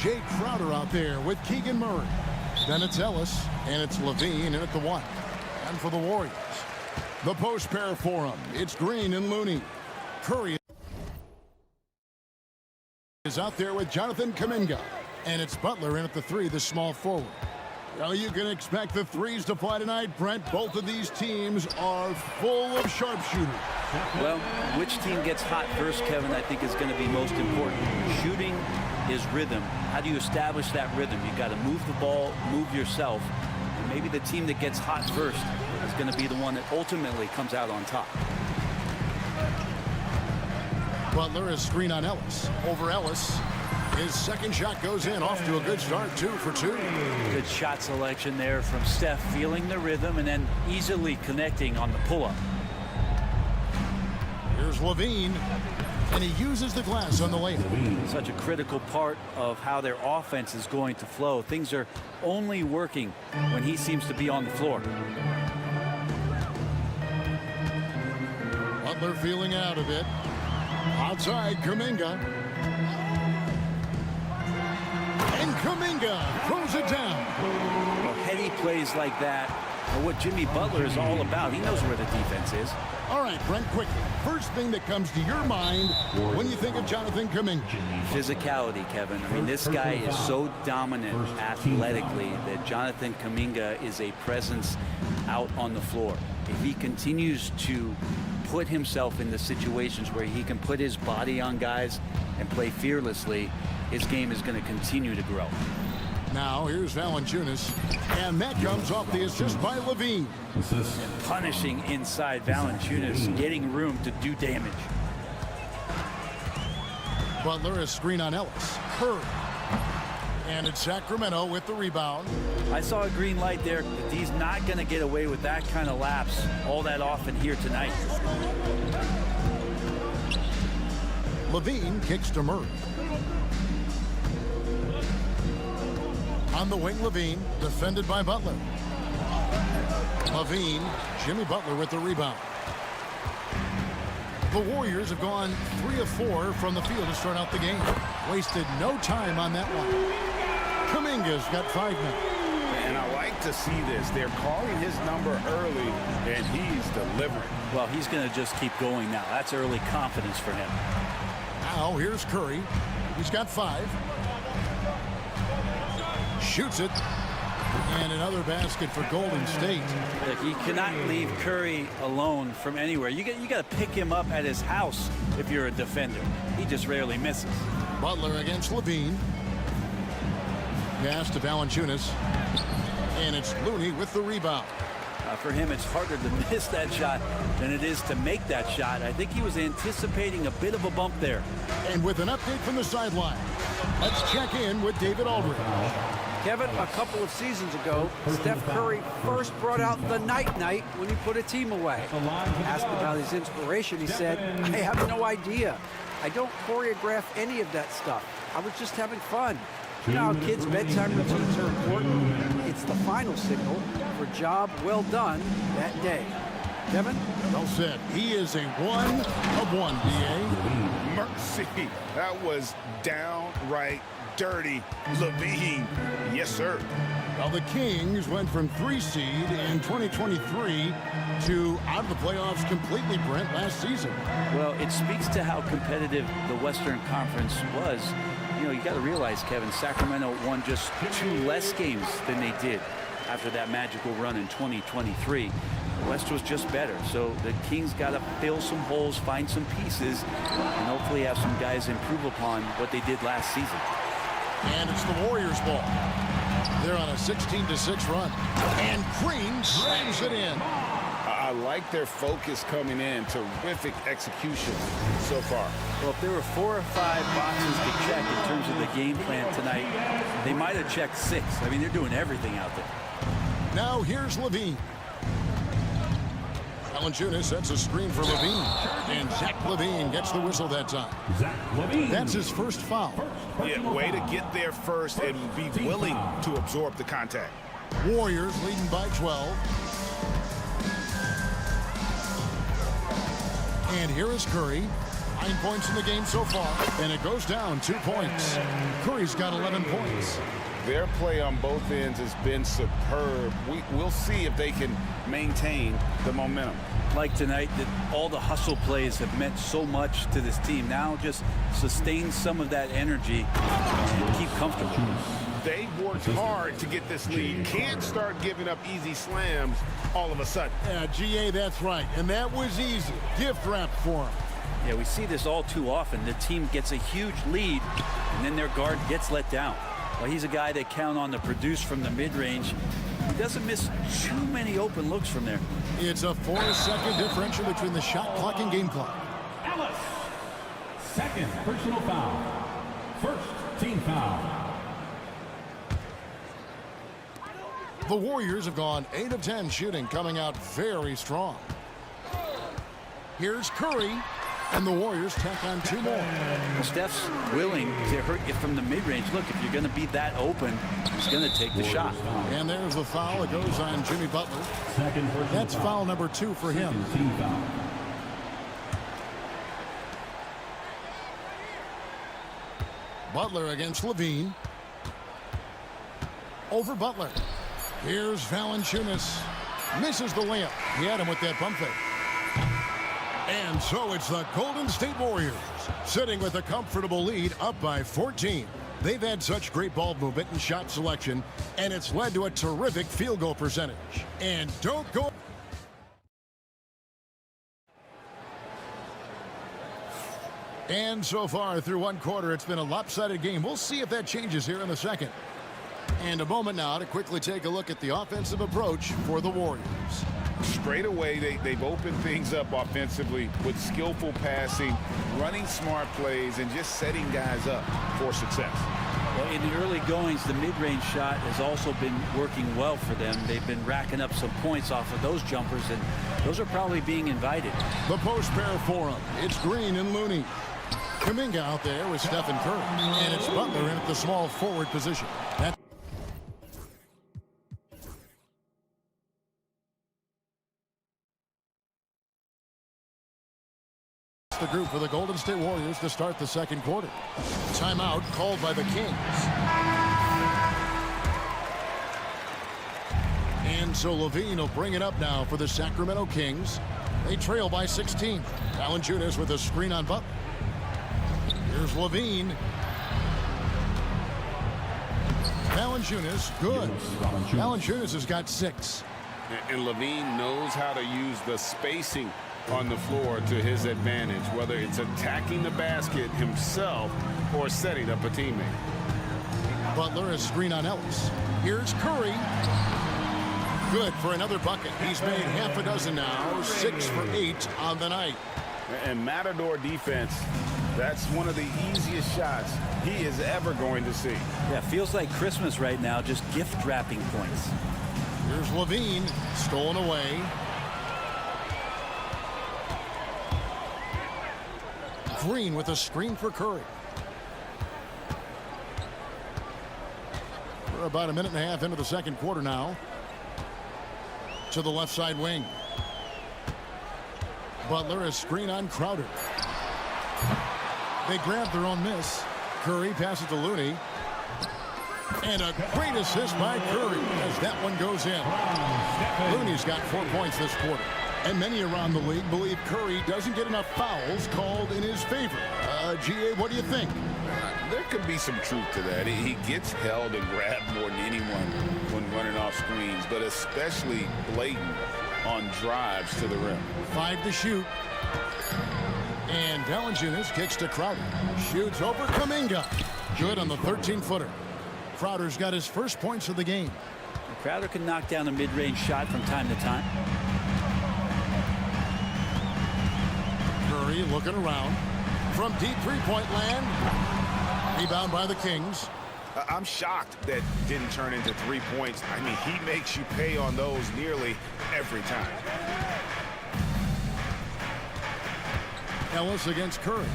Jake Crowder out there with Keegan Murray. Then it's Ellis, and it's Levine in at the 1. And for the Warriors, the post pair for them, it's Green and Looney. Curry is out there with Jonathan Kuminga. And it's Butler in at the 3, the small forward. Well, you can expect the threes to fly tonight, Brent. Both of these teams are full of sharpshooters. Well, which team gets hot first, Kevin, I think is going to be most important. Shooting is rhythm. How do you establish that rhythm? You've got to move the ball, move yourself. And maybe the team that gets hot first is going to be the one that ultimately comes out on top. Butler is screen on Ellis. Over Ellis. His second shot goes in, off to a good start, 2 for 2. Good shot selection there from Steph, feeling the rhythm and then easily connecting on the pull-up. Here's Levine, and he uses the glass on the layup. Such a critical part of how their offense is going to flow. Things are only working when he seems to be on the floor. Butler feeling out of it. Outside, Kuminga. And Kuminga throws it down. Well, heady plays like that are what Jimmy Butler is all about. He knows where the defense is. All right, Brent, quickly. First thing that comes to your mind when you think of Jonathan Kuminga. Physicality, Kevin. I mean, this guy is so dominant athletically that Jonathan Kuminga is a presence out on the floor. If he continues to put himself in the situations where he can put his body on guys and play fearlessly, his game is going to continue to grow. Now here's Valanciunas, and that comes off the assist by Levine. And punishing inside Valanciunas, getting room to do damage. Butler is screen on Ellis. Curry. And it's Sacramento with the rebound. I saw a green light there, but he's not going to get away with that kind of lapse all that often here tonight. Levine kicks to Murray. On the wing, Levine, defended by Butler. Levine, Jimmy Butler with the rebound. The Warriors have gone 3 of 4 from the field to start out the game. Wasted no time on that one. Kuminga's got 5 now. And I like to see this. They're calling his number early, and he's delivering. Well, he's going to just keep going now. That's early confidence for him. Now here's Curry. He's got 5. Shoots it. And another basket for Golden State. Look, you cannot leave Curry alone from anywhere. You got to pick him up at his house if you're a defender. He just rarely misses. Butler against Levine. Pass to Valanciunas. And it's Looney with the rebound. For him, it's harder to miss that shot than it is to make that shot. I think he was anticipating a bit of a bump there. And with an update from the sideline, let's check in with David Aldridge. Kevin, a couple of seasons ago, Steph Curry first brought out the night-night when he put a team away. Asked about his inspiration, he said, "I have no idea. I don't choreograph any of that stuff. I was just having fun." You know how kids' bedtime routines are important? It's the final signal for job well done that day. Kevin? Well said. He is a 1 of 1, B.A. Mercy. That was downright dirty. Levine. Yes, sir. Well, the Kings went from 3 seed in 2023 to out of the playoffs completely, Brent, last season. Well, it speaks to how competitive the Western Conference was. You know, you got to realize, Kevin, Sacramento won just 2 less games than they did after that magical run in 2023. The West was just better, so the Kings got to fill some holes, find some pieces, and hopefully have some guys improve upon what they did last season. And it's the Warriors' ball. They're on a 16-6 run. And Green slams it in. I like their focus coming in. Terrific execution so far. Well, if there were 4 or 5 boxes to check in terms of the game plan tonight, they might have checked 6. I mean, they're doing everything out there. Now here's Levine. Valanciunas sets a screen for Levine. And Zach Levine gets the whistle that time. That's his first foul. Yeah, way to get there first and be willing to absorb the contact. Warriors leading by 12. And here is Curry 9 points in the game so far, and it goes down 2 points. Curry's got 11 points. Their play on both ends has been superb. We'll see if they can maintain the momentum. Like tonight, that all the hustle plays have meant so much to this team. Now just sustain some of that energy and keep comfortable. They worked hard to get this lead. Can't start giving up easy slams all of a sudden. Yeah, GA, that's right. And that was easy. Gift wrap for him. Yeah, we see this all too often. The team gets a huge lead, and then their guard gets let down. Well, he's a guy they count on to produce from the mid-range. He doesn't miss too many open looks from there. It's a 4-second differential between the shot clock and game clock. Ellis, second personal foul. First team foul. The Warriors have gone 8 of 10 shooting, coming out very strong. Here's Curry, and the Warriors tack on 2 more. Well, Steph's willing to hurt you from the mid-range. Look, if you're going to be that open, he's going to take the shot. And there's the foul. It goes on Jimmy Butler. That's foul number 2 for him. Team foul. Butler against Levine. Over Butler. Here's Valanciunas. Misses the layup. He had him with that pump fake. And so it's the Golden State Warriors sitting with a comfortable lead, up by 14. They've had such great ball movement and shot selection, and it's led to a terrific field goal percentage. And don't go... And so far through 1 quarter, it's been a lopsided game. We'll see if that changes here in the second. And a moment now to quickly take a look at the offensive approach for the Warriors. Straight away, they've opened things up offensively with skillful passing, running smart plays, and just setting guys up for success. Well, in the early goings, the mid-range shot has also been working well for them. They've been racking up some points off of those jumpers, and those are probably being invited. The post pair for him. It's Green and Looney. Kuminga out there with Stephen Curry. And it's Butler in at the small forward position. That's the group for the Golden State Warriors to start the second quarter. Timeout called by the Kings. And so Levine will bring it up now for the Sacramento Kings. They trail by 16. Valanciunas with a screen on Butler. Here's Levine. Valanciunas, good. Valanciunas has got 6. And Levine knows how to use the spacing on the floor to his advantage, whether it's attacking the basket himself or setting up a teammate. Butler has screen on Ellis. Here's Curry. Good for another bucket. He's made half a dozen now, 6 for 8 on the night. And Matador defense, that's one of the easiest shots he is ever going to see. Yeah, feels like Christmas right now, just gift wrapping points. Here's Levine, stolen away. Green with a screen for Curry. We're about a minute and a half into the second quarter now. To the left side wing. Butler a screen on Crowder. They grab their own miss. Curry passes to Looney. And a great assist by Curry as that one goes in. Looney's got 4 points this quarter. And many around the league believe Curry doesn't get enough fouls called in his favor. GA, what do you think? There could be some truth to that. He gets held and grabbed more than anyone when running off screens, but especially blatant on drives to the rim. 5 to shoot. And Valanciunas kicks to Crowder. Shoots over Kuminga. Good on the 13-footer. Crowder's got his first points of the game. Crowder can knock down a mid-range shot from time to time. Curry looking around. From deep three-point land. Rebound by the Kings. I'm shocked that didn't turn into 3 points. I mean, he makes you pay on those nearly every time. Ellis against Curry.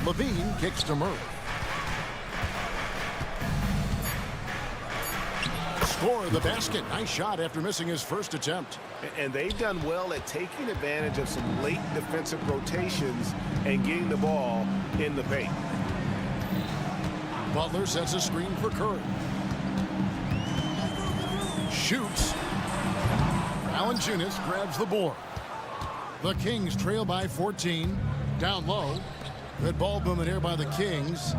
Levine kicks to Murray. score the basket. Nice shot after missing his first attempt. And they've done well at taking advantage of some late defensive rotations and getting the ball in the paint. Butler sets a screen for Curry. Shoots. Valanciunas grabs the board. The Kings trail by 14. Down low. Good ball movement here by the Kings.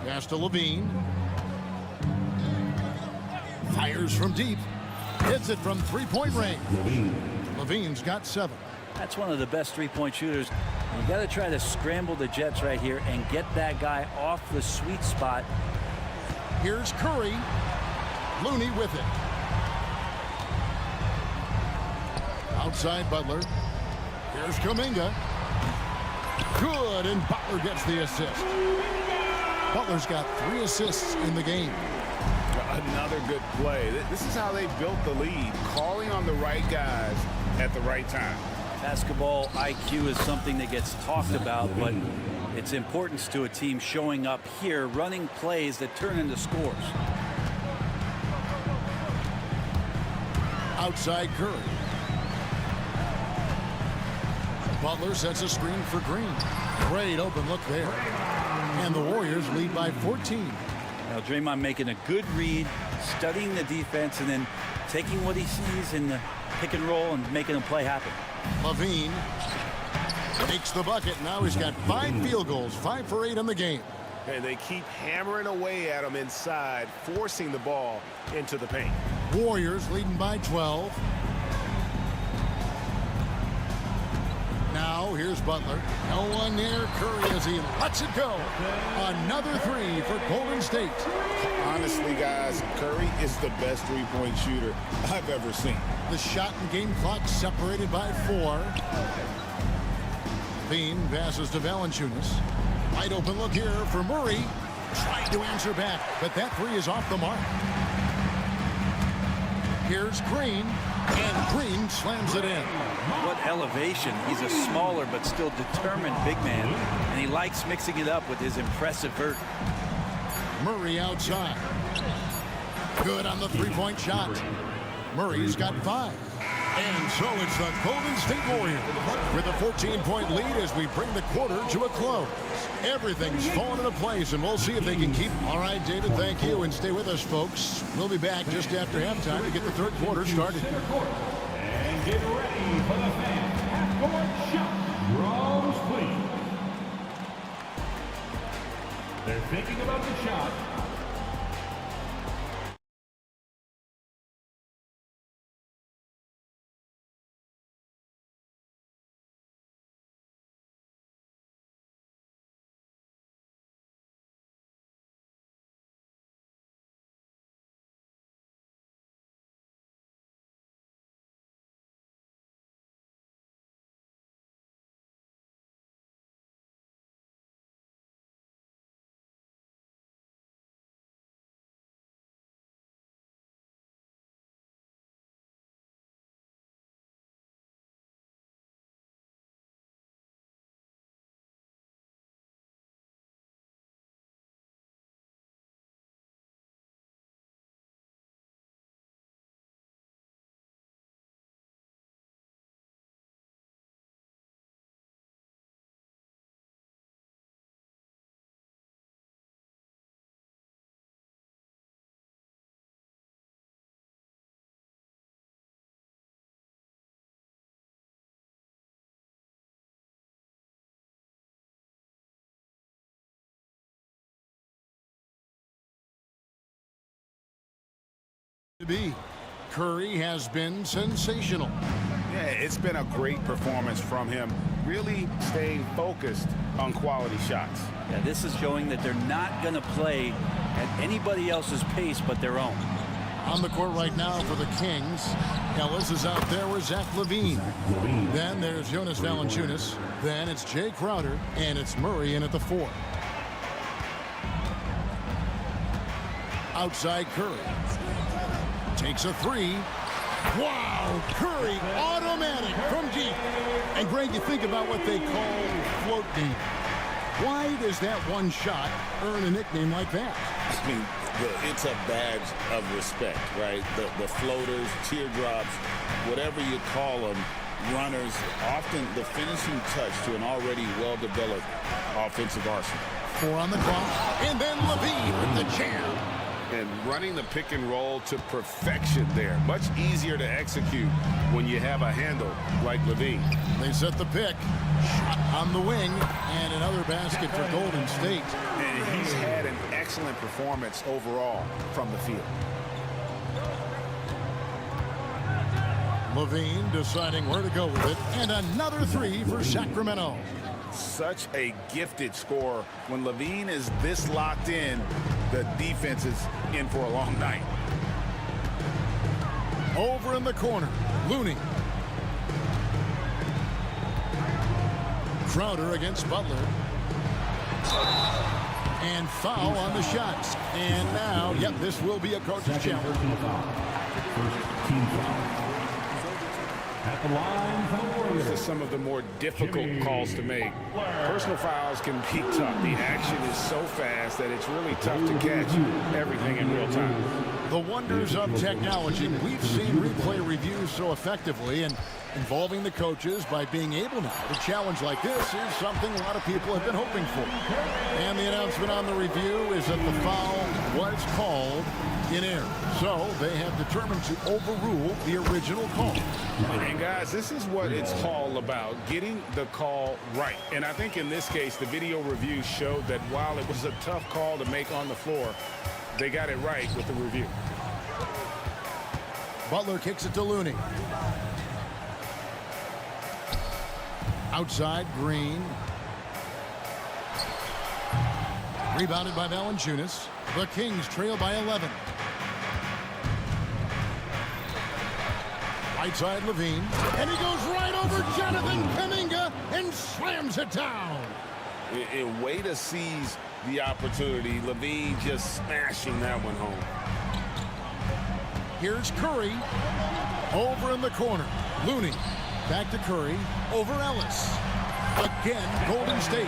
Pass to Levine. Fires from deep. Hits it from three-point range. Levine's got 7. That's one of the best three-point shooters. You got to try to scramble the Jets right here and get that guy off the sweet spot. Here's Curry. Looney with it. Outside Butler. Here's Kuminga. Good, and Butler gets the assist. Butler's got 3 assists in the game. Another good play. This is how they built the lead, calling on the right guys at the right time. Basketball IQ is something that gets talked about, but its importance to a team showing up here, running plays that turn into scores. Outside Curry. Butler sets a screen for Green. Great open look there. And the Warriors lead by 14. Now Draymond making a good read, studying the defense, and then taking what he sees in the pick and roll and making a play happen. Levine makes the bucket. Now he's got 5 field goals, 5 for 8 in the game. And they keep hammering away at him inside, forcing the ball into the paint. Warriors leading by 12. Now here's Butler. No one near Curry as he lets it go. Another 3 for Golden State. Honestly, guys, Curry is the best three-point shooter I've ever seen. The shot and game clock separated by 4. Bean passes to Valanciunas. Wide open look here for Murray. Tried to answer back, but that 3 is off the mark. Here's Green, and Green slams it in. What elevation. He's a smaller but still determined big man, and he likes mixing it up with his impressive vert. Murray outside. Good on the three-point shot. Murray's got 5. And so it's the Golden State Warriors with a 14-point lead as we bring the quarter to a close. Everything's fallen into place, and we'll see if they can keep. All right, David, thank you, and stay with us, folks. We'll be back just after halftime to get the third quarter started. And get ready for the fans. Half-court shot. Rose, please. They're thinking about the shot. To be. Curry has been sensational. Yeah, it's been a great performance from him, really staying focused on quality shots. Yeah, this is showing that they're not going to play at anybody else's pace but their own. On the court right now for the Kings. Ellis is out there with Zach LaVine. Then there's Jonas Valanciunas. Then it's Jay Crowder, and it's Murray in at the 4. Outside Curry. Takes a 3. Wow, Curry automatic from deep. And Greg, you think about what they call float deep. Why does that one shot earn a nickname like that? I mean, it's a badge of respect, right? The floaters, teardrops, whatever you call them, runners, often the finishing touch to an already well-developed offensive arsenal. 4 on the clock, and then Levine with the jam. And running the pick and roll to perfection there. Much easier to execute when you have a handle like Levine. They set the pick. Shot on the wing, and another basket for Golden State. And he's had an excellent performance overall from the field. Levine deciding where to go with it, and another 3 for Sacramento. Such a gifted scorer. When Levine is this locked in, the defense is in for a long night. Over in the corner, Looney. Crowder against Butler. And foul on the shots. And now, yep, this will be a coach's challenge. First team foul. At the line for the Warriors. These are some of the more difficult calls to make. Personal fouls can be tough. The action is so fast that it's really tough to catch everything in real time. The wonders of technology. We've seen replay reviews so effectively, and involving the coaches by being able now to challenge like this is something a lot of people have been hoping for. And the announcement on the review is that the foul was called in error. So they have determined to overrule the original call. And guys, this is what it's all about, getting the call right. And I think in this case, the video review showed that while it was a tough call to make on the floor, they got it right with the review. Butler kicks it to Looney. Outside, Green. Rebounded by Valanciunas. The Kings trail by 11. Right side, Levine. And he goes right over Jonathan Kuminga and slams it down. A way to seize the opportunity. Levine just smashing that one home. Here's Curry. Over in the corner. Looney. Back to Curry. Over Ellis. Again, Golden State.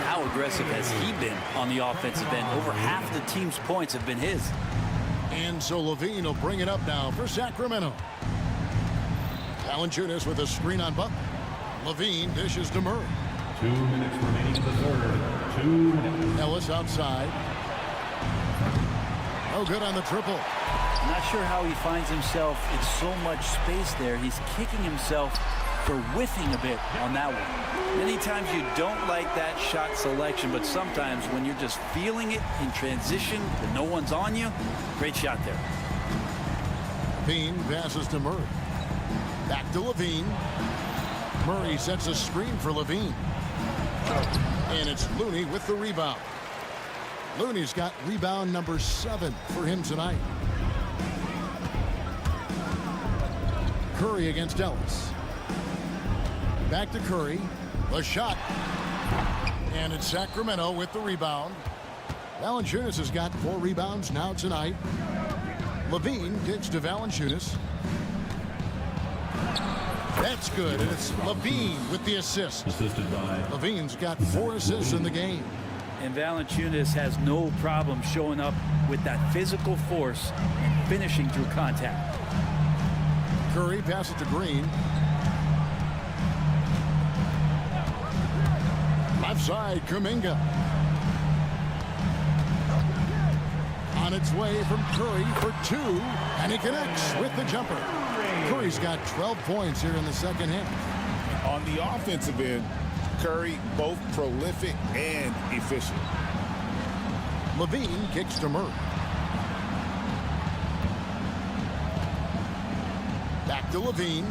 How aggressive has he been on the offensive end? Over half the team's points have been his. And so Levine will bring it up now for Sacramento. Valanciunas with a screen on Butler. Levine dishes to Murray. 2 minutes remaining in the third. 2 minutes. Ellis outside. No good on the triple. Not sure how he finds himself in so much space there. He's kicking himself for whiffing a bit on that one. Many times you don't like that shot selection, but sometimes when you're just feeling it in transition and no one's on you, great shot there. Levine passes to Murray. Back to Levine. Murray sets a screen for Levine. And it's Looney with the rebound. Looney's got rebound number 7 for him tonight. Curry against Ellis. Back to Curry. The shot. And it's Sacramento with the rebound. Valanciunas has got 4 rebounds now tonight. Levine kicks to Valanciunas. That's good, and it's Levine with the assist. Assisted by Levine's got 4 assists in the game. And Valanciunas has no problem showing up with that physical force and finishing through contact. Curry passes to Green. Left side, Kuminga. On its way from Curry for 2, and he connects with the jumper. Curry's got 12 points here in the second half. On the offensive end, Curry both prolific and efficient. Levine kicks to Murray. Back to Levine.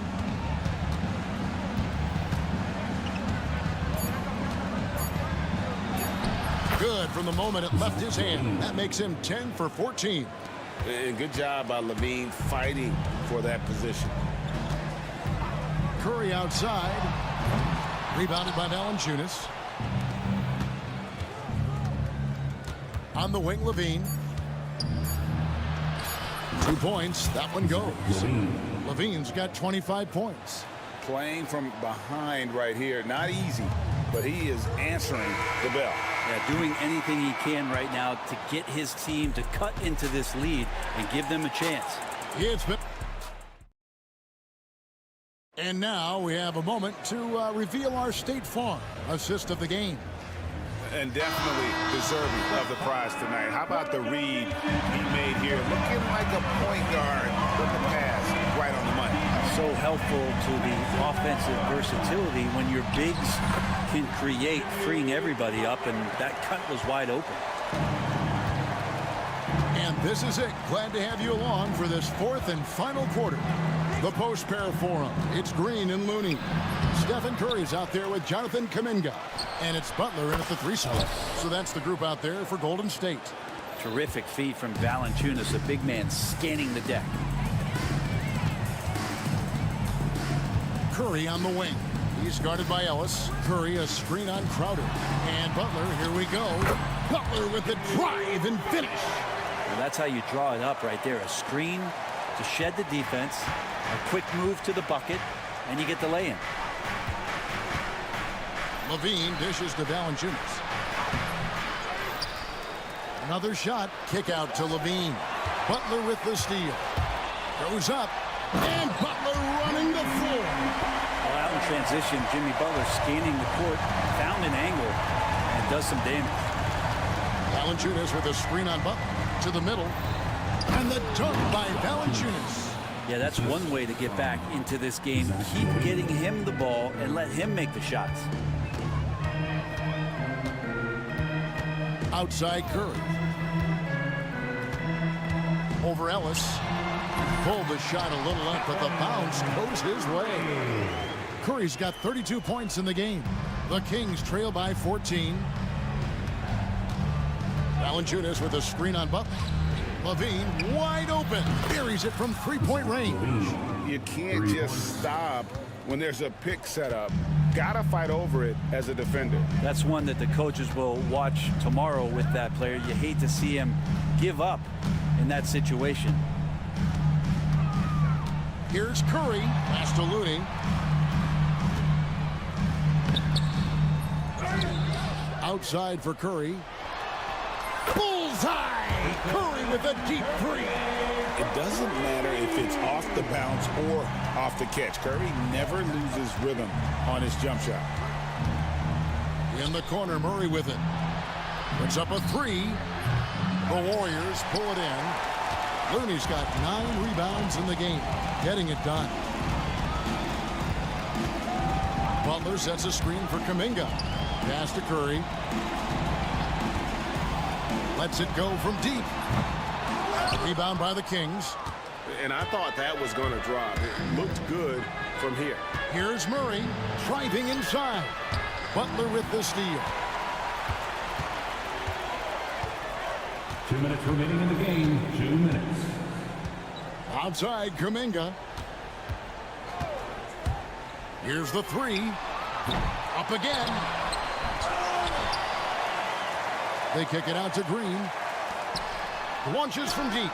Good from the moment it left his hand. That makes him 10 for 14. And good job by Levine fighting for that position. Curry outside. Rebounded by Valanciunas. On the wing, Levine. 2 points. That one goes. Levine's got 25 points. Playing from behind right here, not easy. but he is answering the bell. Yeah, doing anything he can right now to get his team to cut into this lead and give them a chance. And now we have a moment to reveal our State Farm assist of the game. And definitely deserving of the prize tonight. How about the read he made here? Looking like a point guard with the pass right on the money. So helpful to the offensive versatility when your bigs can create, freeing everybody up, and that cut was wide open. And this is it. Glad to have you along for this fourth and final quarter. The post-pair forum. It's Green and Looney. Stephen Curry's out there with Jonathan Kuminga. And it's Butler in at the 3 spot. So that's the group out there for Golden State. Terrific feed from Valanciunas, a big man scanning the deck. Curry on the wing. He's guarded by Ellis. Curry a screen on Crowder. And Butler, here we go. Butler with the drive and finish. Well, that's how you draw it up right there. A screen to shed the defense, a quick move to the bucket, and you get the lay-in. Levine dishes to Valanciunas. Another shot. Kick out to Levine. Butler with the steal. Goes up. And Butler running the floor. Well, out in transition, Jimmy Butler scanning the court, found an angle, and does some damage. Valanciunas with a screen on Butler. To the middle. And the dunk by Valanciunas. Yeah, that's one way to get back into this game. Keep getting him the ball and let him make the shots. Outside Curry. Over Ellis. Pulled the shot a little up, but the bounce goes his way. Curry's got 32 points in the game. The Kings trail by 14. Valanciunas with a screen on Butler. Levine wide open. Buries it from three-point range. You can't just stop when there's a pick set up. Gotta fight over it as a defender. That's one that the coaches will watch tomorrow with that player. You hate to see him give up in that situation. Here's Curry. Pass to Looney. Outside for Curry. Bullseye! Curry with a deep three. It doesn't matter if it's off the bounce or off the catch. Curry never loses rhythm on his jump shot. In the corner, Murray with it. Puts up a three. The Warriors pull it in. Looney's got 9 rebounds in the game, getting it done. Butler sets a screen for Kuminga. Pass to Curry. Lets it go from deep. Rebound by the Kings. And I thought that was going to drop. It looked good from here. Here's Murray driving inside. Butler with the steal. 2 minutes remaining in the game. 2 minutes. Outside Kuminga. Here's the three. Up again. They kick it out to Green. Launches from deep.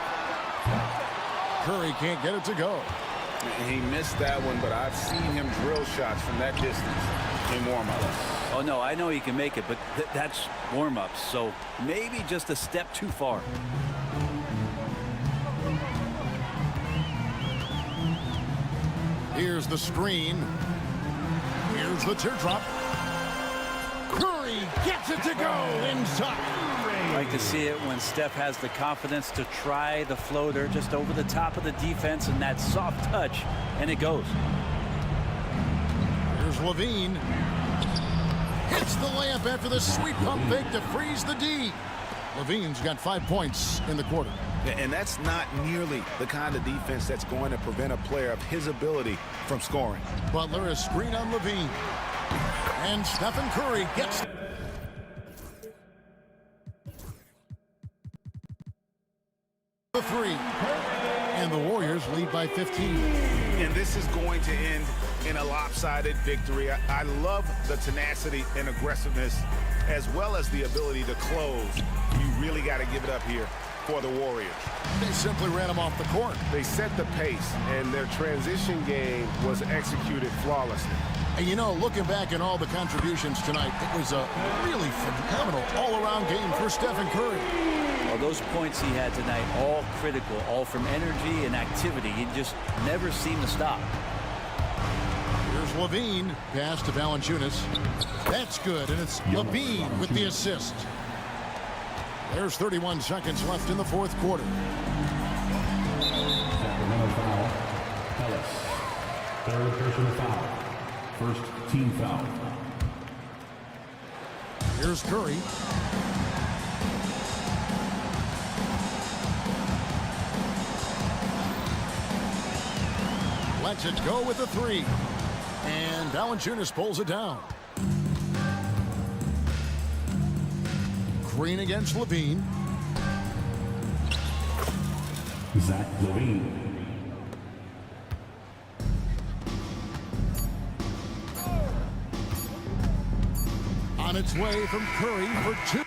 Curry can't get it to go. He missed that one, but I've seen him drill shots from that distance in warm-ups. Oh, no, I know he can make it, but that's warm-ups, so maybe just a step too far. Here's the screen. Here's the teardrop. Curry gets it to go inside. I like to see it when Steph has the confidence to try the floater just over the top of the defense and that soft touch, and it goes. Here's Levine. Hits the layup after the sweet pump fake to freeze the D. Levine's got 5 points in the quarter. And that's not nearly the kind of defense that's going to prevent a player of his ability from scoring. Butler a screen on Levine. And Stephen Curry gets the three. And the Warriors lead by 15. And this is going to end in a lopsided victory. I love the tenacity and aggressiveness as well as the ability to close. You really got to give it up here for the Warriors. They simply ran them off the court. They set the pace, and their transition game was executed flawlessly. And you know, looking back at all the contributions tonight, it was a really phenomenal all-around game for Stephen Curry. Well, those points he had tonight, all critical, all from energy and activity. He just never seemed to stop. Here's Levine, pass to Valanciunas. That's good, and it's Levine with the assist. There's 31 seconds left in the fourth quarter. Sacramento foul. Ellis. Third personal foul. First team foul. Here's Curry. Lets it go with a three. And Valanciunas pulls it down. Green against Levine. Zach Levine. On its way from Curry for two.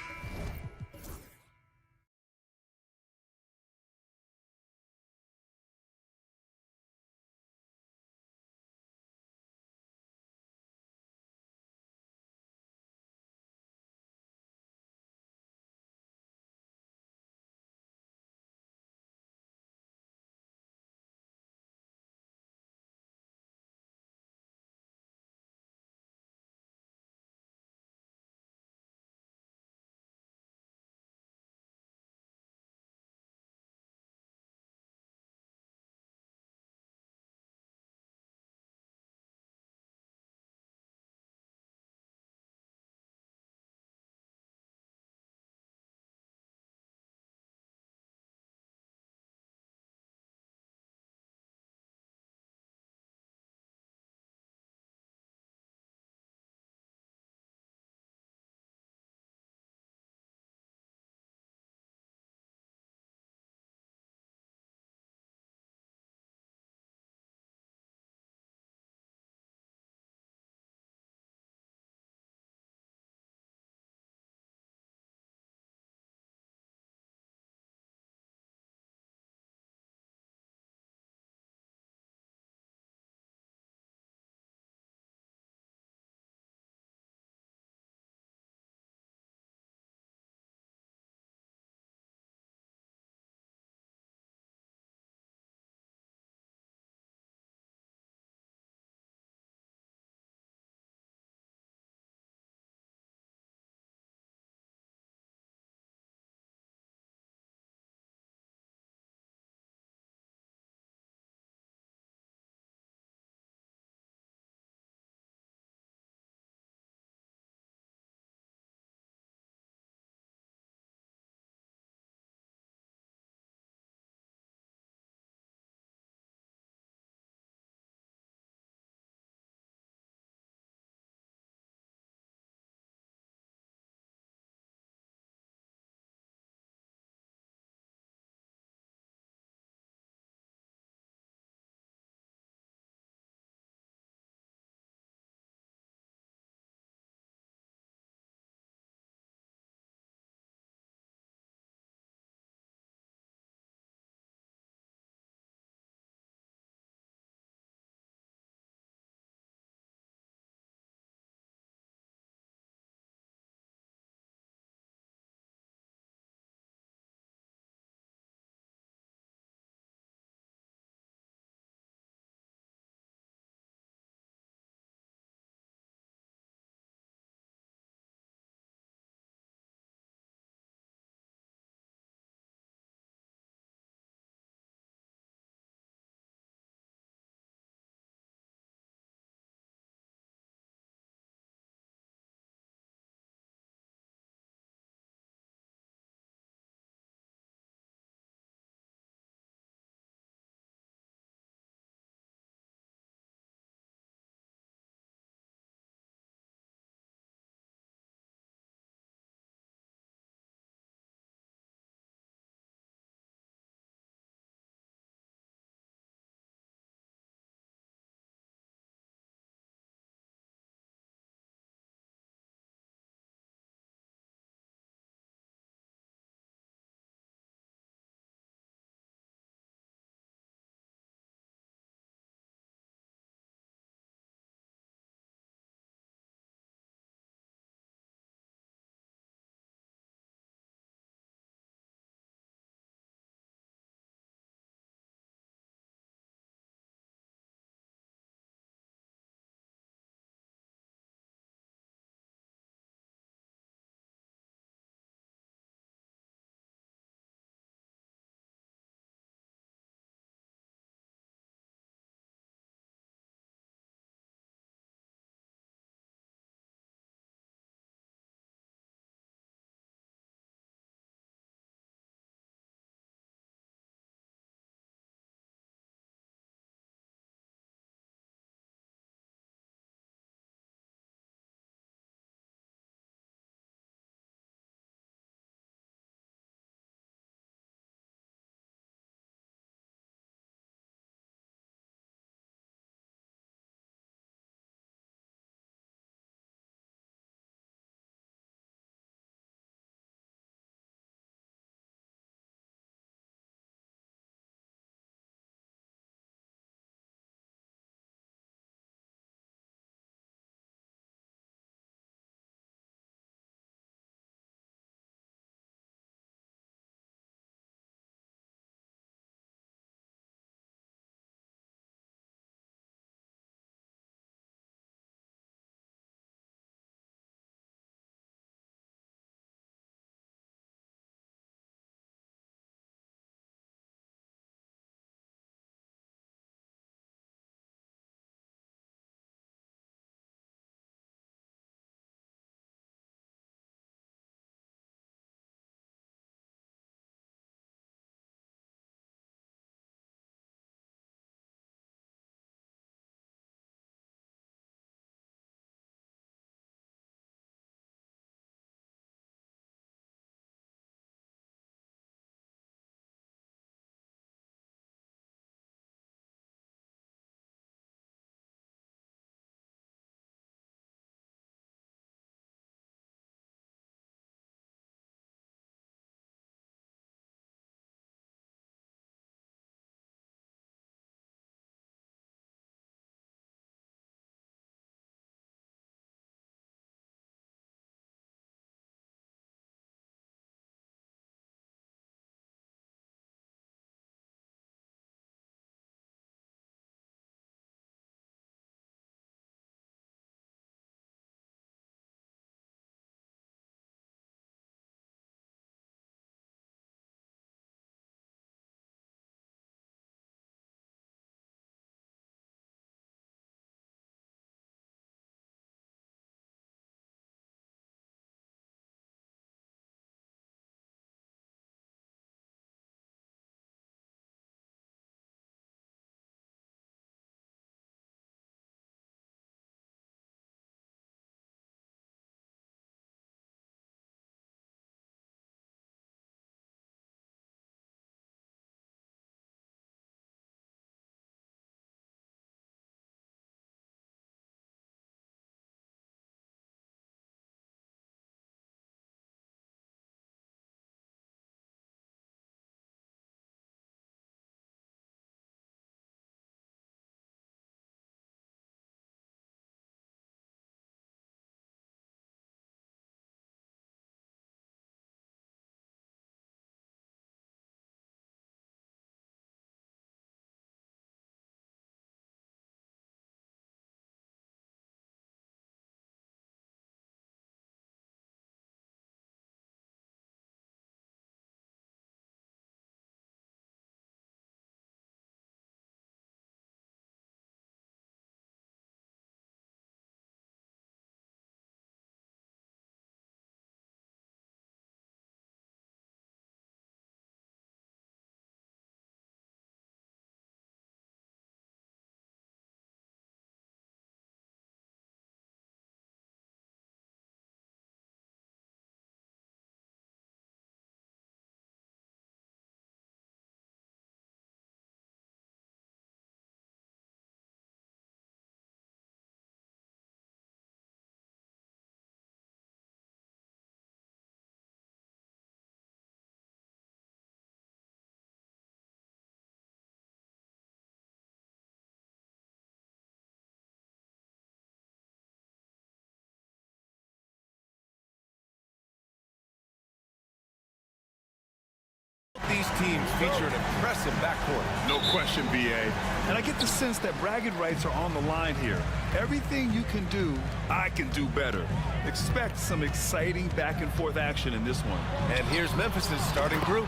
these teams feature an impressive backcourt. No question, BA. And I get the sense that bragging rights are on the line here. Everything you can do, I can do better. Expect some exciting back-and-forth action in this one. And here's Memphis's starting group.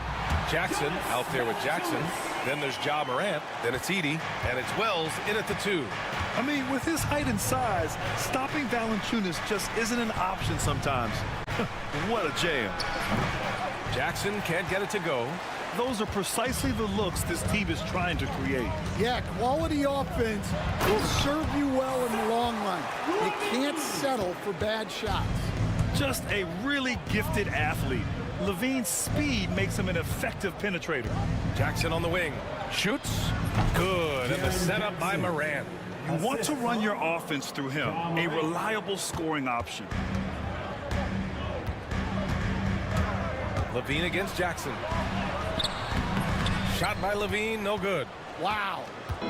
Jackson out there with Jackson. Then there's Ja Morant. Then it's Edey. And it's Wells in at the 2. I mean, with his height and size, stopping Valanciunas just isn't an option sometimes. What a jam. Jackson can't get it to go. Those are precisely the looks this team is trying to create. Yeah, quality offense will serve you well in the long run. You can't settle for bad shots. Just a really gifted athlete. Levine's speed makes him an effective penetrator. Jackson on the wing. Shoots. Good. And the setup by Morant. You want to run your offense through him. A reliable scoring option. Levine against Jackson. Shot by Levine, no good. Wow.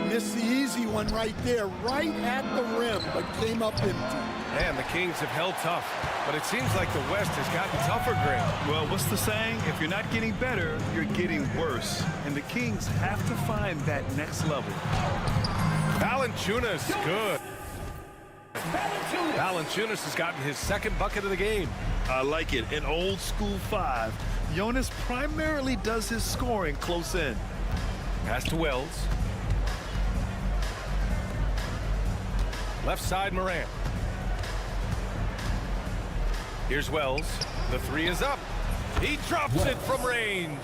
Missed the easy one right there, right at the rim, but came up empty. And the Kings have held tough, but it seems like the West has gotten tougher, Grant. Well, what's the saying? If you're not getting better, you're getting worse. And the Kings have to find that next level. Valanciunas, good. Valanciunas has gotten his second bucket of the game. I like it. An old school 5. Jonas primarily does his scoring close in. Pass to Wells. Left side, Morant. Here's Wells. The 3 is up. He drops it from range.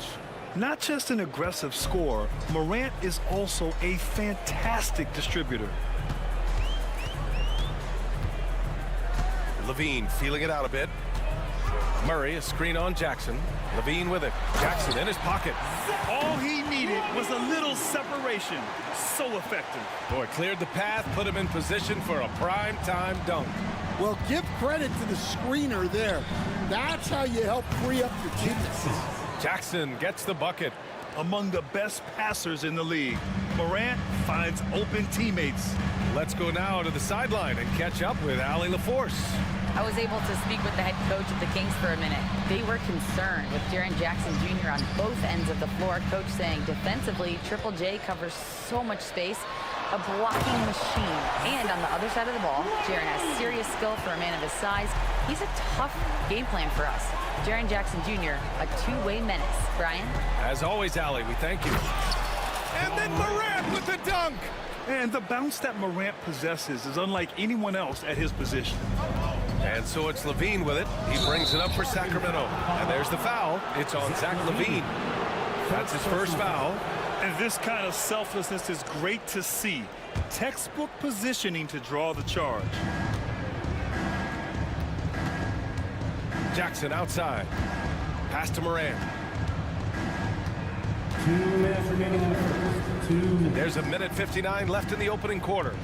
Not just an aggressive scorer, Morant is also a fantastic distributor. Levine feeling it out a bit. Murray, a screen on Jackson. Levine with it. Jackson in his pocket. All he needed was a little separation. So effective. Boy, cleared the path, put him in position for a prime-time dunk. Well, give credit to the screener there. That's how you help free up your teammates. Jackson gets the bucket. Among the best passers in the league, Morant finds open teammates. Let's go now to the sideline and catch up with Allie LaForce. I was able to speak with the head coach of the Kings for a minute. They were concerned with Jaren Jackson Jr. on both ends of the floor. Coach saying defensively, Triple J covers so much space, a blocking machine. And on the other side of the ball, Jaren has serious skill for a man of his size. He's a tough game plan for us. Jaren Jackson Jr., a two-way menace. Brian? As always, Allie, we thank you. And then Morant with the dunk. And the bounce that Morant possesses is unlike anyone else at his position. And so it's Levine with it. He brings it up for Sacramento. And there's the foul. It's on Zach Levine. That's his first foul. And this kind of selflessness is great to see. Textbook positioning to draw the charge. Jackson outside. Pass to Morant. 2 minutes remaining in the first. 2 minutes. There's a minute 59 left in the opening quarter.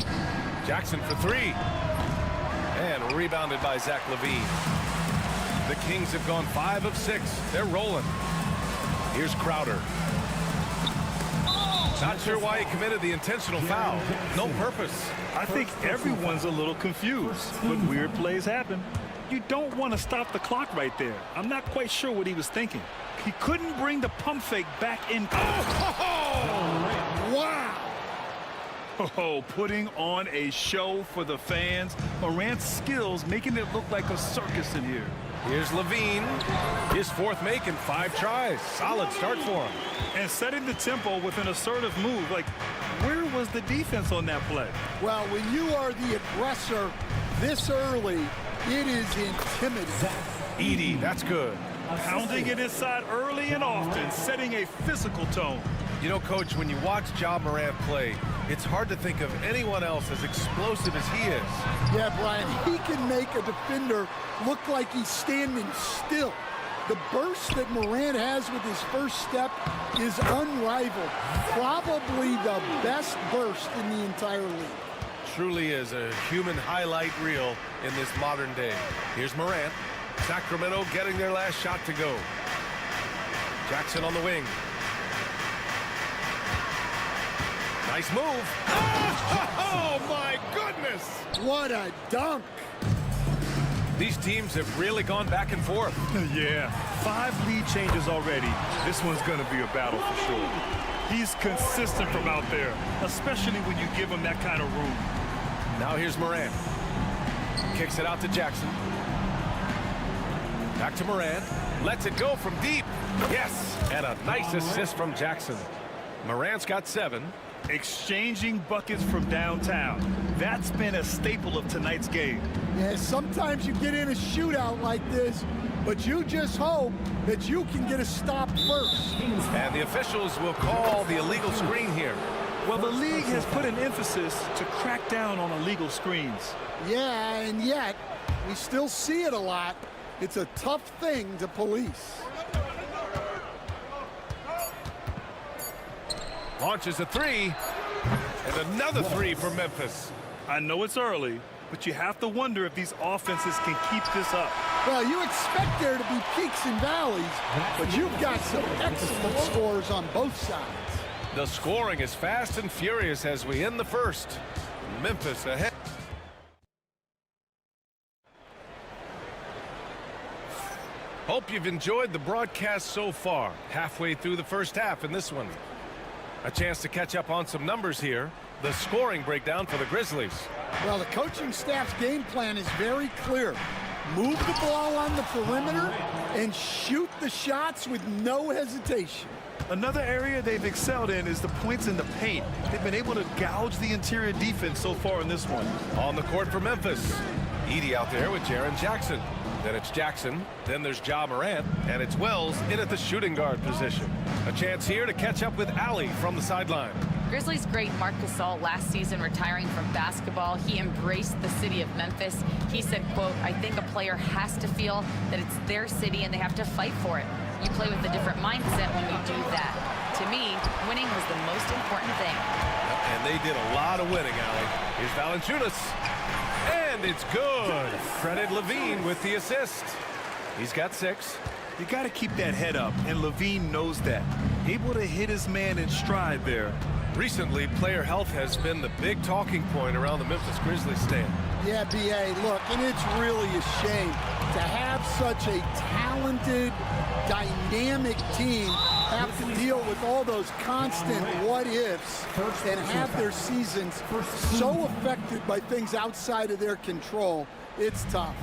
Jackson for 3. And rebounded by Zach Levine. The Kings have gone 5 of 6. They're rolling. Here's Crowder. Not sure why he committed the intentional foul. No purpose. I think everyone's a little confused, but weird plays happen. You don't want to stop the clock right there. I'm not quite sure what he was thinking. He couldn't bring the pump fake back in. Wow! Oh, putting on a show for the fans. Morant's skills making it look like a circus in here. Here's Levine. His 4th make in 5 tries. Solid start for him. And setting the tempo with an assertive move. Like, where was the defense on that play? Well, when you are the aggressor this early, it is intimidating. Edey, that's good. Pounding it inside early and often, setting a physical tone. You know, Coach, when you watch Ja Morant play, it's hard to think of anyone else as explosive as he is. Yeah, Brian, he can make a defender look like he's standing still. The burst that Morant has with his first step is unrivaled. Probably the best burst in the entire league. Truly is a human highlight reel in this modern day. Here's Morant. Sacramento getting their last shot to go. Jackson on the wing. Nice move. Oh, my goodness. What a dunk. These teams have really gone back and forth. Yeah, 5 lead changes already. This one's going to be a battle for sure. He's consistent from out there, especially when you give him that kind of room. Now here's Moran. Kicks it out to Jackson. Back to Moran. Lets it go from deep. Yes, and a nice assist from Jackson. Moran's got 7. Exchanging buckets from downtown. That's been a staple of tonight's game. Yeah, sometimes you get in a shootout like this, but you just hope that you can get a stop first. And the officials will call the illegal screen here. Well, the league has put an emphasis to crack down on illegal screens. Yeah, and yet, we still see it a lot. It's a tough thing to police. Launches a 3, and another 3 for Memphis. I know it's early, but you have to wonder if these offenses can keep this up. Well, you expect there to be peaks and valleys, but you've got some excellent scores on both sides. The scoring is fast and furious as we end the first. Memphis ahead. Hope you've enjoyed the broadcast so far. Halfway through the first half in this one. A chance to catch up on some numbers here. The scoring breakdown for the Grizzlies. Well, the coaching staff's game plan is very clear. Move the ball on the perimeter and shoot the shots with no hesitation. Another area they've excelled in is the points in the paint. They've been able to gouge the interior defense so far in this one. On the court for Memphis. Edie out there with Jaren Jackson. Then it's Jackson, then there's Ja Morant, and it's Wells in at the shooting guard position. A chance here to catch up with Allie from the sideline. Grizzlies great Marc Gasol last season retiring from basketball. He embraced the city of Memphis. He said, quote, "I think a player has to feel that it's their city and they have to fight for it. You play with a different mindset when we do that." To me, winning was the most important thing. And they did a lot of winning, Allie. Here's Valanciunas. And it's good. Credit Levine with the assist. He's got 6. You got to keep that head up, and Levine knows that. Able to hit his man in stride there. Recently, player health has been the big talking point around the Memphis Grizzlies stand. Yeah, B.A., look, and it's really a shame to have such a talented, dynamic team have to deal with all those constant what-ifs and have their seasons so affected by things outside of their control. It's tough.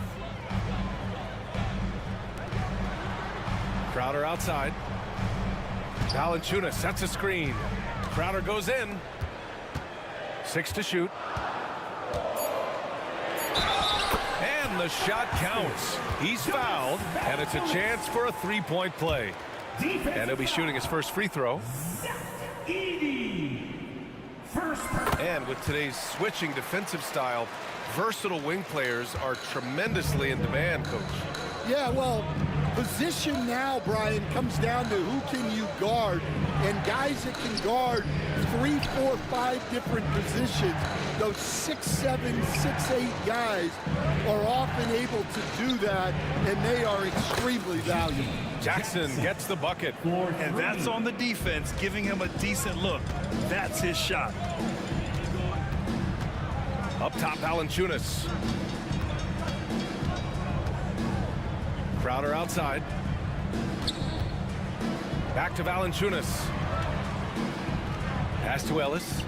Crowder outside. Valanciunas sets a screen. Crowder goes in. 6 to shoot. And the shot counts. He's fouled, and it's a chance for a 3-point play. And he'll be shooting his first free throw. And with today's switching defensive style, versatile wing players are tremendously in demand, Coach. Yeah, well, position now, Brian, comes down to who can you guard, and guys that can guard 3, 4, 5 different positions. Those 6'7", 6'8" guys are often able to do that, and they are extremely valuable. Jackson gets the bucket. And that's on the defense, giving him a decent look. That's his shot. Up top, Valanciunas. Crowder outside. Back to Valanciunas. Pass to Ellis.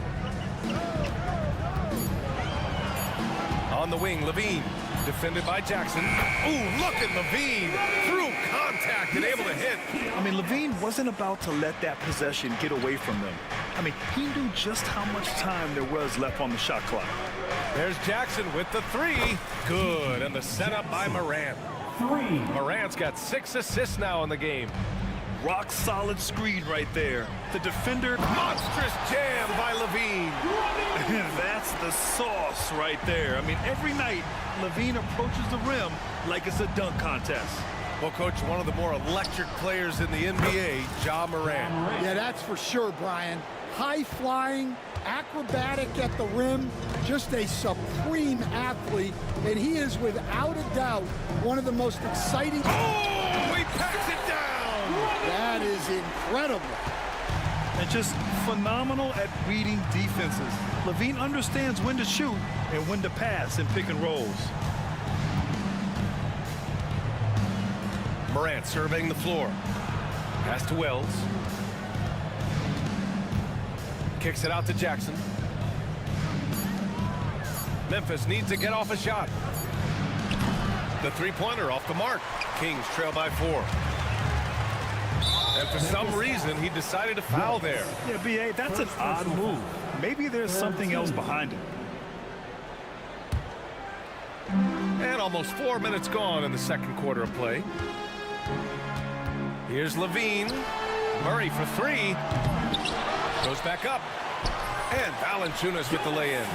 On the wing, Levine. Defended by Jackson. Ooh, look at Levine. Through contact and able to hit. I mean, Levine wasn't about to let that possession get away from them. I mean, he knew just how much time there was left on the shot clock. There's Jackson with the 3. Good. And the setup by Morant. Morant's got 6 assists now in the game. Rock solid screen right there. The defender. Monstrous jam by Levine. That's the sauce right there. I mean, every night, Levine approaches the rim like it's a dunk contest. Well, Coach, one of the more electric players in the NBA, Ja Morant. Yeah, that's for sure, Brian. High-flying, acrobatic at the rim, just a supreme athlete, and he is without a doubt one of the most exciting. Oh, he packs it down. That is incredible. And just phenomenal at reading defenses. Levine understands when to shoot and when to pass in pick and rolls. Morant surveying the floor. Pass to Wells. Kicks it out to Jackson. Memphis needs to get off a shot. The three-pointer off the mark. Kings trail by 4. And for some reason, he decided to foul there. Yeah, B.A., that's an odd move. Maybe there's something else behind it. And almost 4 minutes gone in the second quarter of play. Here's Levine. Murray for 3. Goes back up. And Valanciunas with the lay-in.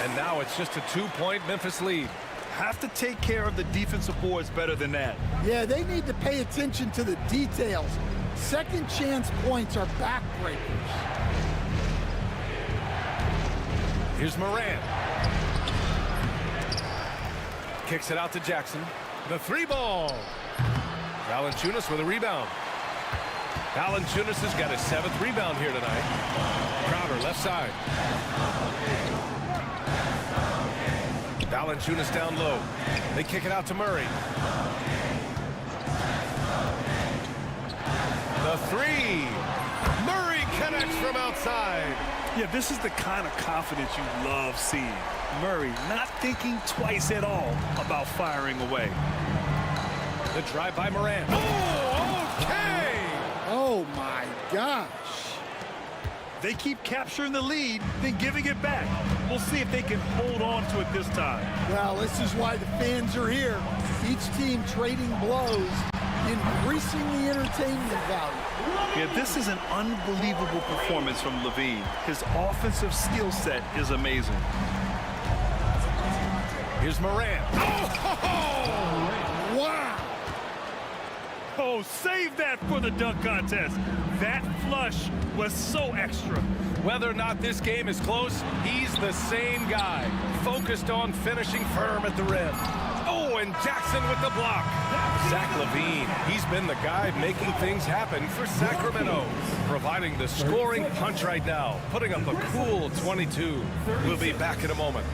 And now it's just a 2-point Memphis lead. Have to take care of the defensive boards better than that. Yeah, they need to pay attention to the details. Second chance points are backbreakers. Here's Morant. Kicks it out to Jackson. The 3-ball. Valanciunas with a rebound. Valanciunas has got his 7th rebound here tonight. Crowder left side. Valanciunas down low. They kick it out to Murray. The 3. Murray connects from outside. Yeah, this is the kind of confidence you love seeing. Murray not thinking twice at all about firing away. The drive by Morant. Oh, okay! Oh, my gosh. They keep capturing the lead, then giving it back. We'll see if they can hold on to it this time. Well, this is why the fans are here. Each team trading blows, increasing the entertainment value. Yeah, this is an unbelievable performance from Levine. His offensive skill set is amazing. Here's Morant. Oh! Wow! Oh, save that for the dunk contest. That flush was so extra. Whether or not this game is close, he's the same guy, focused on finishing firm at the rim. Oh, and Jackson with the block. Zach LaVine, he's been the guy making things happen for Sacramento, providing the scoring punch right now, putting up a cool 22. We'll be back in a moment.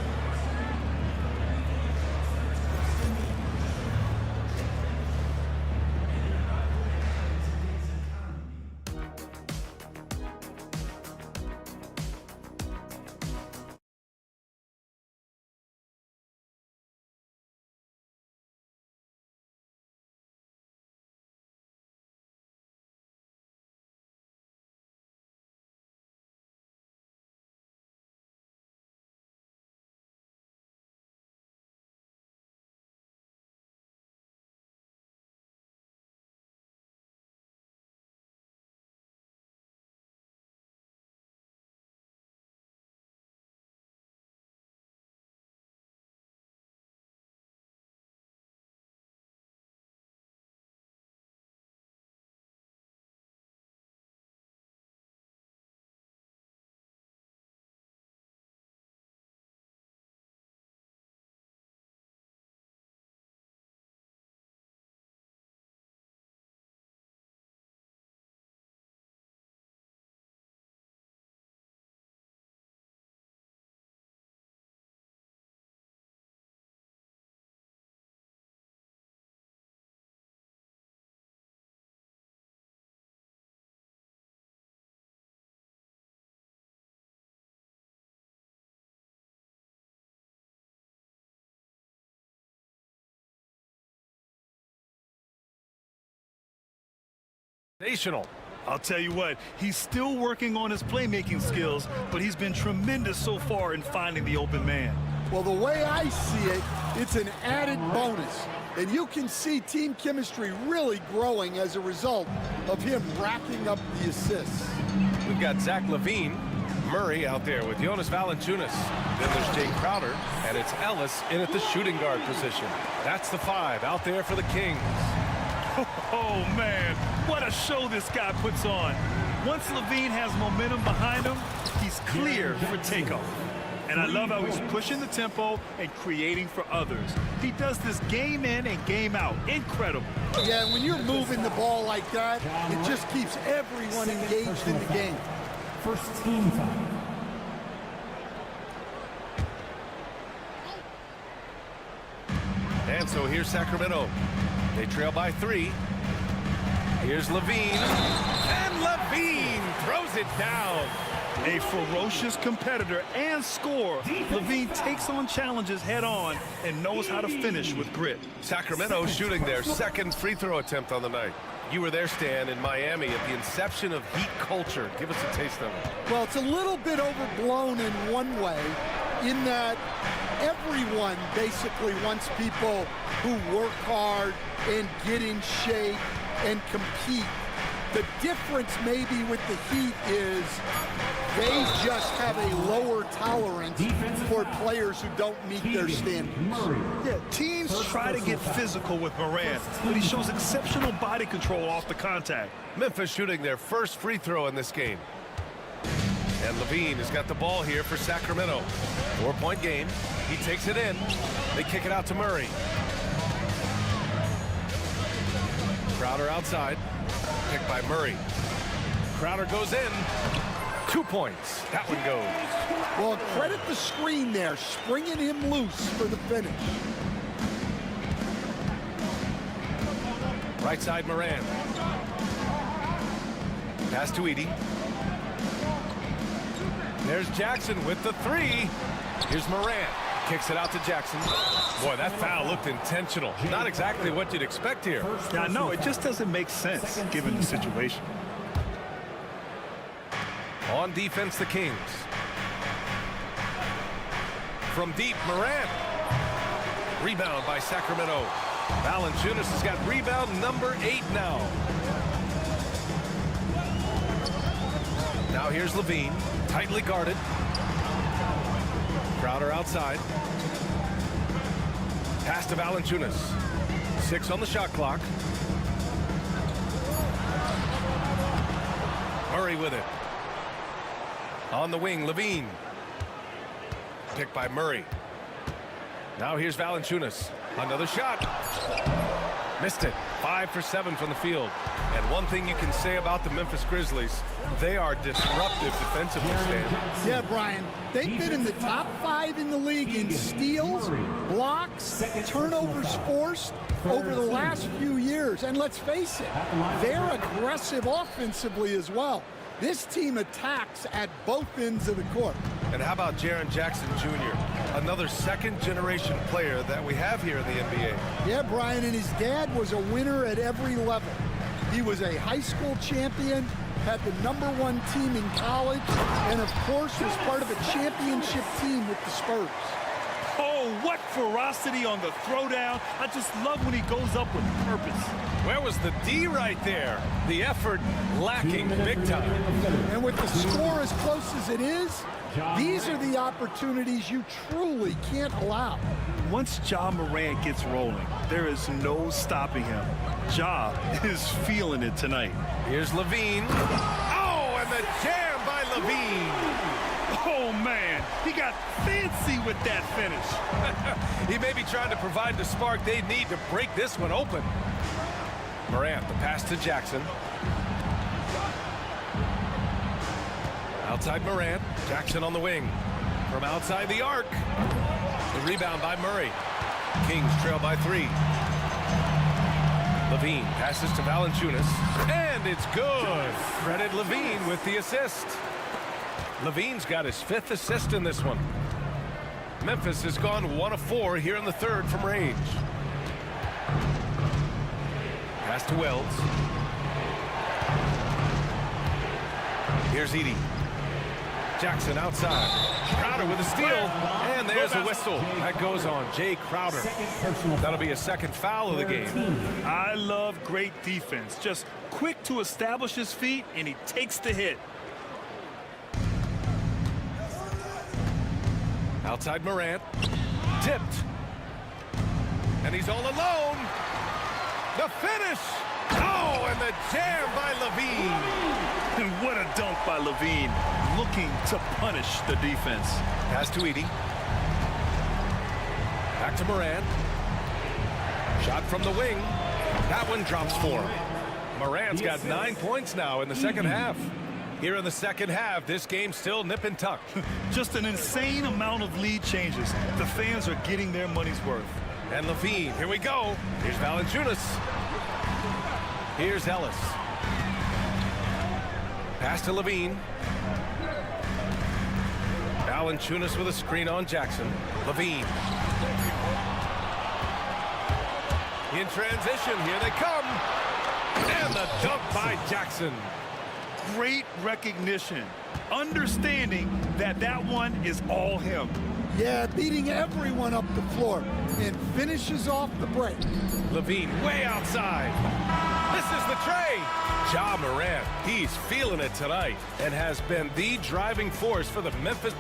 Sensational. I'll tell you what, he's still working on his playmaking skills, but he's been tremendous so far in finding the open man. Well, the way I see it, it's an added bonus. And you can see team chemistry really growing as a result of him racking up the assists. We've got Zach LaVine, Murray out there with Jonas Valanciunas. Then there's Jay Crowder, and it's Ellis in at the shooting guard position. That's the 5 out there for the Kings. Oh, man, what a show this guy puts on. Once LaVine has momentum behind him, he's clear for takeoff. And I love how he's pushing the tempo and creating for others. He does this game in and game out. Incredible. Yeah, when you're moving the ball like that, it just keeps everyone engaged in the game. First team time. And so here's Sacramento. They trail by 3. Here's Levine. And Levine throws it down. A ferocious competitor and scorer, Levine takes on challenges head on and knows how to finish with grit. Sacramento shooting their second free throw attempt on the night. You were there, Stan, in Miami at the inception of Heat culture. Give us a taste of it. Well, it's a little bit overblown in one way, in that everyone basically wants people who work hard and get in shape and compete. The difference maybe with the Heat is they just have a lower tolerance for players who don't meet their standards. Yeah, teams try to get physical with Morant, but he shows exceptional body control off the contact. Memphis shooting their first free throw in this game. And Levine has got the ball here for Sacramento. 4-point game. He takes it in. They kick it out to Murray. Crowder outside. Picked by Murray. Crowder goes in. 2 points. That one goes. Well, credit the screen there, springing him loose for the finish. Right side Moran. Pass to Edie. There's Jackson with the 3. Here's Moran. Kicks it out to Jackson. Boy, that foul looked intentional. Not exactly what you'd expect here. Yeah, no, it just doesn't make sense given the situation. On defense, the Kings. From deep, Moran. Rebound by Sacramento. Valanciunas has got rebound number 8 now. Now here's Levine. Tightly guarded. Crowder outside. Pass to Valanciunas. 6 on the shot clock. Murray with it. On the wing, Levine. Picked by Murray. Now here's Valanciunas. Another shot. Missed it. 5 for 7 from the field. And one thing you can say about the Memphis Grizzlies, they are disruptive defensively, Stan. Yeah, Brian. They've been in the top 5 in the league in steals, blocks, turnovers forced over the last few years. And let's face it, they're aggressive offensively as well. This team attacks at both ends of the court. And how about Jaren Jackson Jr., another second-generation player that we have here in the NBA? Yeah, Brian, and his dad was a winner at every level. He was a high school champion, had the #1 team in college, and of course was part of a championship team with the Spurs. Oh, what ferocity on the throwdown. I just love when he goes up with purpose. Where was the D right there? The effort lacking big time. And with the score as close as it is, these are the opportunities you truly can't allow. Once Ja Morant gets rolling, there is no stopping him. Ja is feeling it tonight. Here's Levine. Oh, and the jam by Levine. Oh, man, he got fancy with that finish. He may be trying to provide the spark they need to break this one open. Morant, the pass to Jackson. Outside Morant, Jackson on the wing. From outside the arc. The rebound by Murray. Kings trail by 3. Levine passes to Valanciunas. And it's good. Credit Levine with the assist. Levine's got his 5th assist in this one. Memphis has gone 1 of 4 here in the 3rd from range. Pass to Wells. Here's Edie. Jackson outside. Crowder with a steal. And there's a whistle. That goes on Jay Crowder. That'll be a 2nd foul of the game. I love great defense. Just quick to establish his feet, and he takes the hit. Outside Morant. Tipped. And he's all alone. The finish. Oh, and the jam by Levine. And what a dunk by Levine, looking to punish the defense. Pass to Edie. Back to Morant. Shot from the wing. That one drops for him. Morant's got 9 points now in the 2nd half. Here in the 2nd half, this game's still nip and tuck. Just an insane amount of lead changes. The fans are getting their money's worth. And Levine, here we go. Here's Valanciunas. Here's Ellis. Pass to Levine. Valanciunas with a screen on Jackson. Levine. In transition, here they come. And the dunk by Jackson. Great recognition. Understanding that that one is all him. Yeah, beating everyone up the floor and finishes off the break. Levine way outside. This is the tray. Ja Morant, he's feeling it tonight and has been the driving force for the Memphis.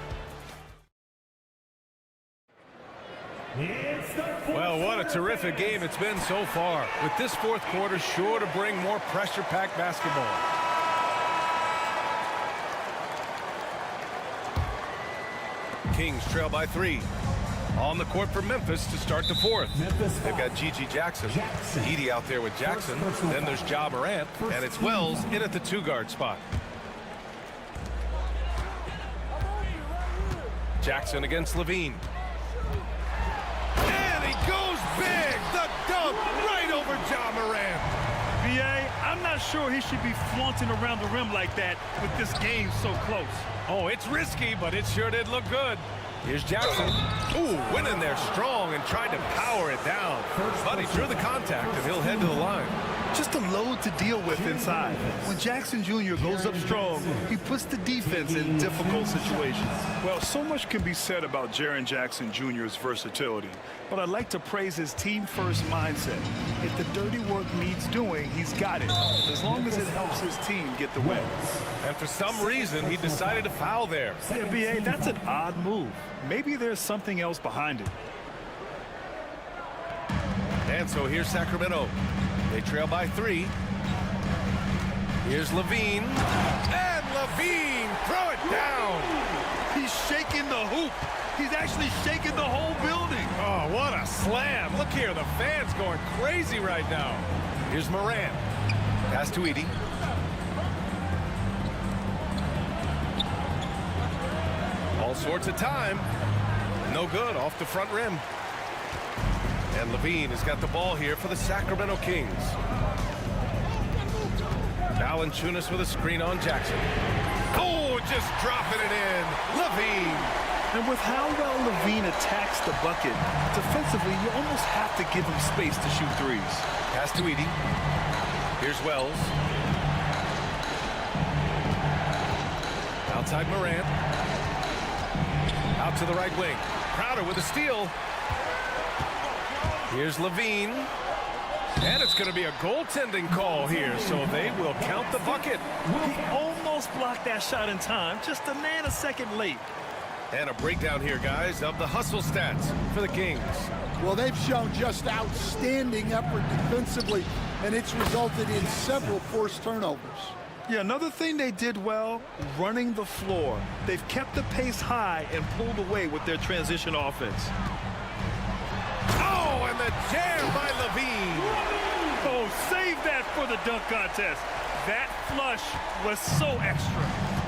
Well, what a terrific game it's been so far. With this fourth quarter sure to bring more pressure-packed basketball. Kings trail by 3. On the court for Memphis to start the fourth. They've got Gigi Jackson. Edie out there with Jackson. Then there's Ja Morant. And it's Wells in at the 2-guard spot. Jackson against Levine. And he goes big. The dunk right over Ja Morant. B.A., I'm not sure he should be flaunting around the rim like that with this game so close. Oh, it's risky, but it sure did look good. Here's Jackson. Ooh, went in there strong and tried to power it down. But he drew the contact, and he'll head to the line. Just a load to deal with inside. When Jackson Jr. goes up strong, he puts the defense in difficult situations. Well, so much can be said about Jaren Jackson Jr.'s versatility, but I'd like to praise his team-first mindset. If the dirty work needs doing, he's got it, as long as it helps his team get the win. And for some reason, he decided to foul there. Yeah, B.A., that's an odd move. Maybe there's something else behind it. And so here's Sacramento. They trail by 3. Here's Levine. And Levine, throw it down. He's shaking the hoop. He's actually shaking the whole building. Oh, what a slam. Look here, the fans going crazy right now. Here's Morant. Pass to Edie. All sorts of time. No good, off the front rim. And Levine has got the ball here for the Sacramento Kings. Valanciunas with a screen on Jackson. Oh, just dropping it in. Levine. And with how well Levine attacks the bucket, defensively, you almost have to give him space to shoot threes. Pass to Edie. Here's Wells. Outside Morant. Out to the right wing. Crowder with a steal. Here's Levine. And it's going to be a goaltending call here, so they will count the bucket. He almost blocked that shot in time, just a nanosecond late. And a breakdown here, guys, of the hustle stats for the Kings. Well, they've shown just outstanding effort defensively, and it's resulted in several forced turnovers. Yeah, another thing they did well, running the floor. They've kept the pace high and pulled away with their transition offense. Oh, and the jam by Levine. Oh, save that for the dunk contest. That flush was so extra.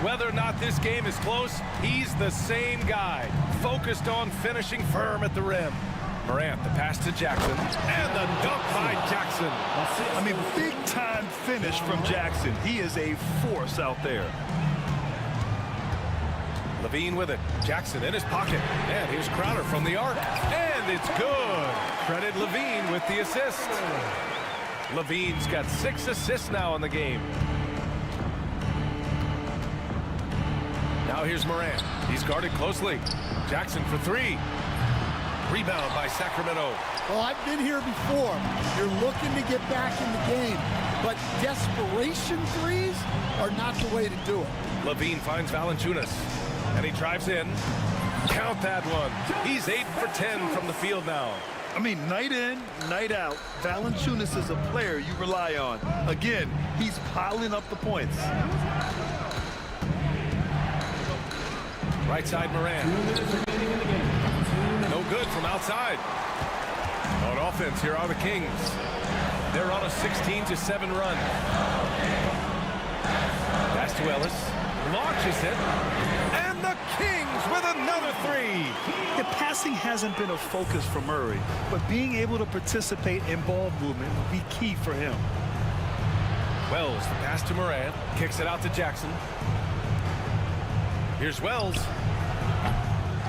Whether or not this game is close, he's the same guy, focused on finishing firm at the rim. Morant, the pass to Jackson, and the dunk by Jackson. I mean, big-time finish from Jackson. He is a force out there. Levine with it. Jackson in his pocket. And here's Crowder from the arc. And it's good. Credit Levine with the assist. Levine's got 6 assists now in the game. Now here's Morant. He's guarded closely. Jackson for 3. Rebound by Sacramento. Well, I've been here before. You're looking to get back in the game, but desperation threes are not the way to do it. Levine finds Valanciunas, and he drives in. Count that one. He's 8 for 10 from the field now. I mean, night in, night out, Valanciunas is a player you rely on. Again, he's piling up the points. Right side, Morant. No good from outside. On offense, here are the Kings. They're on a 16-7 run. Pass Pass to Ellis. Launches it. And the Kings with another three. The passing hasn't been a focus for Murray, but being able to participate in ball movement will be key for him. Wells, the pass to Morant. Kicks it out to Jackson. Here's Wells.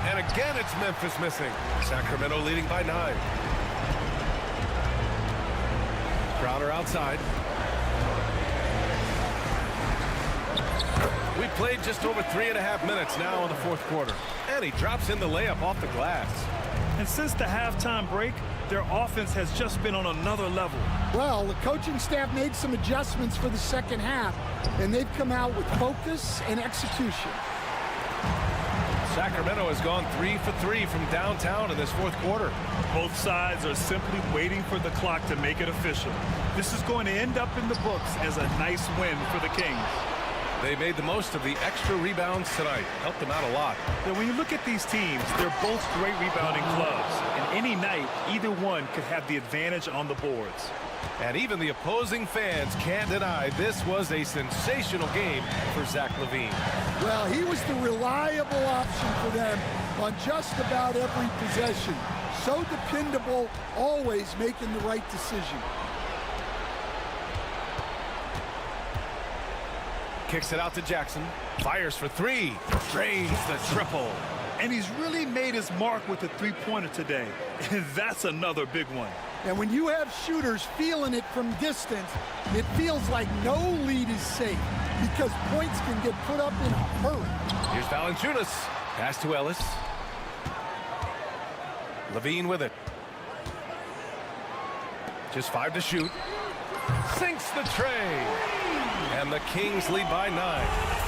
And again, it's Memphis missing. Sacramento leading by 9. Crowder outside. We played just over 3.5 minutes now in the fourth quarter. And he drops in the layup off the glass. And since the halftime break, their offense has just been on another level. Well, the coaching staff made some adjustments for the second half, and they've come out with focus and execution. Sacramento has gone 3 for 3 from downtown in this fourth quarter. Both sides are simply waiting for the clock to make it official. This is going to end up in the books as a nice win for the Kings. They made the most of the extra rebounds tonight. Helped them out a lot. Now, when you look at these teams, they're both great rebounding clubs. And any night, either one could have the advantage on the boards. And even the opposing fans can't deny this was a sensational game for Zach LaVine. Well, he was the reliable option for them on just about every possession. So dependable, always making the right decision. Kicks it out to Jackson. Fires for 3. Drains the triple. And he's really made his mark with the three-pointer today. And that's another big one. And when you have shooters feeling it from distance, it feels like no lead is safe because points can get put up in a hurry. Here's Valanciunas. Pass to Ellis. LaVine with it. Just 5 to shoot. Sinks the tray. And the Kings lead by 9.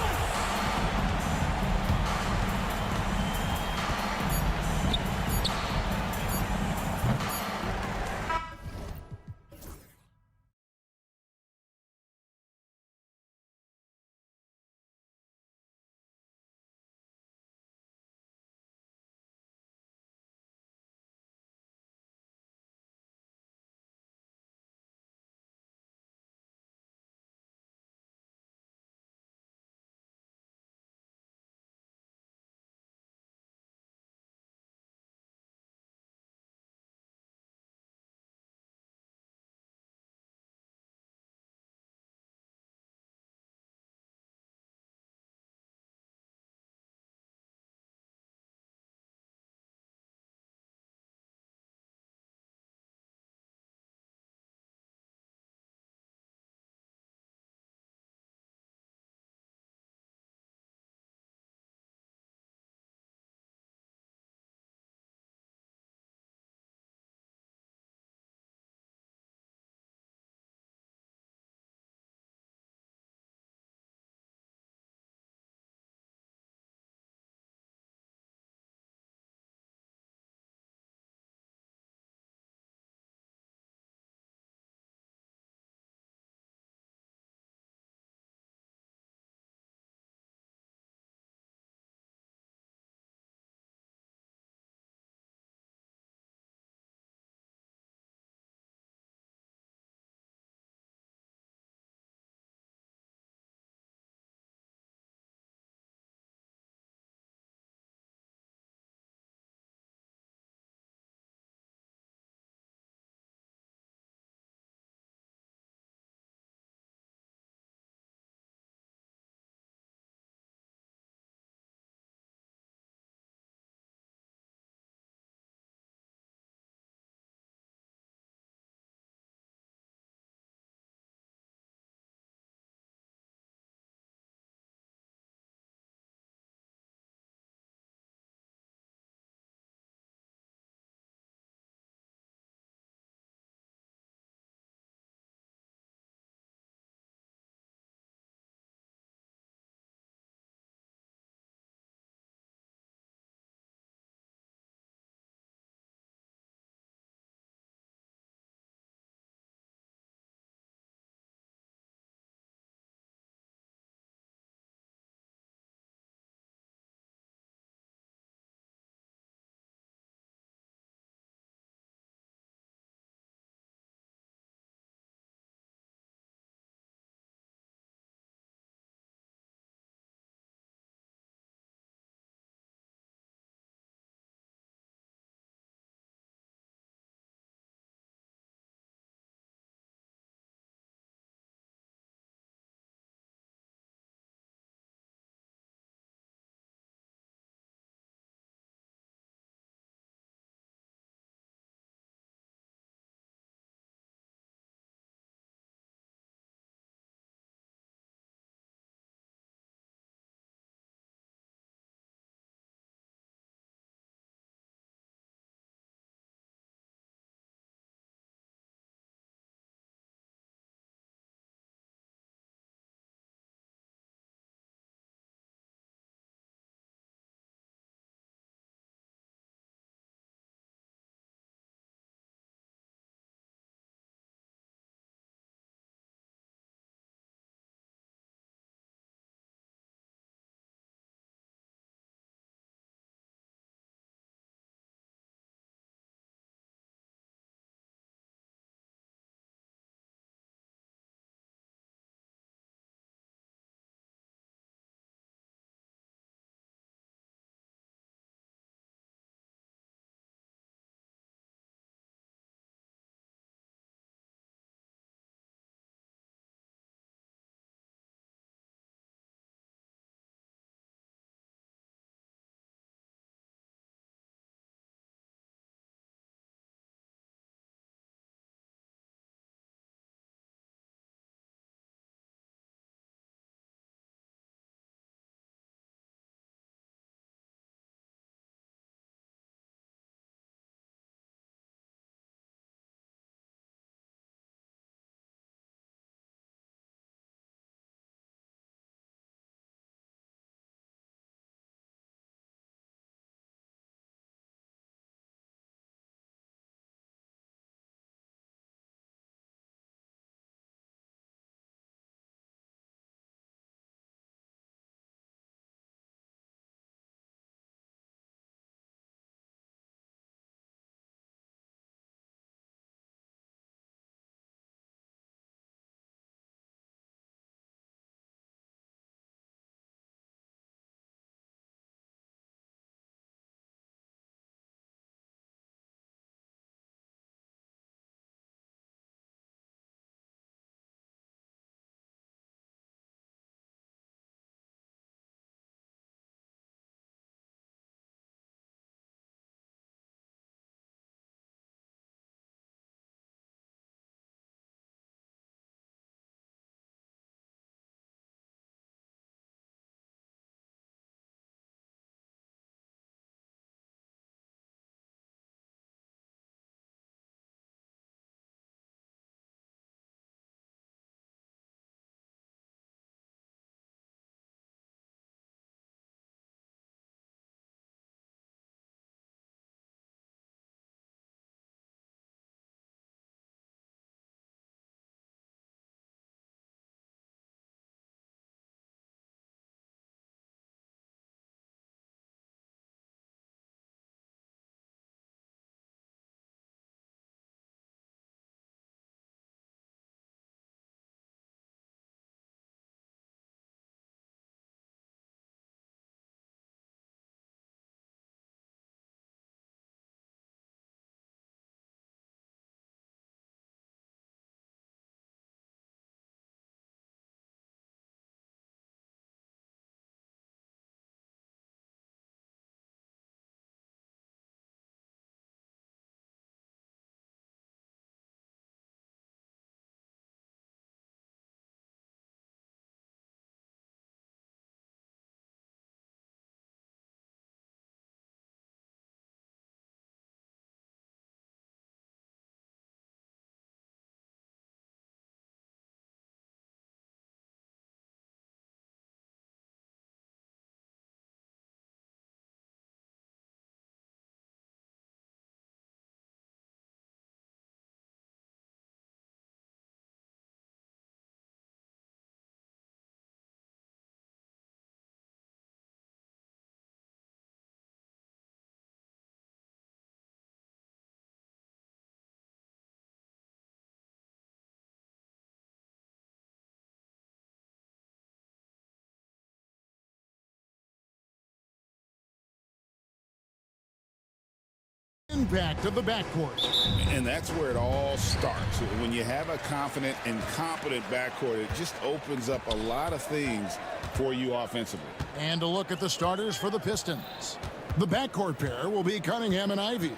impact of the backcourt. And that's where it all starts. When you have a confident and competent backcourt, it just opens up a lot of things for you offensively. And a look at the starters for the Pistons. The backcourt pair will be Cunningham and Ivy.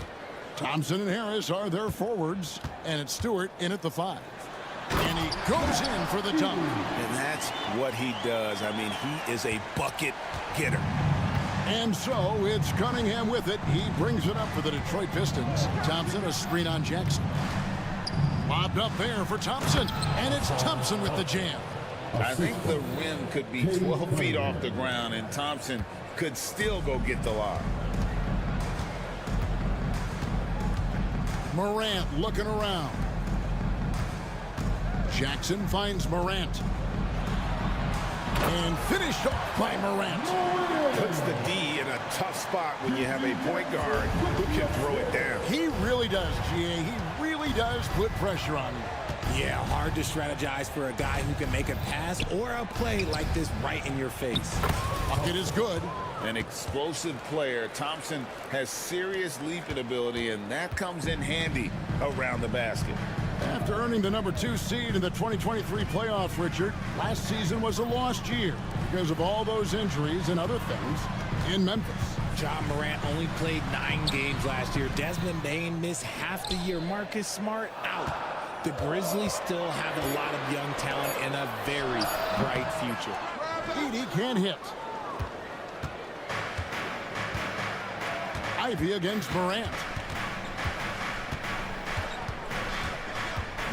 Thompson and Harris are their forwards, and it's Stewart in at the 5. And he goes in for the dunk. And that's what he does. I mean, he is a bucket getter. And so it's Cunningham with it. He brings it up for the Detroit Pistons. Thompson, a screen on Jackson. Lobbed up there for Thompson, and it's Thompson with the jam. I think the rim could be 12 feet off the ground, and Thompson could still go get the lob. Morant looking around. Jackson finds Morant. And finished off by Morant. Puts the D in a tough spot when you have a point guard who can throw it down. He really does, GA. He really does put pressure on you. Yeah, hard to strategize for a guy who can make a pass or a play like this right in your face. Bucket is good. An explosive player. Thompson has serious leaping ability, and that comes in handy around the basket. After earning the number 2 seed in the 2023 playoffs, Richard, last season was a lost year because of all those injuries and other things in Memphis. John Morant only played 9 games last year. Desmond Bane missed half the year. Marcus Smart out. The Grizzlies still have a lot of young talent and a very bright future. Edey can't hit. Ivy against Morant.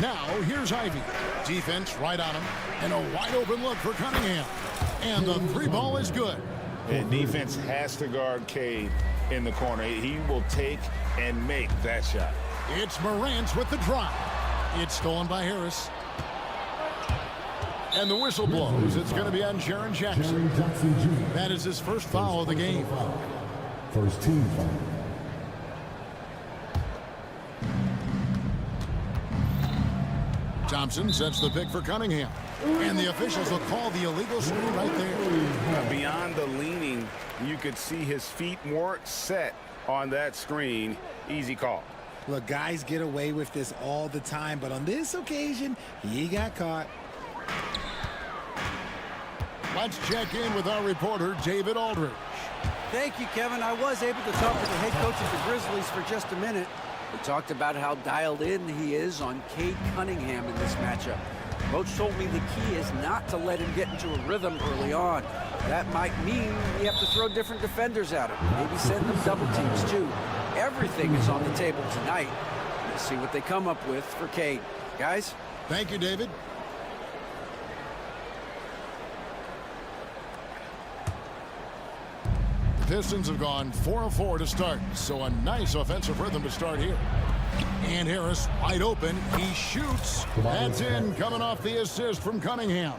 Now, here's Ivy. Defense right on him. And a wide open look for Cunningham. And the 3 ball is good. And defense has to guard Cade in the corner. He will take and make that shot. It's Morant with the drive. It's stolen by Harris. And the whistle blows. It's going to be on Jaren Jackson. That is his first foul of the game. First team foul. Thompson sets the pick for Cunningham. And the officials will call the illegal screen right there. Beyond the leaning, you could see his feet more set on that screen. Easy call. Look, guys get away with this all the time, but on this occasion, he got caught. Let's check in with our reporter, David Aldridge. Thank you, Kevin. I was able to talk to the head coach of the Grizzlies for just a minute. We talked about how dialed in he is on Cade Cunningham in this matchup. Coach told me the key is not to let him get into a rhythm early on. That might mean we have to throw different defenders at him. Maybe send them double teams, too. Everything is on the table tonight. Let's see what they come up with for Cade. Guys? Thank you, David. The Pistons have gone 4 of 4 to start, so a nice offensive rhythm to start here. And Harris wide open. He shoots. That's in, coming off the assist from Cunningham.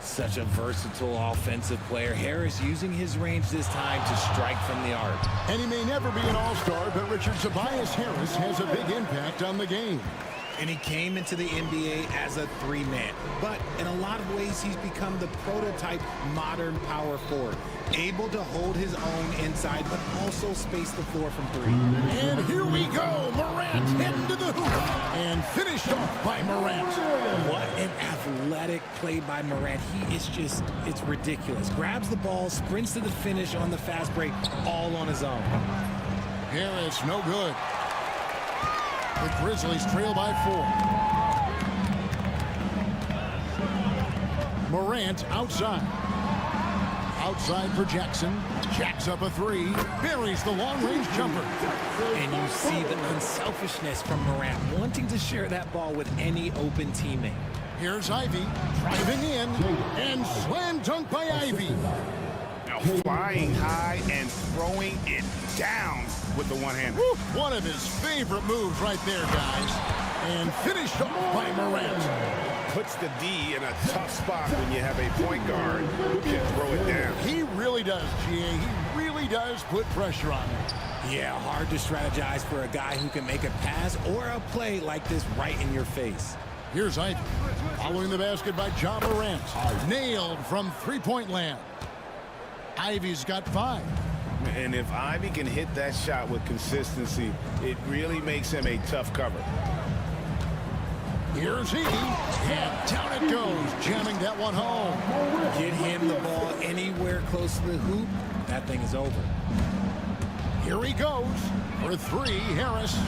Such a versatile offensive player. Harris using his range this time to strike from the arc. And he may never be an all-star, but Richard, Tobias Harris has a big impact on the game. And he came into the NBA as a 3-man. But in a lot of ways, he's become the prototype modern power forward. Able to hold his own inside, but also space the floor from 3. And here we go. Morant heading to the hoop. And finished off by Morant. What an athletic play by Morant. He is just, it's ridiculous. Grabs the ball, sprints to the finish on the fast break, all on his own. Harris, no good. The Grizzlies trail by 4. Morant outside. Outside for Jackson. Jacks up a 3. Buries the long-range jumper. And you see the unselfishness from Morant, wanting to share that ball with any open teammate. Here's Ivy driving in. And slam dunk by Ivy. Now flying high and throwing it down with the one-hander. One of his favorite moves right there, guys. And finished off by Morant. Puts the D in a tough spot when you have a point guard who can throw it down. He really does, GA. He really does put pressure on him. Yeah, hard to strategize for a guy who can make a pass or a play like this right in your face. Here's Ivy. Following the basket by Ja Morant. Nailed from three-point land. Ivy's got 5. And if Ivy can hit that shot with consistency, it really makes him a tough cover. Here's Edie, and down it goes, jamming that one home. Get him the ball anywhere close to the hoop, that thing is over. Here he goes for three, Harris.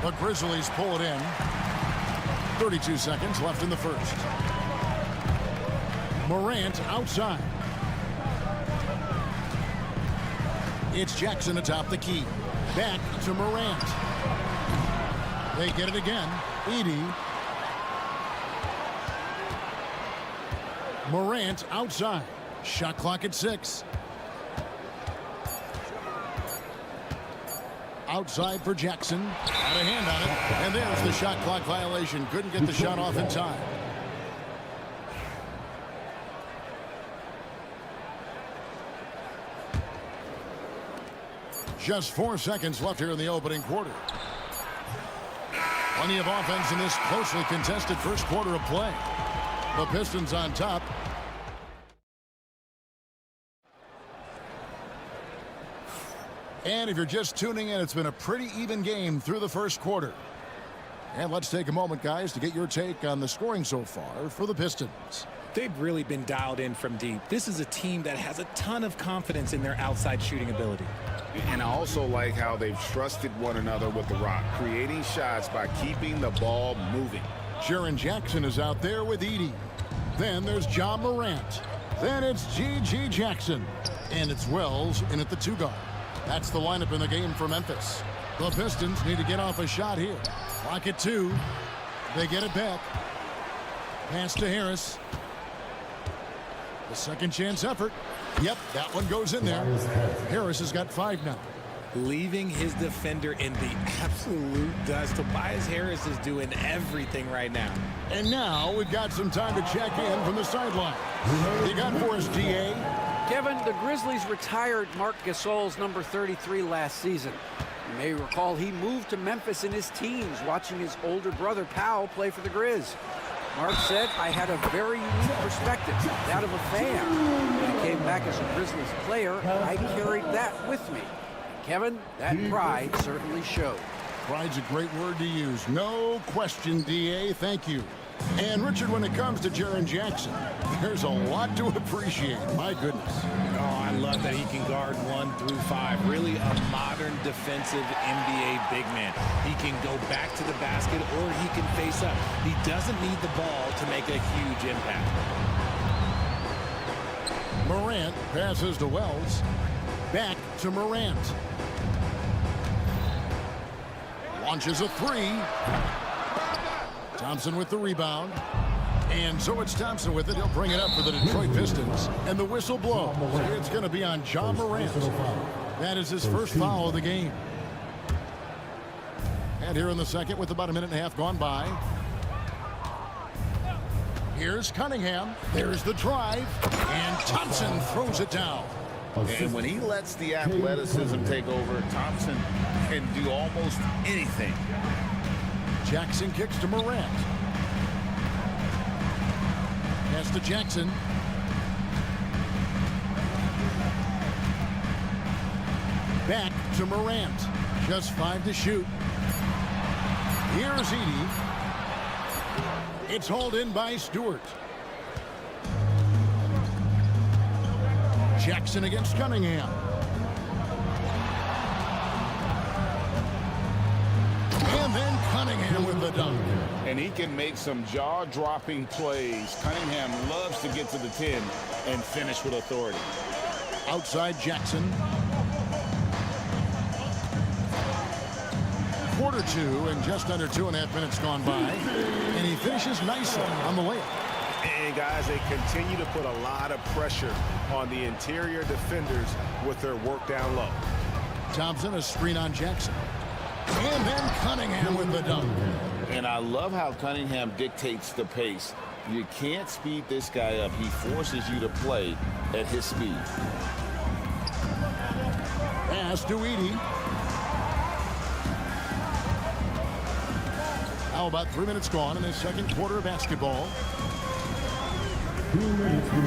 The Grizzlies pull it in. 32 seconds left in the first. Morant outside. It's Jackson atop the key. Back to Morant. They get it again. Edie. Morant outside. Shot clock at 6. Outside for Jackson. Got a hand on it. And there's the shot clock violation. Couldn't get the shot off in time. Just 4 seconds left here in the opening quarter. Plenty of offense in this closely contested first quarter of play. The Pistons on top. And if you're just tuning in, it's been a pretty even game through the first quarter. And let's take a moment, guys, to get your take on the scoring so far for the Pistons. They've really been dialed in from deep. This is a team that has a ton of confidence in their outside shooting ability. And I also like how they've trusted one another with the rock, creating shots by keeping the ball moving. Jaren Jackson is out there with Edie. Then there's John Morant. Then it's G.G. Jackson. And it's Wells in at the 2 guard. That's the lineup in the game for Memphis. The Pistons need to get off a shot here. Clock at 2. They get it back. Pass to Harris. The second chance effort. Yep, that one goes in there. Harris has got 5 now. Leaving his defender in the absolute dust. Tobias Harris is doing everything right now. And now we've got some time to check in from the sideline. You got for us, D.A.? Kevin, the Grizzlies retired Marc Gasol's number 33 last season. You may recall he moved to Memphis in his teens, watching his older brother Powell play for the Grizz. Mark said, I had a very unique perspective, that of a fan. When I came back as a Grizzlies player, I carried that with me. Kevin, that pride certainly showed. Pride's a great word to use. No question, D.A. Thank you. And Richard, when it comes to Jaren Jackson, there's a lot to appreciate. My goodness. Oh, I love that he can guard 1 through 5. Really a modern defensive NBA big man. He can go back to the basket or he can face up. He doesn't need the ball to make a huge impact. Morant passes to Wells. Back to Morant. Launches a 3. Thompson with the rebound. And so it's Thompson with it. He'll bring it up for the Detroit Pistons. And the whistle blows. It's going to be on John Morant. That is his first foul of the game. And here in the second with about a minute and a half gone by. Here's Cunningham. There's the drive. And Thompson throws it down. And when he lets the athleticism take over, Thompson can do almost anything. Jackson kicks to Morant. Pass to Jackson. Back to Morant. Just 5 to shoot. Here's Edie. It's hauled in by Stewart. Jackson against Cunningham. And then Cunningham with the dunk. And he can make some jaw-dropping plays. Cunningham loves to get to the 10 and finish with authority. Outside Jackson. Quarter 2 and just under 2.5 minutes gone by. And he finishes nicely on the layup. And guys, they continue to put a lot of pressure on the interior defenders with their work down low. Thompson, a screen on Jackson. And then Cunningham with the dunk. And I love how Cunningham dictates the pace. You can't speed this guy up. He forces you to play at his speed. Pass to Edie. Now about 3 minutes gone in the second quarter of basketball.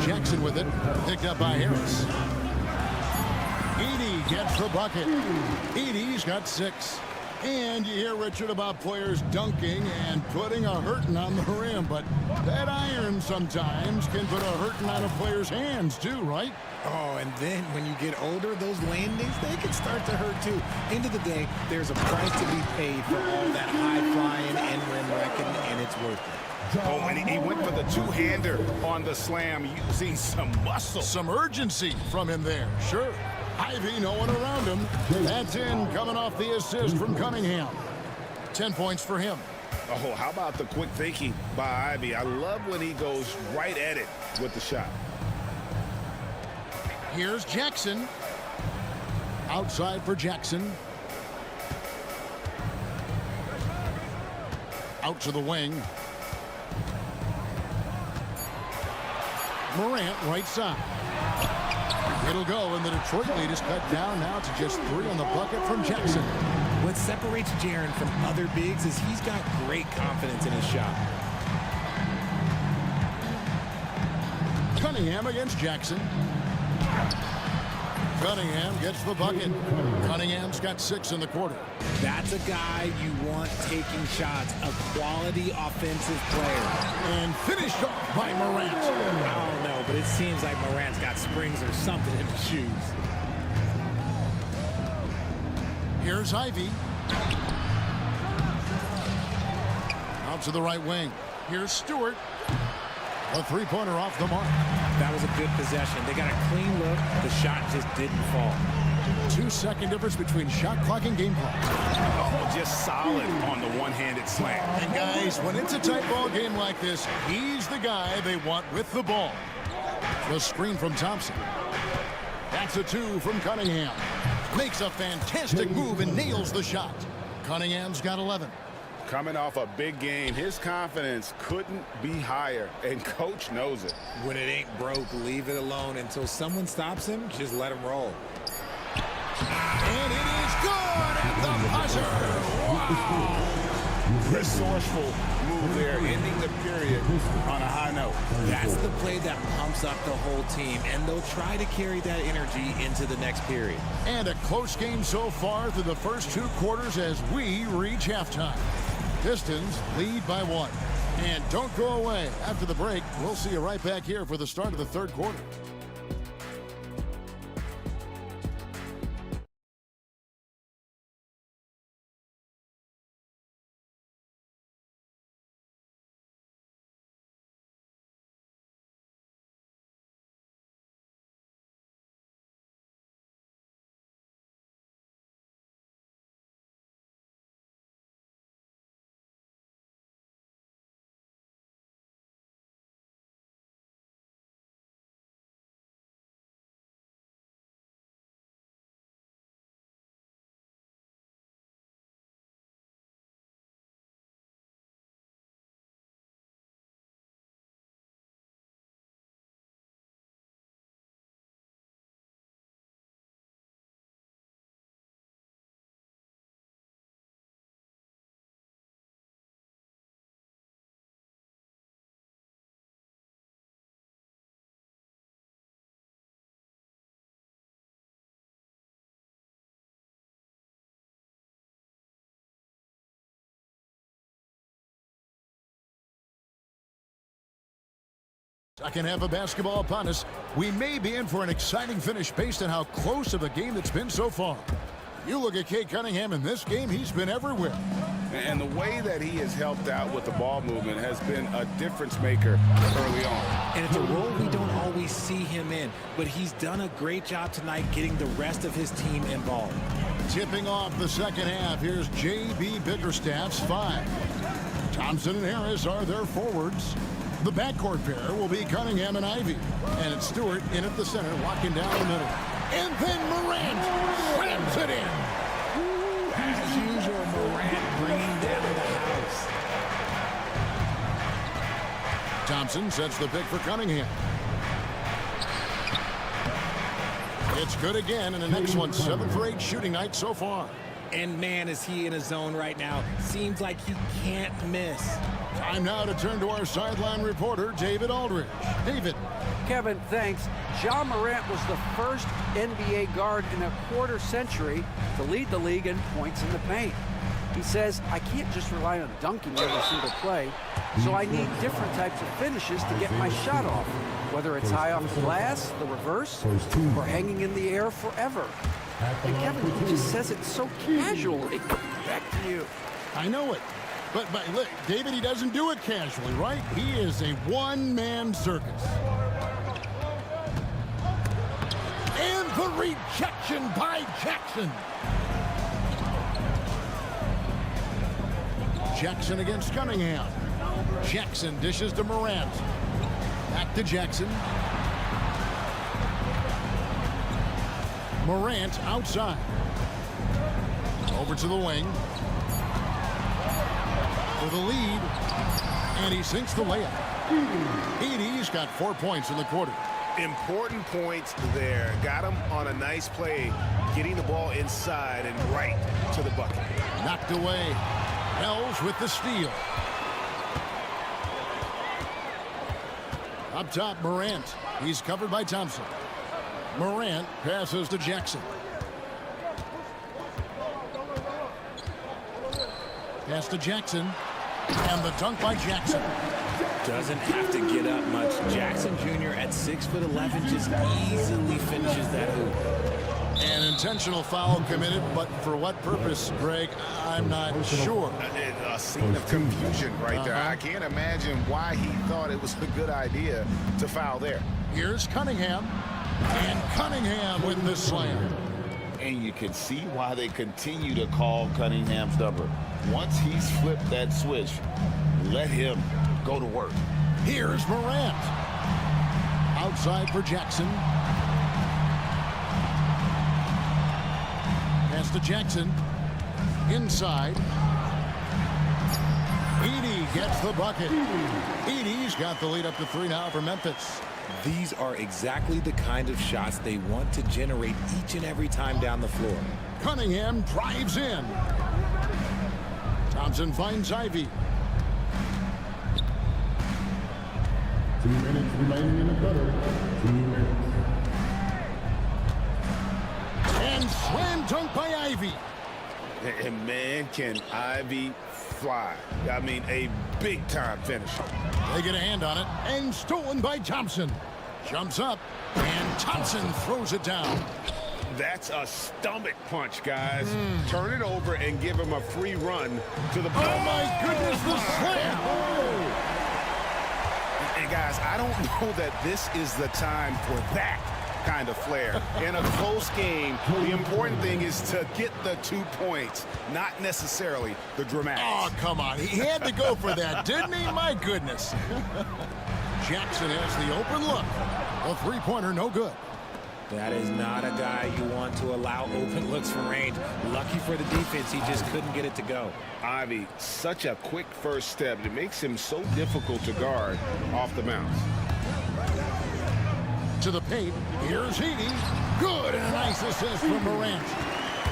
Jackson with it, picked up by Harris. Edey gets the bucket. Edey's got 6. And you hear, Richard, about players dunking and putting a hurting on the rim, but that iron sometimes can put a hurting on a player's hands too, right? Oh, and then when you get older, those landings, they can start to hurt too. End of the day, there's a price to be paid for all that high-flying and rim wrecking, and it's worth it. Oh, and he went for the two-hander on the slam, using some muscle. Some urgency from him there, sure. Ivy, no one around him. That's in, coming off the assist from Cunningham. 10 points for him. Oh, how about the quick thinking by Ivy? I love when he goes right at it with the shot. Here's Jackson. Outside for Jackson. Out to the wing. Morant, right side. It'll go, and the Detroit lead is cut down now to just 3 on the bucket from Jackson. What separates Jaren from other bigs is he's got great confidence in his shot. Cunningham against Jackson. Cunningham gets the bucket. Cunningham's got 6 in the quarter. That's a guy you want taking shots, a quality offensive player. And finished off by Morant. I don't know, but it seems like Morant's got springs or something in his shoes. Here's Ivy. Out to the right wing. Here's Stewart. A three-pointer off the mark. That was a good possession. They got a clean look. The shot just didn't fall. 2-second difference between shot clock and game clock. Oh, just solid on the one-handed slam. And guys, when it's a tight ball game like this, he's the guy they want with the ball. The screen from Thompson. That's a 2 from Cunningham. Makes a fantastic move and nails the shot. Cunningham's got 11. Coming off a big game, his confidence couldn't be higher, and coach knows it. When it ain't broke, leave it alone until someone stops him. Just let him roll. And it is good at the buzzer. Wow. Resourceful move there, ending the period on a high note. That's the play that pumps up the whole team, and they'll try to carry that energy into the next period. And a close game so far through the first 2 quarters as we reach halftime. Pistons lead by 1. And don't go away. After the break, we'll see you right back here for the start of the 3rd quarter. Second half of basketball upon us. We may be in for an exciting finish based on how close of a game it's been so far. You look at Cade Cunningham in this game, he's been everywhere. And the way that he has helped out with the ball movement has been a difference maker early on. And it's a role we don't always see him in, but he's done a great job tonight getting the rest of his team involved. Tipping off the second half, here's J.B. Bickerstaff's 5. Thompson and Harris are their forwards. The backcourt pair will be Cunningham and Ivy. And it's Stewart in at the center, locking down the middle. And then Morant slams it in. As usual, Morant bringing down the house. Thompson sets the pick for Cunningham. It's good again, and the next one 7 for 8 shooting night so far. And man, is he in a zone right now. Seems like he can't miss. Time now to turn to our sideline reporter, David Aldridge. David. Kevin, thanks. Ja Morant was the first NBA guard in a quarter century to lead the league in points in the paint. He says, I can't just rely on dunking every single play, so I need different types of finishes to get my shot off, whether it's high off the glass, the reverse, or hanging in the air forever. And Kevin, he just says it so casually. Back to you. I know it. But look, David, he doesn't do it casually, right? He is a one-man circus. And the rejection by Jackson. Jackson against Cunningham. Jackson dishes to Morant. Back to Jackson. Morant outside. Over to the wing. For the lead. And he sinks the layup. Edie's got 4 points in the quarter. Important points there. Got him on a nice play, getting the ball inside and right to the bucket. Knocked away. Wells with the steal. Up top, Morant. He's covered by Thompson. Morant passes to Jackson. Pass to Jackson. And the dunk by Jackson. Doesn't have to get up much. Jackson Jr. at 6'11" just easily finishes that hoop. An intentional foul committed, but for what purpose, Greg, I'm not sure. A scene of confusion right there. I can't imagine why he thought it was a good idea to foul there. Here's Cunningham. And Cunningham with the slam. And you can see why they continue to call Cunningham's number. Once he's flipped that switch, let him go to work. Here's Morant. Outside for Jackson. Pass to Jackson. Inside. Edie gets the bucket. Edie's got the lead up to 3 now for Memphis. These are exactly the kind of shots they want to generate each and every time down the floor. Cunningham drives in. Thompson finds Ivy. 2 minutes remaining in the quarter. 2 minutes. And slam dunk by Ivy. And man, can Ivy fly. I mean, a big-time finisher. They get a hand on it, and stolen by Thompson. Jumps up, and Thompson throws it down. That's a stomach punch, guys. Turn it over and give him a free run to the ball. Oh, my goodness, the slam! And, guys, I don't know that this is the time for that kind of flair. In a close game, the important thing is to get the 2 points, not necessarily the dramatics. Oh, come on. He had to go for that, didn't he? My goodness. Jackson has the open look. A three-pointer, no good. That is not a guy you want to allow open looks from range. Lucky for the defense, he just couldn't get it to go. Ivy, such a quick first step. It makes him so difficult to guard off the bounce. To the paint, here's Edie. Good, and a nice assist from Morant.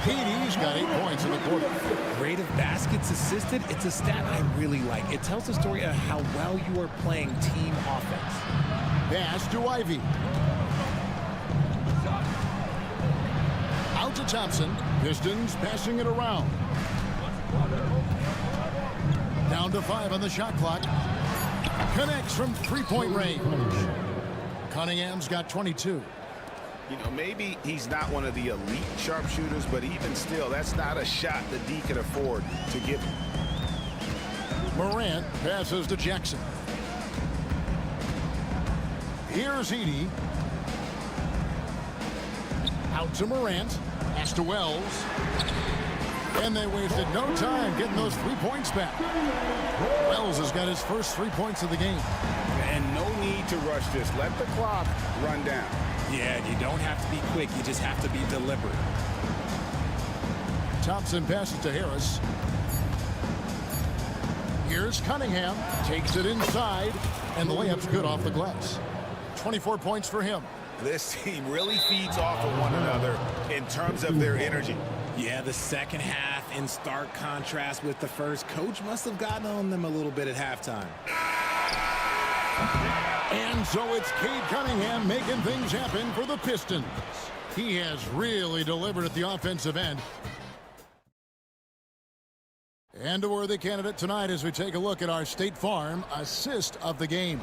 Edie's got 8 points in the quarter. Rate of baskets assisted, it's a stat I really like. It tells the story of how well you are playing team offense. Pass to Ivy. Out to Thompson. Pistons passing it around. Down to 5 on the shot clock. Connects from three-point range. Cunningham's got 22. You know, maybe he's not one of the elite sharpshooters, but even still, that's not a shot that D can afford to give him. Morant passes to Jackson. Here's Edie. Out to Morant. Pass to Wells. And they wasted no time getting those 3 points back. Wells has got his first 3 points of the game. And no need to rush this. Let the clock run down. Yeah, you don't have to be quick. You just have to be deliberate. Thompson passes to Harris. Here's Cunningham. Takes it inside. And the layup's good off the glass. 24 points for him. This team really feeds off of one another in terms of their energy. Yeah, the second half in stark contrast with the first. Coach must have gotten on them a little bit at halftime. And so it's Cade Cunningham making things happen for the Pistons. He has really delivered at the offensive end. And a worthy candidate tonight as we take a look at our State Farm assist of the game.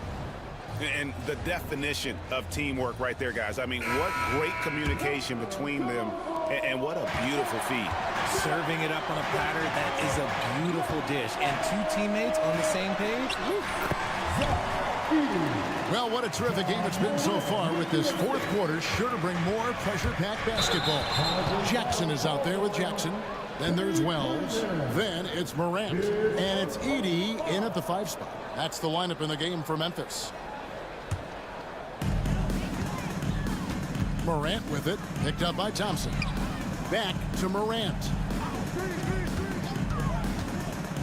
And the definition of teamwork right there, guys. I mean, what great communication between them, and what a beautiful feed. Serving it up on a platter, that is a beautiful dish. And two teammates on the same page. Well, what a terrific game it's been so far, with this fourth quarter sure to bring more pressure-packed basketball. Jackson is out there with Jackson. Then there's Wells. Then it's Morant. And it's Edey in at the 5 spot. That's the lineup in the game for Memphis. Morant with it, picked up by Thompson. Back to Morant.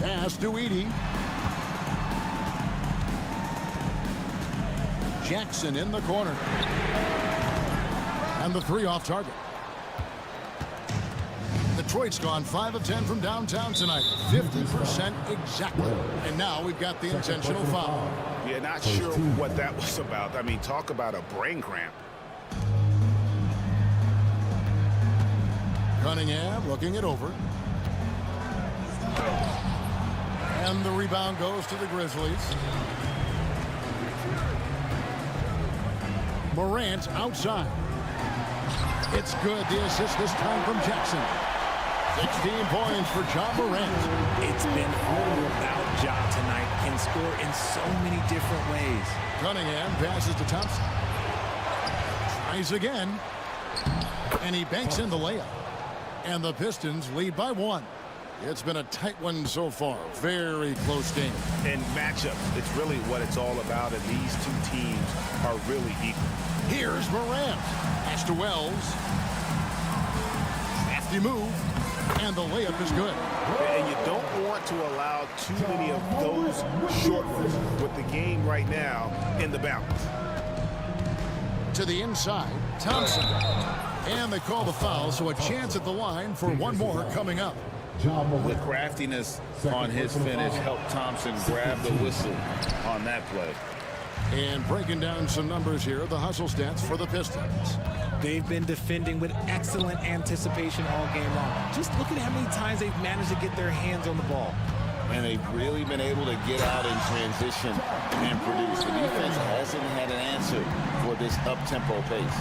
Pass to Edey. Jackson in the corner. And the 3 off target. Detroit's gone 5 of 10 from downtown tonight. 50% exactly. And now we've got the intentional foul. Yeah, not sure what that was about. I mean, talk about a brain cramp. Cunningham looking it over. And the rebound goes to the Grizzlies. Morant outside. It's good. The assist this time from Jackson. 16 points for Ja Morant. It's been all about Ja tonight. Can score in so many different ways. Cunningham passes to Thompson. Tries again. And he banks in the layup. And the Pistons lead by 1. It's been a tight one so far. Very close game. And matchups, it's really what it's all about, and these two teams are really equal. Here's Morant. Pass to Wells. Crafty move. And the layup is good. And you don't want to allow too many of those short ones with the game right now in the balance. To the inside, Thompson. And they call the foul, so a chance at the line for one more coming up. The craftiness on his finish helped Thompson grab the whistle on that play. And breaking down some numbers here, the hustle stats for the Pistons. They've been defending with excellent anticipation all game long. Just look at how many times they've managed to get their hands on the ball. And they've really been able to get out in transition and produce. The defense hasn't had an answer for this up-tempo pace.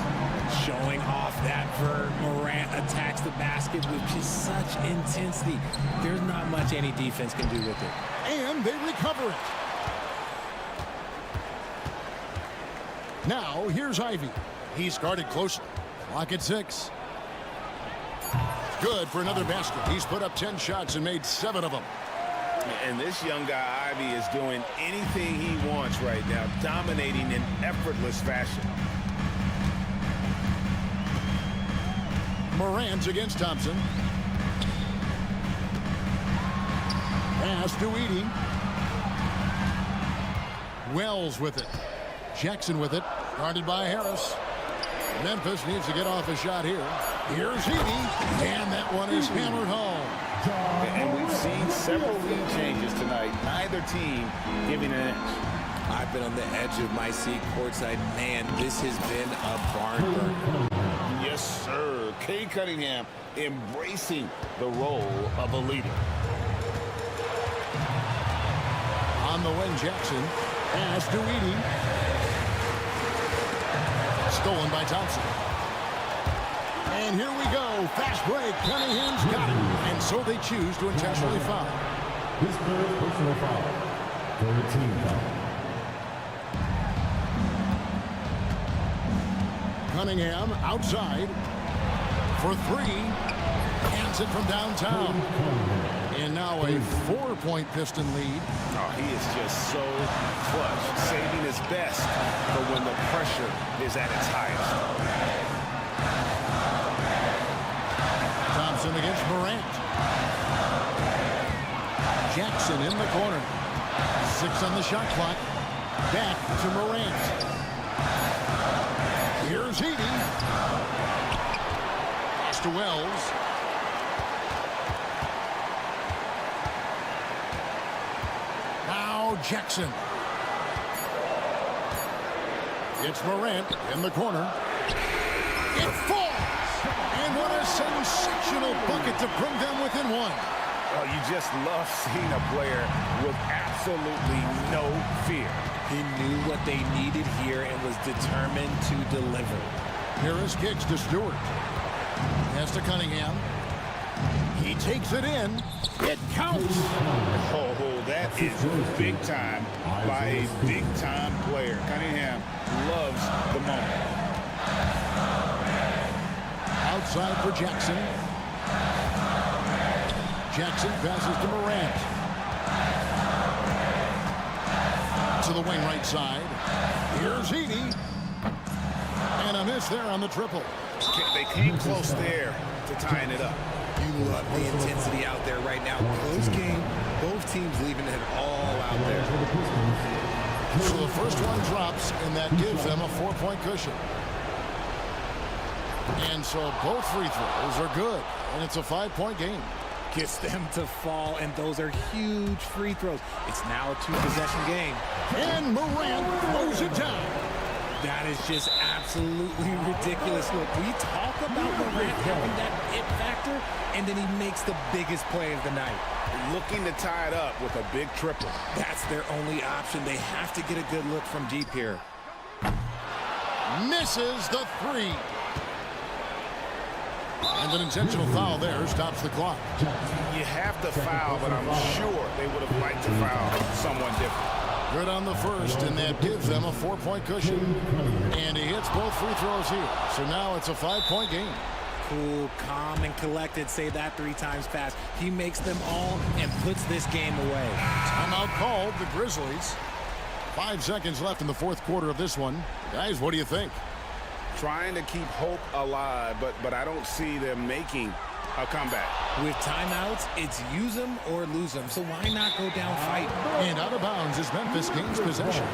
Showing off that vert, Morant attacks the basket with just such intensity. There's not much any defense can do with it. And they recover it. Now, here's Ivy. He's guarded closely. Clock at 6. Good for another basket. He's put up 10 shots and made 7 of them. And this young guy, Ivy, is doing anything he wants right now, dominating in effortless fashion. Morant against Thompson. Pass to Edey. Wells with it. Jackson with it. Guarded by Harris. Memphis needs to get off a shot here. Here's Edey. And that one is hammered home. And we've seen several lead changes tonight. Neither team giving an inch. I've been on the edge of my seat courtside. Man, this has been a barn burner. Yes, sir. Cade Cunningham embracing the role of a leader. On the wing, Jackson. Pass to Edey. Stolen by Thompson. And here we go. Fast break. Cunningham's got it. And so they choose to intentionally foul. His third personal foul. 13 foul. Cunningham outside for 3. Hands it from downtown. And now a 4-point Piston lead. Oh, he is just so clutch, saving his best for when the pressure is at its highest. Thompson against Morant. Jackson in the corner. 6 on the shot clock. Back to Morant. Here's Edey. Pass to Wells. Jackson. It's Morant in the corner. It falls! And what a sensational bucket to bring them within one. Oh, you just love seeing a player with absolutely no fear. He knew what they needed here and was determined to deliver. Here is Giggs to Stewart. Pass to Cunningham. He takes it in. It counts. Oh, that is big time by a big-time player. Cunningham loves the moment. Outside for Jackson. Jackson passes to Morant. To the wing right side. Here's Edey. And a miss there on the triple. They came close there to tying it up. You love the intensity out there right now. Close game. Both teams leaving it all out there. So the first one drops, and that gives them a 4-point cushion. And so both free throws are good, and it's a 5-point game. Gets them to fall, and those are huge free throws. It's now a 2-possession game. And Morant throws it down. That is just absolutely ridiculous. Look, we talk about Morant having that it factor, and then he makes the biggest play of the night. Looking to tie it up with a big triple. That's their only option. They have to get a good look from deep here. Misses the three. And an intentional foul there stops the clock. You have to foul, but I'm sure they would have liked to foul someone different. Good on the first, and that gives them a 4-point cushion. And he hits both free throws here. So now it's a 5-point game. Cool, calm, and collected. Say that 3 times fast. He makes them all and puts this game away. Timeout called, the Grizzlies. 5 seconds left in the fourth quarter of this one. Guys, what do you think? Trying to keep hope alive, but I don't see them making a comeback. With timeouts, it's use them or lose them. So why not go down fighting? And out of bounds is Memphis gains possession.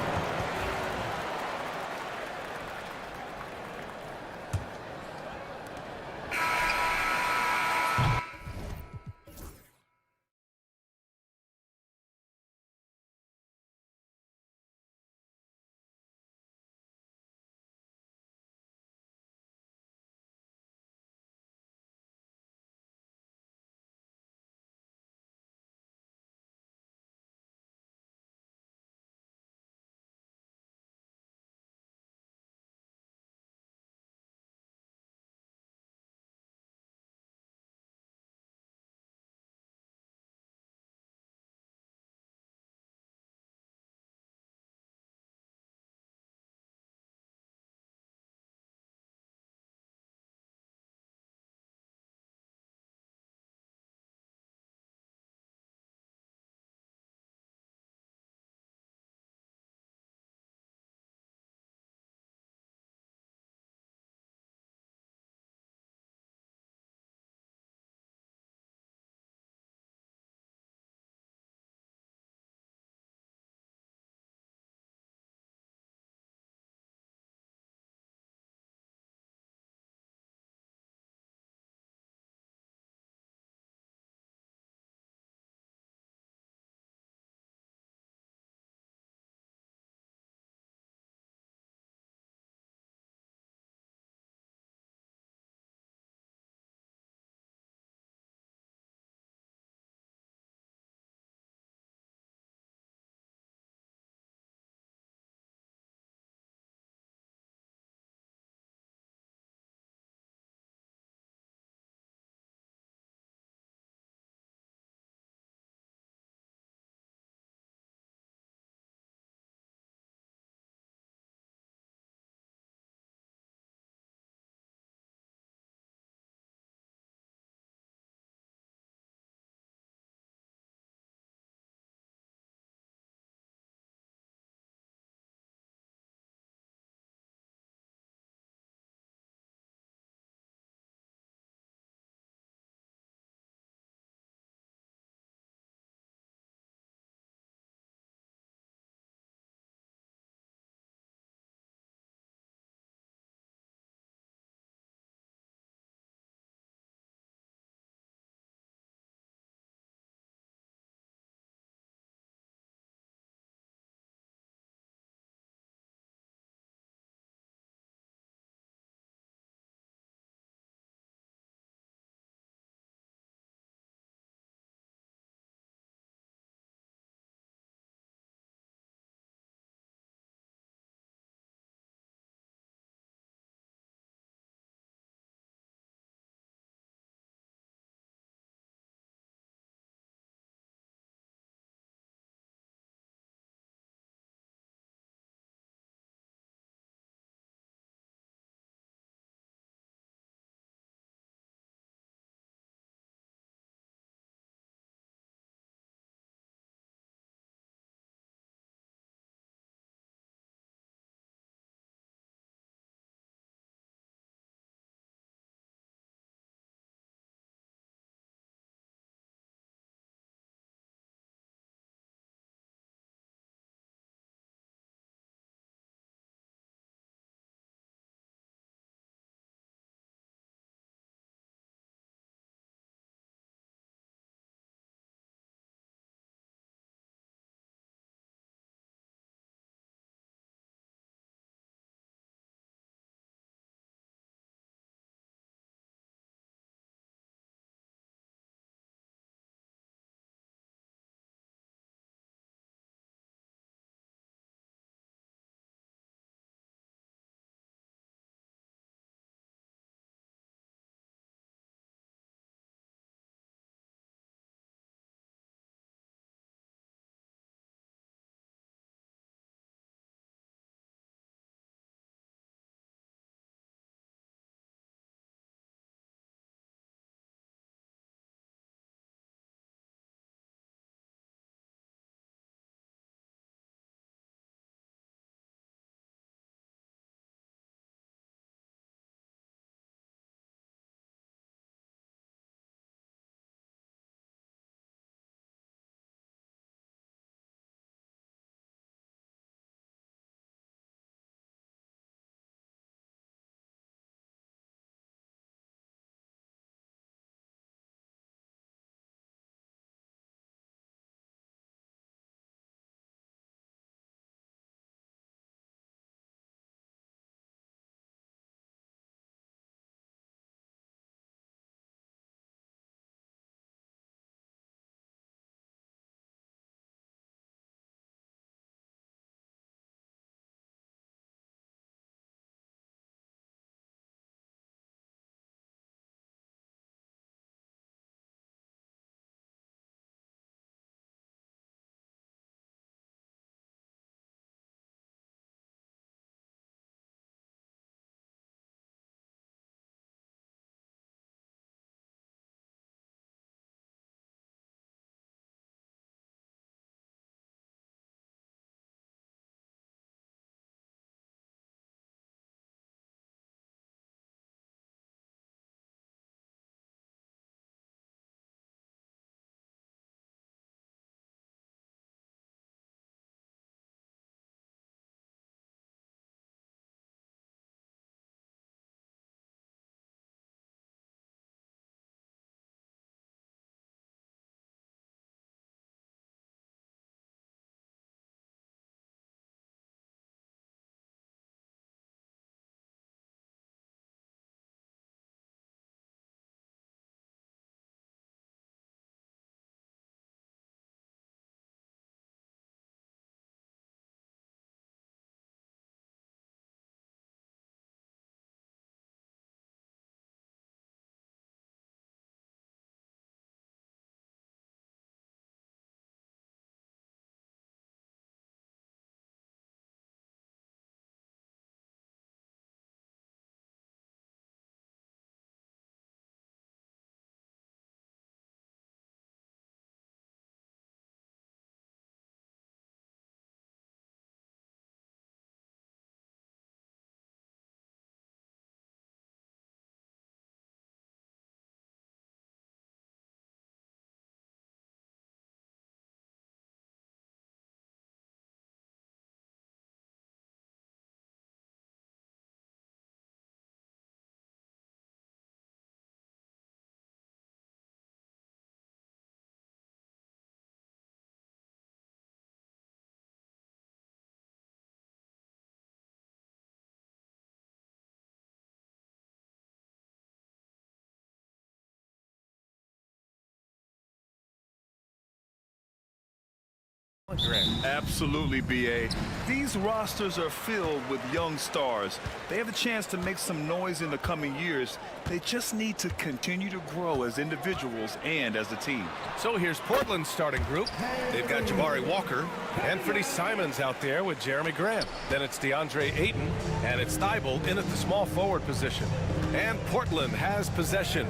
Absolutely, B.A. These rosters are filled with young stars. They have a chance to make some noise in the coming years. They just need to continue to grow as individuals and as a team. So here's Portland's starting group. They've got Jabari Walker, Anthony Simons out there with Jeremy Grant. Then it's DeAndre Ayton, and it's Thibault in at the small forward position. And Portland has possession,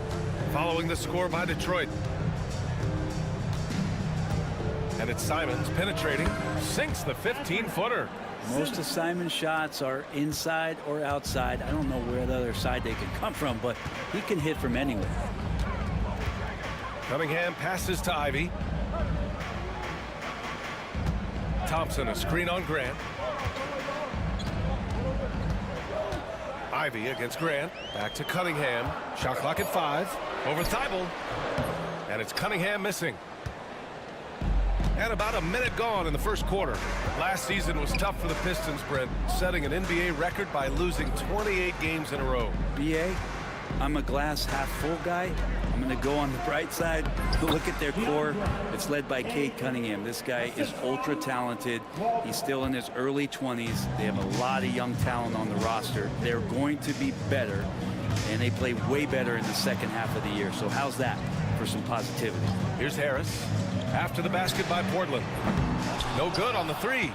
following the score by Detroit. And it's Simons penetrating, sinks the 15-footer. Most of Simon's shots are inside or outside. I don't know where the other side they can come from, but he can hit from anywhere. Cunningham passes to Ivy. Thompson, a screen on Grant. Ivy against Grant. Back to Cunningham. Shot clock at 5. Over Thibault. And it's Cunningham missing. And about a minute gone in the first quarter. Last season was tough for the Pistons, Brent, setting an NBA record by losing 28 games in a row. BA, I'm a glass half full guy. I'm going to go on the bright side. Look at their core. It's led by Cade Cunningham. This guy is ultra talented. He's still in his early 20s. They have a lot of young talent on the roster. They're going to be better, and they play way better in the second half of the year. So how's that for some positivity? Here's Harris. After the basket by Portland. No good on the 3.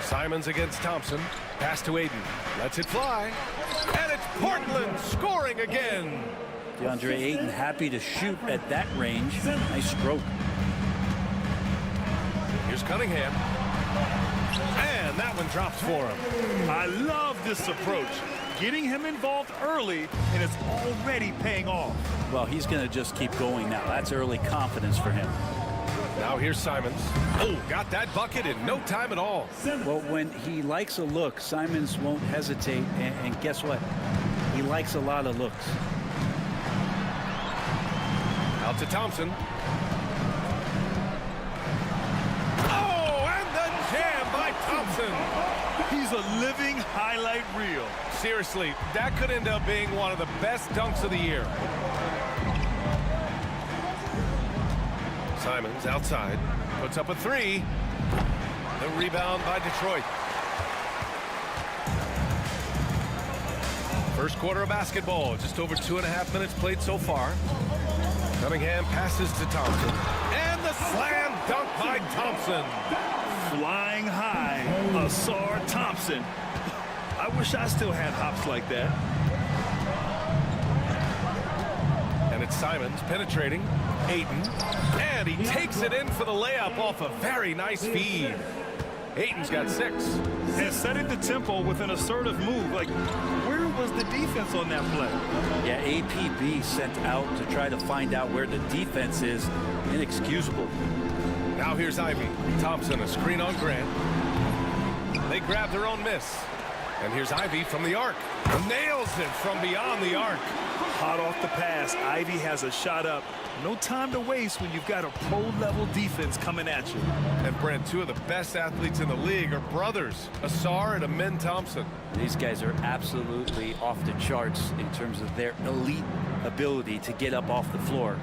Simons against Thompson. Pass to Ayton. Lets it fly. And it's Portland scoring again. DeAndre Ayton happy to shoot at that range. Nice stroke. Here's Cunningham. And that one drops for him. I love this approach. Getting him involved early, and it's already paying off. Well, he's going to just keep going now. That's early confidence for him. Now here's Simons. Oh, got that bucket in no time at all. Well, when he likes a look, Simons won't hesitate. And guess what? He likes a lot of looks. Out to Thompson. Oh, and the jam by Thompson. He's a living highlight reel. Seriously, that could end up being one of the best dunks of the year. Simons outside, puts up a 3. The rebound by Detroit. First quarter of basketball, just over 2.5 minutes played so far. Cunningham passes to Thompson. And the slam dunk by Thompson. Flying high, Asar Thompson. I wish I still had hops like that. And it's Simons penetrating. Ayton. And he takes it in for the layup off a very nice feed. Ayton's got 6. And setting the tempo with an assertive move. Like, where was the defense on that play? Yeah, APB sent out to try to find out where the defense is. Inexcusable. Now here's Ivy. Thompson, a screen on Grant. They grab their own miss. And here's Ivy from the arc. Nails it from beyond the arc. Hot off the pass, Ivy has a shot up. No time to waste when you've got a pro-level defense coming at you. And Brent, 2 of the best athletes in the league are brothers, Asar and Amin Thompson. These guys are absolutely off the charts in terms of their elite ability to get up off the floor.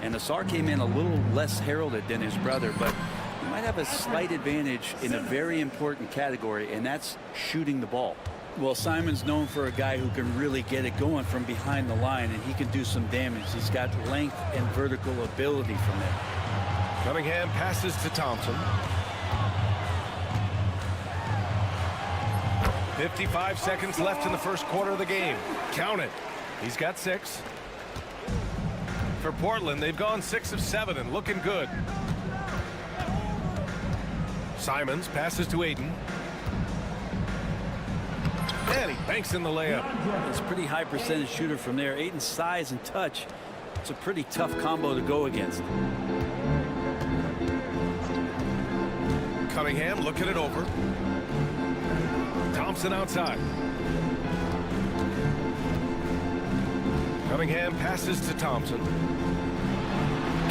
And Asar came in a little less heralded than his brother, but he might have a slight advantage in a very important category, and that's shooting the ball. Well, Simon's known for a guy who can really get it going from behind the line, and he can do some damage. He's got length and vertical ability from it. Cunningham passes to Thompson. 55 seconds left in the first quarter of the game. Count it. He's got 6. For Portland, they've gone 6 of 7 and looking good. Simons passes to Ayton. And he banks in the layup. It's a pretty high percentage shooter from there. Ayton's size and touch, it's a pretty tough combo to go against. Cunningham looking it over. Thompson outside. Cunningham passes to Thompson.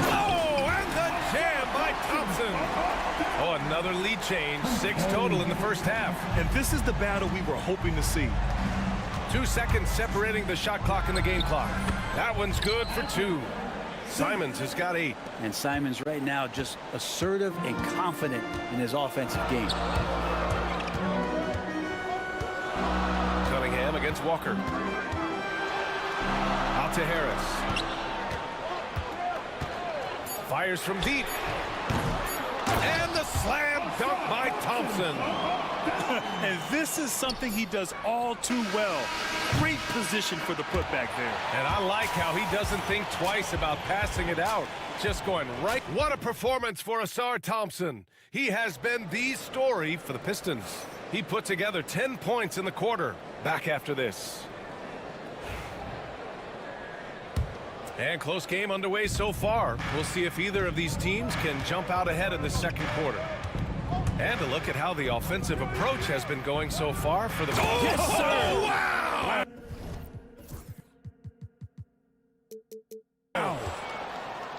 Oh, and the jam by Thompson. Oh, another lead change. 6 total in the first half. And this is the battle we were hoping to see. 2 seconds separating the shot clock and the game clock. That one's good for 2. Simons has got 8. And Simons right now just assertive and confident in his offensive game. Cunningham against Walker. Out to Harris. Fires from deep. And the slam dunk by Thompson. And this is something he does all too well. Great position for the putback there. And I like how he doesn't think twice about passing it out. Just going right. What a performance for Asar Thompson. He has been the story for the Pistons. He put together 10 points in the quarter. Back after this. And close game underway so far. We'll see if either of these teams can jump out ahead in the second quarter. And a look at how the offensive approach has been going so far for the... Oh, yes, sir! Oh, wow!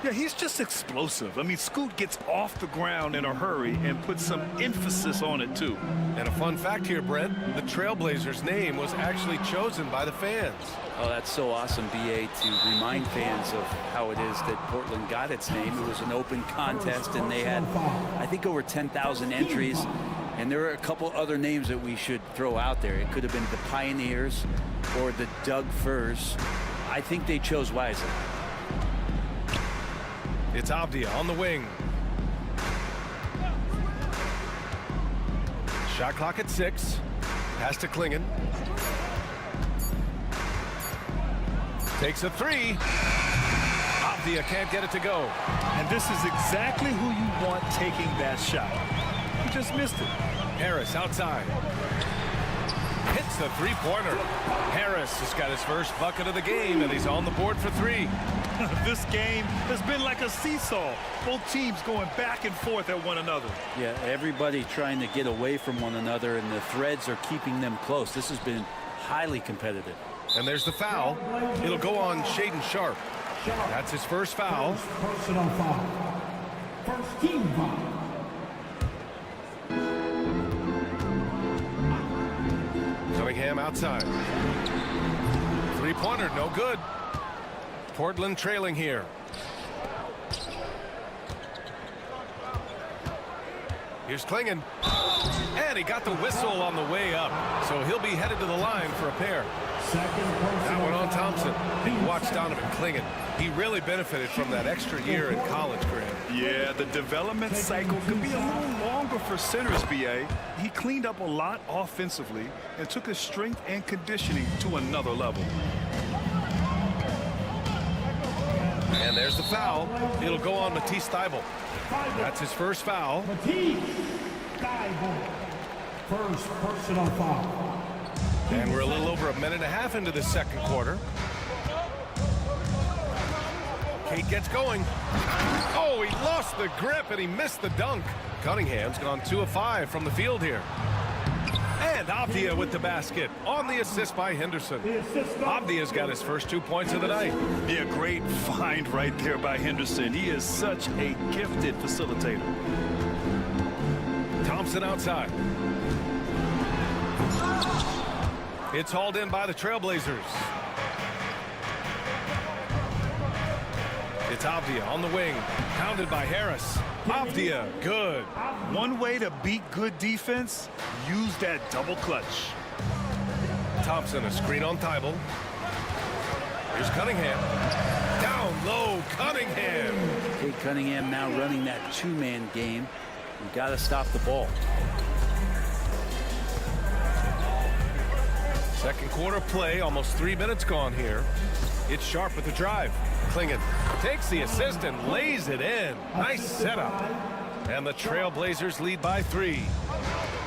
Yeah, he's just explosive. I mean, Scoot gets off the ground in a hurry and puts some emphasis on it, too. And a fun fact here, Brent, the Trailblazers' name was actually chosen by the fans. Oh, that's so awesome, BA, to remind fans of how it is that Portland got its name. It was an open contest, and they had, I think, over 10,000 entries. And there are a couple other names that we should throw out there. It could have been the Pioneers or the Doug Furs. I think they chose wisely. It's Avdia on the wing. Shot clock at 6. Pass to Klingon. Takes a 3. Avdia can't get it to go. And this is exactly who you want taking that shot. He just missed it. Harris outside. Hits the three-pointer. Harris has got his first bucket of the game, and he's on the board for 3. This game has been like a seesaw. Both teams going back and forth at one another. Yeah, everybody trying to get away from one another, and the threads are keeping them close. This has been highly competitive. And there's the foul. It'll go on Shaden Sharp. That's his first foul. Personal foul. First team foul. Cunningham outside. Three-pointer, no good. Portland trailing here. Here's Klingon. And he got the whistle on the way up. So he'll be headed to the line for a pair. That one on Thompson. And watch Donovan Klingon. He really benefited from that extra year in college, Graham. Yeah, the development cycle could be a little longer for centers, BA. He cleaned up a lot offensively and took his strength and conditioning to another level. And there's the foul. It'll go on Matisse Thybulle. That's his first foul. Matisse Thybulle. First personal foul. And we're a little over a minute and a half into the second quarter. Kate gets going. Oh, he lost the grip and he missed the dunk. Cunningham's gone 2 of 5 from the field here. And Avdia with the basket on the assist by Henderson. Avdia's got his first 2 points of the night. Yeah, great find right there by Henderson. He is such a gifted facilitator. Thompson outside. It's hauled in by the Trailblazers. It's Avdia on the wing, pounded by Harris. Avdia, good. One way to beat good defense, use that double clutch. Thompson, a screen on Thybulle. Here's Cunningham. Down low, Cunningham. Kate Cunningham now running that two-man game. You got to stop the ball. Second quarter play, almost 3 minutes gone here. It's Sharp with the drive. Klingon takes the assist and lays it in. Nice setup. And the Trailblazers lead by 3.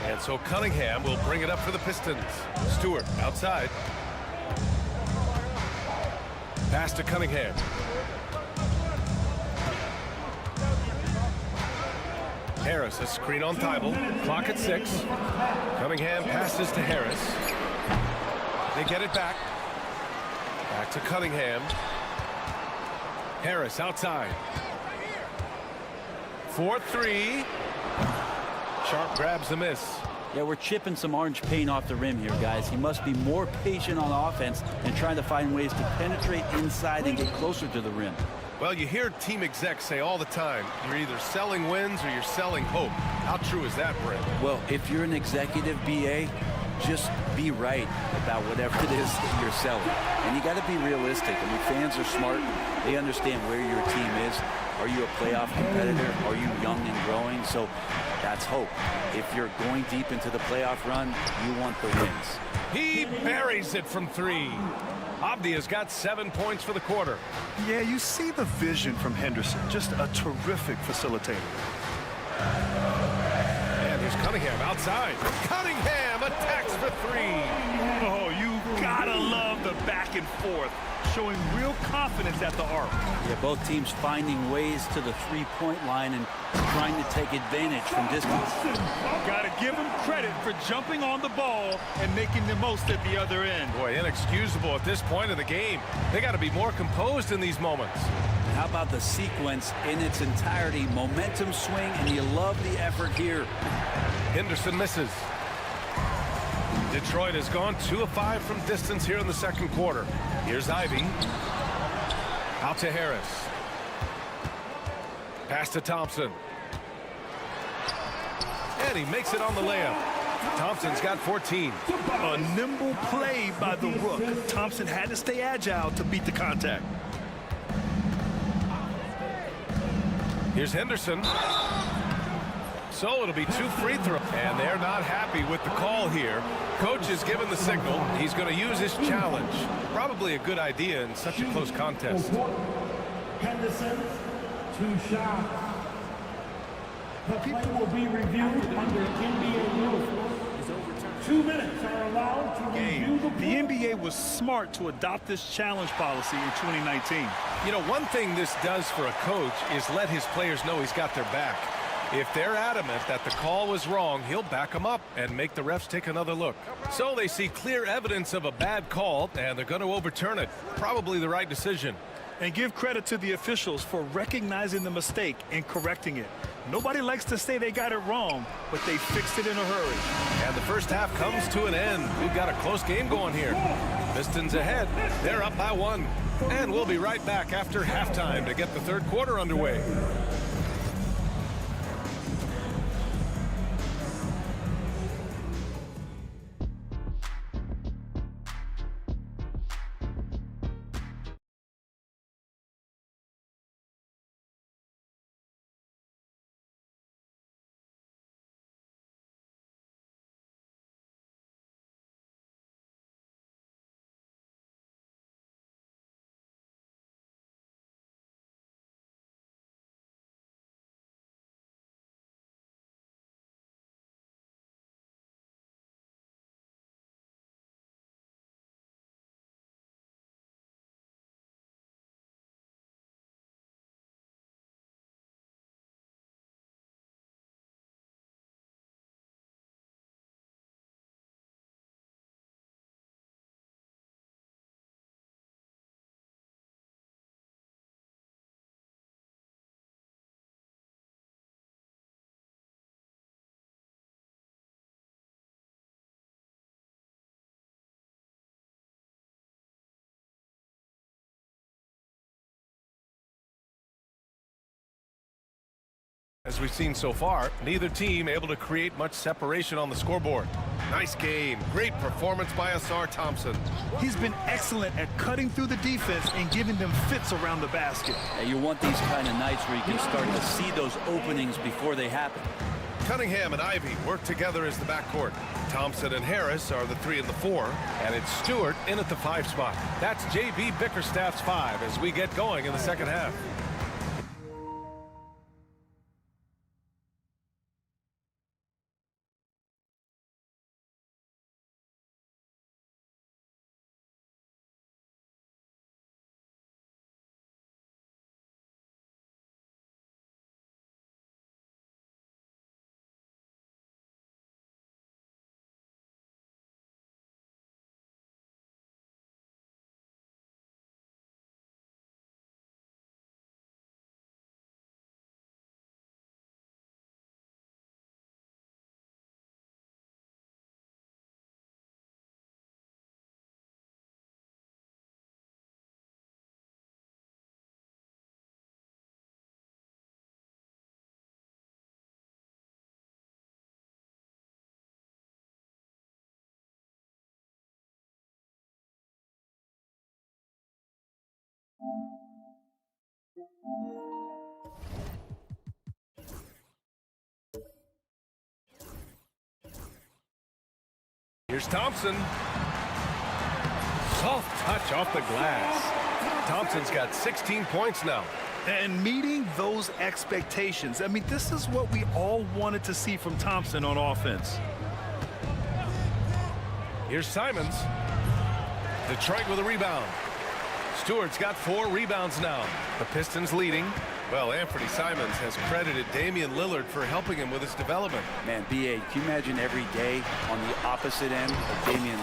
And so Cunningham will bring it up for the Pistons. Stewart outside. Pass to Cunningham. Harris, a screen on Thybulle. Clock at 6. Cunningham passes to Harris. They get it back. Back to Cunningham. Harris outside. 4-3. Sharp grabs the miss. Yeah, we're chipping some orange paint off the rim here, guys. He must be more patient on offense and trying to find ways to penetrate inside and get closer to the rim. Well, you hear team execs say all the time, you're either selling wins or you're selling hope. How true is that, Brent? Well, if you're an executive BA, just be right about whatever it is that you're selling. And you got to be realistic. I mean, fans are smart. They understand where your team is. Are you a playoff competitor? Are you young and growing? So that's hope. If you're going deep into the playoff run, you want the wins. He buries it from three. Abdi has got 7 points for the quarter. Yeah, you see the vision from Henderson. Just a terrific facilitator. And here's Cunningham outside. Cunningham attacks for three. Oh, you gotta love the back and forth, showing real confidence at the arc. Yeah, both teams finding ways to the three-point line and trying to take advantage from distance. Gotta give them credit for jumping on the ball and making the most at the other end. Boy, inexcusable at this point of the game. They got to be more composed in these moments. How about the sequence in its entirety? Momentum swing, and you love the effort here. Henderson misses. Detroit has gone 2 of 5 from distance here in the second quarter. Here's Ivy. Out to Harris. Pass to Thompson. And he makes it on the layup. Thompson's got 14. A nimble play by the Rook. Thompson had to stay agile to beat the contact. Here's Henderson. So it'll be 2 free throws. And they're not happy with the call here. Coach has given the signal. He's going to use his challenge. Probably a good idea in such a close contest. Henderson, 2 shots. The play will be reviewed under NBA rules. 2 minutes are allowed to review the The NBA was smart to adopt this challenge policy in 2019. You know, one thing this does for a coach is let his players know he's got their back. If they're adamant that the call was wrong, he'll back them up and make the refs take another look. So they see clear evidence of a bad call, and they're going to overturn it. Probably the right decision. And give credit to the officials for recognizing the mistake and correcting it. Nobody likes to say they got it wrong, but they fixed it in a hurry. And the first half comes to an end. We've got a close game going here. Pistons ahead. They're up by 1. And we'll be right back after halftime to get the third quarter underway. As we've seen so far, neither team able to create much separation on the scoreboard. Nice game. Great performance by Asar Thompson. He's been excellent at cutting through the defense and giving them fits around the basket. And you want these kind of nights where you can start to see those openings before they happen. Cunningham and Ivy work together as the backcourt. Thompson and Harris are the 3 and the 4, and it's Stewart in at the 5 spot. That's J.B. Bickerstaff's 5 as we get going in the second half. Here's Thompson. Soft touch off the glass. Thompson's got 16 points now. And meeting those expectations. I mean, this is what we all wanted to see from Thompson on offense. Here's Simons. Detroit with a rebound. Stewart's got 4 rebounds now. The Pistons leading. Well, Anthony Simons has credited Damian Lillard for helping him with his development. Man, B.A., can you imagine every day on the opposite end of Damian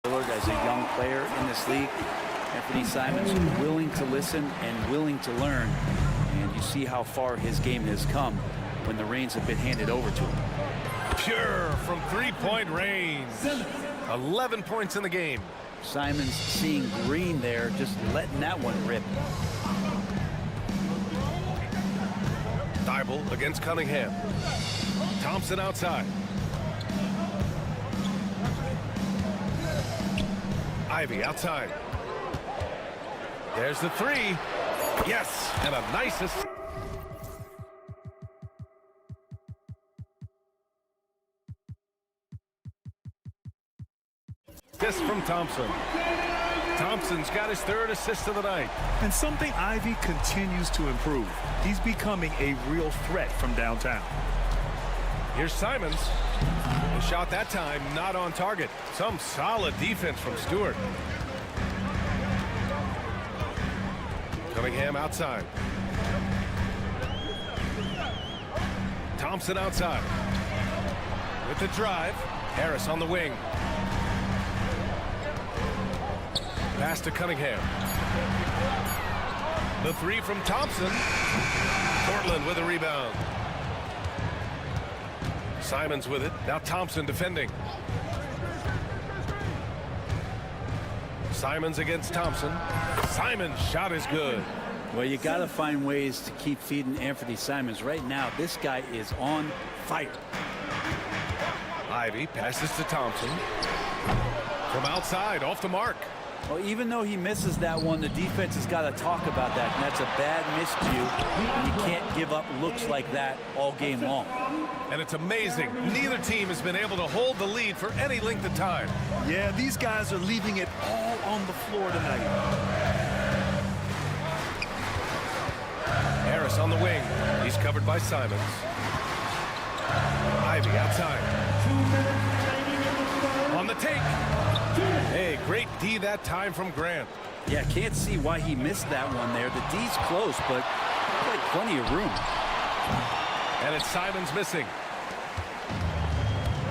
Lillard as a young player in this league? Anthony Simons willing to listen and willing to learn. And you see how far his game has come when the reins have been handed over to him. Pure from three-point range. 11 points in the game. Simons seeing green there, just letting that one rip. Thibault against Cunningham. Thompson outside. Ivy outside. There's the 3. Yes, and a nice assist. This from Thompson. Thompson's got his 3rd assist of the night. And something Ivy continues to improve. He's becoming a real threat from downtown. Here's Simons. The shot that time not on target. Some solid defense from Stewart. Cunningham outside. Thompson outside. With the drive. Harris on the wing. Pass to Cunningham. The 3 from Thompson. Portland with a rebound. Simons with it. Now Thompson defending. Simons against Thompson. Simons' shot is good. Well, you got to find ways to keep feeding Anthony Simons. Right now, this guy is on fire. Ivy passes to Thompson. From outside, off the mark. Well, even though he misses that one, the defense has got to talk about that. And that's a bad miscue. And you can't give up looks like that all game long. And it's amazing. Neither team has been able to hold the lead for any length of time. Yeah, these guys are leaving it all on the floor tonight. Harris on the wing. He's covered by Simons. Ivy outside. On the take. Hey, great D that time from Grant. Yeah, can't see why he missed that one there. The D's close, but like plenty of room. And it's Simons missing.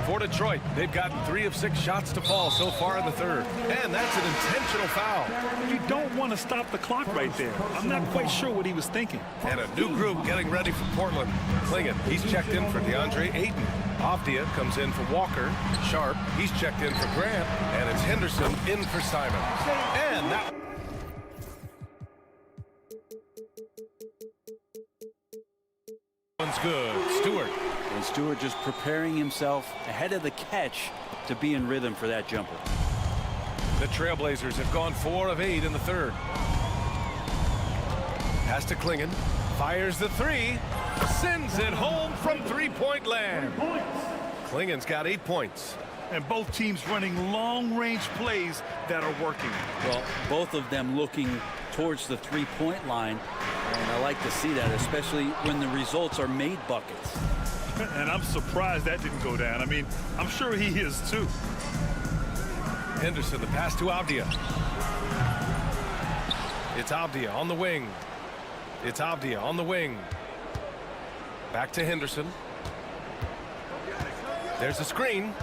For Detroit, they've gotten 3 of 6 shots to fall so far in the 3rd. And that's an intentional foul. You don't want to stop the clock right there. I'm not quite sure what he was thinking. And a new group getting ready for Portland. Klingon, he's checked in for DeAndre Ayton. Avdia comes in for Walker. Sharp, he's checked in for Grant. And it's Henderson in for Simons. And that... one's good. Stewart. And Stewart just preparing himself ahead of the catch to be in rhythm for that jumper. The Trailblazers have gone 4 of 8 in the 3rd. Pass to Klingon. Fires the 3. Sends it home from three-point land. Klingon's got 8 points. And both teams running long-range plays that are working. Well, both of them looking towards the three-point line. And I like to see that, especially when the results are made buckets. And I'm surprised that didn't go down. I mean, I'm sure he is too. Henderson, the pass to Avdia. It's Avdia on the wing. It's Avdia on the wing. Back to Henderson. There's a screen.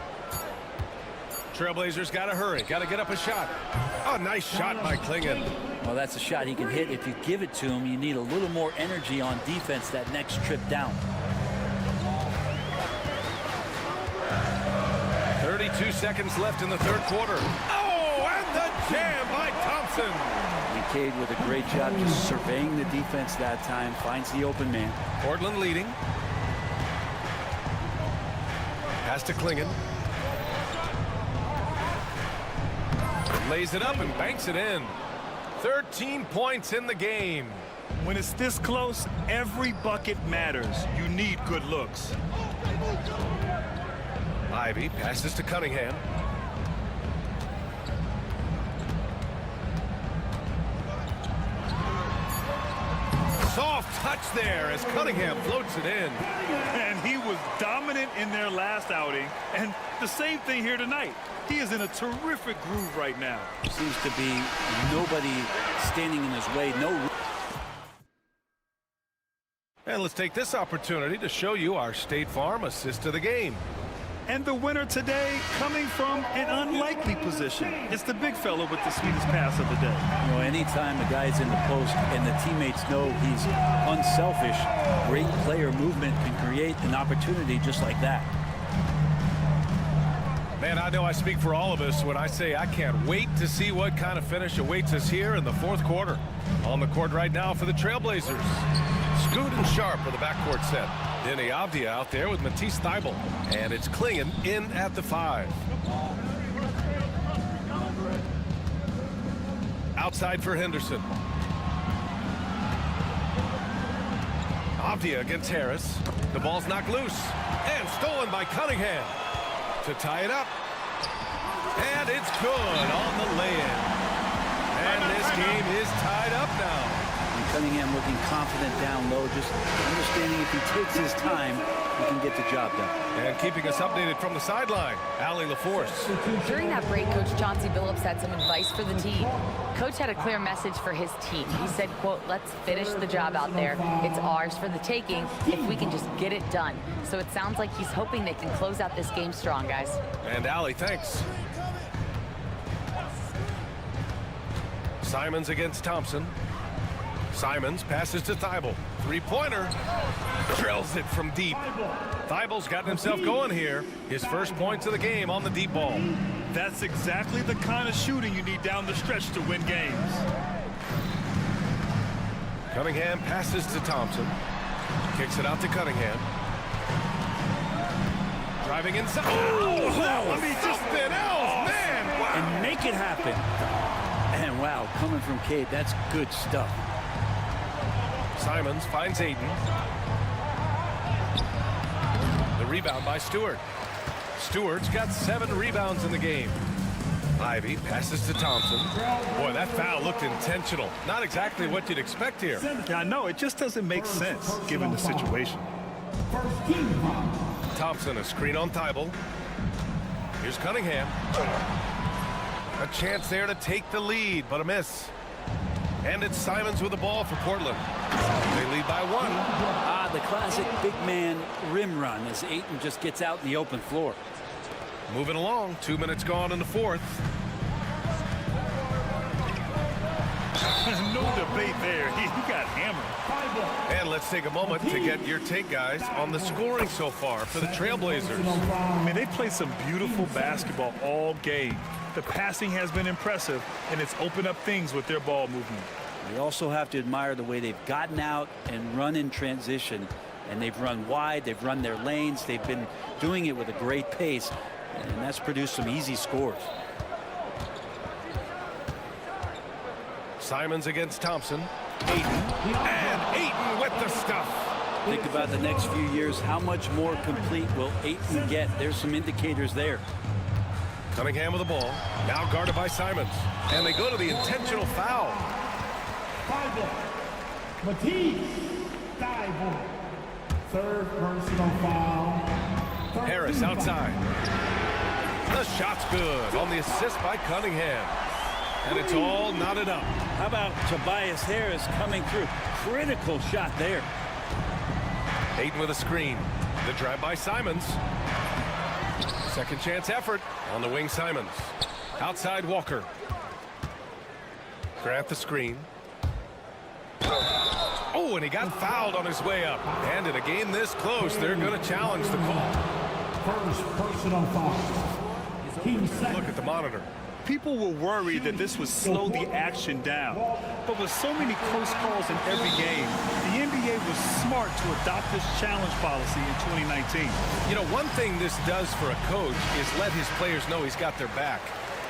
Trailblazers got to hurry. Got to get up a shot. Oh, nice shot by Klingon. Well, that's a shot he can hit. If you give it to him, you need a little more energy on defense that next trip down. 32 seconds left in the 3rd quarter. Oh, and the jam by Thompson. And Cade with a great job just surveying the defense that time. Finds the open man. Portland leading. Pass to Klingen. Lays it up and banks it in. 13 points in the game. When it's this close, every bucket matters. You need good looks. Ivy passes to Cunningham. Soft touch there as Cunningham floats it in. And he was dominant in their last outing. And the same thing here tonight. He is in a terrific groove right now. Seems to be nobody standing in his way. No. And let's take this opportunity to show you our State Farm assist of the game. And the winner today coming from an unlikely position. It's the big fella with the sweetest pass of the day. You know, anytime a guy's in the post and the teammates know he's unselfish, great player movement can create an opportunity just like that. Man, I know I speak for all of us when I say I can't wait to see what kind of finish awaits us here in the fourth quarter. On the court right now for the Trailblazers. Scoot and Sharp for the backcourt set. Denny Avdia out there with Matisse Thybulle. And it's Klingen in at the 5. Outside for Henderson. Avdia against Harris. The ball's knocked loose. And stolen by Cunningham. To tie it up. And it's good on the lay-in. And this game is tied up now. And Cunningham looking confident down low, just understanding if he takes his time, he can get the job done. And keeping us updated from the sideline, Allie LaForce. During that break, Coach Chauncey Billups had some advice for the team. Coach had a clear message for his team. He said, quote, let's finish the job out there. It's ours for the taking if we can just get it done. So it sounds like he's hoping they can close out this game strong, guys. And Allie, thanks. Simons against Thompson. Simons passes to Thybulle. Three-pointer. Drills it from deep. Thybulle's gotten himself going here. His first points of the game on the deep ball. That's exactly the kind of shooting you need down the stretch to win games. Cunningham passes to Thompson. Kicks it out to Cunningham. Driving inside. Oh, I mean, something else, man. Wow. And make it happen. And wow, coming from Cade, that's good stuff. Simons finds Aiden. The rebound by Stewart. Stewart's got 7 rebounds in the game. Ivy passes to Thompson. Boy, that foul looked intentional. Not exactly what you'd expect here. Yeah, I know. It just doesn't make sense given the situation. Thompson, a screen on Thybulle. Here's Cunningham. A chance there to take the lead, but a miss. And it's Simons with the ball for Portland. They lead by 1. The classic big man rim run as Ayton just gets out in the open floor. Moving along, 2 minutes gone in the fourth. No debate there. He got hammered. And let's take a moment to get your take, guys, on the scoring so far for the Trailblazers. I mean, they played some beautiful basketball all game. The passing has been impressive, and it's opened up things with their ball movement. We also have to admire the way they've gotten out and run in transition. And they've run wide, they've run their lanes, they've been doing it with a great pace, and that's produced some easy scores. Simons against Thompson. Ayton. And Ayton with the stuff. Think about the next few years, how much more complete will Ayton get? There's some indicators there. Cunningham with the ball. Now guarded by Simons. And they go to the intentional foul. Matisse Thybulle. Third personal foul. Harris outside. The shot's good on the assist by Cunningham. And it's all knotted up. How about Tobias Harris coming through? Critical shot there. Ayton with a screen. The drive by Simons. Second chance effort on the wing. Simons. Outside Walker. Grant the screen. Oh, and he got fouled on his way up. And in a game this close, they're going to challenge the call. First personal foul. Look at the monitor. People were worried that this would slow the action down. But with so many close calls in every game, the NBA NBA was smart to adopt this challenge policy in 2019. You know, one thing this does for a coach is let his players know he's got their back.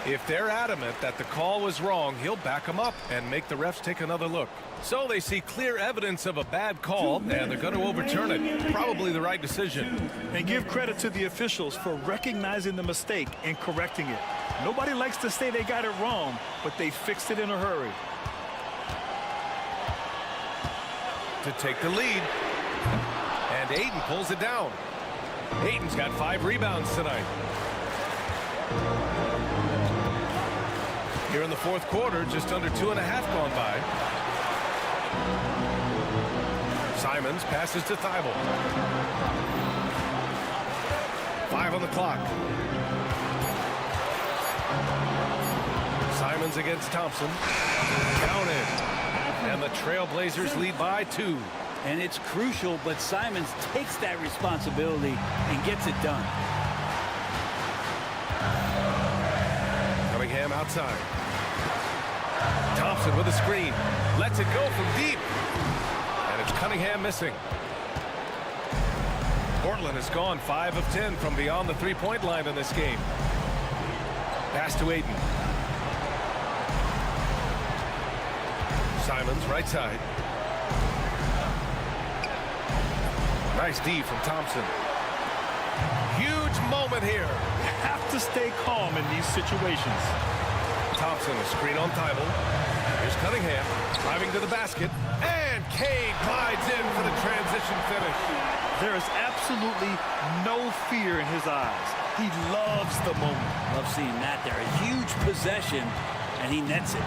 If they're adamant that the call was wrong, he'll back them up and make the refs take another look. So they see clear evidence of a bad call, and they're going to overturn it. Probably the right decision. And give credit to the officials for recognizing the mistake and correcting it. Nobody likes to say they got it wrong, but they fixed it in a hurry. To take the lead. And Ayton pulls it down. Ayton's got 5 rebounds tonight. Here in the fourth quarter, just under 2.5 gone by. Simons passes to Thibault. 5 on the clock. Simons against Thompson. Counted. And the Trailblazers lead by 2. And it's crucial, but Simons takes that responsibility and gets it done. Cunningham outside. Thompson with a screen. Lets it go from deep. And it's Cunningham missing. Portland has gone 5 of 10 from beyond the three-point line in this game. Pass to Ayton. Simons, right side. Nice D from Thompson. Huge moment here. You have to stay calm in these situations. Thompson, a screen on Thibault. Here's Cunningham, driving to the basket. And Cade glides in for the transition finish. There is absolutely no fear in his eyes. He loves the moment. Love seeing that there. A huge possession, and he nets it.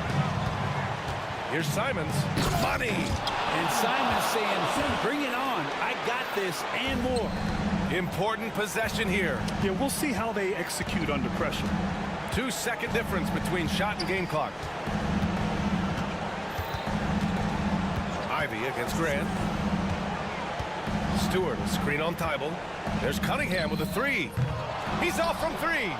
Here's Simons. Money. And Simons saying, bring it on. I got this and more. Important possession here. Yeah, we'll see how they execute under pressure. 2-second difference between shot and game clock. Ivy against Grant. Stewart, a screen on Thibault. There's Cunningham with a 3. He's off from 3.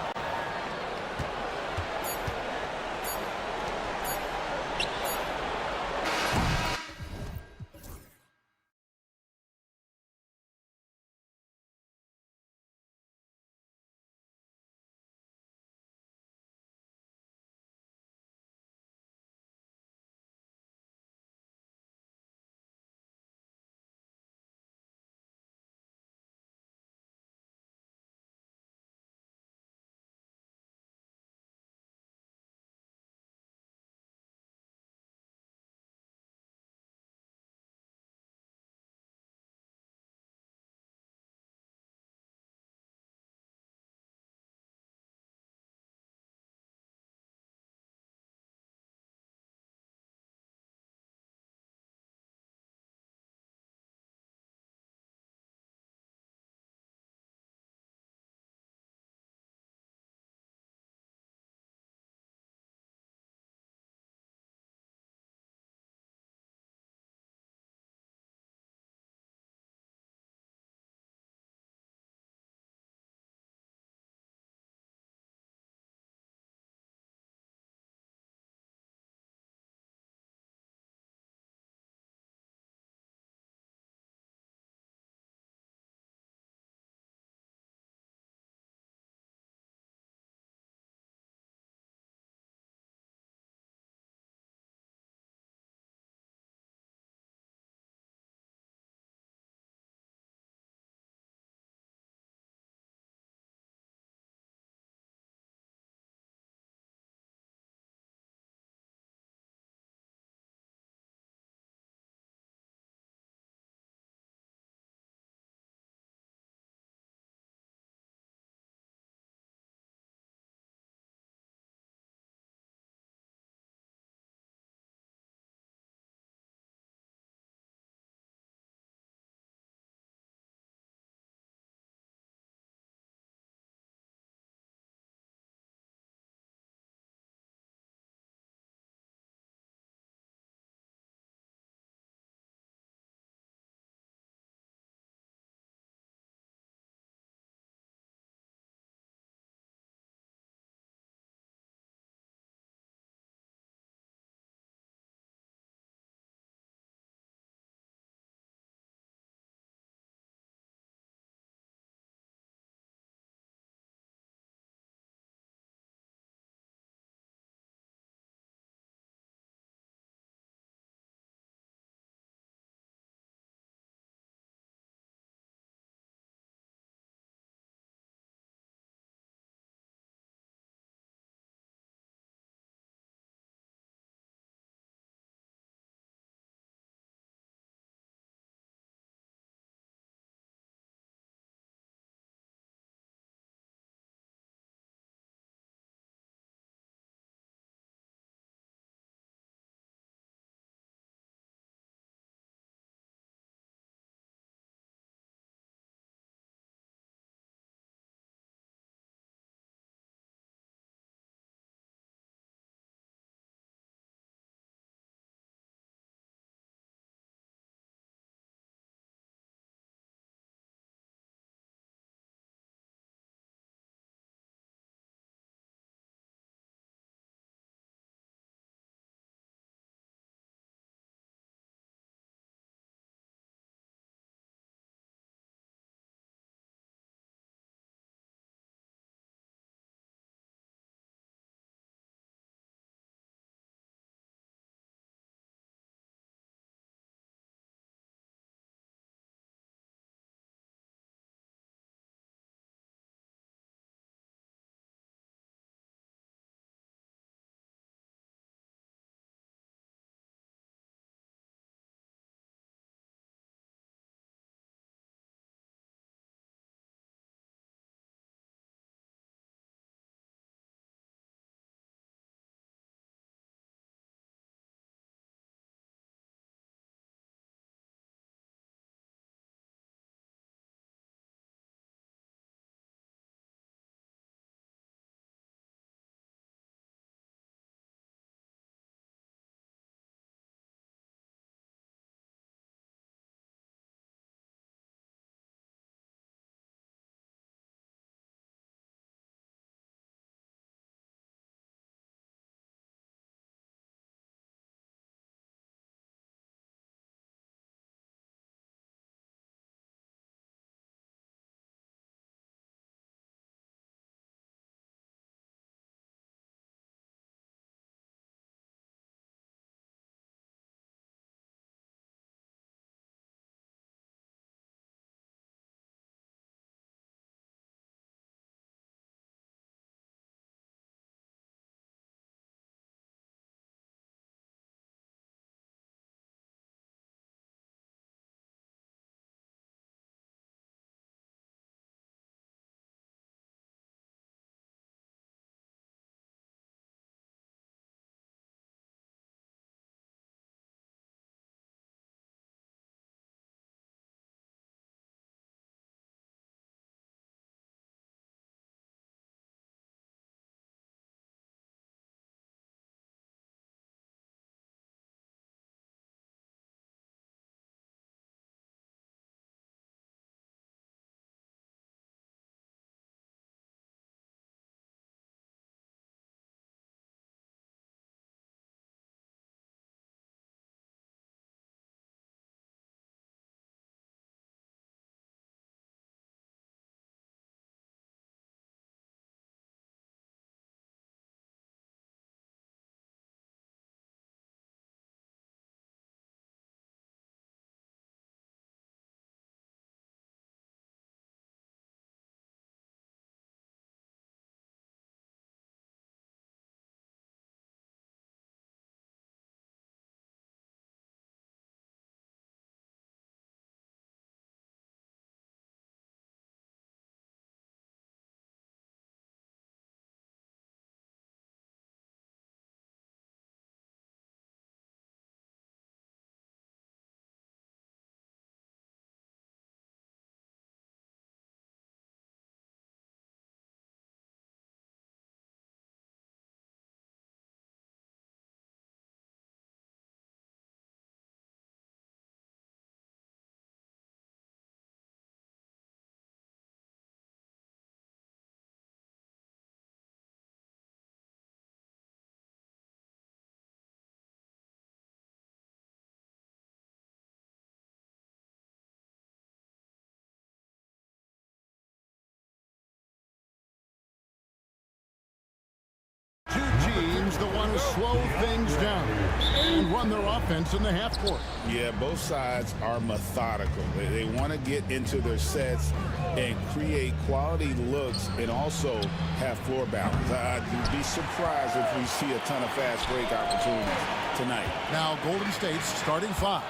teams that want to slow things down and run their offense in the half court. Yeah, both sides are methodical. They want to get into their sets and create quality looks and also have floor balance. I'd be surprised if we see a ton of fast break opportunities tonight. Now Golden State's starting five.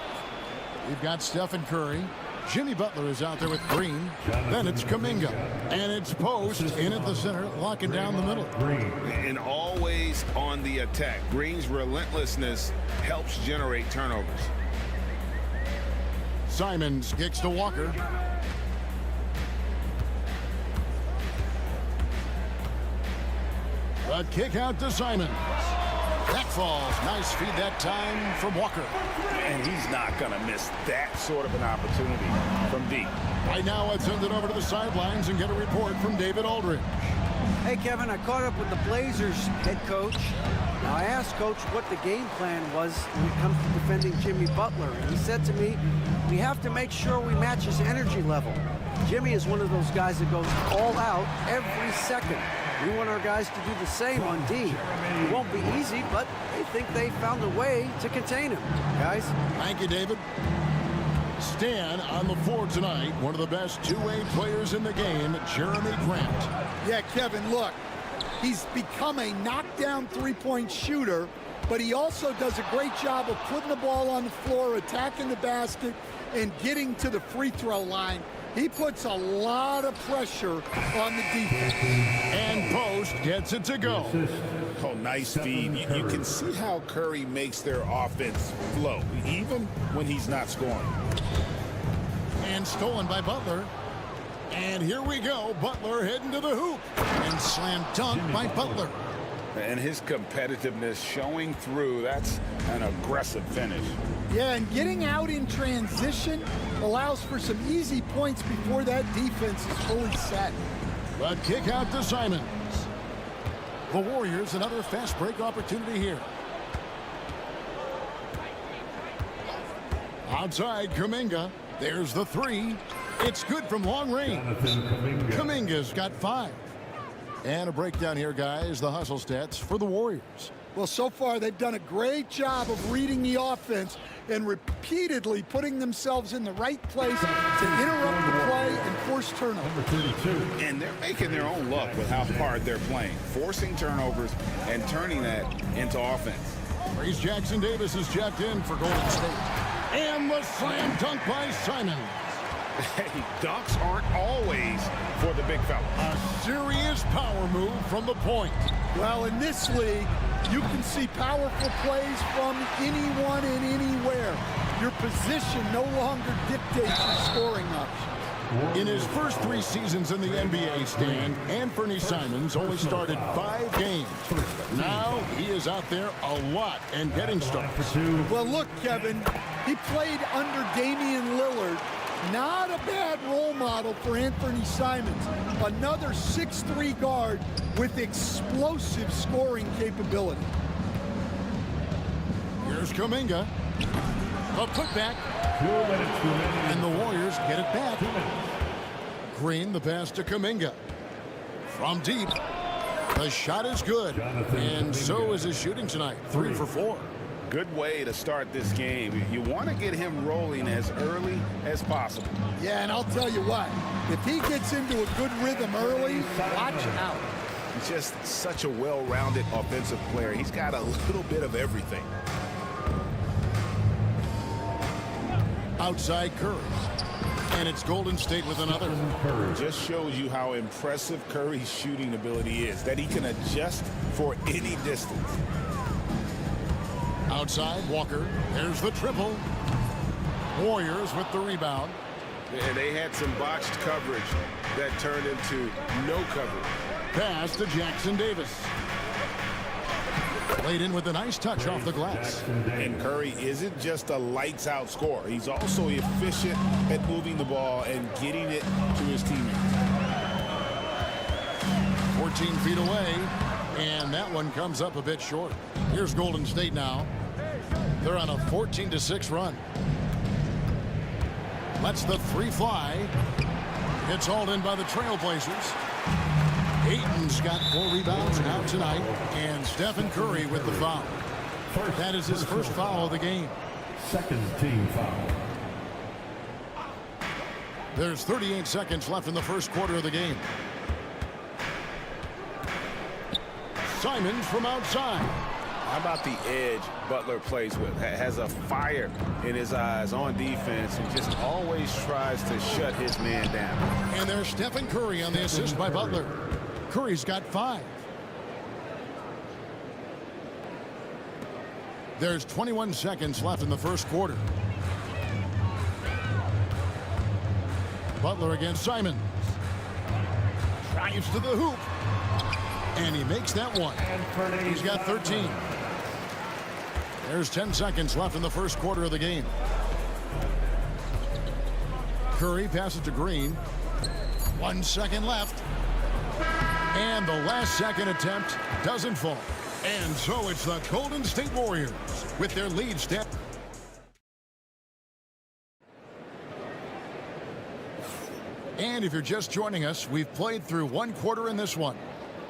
We've got Stephen Curry. Jimmy Butler is out there with Green. Then it's Kuminga. And it's Post in at the center, locking down the middle. And always on the attack. Green's relentlessness helps generate turnovers. Simons kicks to Walker. A kick out to Simons. That falls. Nice feed that time from Walker. And he's not going to miss that sort of an opportunity from deep. Right now, let's send it over to the sidelines and get a report from David Aldridge. Hey, Kevin, I caught up with the Blazers head coach. Now, I asked Coach what the game plan was when it comes to defending Jimmy Butler. And he said to me, we have to make sure we match his energy level. Jimmy is one of those guys that goes all out every second. We want our guys to do the same on D. It won't be easy, but they think they found a way to contain him. Guys? Thank you, David. Stan on the floor tonight, one of the best two-way players in the game, Jeremy Grant. Yeah, Kevin, look, he's become a knockdown three-point shooter, but he also does a great job of putting the ball on the floor, attacking the basket, and getting to the free throw line. He puts a lot of pressure on the defense. And Post gets it to go. Oh, nice feed. You can see how Curry makes their offense flow, even when he's not scoring. And stolen by Butler. And here we go. Butler heading to the hoop. And slam dunk by Butler. And his competitiveness showing through. That's an aggressive finish. Yeah, and getting out in transition allows for some easy points before that defense is fully set. A kick out to Simons. The Warriors, another fast break opportunity here. Outside, Kuminga. There's the three. It's good from long range. Kuminga's got 5. And a breakdown here, guys, the hustle stats for the Warriors. Well, so far they've done a great job of reading the offense and repeatedly putting themselves in the right place to interrupt the play and force turnovers. And they're making their own luck with how hard they're playing, forcing turnovers and turning that into offense. Reese Jackson Davis is checked in for Golden State. And the slam dunk by Simons. Hey, dunks aren't always for the big fella. A serious power move from the point. Well, in this league, you can see powerful plays from anyone and anywhere. Your position no longer dictates your scoring options. In his first 3 seasons in the NBA, Stan, Anthony Simons only started 5 games. Now he is out there a lot and getting starts. Well, look, Kevin, he played under Damian Lillard. Not a bad role model for Anthony Simons. Another 6'3" guard with explosive scoring capability. Here's Kuminga. A putback. And the Warriors get it back. Green, the pass to Kuminga. From deep. The shot is good. And so is his shooting tonight. 3 for 4. Good way to start this game. You want to get him rolling as early as possible. Yeah, and I'll tell you what, if he gets into a good rhythm early, watch out. He's just such a well-rounded offensive player. He's got a little bit of everything. Outside Curry. And it's Golden State with another. Just shows you how impressive Curry's shooting ability is, that he can adjust for any distance. Outside, Walker. There's the triple. Warriors with the rebound. And they had some botched coverage that turned into no coverage. Pass to Jackson Davis. Laid in with a nice touch off the glass. And Curry isn't just a lights-out scorer. He's also efficient at moving the ball and getting it to his teammates. 14 feet away, and that one comes up a bit short. Here's Golden State now. They're on a 14-6 run. Lets the 3 fly. It's hauled in by the Trailblazers. Ayton's got 4 rebounds now tonight, and Stephen Curry with the foul. That is his first foul of the game. Second team foul. There's 38 seconds left in the first quarter of the game. Simons from outside. How about the edge Butler plays with? Has a fire in his eyes on defense and just always tries to shut his man down. And there's Stephen Curry on the assist by Butler. Curry's got 5. There's 21 seconds left in the first quarter. Butler against Simons. Drives to the hoop. And he makes that one. He's got 13. There's 10 seconds left in the first quarter of the game. Curry passes to Green. 1 second left. And the last second attempt doesn't fall. And so it's the Golden State Warriors with their lead step. And if you're just joining us, we've played through 1 quarter in this one.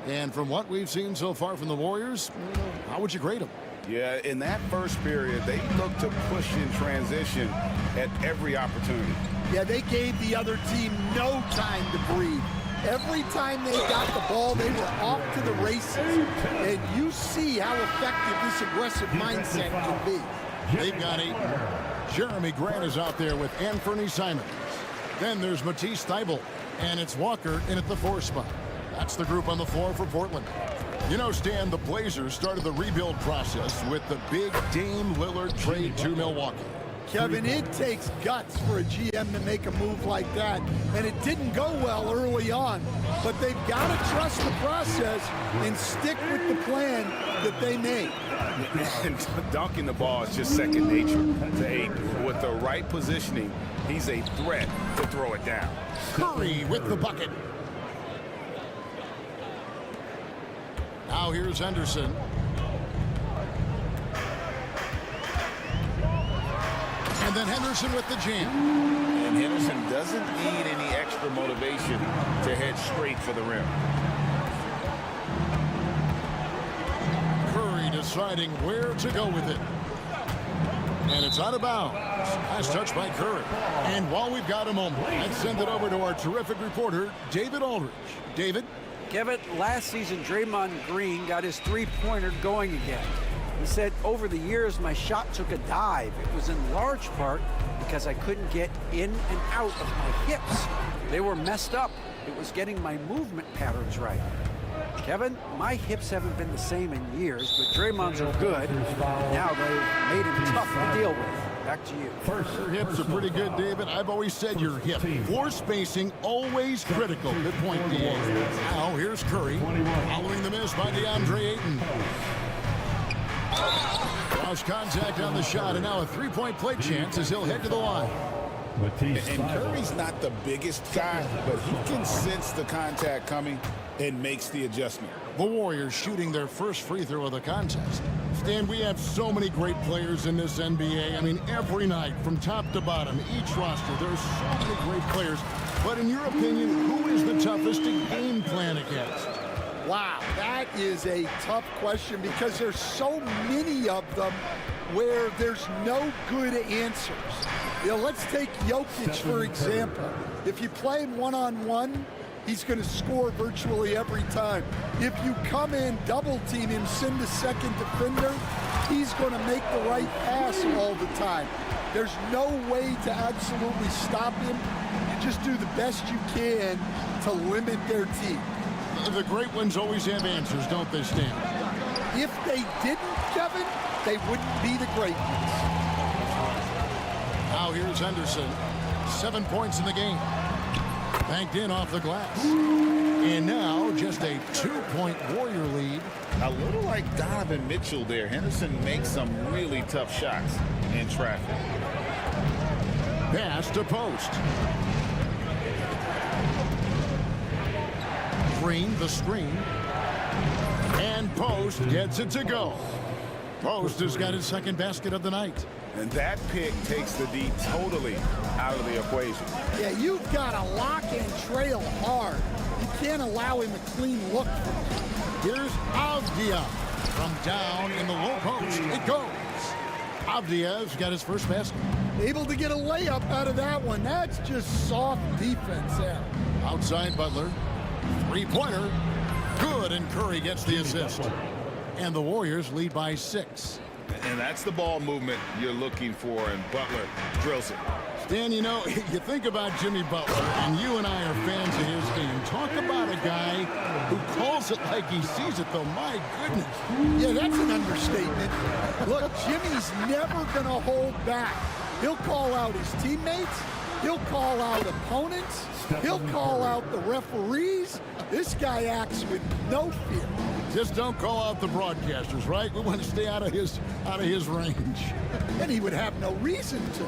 And from what we've seen so far from the Warriors, how would you grade them? Yeah, in that first period, they looked to push in transition at every opportunity. Yeah, they gave the other team no time to breathe. Every time they got the ball, they were off to the races. And you see how effective this aggressive mindset can be. They've got 8. Jeremy Grant is out there with Anthony Simons. Then there's Matisse Thybulle, and it's Walker in at the 4 spot. That's the group on the floor for Portland. You know, Stan, the Blazers started the rebuild process with the big Dame Lillard trade to Milwaukee. Kevin, it takes guts for a GM to make a move like that, and it didn't go well early on. But they've got to trust the process and stick with the plan that they made. And dunking the ball is just second nature to Ayton. With the right positioning, he's a threat to throw it down. Curry with the bucket. Now here's Henderson. And then Henderson with the jam. And Henderson doesn't need any extra motivation to head straight for the rim. Curry deciding where to go with it. And it's out of bounds. Nice touch by Curry. And while we've got a moment, let's send it over to our terrific reporter, David Aldridge. David? Kevin, last season, Draymond Green got his three-pointer going again. He said, over the years, my shot took a dive. It was in large part because I couldn't get in and out of my hips. They were messed up. It was getting my movement patterns right. Kevin, my hips haven't been the same in years, but Draymond's are good. Now they've made him tough to deal with. Back to you. Your hips are pretty good, David. I've always said your hip. Floor spacing, always critical. Good point, DA. Now here's Curry, following the miss by DeAndre Ayton. Lost contact on the shot, and now a three-point play chance as he'll head to the line. And Curry's not the biggest guy, but he can sense the contact coming and makes the adjustment. The Warriors shooting their first free throw of the contest. Stan, we have so many great players in this NBA. I mean, every night, from top to bottom, each roster, there's so many great players. But in your opinion, who is the toughest to game plan against? Wow, that is a tough question because there's so many of them where there's no good answers. You know, let's take Jokic, for example. If you play him one-on-one, he's going to score virtually every time. If you come in, double-team him, send a second defender, he's going to make the right pass all the time. There's no way to absolutely stop him. You just do the best you can to limit their team. The great ones always have answers, don't they, Stan? If they didn't, Kevin, they wouldn't be the great ones. Now here's Henderson. 7 points in the game. Banked in off the glass. And now just a 2-point Warrior lead. A little like Donovan Mitchell there. Henderson makes some really tough shots in traffic. Pass to Post. Green, the screen. And Post gets it to go. Post has got his second basket of the night. And that pick takes the D totally out of the equation. Yeah, you've got to lock and trail hard. You can't allow him a clean look. Here's Avdia from down in the low post. It goes. Avdia's got his first basket. Able to get a layup out of that one. That's just soft defense there. Outside Butler. Three-pointer. Good, and Curry gets the assist. And the Warriors lead by 6. And that's the ball movement you're looking for, and Butler drills it. Dan, you know, you think about Jimmy Butler, and you and I are fans of his game. Talk about a guy who calls it like he sees it, though. My goodness. Yeah, that's an understatement. Look, Jimmy's never going to hold back. He'll call out his teammates. He'll call out opponents. He'll call out the referees. This guy acts with no fear. Just don't call out the broadcasters, right? We want to stay out of his range. And he would have no reason to.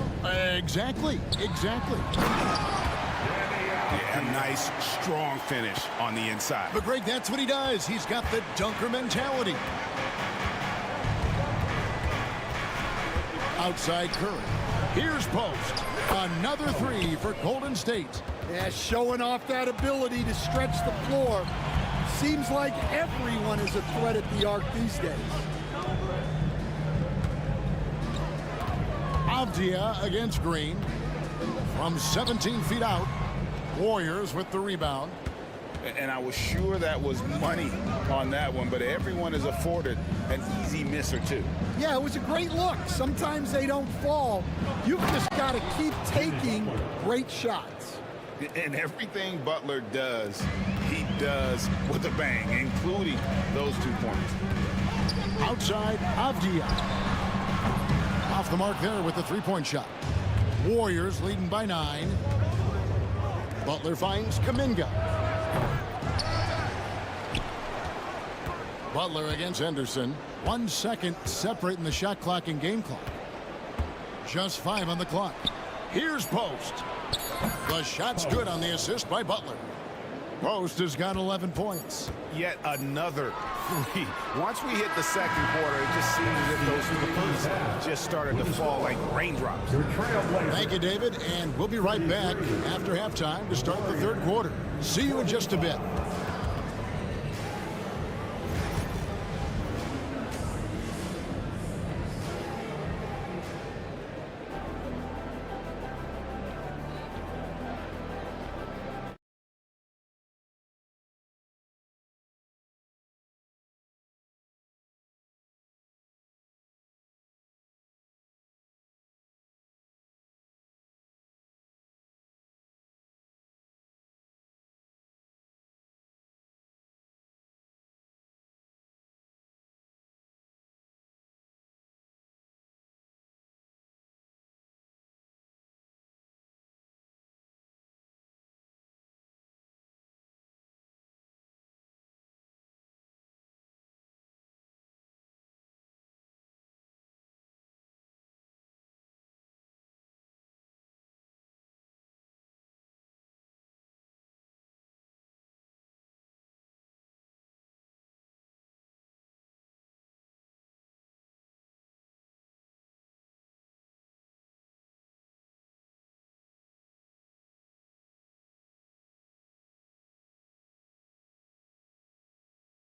Exactly. Yeah, a nice, strong finish on the inside. But Greg, that's what he does. He's got the dunker mentality. Outside Curry. Here's post. Another three for Golden State. Yeah, showing off that ability to stretch the floor. Seems like everyone is a threat at the arc these days. Avdia against Green. From 17 feet out. Warriors with the rebound. And I was sure that was money on that one, but everyone is afforded an easy miss or two. Yeah, it was a great look. Sometimes they don't fall. You've just got to keep taking great shots. And everything Butler does, he does with a bang, including those 2 points. Outside, Avdia. Off the mark there with the three-point shot. Warriors leading by 9. Butler finds Kuminga. Butler against Henderson. 1 second separating the shot clock and game clock. Just 5 on the clock. Here's Post. The shot's good on the assist by Butler. Post has got 11 points. Yet another three. Once we hit the second quarter, it just seems as if those threes just started to fall like raindrops. Thank you, David, and we'll be right back after halftime to start the third quarter. See you in just a bit.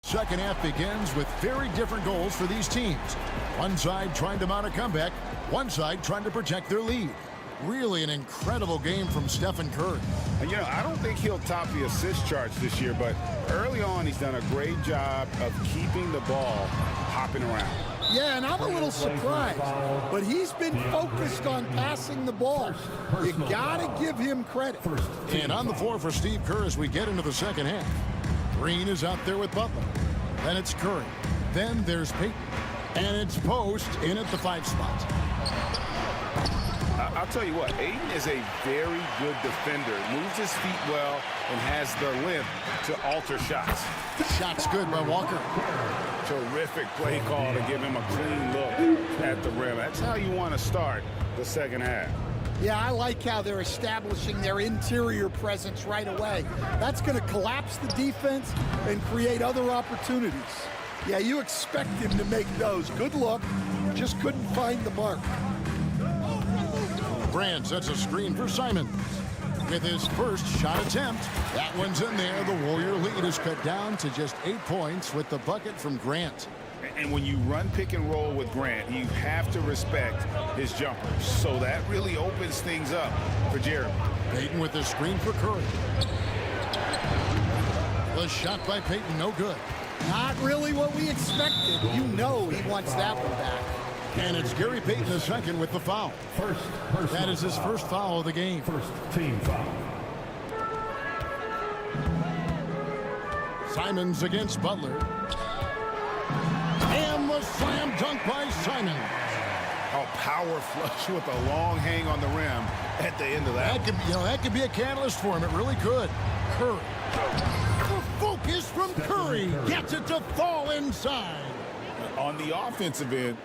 Second half begins with very different goals for these teams. One side trying to mount a comeback, one side trying to protect their lead. Really an incredible game from Stephen Curry. And, you know, I don't think he'll top the assist charts this year, but early on he's done a great job of keeping the ball hopping around. Yeah, and I'm a little surprised, but he's been focused on passing the ball. You got to give him credit. And on the floor for Steve Kerr as we get into the second half. Green is out there with Butler. Then it's Curry. Then there's Payton. And it's Post in at the 5 spot. I'll tell you what, Aiden is a very good defender. Moves his feet well and has the length to alter shots. Shot's good by Walker. Terrific play call to give him a clean look at the rim. That's how you want to start the second half. Yeah, I like how they're establishing their interior presence right away. That's going to collapse the defense and create other opportunities. Yeah, you expect him to make those. Good look, just couldn't find the mark. Grant sets a screen for Simons. With his first shot attempt, that one's in there. The Warrior lead is cut down to just 8 points with the bucket from Grant. And when you run pick and roll with Grant, you have to respect his jumpers. So that really opens things up for Jeremy. Payton with the screen for Curry. The shot by Payton, no good. Not really what we expected. You know he wants that one back. And it's Gary Payton II with the foul. That is his first foul of the game. First team foul. Simons against Butler. And the slam dunk by Simons. A power flush with a long hang on the rim at the end of that. That could be a catalyst for him. It really could. Curry. The focus from Curry gets it to fall inside. On the offensive end,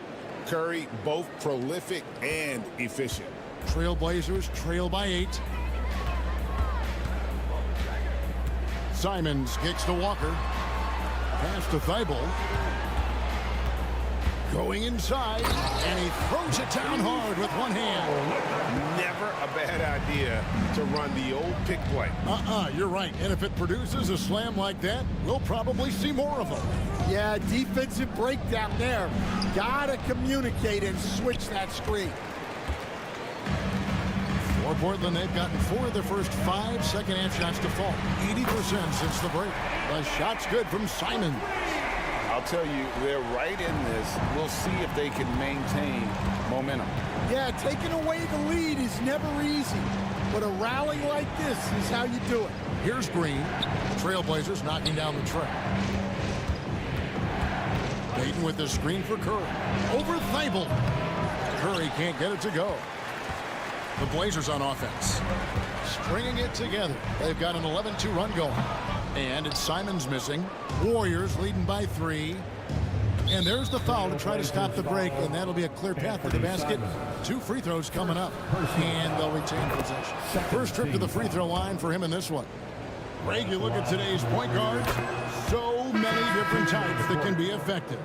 Curry both prolific and efficient. Trailblazers trail by 8. Simons kicks to Walker. Pass to Thibault. Going inside, and he throws it down hard with one hand. Never a bad idea to run the old pick play. You're right. And if it produces a slam like that, we'll probably see more of them. Yeah, defensive breakdown there. Gotta communicate and switch that screen. For Portland, they've gotten 4 of their first 5 second-half shots to fall. 80% since the break. The shot's good from Simon. I'll tell you, they're right in this. We'll see if they can maintain momentum. Yeah, taking away the lead is never easy. But a rally like this is how you do it. Here's Green. Trailblazers knocking down the tray. Payton with the screen for Curry. Over Thibault. Curry can't get it to go. The Blazers on offense. Stringing it together. They've got an 11-2 run going. And it's Simons missing. Warriors leading by 3. And there's the foul to try to stop the break, and that'll be a clear path to the basket. 2 free throws coming up, and they'll retain possession. First trip to the free throw line for him in this one. Greg, you look at today's point guards, so many different types that can be effective.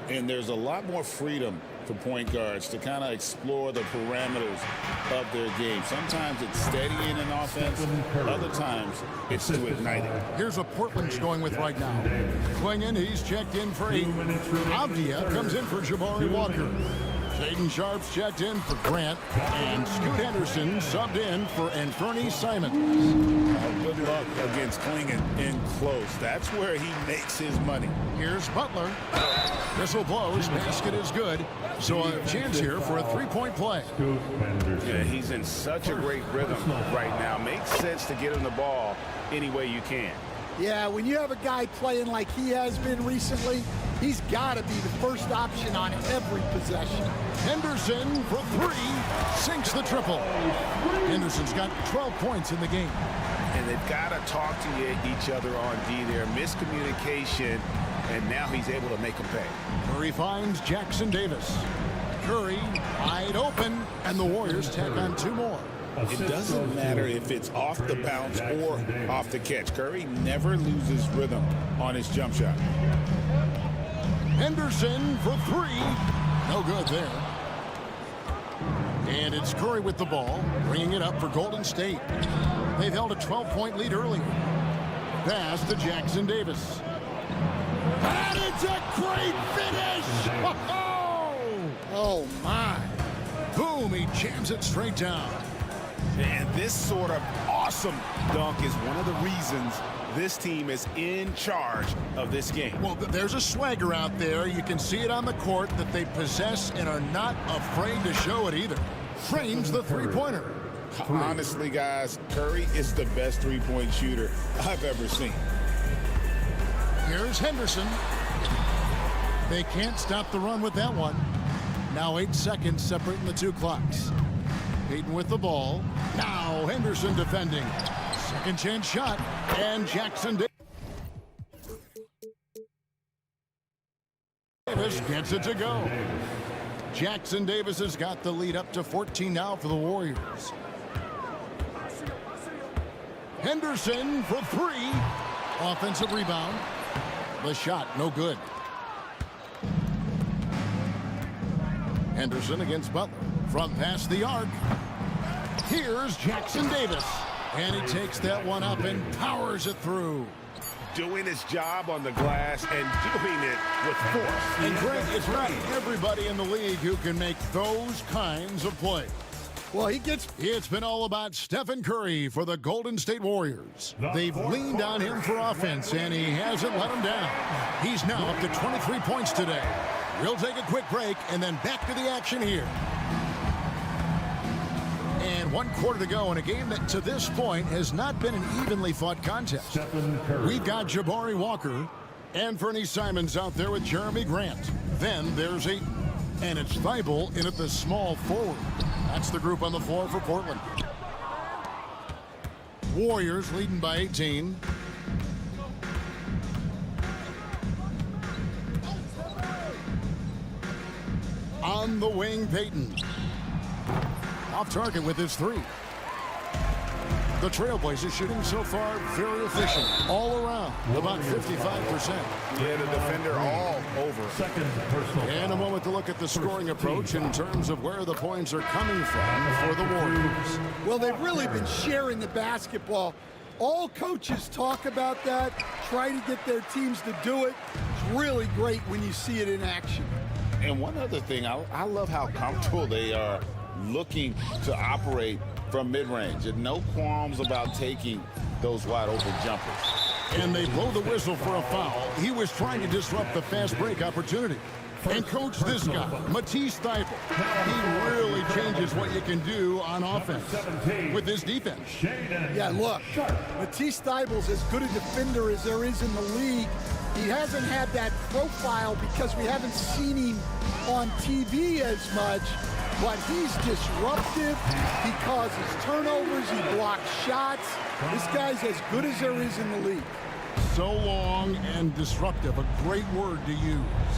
And there's a lot more freedom for point guards to kind of explore the parameters of their game. Sometimes it's steadying an offense. Other times it's to ignite it. Here's what Portland's going with right now. Klingon, he's checked in for 8. Avdia comes in for Jabari Walker. Shaden Sharp's checked in for Grant. And Scoot Henderson subbed in for Anthony Simons. Good luck against Klingon in close. That's where he makes his money. Here's Butler. Whistle blows. Basket is good. So a chance here for a 3-point play. Yeah, he's in such a great rhythm right now. Makes sense to get him the ball any way you can. Yeah, when you have a guy playing like he has been recently, he's got to be the first option on every possession. Henderson for 3. Sinks the triple. Henderson's got 12 points in the game. And they've got to talk to each other on D there. Miscommunication, and now he's able to make them pay. Curry finds Jackson Davis. Curry wide open, and the Warriors tack on 2 more. It doesn't matter if it's off the bounce or off the catch. Curry never loses rhythm on his jump shot. Henderson for 3. No good there. And it's Curry with the ball, bringing it up for Golden State. They've held a 12-point lead earlier. Pass to Jackson Davis. And it's a great finish! Oh, my. Boom, he jams it straight down. And this sort of awesome dunk is one of the reasons this team is in charge of this game. Well, there's a swagger out there. You can see it on the court that they possess and are not afraid to show it either. Frames the three-pointer. Honestly, guys, Curry is the best three-point shooter I've ever seen. Here's Henderson. They can't stop the run with that one. Now 8 seconds separating the 2 clocks. Payton with the ball. Now Henderson defending. Second chance shot. And Jackson Davis gets it to go. Jackson Davis has got the lead up to 14 now for the Warriors. Henderson for 3. Offensive rebound. The shot, no good. Henderson against Butler. From past the arc. Here's Jackson Davis. And he takes that one up and powers it through. Doing his job on the glass and doing it with force. And Greg, it's not everybody in the league who can make those kinds of plays. Well, he gets... It's been all about Stephen Curry for the Golden State Warriors. They've leaned on him for offense, and he hasn't let them down. He's now up to 23 points today. We'll take a quick break and then back to the action here. And 1 quarter to go in a game that to this point has not been an evenly fought contest. We've got Jabari Walker and Fernie Simons out there with Jeremy Grant. Then there's Ayton. And it's Thibault in at the small forward. That's the group on the floor for Portland. Warriors leading by 18. On the wing, Payton. Off target with his three. The Trailblazers shooting so far very efficient all around, about 55%. Yeah, the defender all over. And a moment to look at the scoring approach in terms of where the points are coming from for the Warriors. Well, they've really been sharing the basketball. All coaches talk about that, try to get their teams to do it. It's really great when you see it in action. And one other thing, I love how comfortable they are looking to operate from mid-range, and no qualms about taking those wide-open jumpers. And they blow the whistle for a foul. He was trying to disrupt the fast break opportunity. And coach, this guy, Matisse Thybulle, he really changes what you can do on offense with this defense. Yeah, look, Matisse Thybulle's as good a defender as there is in the league. He hasn't had that profile because we haven't seen him on TV as much. But he's disruptive, he causes turnovers, he blocks shots. This guy's as good as there is in the league. So long and disruptive, a great word to use.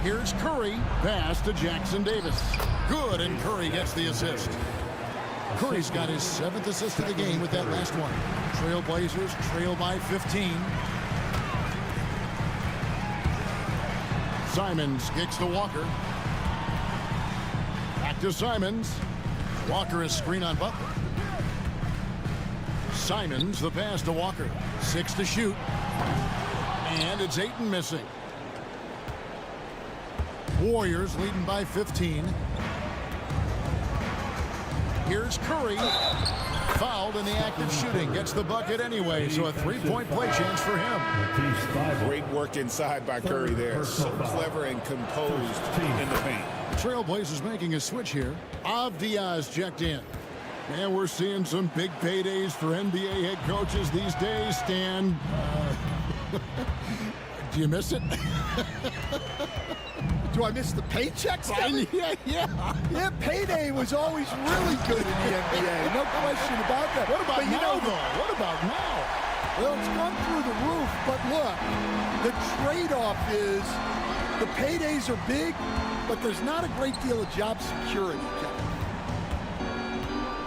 Here's Curry, pass to Jackson Davis. Good, and Curry gets the assist. Curry's got his 7th assist of the game with that last one. Trailblazers trail by 15. Simons kicks to Walker. To Simons. Walker is screen on Butler. Simons, the pass to Walker. 6 to shoot. And it's Ayton missing. Warriors leading by 15. Here's Curry. Fouled in the act of shooting. Gets the bucket anyway, so a 3-point play chance for him. Great work inside by Curry there. So clever and composed in the paint. Trailblazers making a switch here. Avdiaz checked in. And we're seeing some big paydays for NBA head coaches these days, Stan. Do you miss it? Do I miss the paychecks? Yeah, payday was always really good in the NBA. No question about that. What about now, though? What about now? Well, it's gone through the roof, but look, the trade-off is the paydays are big, but there's not a great deal of job security.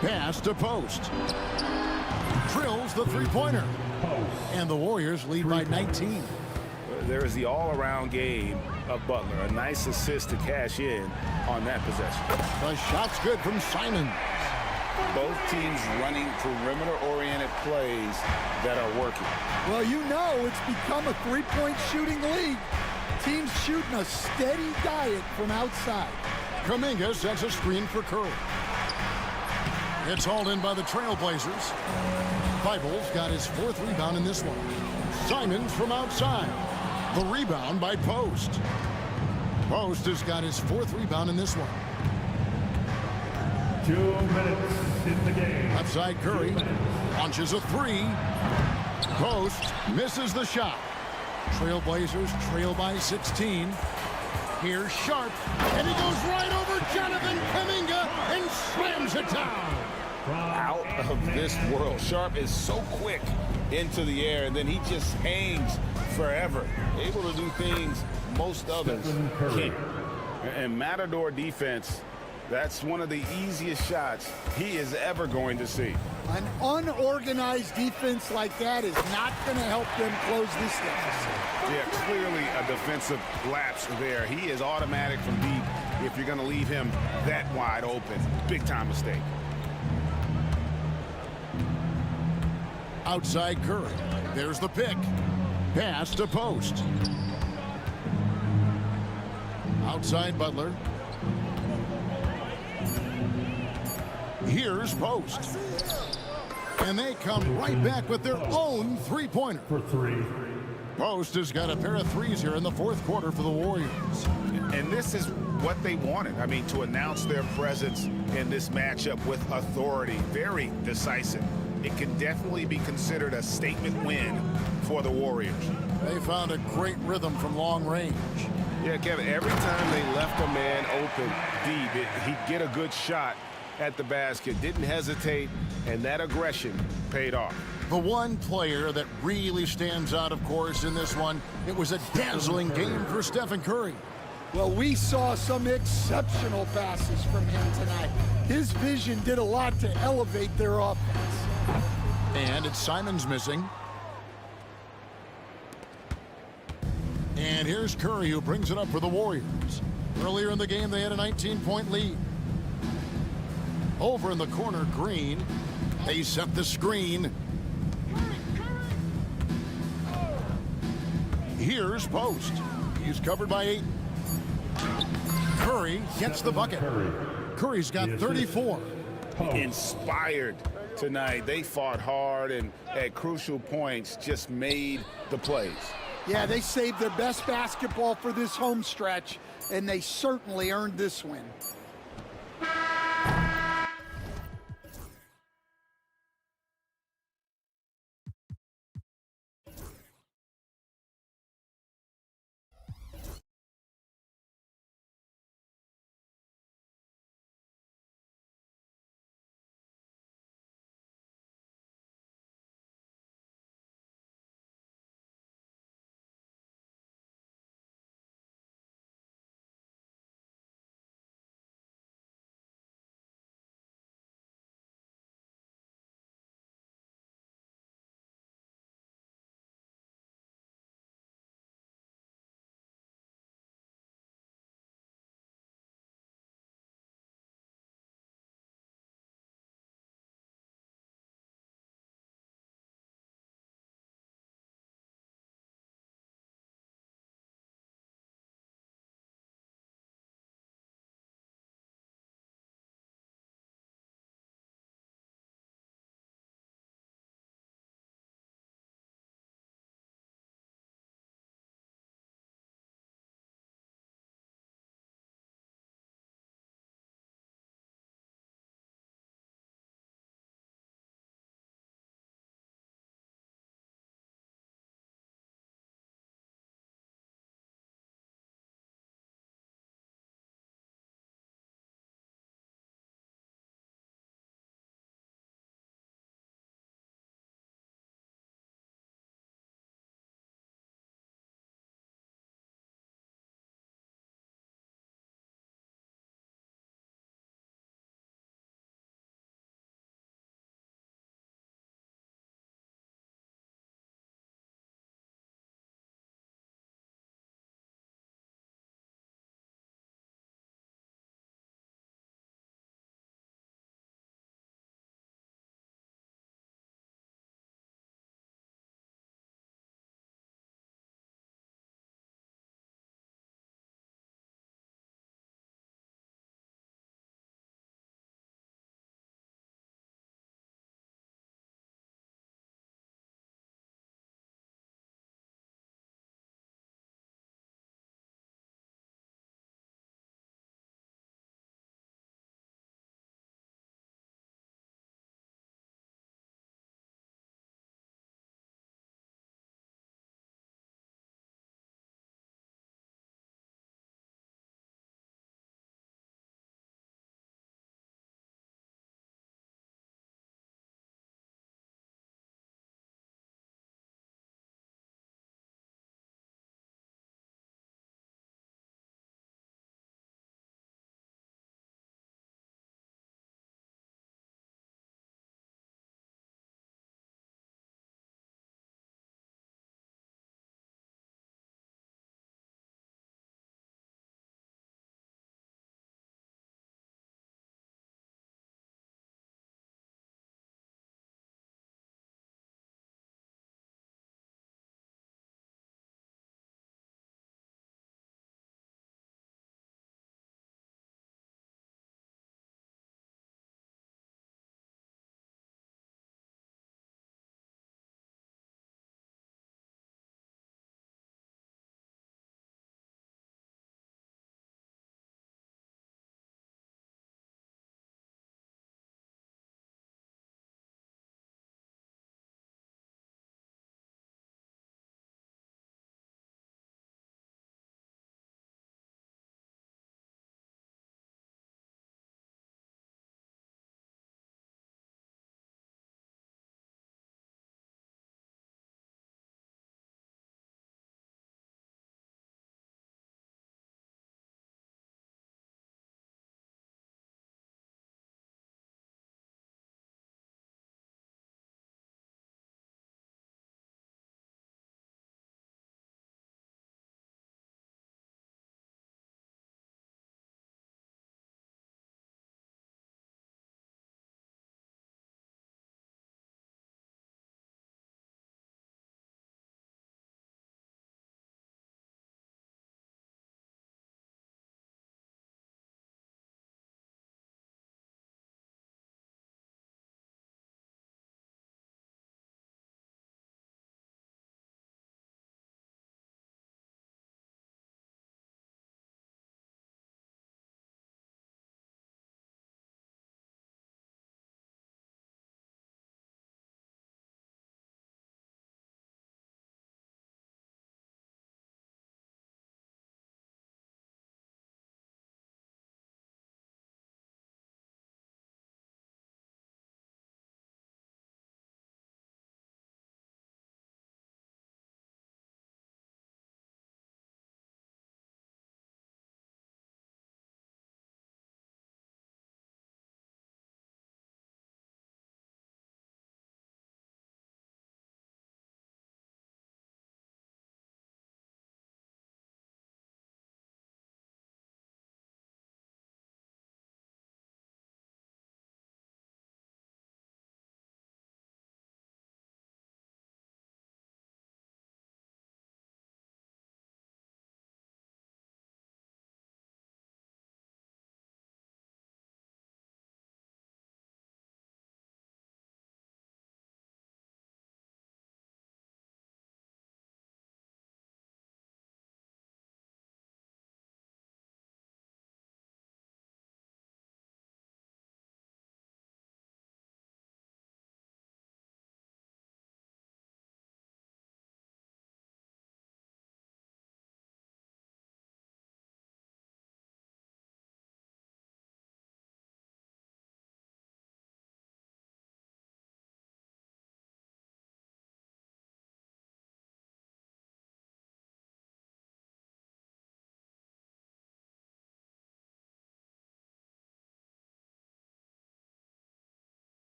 Pass to Post. Drills the three-pointer. And the Warriors lead by 19. There is the all-around game of Butler. A nice assist to cash in on that possession. The shot's good from Simons. Both teams running perimeter-oriented plays that are working. Well, you know it's become a three-point shooting league. Teams shooting a steady diet from outside. Kuminga sets a screen for Curry. It's hauled in by the Trailblazers. Thibault's got his 4th rebound in this one. Simons from outside. The rebound by Post. Post has got his 4th rebound in this one. 2 minutes in the game. Left side Curry launches a 3. Post misses the shot. Trailblazers trail by 16. Here's Sharp, and he goes right over Jonathan Kuminga and slams it down. Out of this world. Sharp is so quick into the air, and then he just hangs forever. Able to do things most others can't. And Matador defense, that's one of the easiest shots he is ever going to see. An unorganized defense like that is not going to help them close this deficit. Yeah, clearly a defensive lapse there. He is automatic from deep if you're going to leave him that wide open. Big time mistake. Outside Curry. There's the pick. Pass to Post. Outside Butler. Here's Post. And they come right back with their own three-pointer. For three. Post has got a pair of threes here in the fourth quarter for the Warriors. And this is what they wanted. I mean, to announce their presence in this matchup with authority. Very decisive. It can definitely be considered a statement win for the Warriors. They found a great rhythm from long range. Yeah, Kevin, every time they left a man open deep, he'd get a good shot at the basket, didn't hesitate, and that aggression paid off. The one player that really stands out, of course, in this one, it was a dazzling game for Stephen Curry. Well, we saw some exceptional passes from him tonight. His vision did a lot to elevate their offense. And it's Simons missing. And here's Curry, who brings it up for the Warriors. Earlier in the game, they had a 19-point lead. Over in the corner, Green. They set the screen. Here's Post. He's covered by 8. Curry gets the bucket. Curry's got 34. Inspired tonight. They fought hard and at crucial points just made the plays. Yeah, they saved their best basketball for this home stretch, and they certainly earned this win.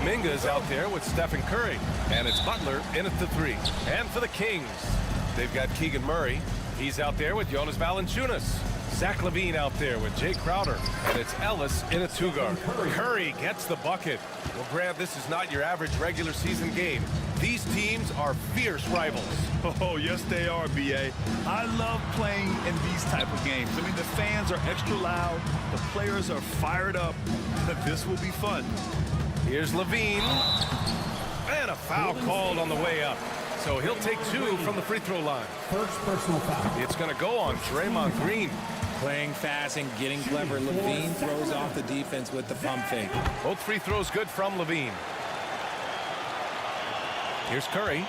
Kuminga's out there with Stephen Curry. And it's Butler in at the 3. And for the Kings, they've got Keegan Murray. He's out there with Jonas Valanciunas. Zach LaVine out there with Jay Crowder. And it's Ellis in a 2-guard. Curry gets the bucket. Well, Grant, this is not your average regular season game. These teams are fierce rivals. Oh, yes, they are, B.A. I love playing in these type of games. I mean, the fans are extra loud. The players are fired up. This will be fun. Here's LaVine. And a foul called on the way up. So he'll take 2 from the free throw line. First personal foul. It's going to go on Draymond Green. Playing fast and getting clever. LaVine throws off the defense with the pump fake. Both free throws good from LaVine. Here's Curry.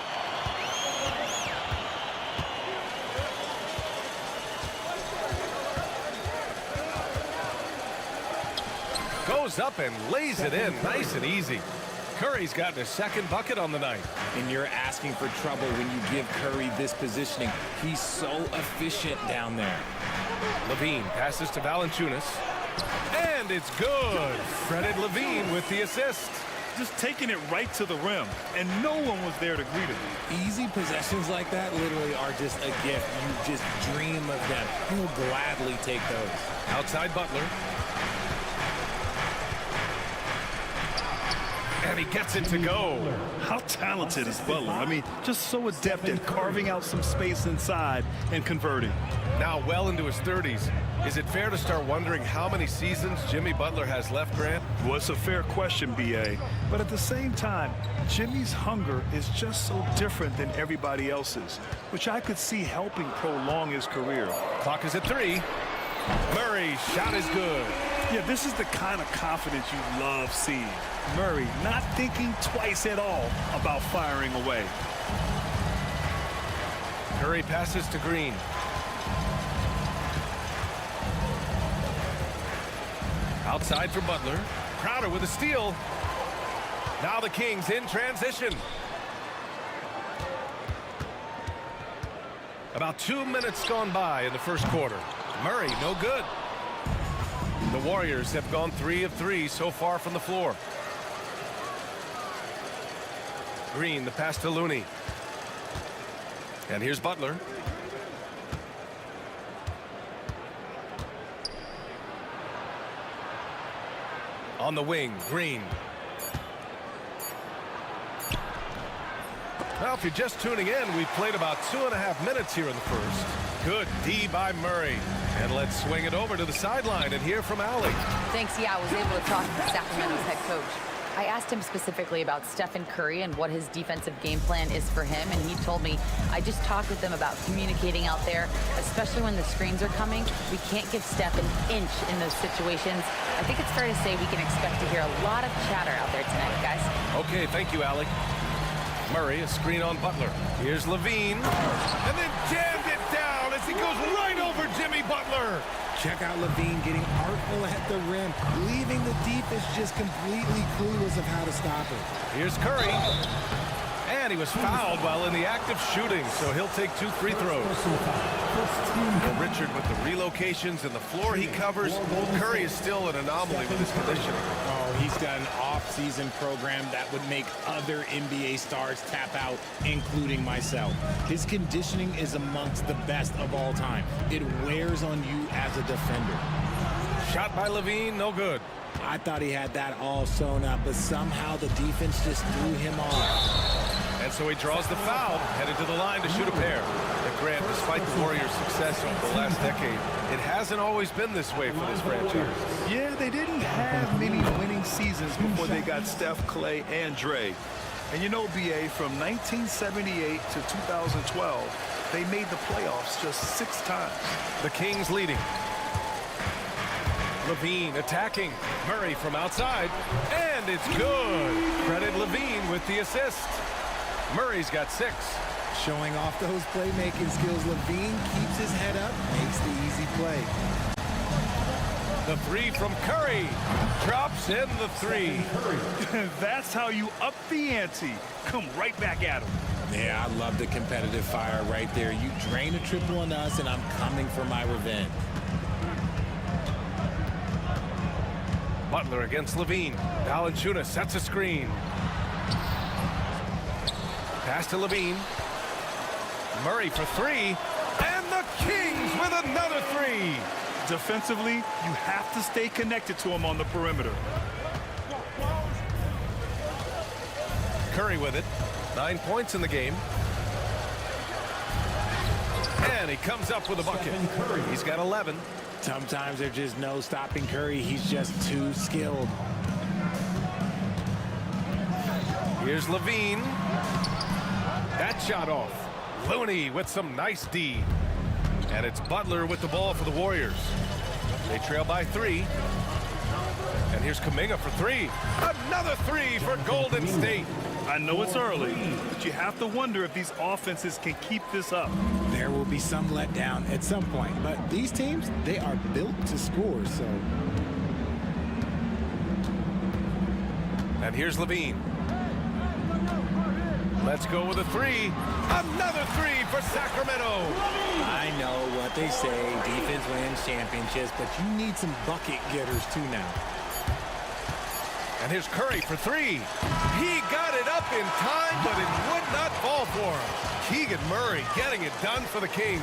Goes up and lays it in nice and easy. Curry's gotten his second bucket on the night. And you're asking for trouble when you give Curry this positioning. He's so efficient down there. LaVine passes to Valanciunas. And it's good. Credit LaVine with the assist. Just taking it right to the rim, and no one was there to greet him. Easy possessions like that literally are just a gift. You just dream of them. He'll gladly take those. Outside Butler. And he gets it to go. How talented is Butler? I mean, just so adept at carving out some space inside and converting. Now well into his 30s. Is it fair to start wondering how many seasons Jimmy Butler has left, Grant? Well, it's a fair question, B.A. But at the same time, Jimmy's hunger is just so different than everybody else's, which I could see helping prolong his career. Clock is at 3. Murray's shot is good. Yeah, this is the kind of confidence you love seeing. Murray not thinking twice at all about firing away. Curry passes to Green. Outside for Butler. Crowder with a steal. Now the Kings in transition. About 2 minutes gone by in the first quarter. Murray, no good. The Warriors have gone 3 of 3 so far from the floor. Green, the pass to Looney. And here's Butler. On the wing, Green. Well, if you're just tuning in, we've played about 2.5 minutes here in the first. Good D by Murray. And let's swing it over to the sideline and hear from Allie. Thanks. Yeah, I was able to talk to Sacramento's head coach. I asked him specifically about Stephen Curry and what his defensive game plan is for him, and he told me, I just talked with them about communicating out there, especially when the screens are coming. We can't give Steph an inch in those situations. I think it's fair to say we can expect to hear a lot of chatter out there tonight, guys. Okay, thank you, Allie. Murray, a screen on Butler. Here's LaVine. And then jammed it down as he goes right over Jimmy Butler. Check out LaVine getting artful at the rim, leaving the defense just completely clueless of how to stop it. Here's Curry. And he was fouled while in the act of shooting, so he'll take 2 free throws. Well, Richard with the relocations and the floor he covers, Curry is still an anomaly with his conditioning. Oh, he's got an off-season program that would make other NBA stars tap out, including myself. His conditioning is amongst the best of all time. It wears on you as a defender. Shot by LaVine, no good. I thought he had that all sewn up, but somehow the defense just threw him off. And so he draws the foul, headed to the line to shoot a pair. And Grant, despite the Warriors' success over the last decade, it hasn't always been this way for this franchise. Yeah, they didn't have many winning seasons before they got Steph, Clay, and Dre. And you know, B.A., from 1978 to 2012, they made the playoffs just 6 times. The Kings leading. LaVine attacking. Murray from outside. And it's good. Credit LaVine with the assist. Murray's got 6. Showing off those playmaking skills, LaVine keeps his head up, makes the easy play. The 3 from Curry. Drops in the 3. That's how you up the ante. Come right back at him. Yeah, I love the competitive fire right there. You drain a triple on us, and I'm coming for my revenge. Butler against LaVine. Valanciunas sets a screen. Pass to Levine. Murray for three. And the Kings with another three. Defensively, you have to stay connected to him on the perimeter. Curry with it. 9 points in the game. And he comes up with a bucket. He's got 11. Sometimes there's just no stopping Curry. He's just too skilled. Here's Levine. That shot off. Looney with some nice D. And it's Butler with the ball for the Warriors. They trail by 3. And here's Kuminga for 3. Another 3 for Golden State. I know it's early, but you have to wonder if these offenses can keep this up. There will be some letdown at some point, but these teams, they are built to score, so. And here's Levine. Let's go with a 3. Another 3 for Sacramento. I know what they say, defense wins championships, but you need some bucket getters too now. And here's Curry for 3. He got it up in time, but it would not fall for him. Keegan Murray getting it done for the Kings.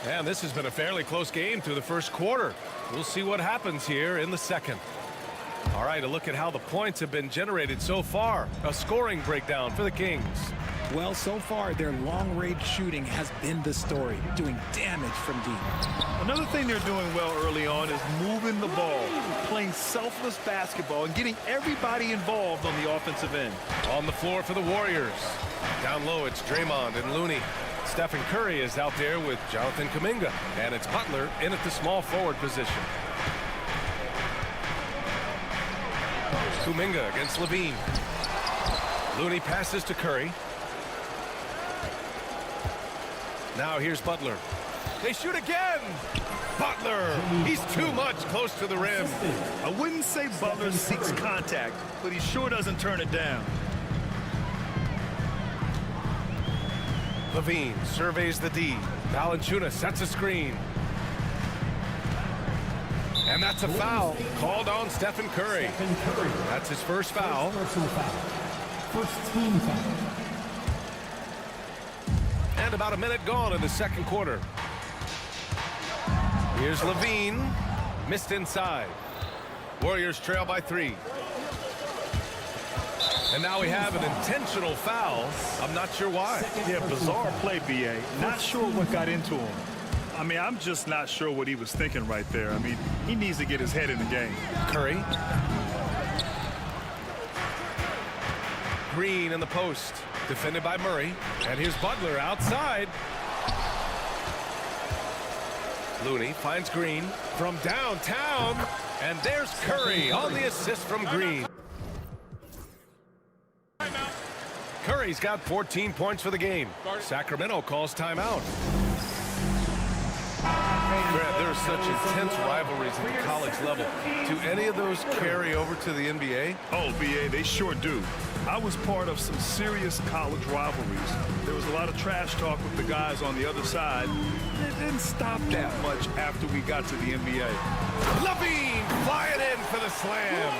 And this has been a fairly close game through the first quarter. We'll see what happens here in the second. All right, a look at how the points have been generated so far. A scoring breakdown for the Kings. Well, so far, their long-range shooting has been the story, doing damage from deep. Another thing they're doing well early on is moving the ball, playing selfless basketball, and getting everybody involved on the offensive end. On the floor for the Warriors. Down low, it's Draymond and Looney. Stephen Curry is out there with Jonathan Kuminga, and it's Butler in at the small forward position. Kuminga against Levine. Looney passes to Curry. Now here's Butler. They shoot again. Butler, he's too much close to the rim. I wouldn't say Butler seeks contact, but he sure doesn't turn it down. Levine surveys the D. Valanciunas sets a screen. And that's a foul called on Stephen Curry. That's his first foul. First team foul. And about a minute gone in the second quarter. Here's Levine. Missed inside. Warriors trail by 3. And now we have an intentional foul. I'm not sure why. Yeah, bizarre play, B.A. Not sure what got into him. I mean, I'm just not sure what he was thinking right there. I mean, he needs to get his head in the game. Curry. Green in the post. Defended by Murray. And here's Butler outside. Looney finds Green from downtown. And there's Curry on the assist from Green. Curry's got 14 points for the game. Sacramento calls timeout. Grant, there are such intense rivalries at the college level. Do any of those carry over to the NBA? Oh, B.A., they sure do. I was part of some serious college rivalries. There was a lot of trash talk with the guys on the other side. It didn't stop that much after we got to the NBA. Levine flying in for the slam.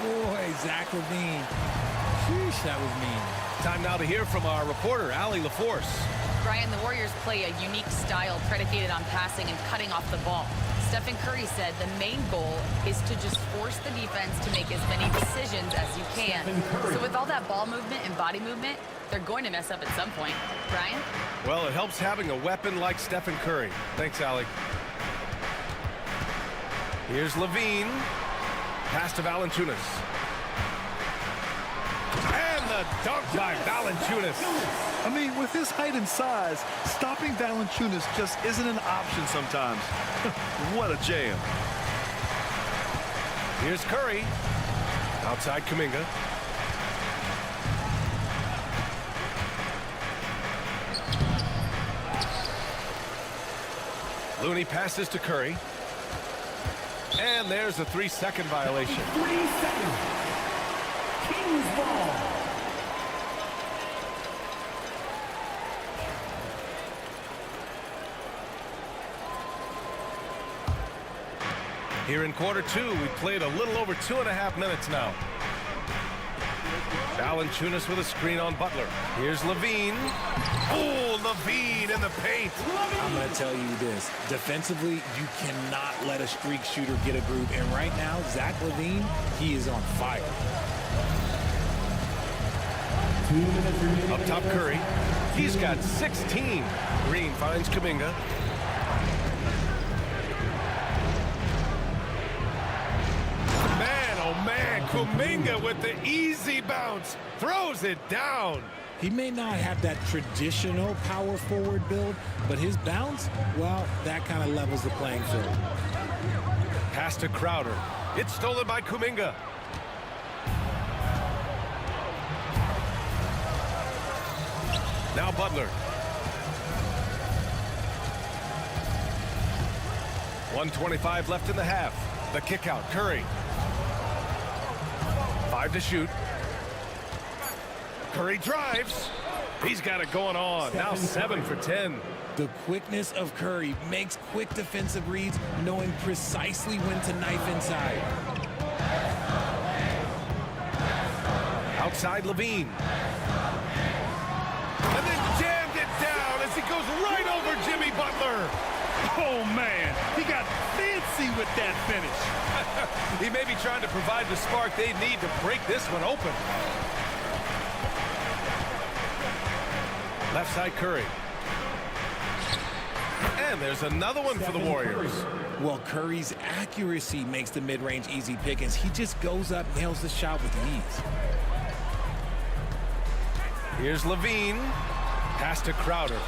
Boy, Zach Levine. Sheesh, that was mean. Time now to hear from our reporter, Allie LaForce. Brian, the Warriors play a unique style predicated on passing and cutting off the ball. Stephen Curry said the main goal is to just force the defense to make as many decisions as you can. So with all that ball movement and body movement, they're going to mess up at some point. Brian? Well, it helps having a weapon like Stephen Curry. Thanks, Allie. Here's Levine. Pass to Valanciunas. And the dunk by Valanciunas. I mean, with his height and size, stopping Valanciunas just isn't an option sometimes. What a jam. Here's Curry. Outside Kuminga. Looney passes to Curry. And there's a 3-second violation. 3 seconds. Kings ball. Here in quarter two, we played a little over 2.5 minutes now. Valanciunas with a screen on Butler. Here's Levine. Oh, Levine in the paint. I'm going to tell you this. Defensively, you cannot let a streak shooter get a groove. And right now, Zach LaVine, he is on fire. Up top, Curry. He's got 16. Green finds Kuminga. Man, oh man, Kuminga with the easy bounce. Throws it down. He may not have that traditional power forward build, but his bounce, well, that kind of levels the playing field. Pass to Crowder. It's stolen by Kuminga. Now Butler. 1:25 left in the half. The kick out, Curry. 5 to shoot. Curry drives. He's got it going on. Now 7 for 10. The quickness of Curry makes quick defensive reads, knowing precisely when to knife inside. Outside Levine. And then jammed it down as he goes right over Jimmy Butler. Oh, man, he got fancy with that finish. He may be trying to provide the spark they need to break this one open. Left side Curry. And there's another one for the Warriors. Well, Curry's accuracy makes the mid-range easy pickings. He just goes up, nails the shot with ease. Here's Levine. Pass to Crowder.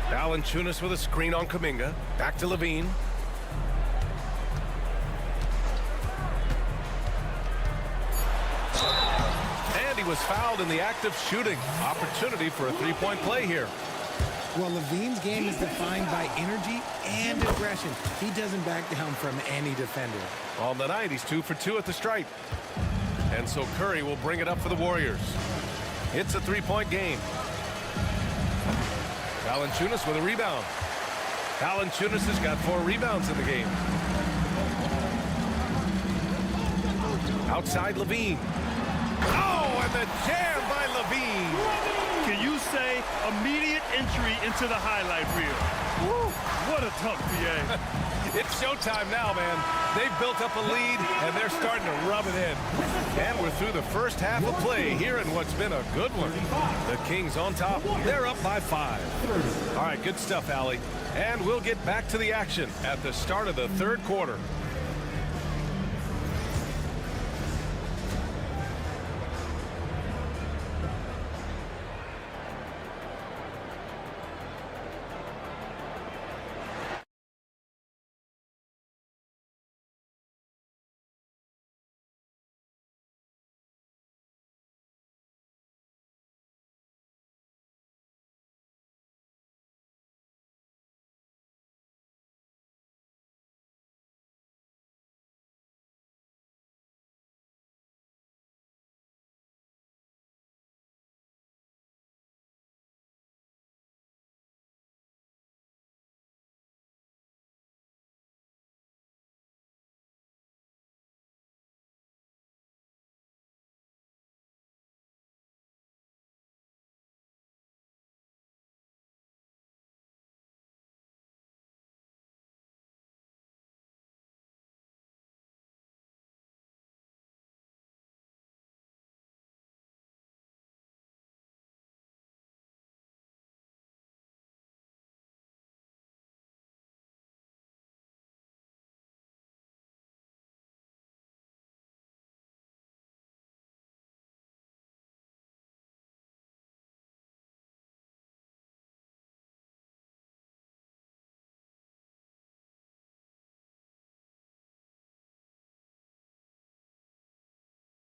Valanciunas with a screen on Kuminga. Back to Levine. And he was fouled in the act of shooting. Opportunity for a three-point play here. Well, Levine's game is defined by energy and aggression. He doesn't back down from any defender. On the night, he's 2 for 2 at the stripe. And so Curry will bring it up for the Warriors. It's a three-point game. Valanciunas with a rebound. Valanciunas has got 4 rebounds in the game. Outside Levine. Oh, and the jam by Levine. Can you say immediate entry into the highlight reel? Woo, what a dunk, PA. It's showtime now, man. They've built up a lead, and they're starting to rub it in. And we're through the first half of play here in what's been a good one. The Kings on top. They're up by 5. All right, good stuff, Allie. And we'll get back to the action at the start of the third quarter.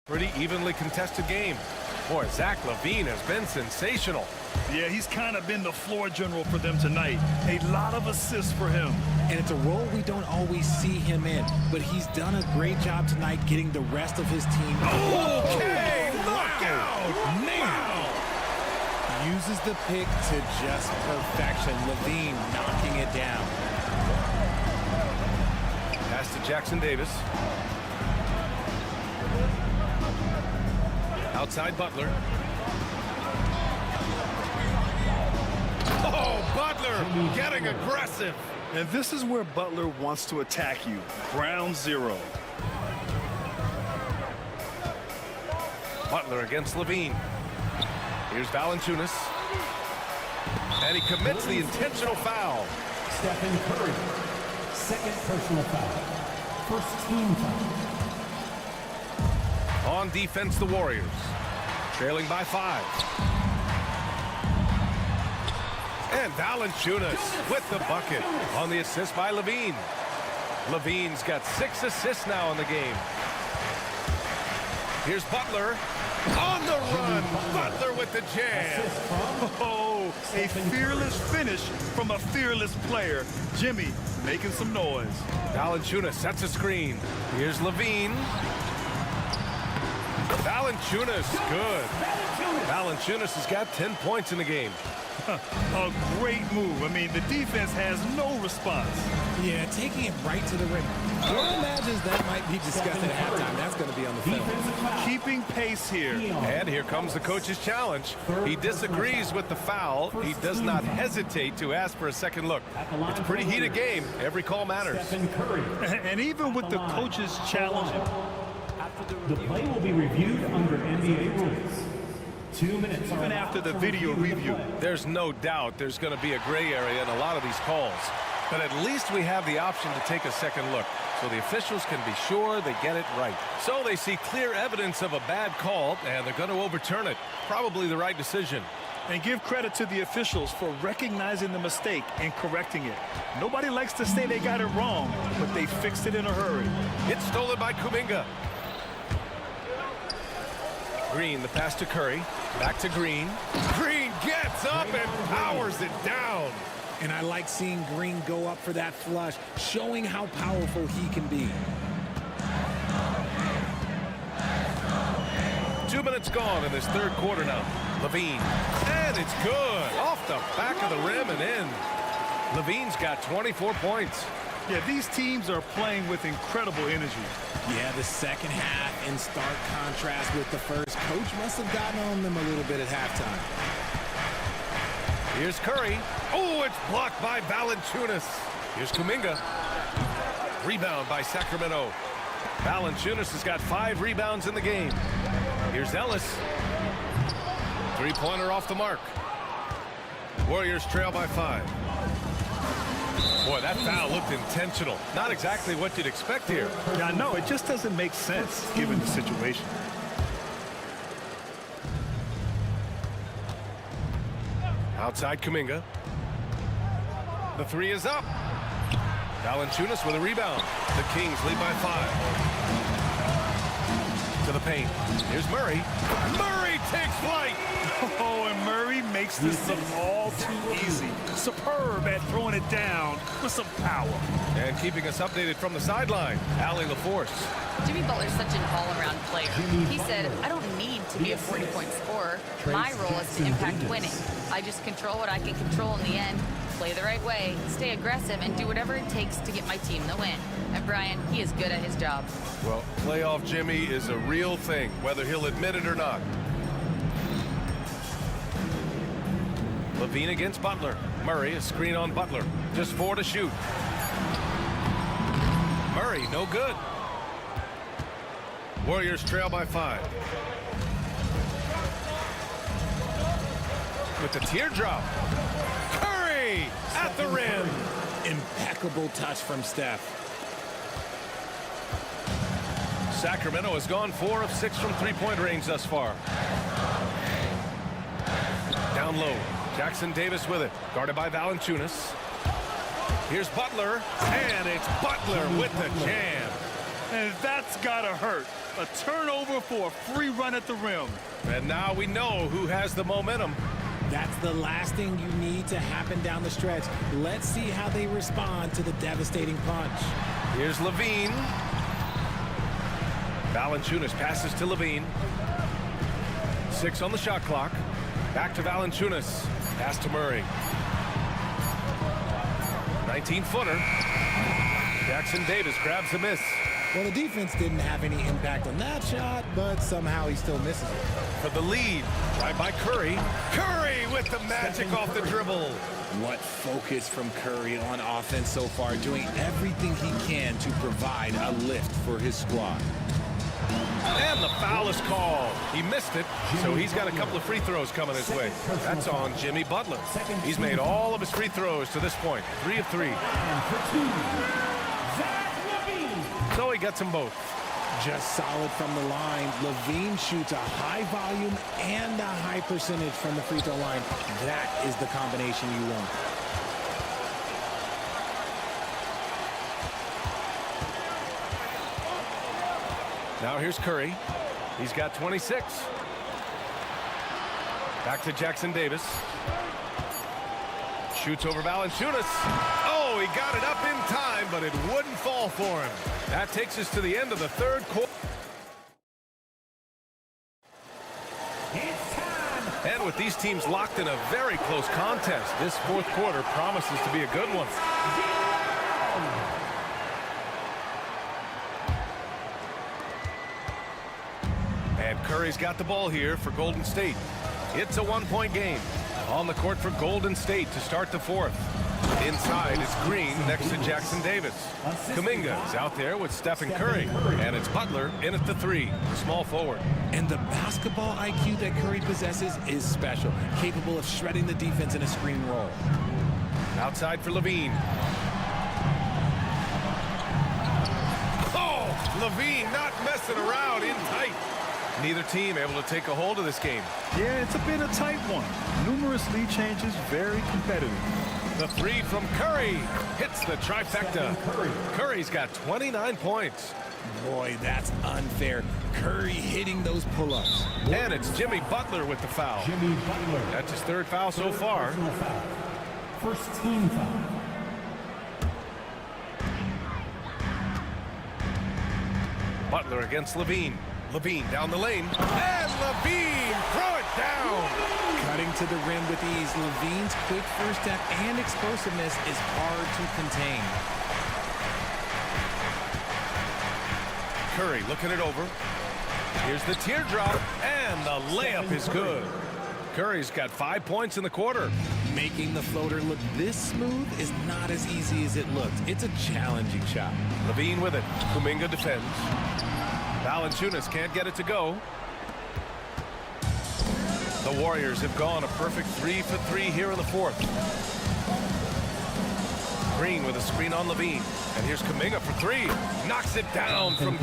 Pretty evenly contested game. Boy, Zach LaVine has been sensational. Yeah, he's kind of been the floor general for them tonight. A lot of assists for him. And it's a role we don't always see him in, but he's done a great job tonight getting the rest of his team. Okay, look out! Man! Uses the pick to just perfection. LaVine knocking it down. Pass to Jackson Davis. Outside Butler. Oh, Butler getting aggressive. And this is where Butler wants to attack you. Ground zero. Butler against Levine. Here's Valanciunas. And he commits the intentional foul. Stephen Curry, second personal foul. First team foul. On defense, the Warriors. Trailing by 5. And Valanciunas with the bucket on the assist by Levine. Levine's got 6 assists now in the game. Here's Butler on the run. Butler with the jam. Oh, a fearless finish from a fearless player. Jimmy making some noise. Valanciunas sets a screen. Here's Levine. Valanciunas, good. Valanciunas has got 10 points in the game. A great move. I mean, the defense has no response. Yeah, taking it right to the rim. Who imagines that might be discussed at halftime? That's going to be on the film. Keeping pace here. And here comes the coach's challenge. He disagrees with the foul. He does not hesitate to ask for a second look. It's a pretty heated game. Every call matters. And even with the coach's challenge, the play will be reviewed under NBA rules. 2 minutes. even after the video review. There's no doubt there's going to be a gray area in a lot of these calls. But at least we have the option to take a second look, so the officials can be sure they get it right. So they see clear evidence of a bad call, and they're going to overturn it. Probably the right decision. And give credit to the officials for recognizing the mistake and correcting it. Nobody likes to say they got it wrong, but they fixed it in a hurry. It's stolen by Kuminga. Green, the pass to Curry. Back to Green. Green gets up and powers it down. And I like seeing Green go up for that flush, showing how powerful he can be. 2 minutes gone in this third quarter now. Levine, and it's good. Off the back of the rim and in. Levine's got 24 points. Yeah, these teams are playing with incredible energy. Yeah, the second half in stark contrast with the first. Coach must have gotten on them a little bit at halftime. Here's Curry. Oh, it's blocked by Valanciunas. Here's Kuminga. Rebound by Sacramento. Valanciunas has got 5 rebounds in the game. Here's Ellis. Three-pointer off the mark. Warriors trail by 5. Boy, that foul looked intentional. Not exactly what you'd expect here. Yeah, no, it just doesn't make sense given the situation. Outside Kuminga. The three is up. Valanciunas with a rebound. The Kings lead by 5. To the paint. Here's Murray. Murray takes flight. Oh, and Murray makes this look all too easy. Superb at throwing it down with some power. And keeping us updated from the sideline, Allie LaForce. Jimmy Butler's such an all-around player. He said, I don't need to be a 40-point scorer. My role is to impact winning. I just control what I can control in the end, play the right way, stay aggressive, and do whatever it takes to get my team the win. And Brian, he is good at his job. Well, playoff Jimmy is a real thing, whether he'll admit it or not. Levine against Butler. Murray, a screen on Butler. Just 4 to shoot. Murray, no good. Warriors trail by 5. With the teardrop. Curry at the rim. Impeccable touch from Steph. Sacramento has gone 4 of 6 from three-point range thus far. Down low. Jackson Davis with it. Guarded by Valanciunas. Here's Butler. And it's Butler with the jam. And that's gotta hurt. A turnover for a free run at the rim. And now we know who has the momentum. That's the last thing you need to happen down the stretch. Let's see how they respond to the devastating punch. Here's Levine. Valanciunas passes to Levine. 6 on the shot clock. Back to Valanciunas. Pass to Murray. 19-footer. Jackson Davis grabs a miss. Well, the defense didn't have any impact on that shot, but somehow he still misses it. For the lead, right by Curry. Curry with the magic off the dribble. What focus from Curry on offense so far, doing everything he can to provide a lift for his squad. And the foul is called. He missed it, so he's got a couple of free throws coming his way. That's on Jimmy Butler. He's made all of his free throws to this point, 3 of 3. So he gets them both. Just solid from the line. Levine shoots a high volume and a high percentage from the free throw line. That is the combination you want. Now here's Curry. He's got 26. Back to Jackson Davis. Shoots over Valanciunas. Oh, he got it up in time, but it wouldn't fall for him. That takes us to the end of the third quarter. And with these teams locked in a very close contest, this fourth quarter promises to be a good one. And Curry's got the ball here for Golden State. It's a one-point game. On the court for Golden State to start the fourth. Inside is Green next to Jackson Davis. Kuminga is out there with Stephen Curry. And it's Butler in at the 3, small forward. And the basketball IQ that Curry possesses is special, capable of shredding the defense in a screen roll. Outside for Levine. Oh, Levine not messing around, in tight. Neither team able to take a hold of this game. Yeah, it's a bit of a tight one. Numerous lead changes, very competitive. The 3 from Curry hits the trifecta. Curry's got 29 points. Boy, that's unfair. Curry hitting those pull-ups. And it's Jimmy Butler with the foul. Jimmy Butler. That's his third foul so far. First team foul. Butler against Levine. Levine down the lane. And Levine throw it down. Cutting to the rim with ease. Levine's quick first step and explosiveness is hard to contain. Curry looking it over. Here's the teardrop, and the layup is good. Curry's got 5 points in the quarter. Making the floater look this smooth is not as easy as it looks. It's a challenging shot. Levine with it. Kuminga defends. Valanciunas can't get it to go. The Warriors have gone a perfect 3 for 3 here in the fourth. Green with a screen on Levine. And here's Kuminga for 3. Knocks it down from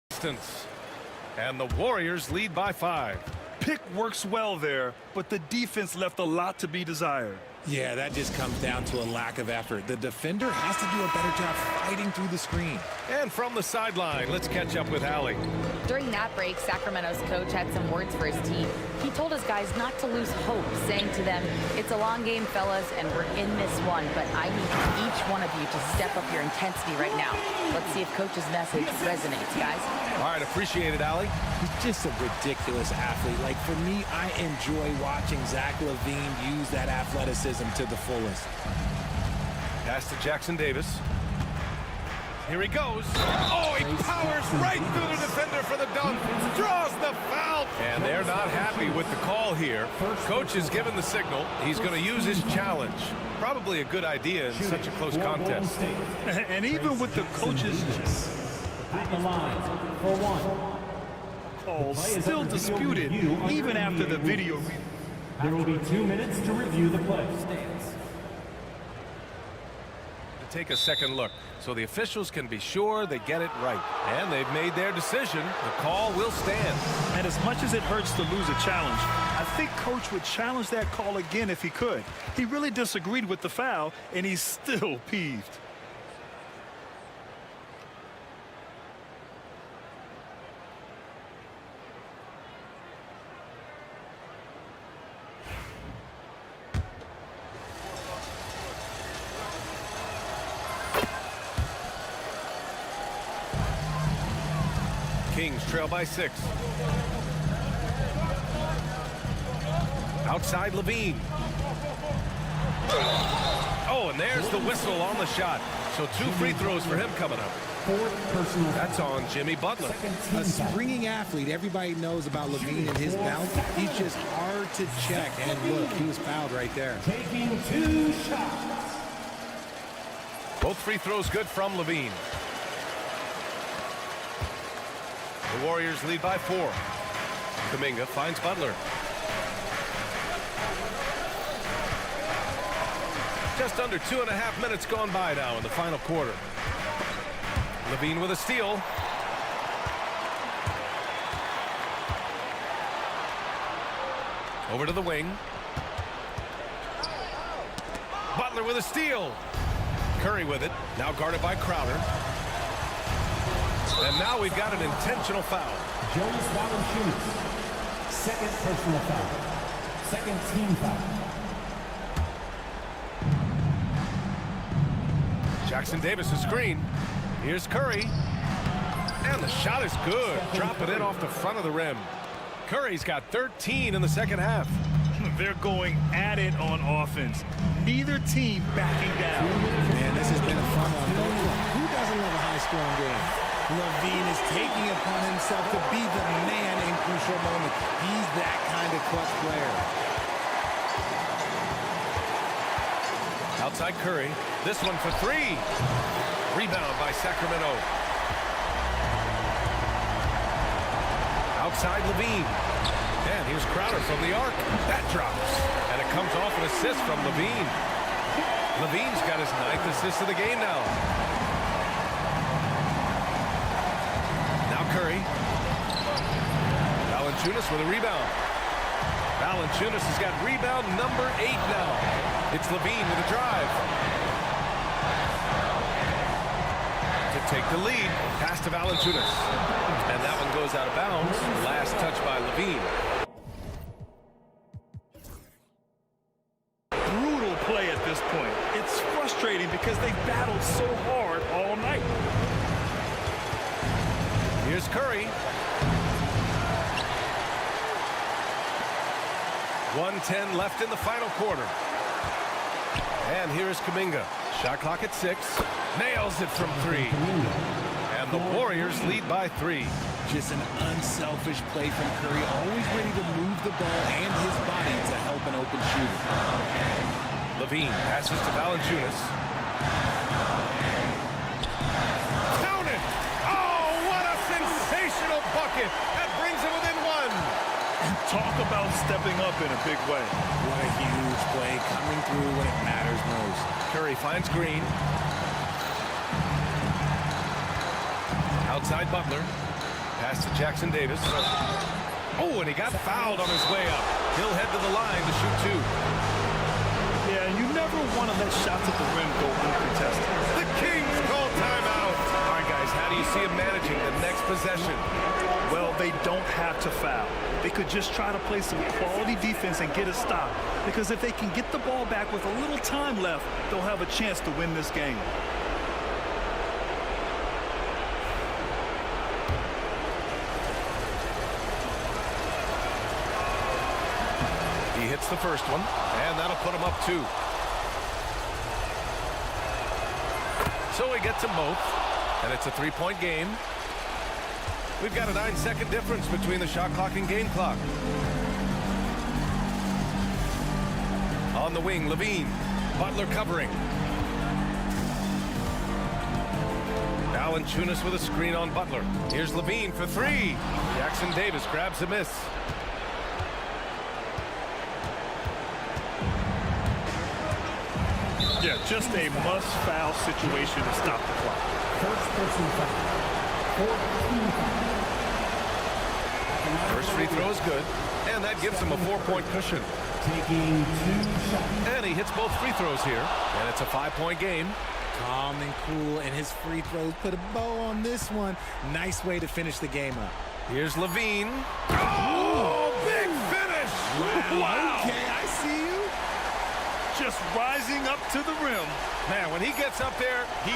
distance. And the Warriors lead by 5. Pick works well there, but the defense left a lot to be desired. Yeah, that just comes down to a lack of effort. The defender has to do a better job fighting through the screen. And from the sideline, let's catch up with Allie. During that break, Sacramento's coach had some words for his team. He told his guys not to lose hope, saying to them, "It's a long game, fellas, and we're in this one, but I need each one of you to step up your intensity right now." Let's see if coach's message resonates, guys. All right, appreciate it, Allie. He's just a ridiculous athlete. Like, for me, I enjoy watching Zach LaVine use that athleticism to the fullest. Pass to Jackson Davis. Here he goes. Oh, he powers right through the defender for the dunk. Draws the foul. And they're not happy with the call here. Coach has given the signal. He's going to use his challenge. Probably a good idea in such a close contest. And even with the coach's At the line for 1. call still disputed, even after the video. There will be 2 minutes to review the play. To take a second look so the officials can be sure they get it right. And they've made their decision. The call will stand. And as much as it hurts to lose a challenge, I think Coach would challenge that call again if he could. He really disagreed with the foul, and he's still peeved. Kings trail by 6. Outside Levine. Oh, and there's the whistle on the shot. So 2 free throws for him coming up. That's on Jimmy Butler. A springing athlete. Everybody knows about Levine and his bounce. He's just hard to check. And look, he was fouled right there. Taking 2 shots. Both free throws good from Levine. The Warriors lead by 4. Kuminga finds Butler. Just under 2.5 minutes gone by now in the final quarter. Levine with a steal. Over to the wing. Butler with a steal. Curry with it. Now guarded by Crowder. And now we've got an intentional foul. Jonas Valanciunas. Second personal foul. Second team foul. Jackson Davis' screen. Here's Curry. And the shot is good. Drop it in off the front of the rim. Curry's got 13 in the second half. They're going at it on offense. Neither team backing down. Man, this has been a fun one. Who doesn't love a high-scoring game? Levine is taking it upon himself to be the man in crucial moments. He's that kind of clutch player. Outside Curry. This one for 3. Rebound by Sacramento. Outside Levine. And here's Crowder from the arc. That drops. And it comes off an assist from Levine. Levine's got his 9th assist of the game now. Now Curry. Valanciunas with a rebound. Valanciunas has got rebound number 8 now. It's Levine with a drive. To take the lead, pass to Valanciunas. And that one goes out of bounds. Last touch by Levine. Brutal play at this point. It's frustrating because they battled so hard all night. Here's Curry. 1:10 left in the final quarter. And here's Kuminga. Shot clock at 6. Nails it from 3. And the Warriors lead by 3. Just an unselfish play from Curry, always ready to move the ball and his body to help an open shooter. Levine passes to Valanciunas. Count it! Oh, what a sensational bucket! That brings it within 1. Talk about stepping up in a big way. What a huge play, coming through when it matters most. Curry finds Green. Outside Butler. Pass to Jackson Davis. Oh, and he got fouled on his way up. He'll head to the line to shoot 2. Yeah, you never want to let shots at the rim go uncontested. The Kings call timeout. All right, guys, how do you see him managing the next possession? Well, they don't have to foul. They could just try to play some quality defense and get a stop. Because if they can get the ball back with a little time left, they'll have a chance to win this game. He hits the first one, and that'll put him up 2. So he gets them both, and it's a 3-point game. We've got a 9-second difference between the shot clock and game clock. On the wing, Levine. Butler covering. Valanciunas with a screen on Butler. Here's Levine for 3. Jackson Davis grabs a miss. Yeah, just a must-foul situation to stop the clock. First personal foul. 14 foul. First free throw is good, and that gives him a 4-point cushion. Taking 2 shots. And he hits both free throws here, and it's a 5-point game. Calm and cool, and his free throws put a bow on this one. Nice way to finish the game up. Here's Levine. Oh, big finish! Wow. Okay, I see you. Just rising up to the rim. Man, when he gets up there, he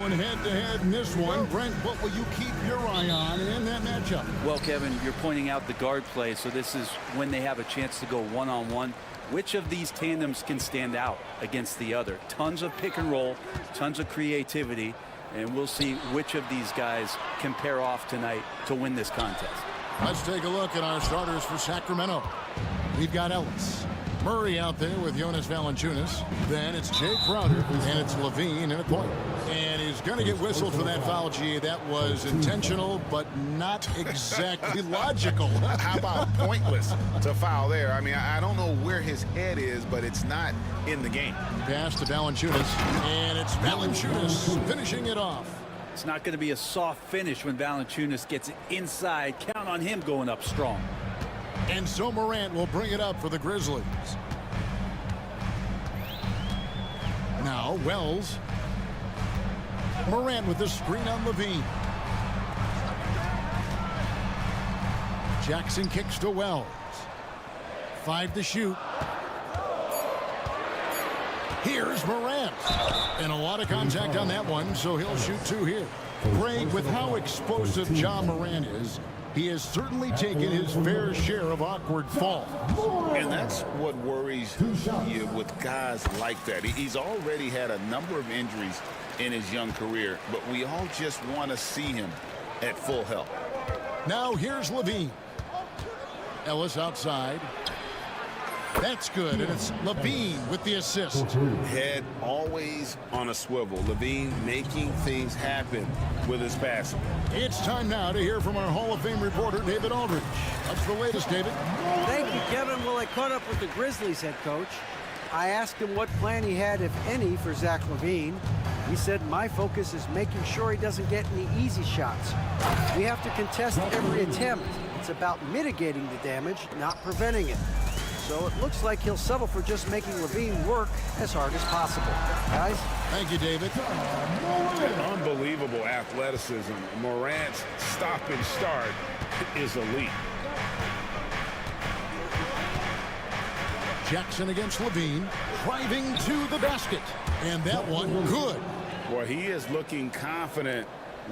Head-to-head in this one. Brent, what will you keep your eye on in that matchup? Well, Kevin, you're pointing out the guard play, so this is when they have a chance to go one-on-one. Which of these tandems can stand out against the other? Tons of pick and roll, tons of creativity, and we'll see which of these guys can pair off tonight to win this contest. Let's take a look at our starters for Sacramento. We've got Ellis. Murray out there with Jonas Valanciunas. Then it's Jay Crowder, and it's Levine in a point. And he's going to get whistled for that foul, G. That was intentional, but not exactly logical. How about pointless to foul there? I mean, I don't know where his head is, but it's not in the game. Pass to Valanciunas, and it's Valanciunas finishing it off. It's not going to be a soft finish when Valanciunas gets it inside. Count on him going up strong. And so Morant will bring it up for the Grizzlies. Now Wells. Morant with the screen on Levine. Jackson kicks to Wells. 5 to shoot. Here's Morant. And a lot of contact on that one, so he'll shoot 2 here. Greg, with how explosive Ja Morant is, he has certainly taken his fair share of awkward falls. And that's what worries you with guys like that. He's already had a number of injuries in his young career, but we all just want to see him at full health. Now here's Levine. Ellis outside. That's good, and it's Levine with the assist. Head always on a swivel. Levine making things happen with his passing. It's time now to hear from our Hall of Fame reporter, David Aldridge. What's the latest, David? Thank you, Kevin. Well, I caught up with the Grizzlies head coach. I asked him what plan he had, if any, for Zach LaVine. He said, my focus is making sure he doesn't get any easy shots. We have to contest every attempt. It's about mitigating the damage, not preventing it. So it looks like he'll settle for just making Levine work as hard as possible. Guys? Thank you, David. Unbelievable athleticism. Morant's stop and start is elite. Jackson against Levine, driving to the basket. And that one, good. Well, he is looking confident.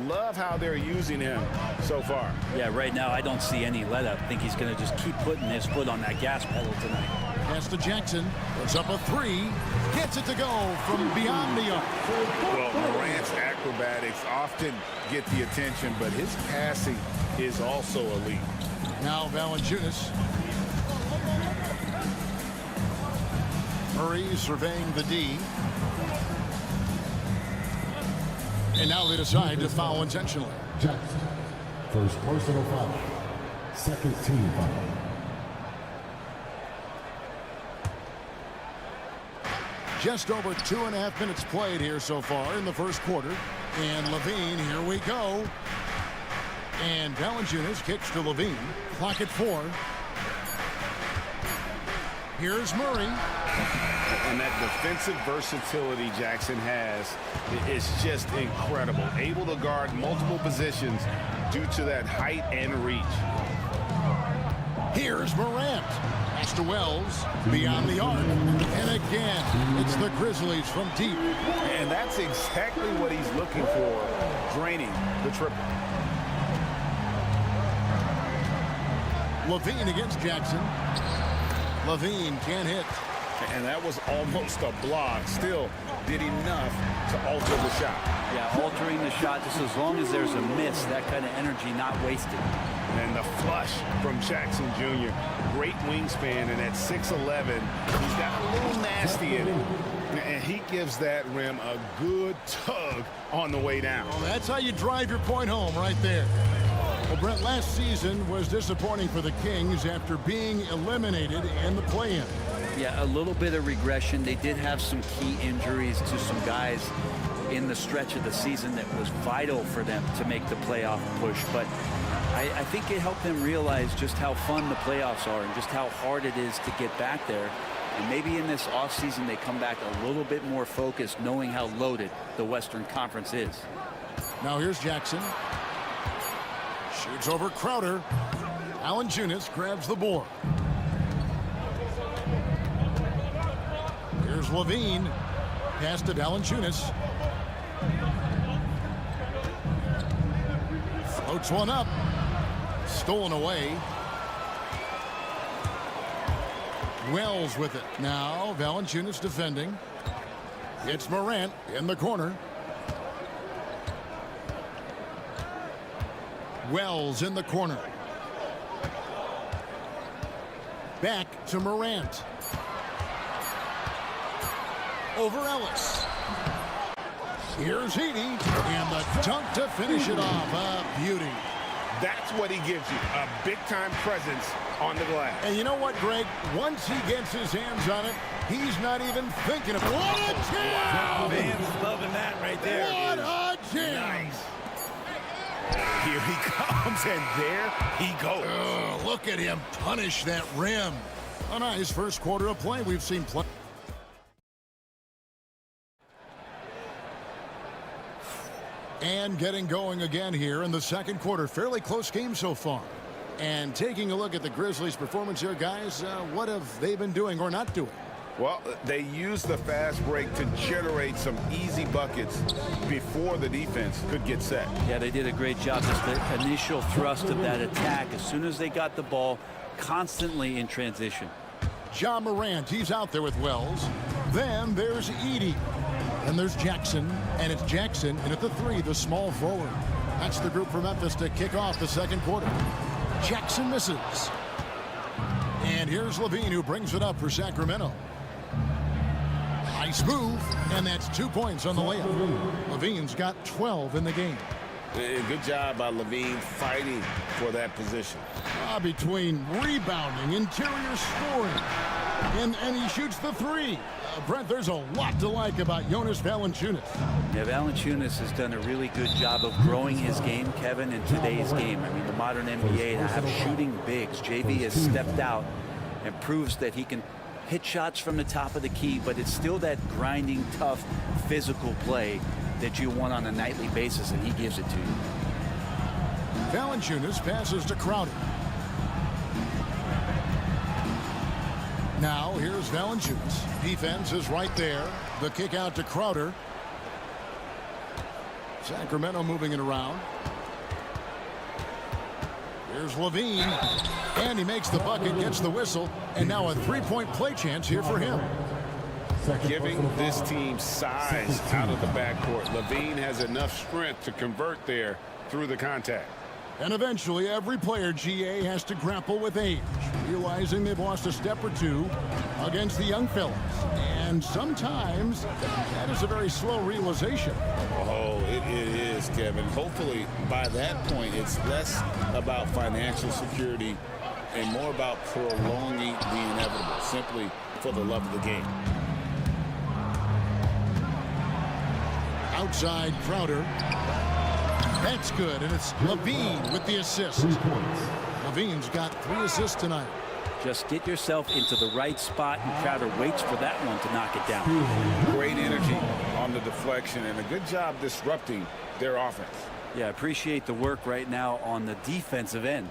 Love how they're using him so far. Yeah, right now I don't see any let up. I think he's going to just keep putting his foot on that gas pedal tonight. Pass to Jackson. Puts up a 3. Gets it to go from beyond the arc. Well, Morant's acrobatics often get the attention, but his passing is also elite. Now Valanciunas. Murray surveying the D. And now they decide to foul intentionally. Jackson, first personal foul, second team foul. Just over 2.5 minutes played here so far in the first quarter. And Levine, here we go. And Valanciunas kicks to Levine. Clock at 4. Here's Murray. And that defensive versatility Jackson has is just incredible. Able to guard multiple positions due to that height and reach. Here's Morant. Pass to Wells. Beyond the arc. And again, it's the Grizzlies from deep. And that's exactly what he's looking for, draining the triple. Levine against Jackson. Levine can't hit. And that was almost a block. Still did enough to alter the shot. Yeah, altering the shot just as long as there's a miss, that kind of energy not wasted. And the flush from Jackson Jr. Great wingspan, and at 6'11", he's got a little nasty in it. And he gives that rim a good tug on the way down. Well, that's how you drive your point home right there. Well, Brent, last season was disappointing for the Kings after being eliminated in the play-in. Yeah, a little bit of regression. They did have some key injuries to some guys in the stretch of the season that was vital for them to make the playoff push. But I think it helped them realize just how fun the playoffs are and just how hard it is to get back there. And maybe in this offseason they come back a little bit more focused, knowing how loaded the Western Conference is. Now here's Jackson. Shoots over Crowder. Valanciunas grabs the board. Here's Levine. Pass to Valanciunas. Floats one up. Stolen away. Wells with it. Now Valanciunas defending. It's Morant in the corner. Wells in the corner. Back to Morant. Over Ellis. Here's Heaney, and the dunk to finish it off. A beauty. That's what he gives you, a big-time presence on the glass. And you know what, Greg? Once he gets his hands on it, he's not even thinking of it. What a jam! Fans loving that right there. What a jam! Nice. Here he comes, and there he goes. Oh, look at him punish that rim. A nice first quarter of play. We've seen play. And getting going again here in the second quarter. Fairly close game so far. And taking a look at the Grizzlies' performance here, guys, what have they been doing or not doing? Well, they used the fast break to generate some easy buckets before the defense could get set. Yeah, they did a great job. Just the initial thrust of that attack, as soon as they got the ball, constantly in transition. Ja Morant, he's out there with Wells. Then there's Edey. And there's Jackson, and it's Jackson, and at the three, the small forward. That's the group from Memphis to kick off the second quarter. Jackson misses. And here's Levine, who brings it up for Sacramento. Nice move, and that's 2 points on the layup. Levine's got 12 in the game. Good job by Levine fighting for that position. Between rebounding, interior scoring, and he shoots the three. Brent, there's a lot to like about Jonas Valanciunas. Yeah, Valanciunas has done a really good job of growing his game, Kevin, in today's game. I mean, the modern NBA to have shooting bigs. JV has stepped out and proves that he can hit shots from the top of the key, but it's still that grinding, tough, physical play that you want on a nightly basis, and he gives it to you. Valanciunas passes to Crowder. Now here's Valanciunas. Defense is right there. The kick out to Crowder. Sacramento moving it around. Here's Levine. And he makes the bucket, gets the whistle, and now a three-point play chance here for him. Giving this team size out of the backcourt. Levine has enough strength to convert there through the contact. And eventually, every player, GA, has to grapple with age, realizing they've lost a step or two against the young fellas. And sometimes, that is a very slow realization. Oh, it is, Kevin. Hopefully, by that point, it's less about financial security and more about prolonging the inevitable, simply for the love of the game. Outside Crowder. That's good, and it's Levine with the assist. Levine's got 3 assists tonight. Just get yourself into the right spot, and Crowder waits for that one to knock it down. Great energy on the deflection, and a good job disrupting their offense. Yeah, I appreciate the work right now on the defensive end.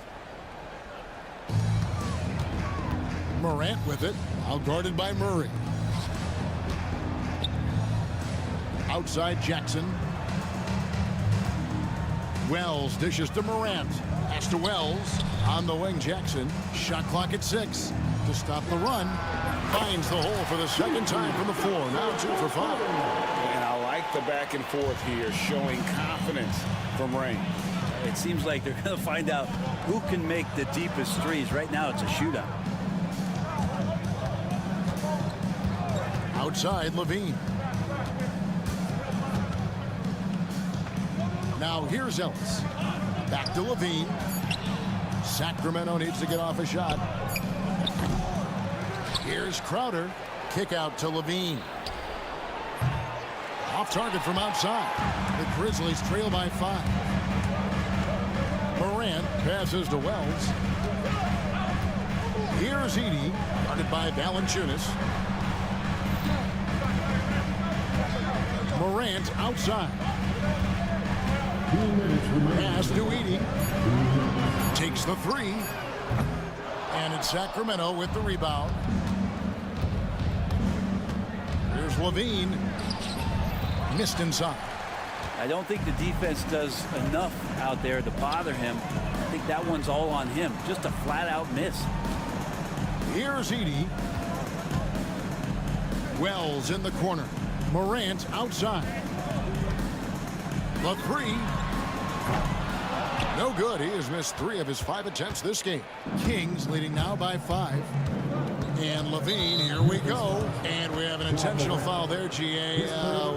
Morant with it, out guarded by Murray. Outside Jackson. Wells dishes to Morant. Pass to Wells. On the wing, Jackson. Shot clock at 6. To stop the run. Finds the hole for the second time from the floor. Now 2 for 5. And I like the back and forth here, showing confidence from range. It seems like they're going to find out who can make the deepest threes. Right now, it's a shootout. Outside Levine. Now here's Ellis. Back to Levine. Sacramento needs to get off a shot. Here's Crowder. Kick out to Levine. Off target from outside. The Grizzlies trail by 5. Morant passes to Wells. Here's Edey, guarded by Valanciunas. Morant outside. Pass to Edey. Takes the 3. And it's Sacramento with the rebound. Here's Levine. Missed inside. I don't think the defense does enough out there to bother him. I think that one's all on him. Just a flat-out miss. Here's Edey. Wells in the corner. Morant outside. The three. No good. He has missed 3 of his 5 attempts this game. Kings leading now by 5. And Levine, here we go. And we have an intentional foul there, GA.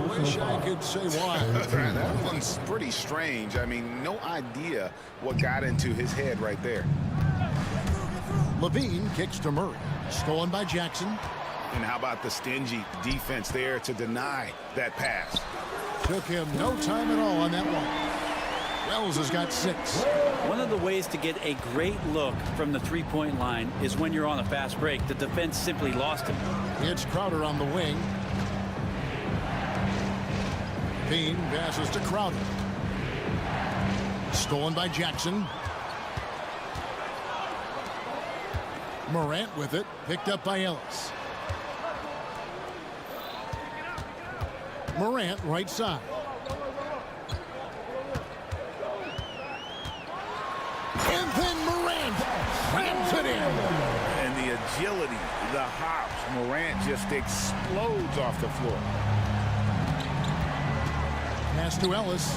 Wish I could say why. That one's pretty strange. I mean, no idea what got into his head right there. Levine kicks to Murray. Stolen by Jackson. And how about the stingy defense there to deny that pass? Took him no time at all on that one. Wells has got 6. One of the ways to get a great look from the three-point line is when you're on a fast break. The defense simply lost him. It's Crowder on the wing. Bean passes to Crowder. Stolen by Jackson. Morant with it. Picked up by Ellis. Morant right side. And then Morant slams it in. And the agility, the hops, Morant just explodes off the floor. Pass to Ellis.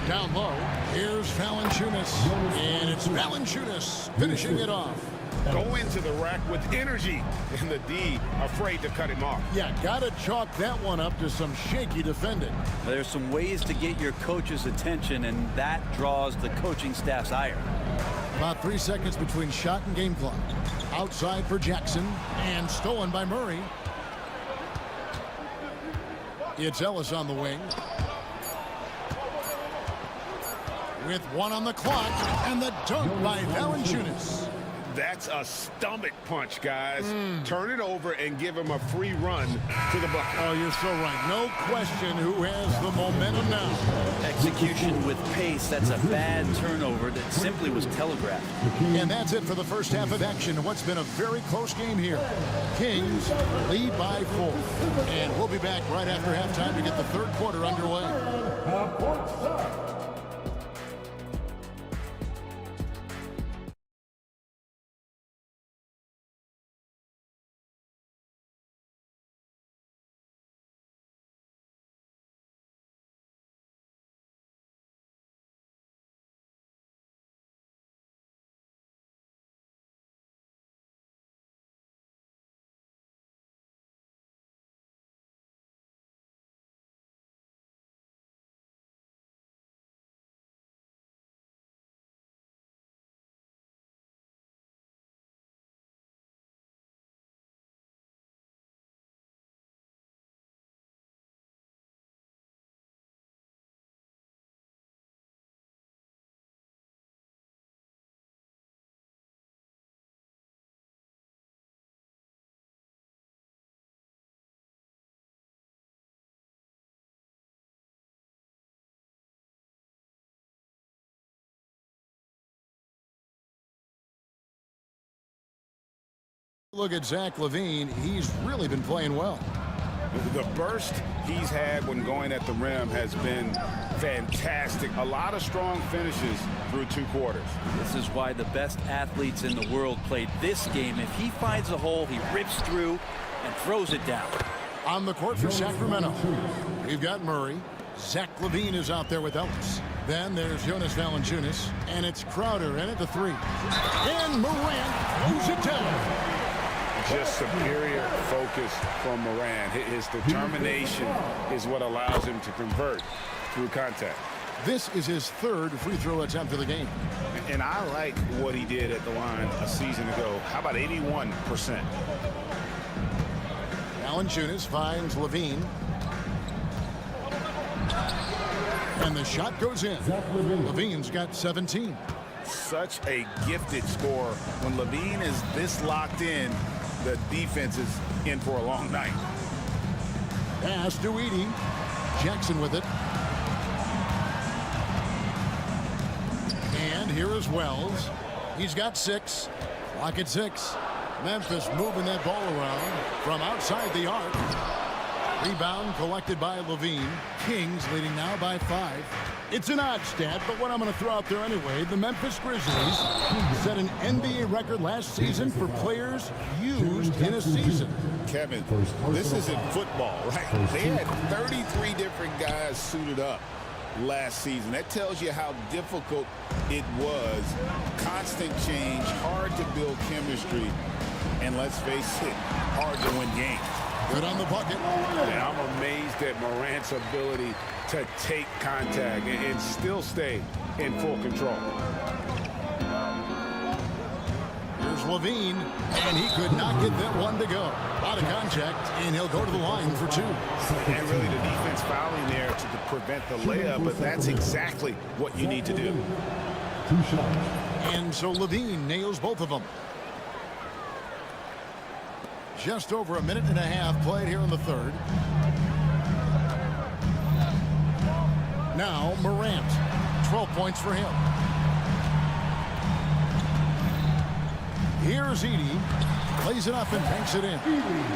Down low. Here's Valanciunas. And it's Valanciunas finishing it off. Go into the rack with energy, and the D afraid to cut him off. Yeah, gotta chalk that one up to some shaky defending. There's some ways to get your coach's attention, and that draws the coaching staff's ire. About 3 seconds between shot and game clock. Outside for Jackson, and stolen by Murray. It's Ellis on the wing. With 1 on the clock, and the dunk by Valanciunas. That's a stomach punch, guys. Turn it over and give him a free run to the bucket. Oh, you're so right. No question who has the momentum now. Execution with pace. That's a bad turnover that simply was telegraphed. And that's it for the first half of action. What's been a very close game here. Kings lead by 4. And we'll be back right after halftime to get the third quarter underway. Look at Zach LaVine. He's really been playing well. The burst he's had when going at the rim has been fantastic. A lot of strong finishes through 2 quarters. This is why the best athletes in the world played this game. If he finds a hole, he rips through and throws it down. On the court for Sacramento, we've got Murray. Zach LaVine is out there with Ellis. Then there's Jonas Valanciunas, and it's Crowder in at the 3. And Morant throws it down. Just superior focus from Morant. His determination is what allows him to convert through contact. This is his 3rd free throw attempt of the game. And I like what he did at the line a season ago. How about 81%? Valanciunas finds LaVine. And the shot goes in. LaVine's got 17. Such a gifted scorer. When LaVine is this locked in, the defense is in for a long night. Pass to Edey. Jackson with it. And here is Wells. He's got 6. Clock at 6. Memphis moving that ball around from outside the arc. Rebound collected by Levine. Kings leading now by 5. It's an odd stat, but what I'm going to throw out there anyway, the Memphis Grizzlies set an NBA record last season for players used in a season. Kevin, this isn't football, right? They had 33 different guys suited up last season. That tells you how difficult it was. Constant change, hard to build chemistry, and let's face it, hard to win games. Good on the bucket. And I'm amazed at Morant's ability to take contact and still stay in full control. Here's Levine, and he could not get that one to go. Out of contact, and he'll go to the line for 2. And really the defense fouling there to prevent the layup, but that's exactly what you need to do. 2 shots. And so Levine nails both of them. Just over a minute and a half played here in the third. Now Morant, 12 points for him. Here's Edey, plays it up and banks it in.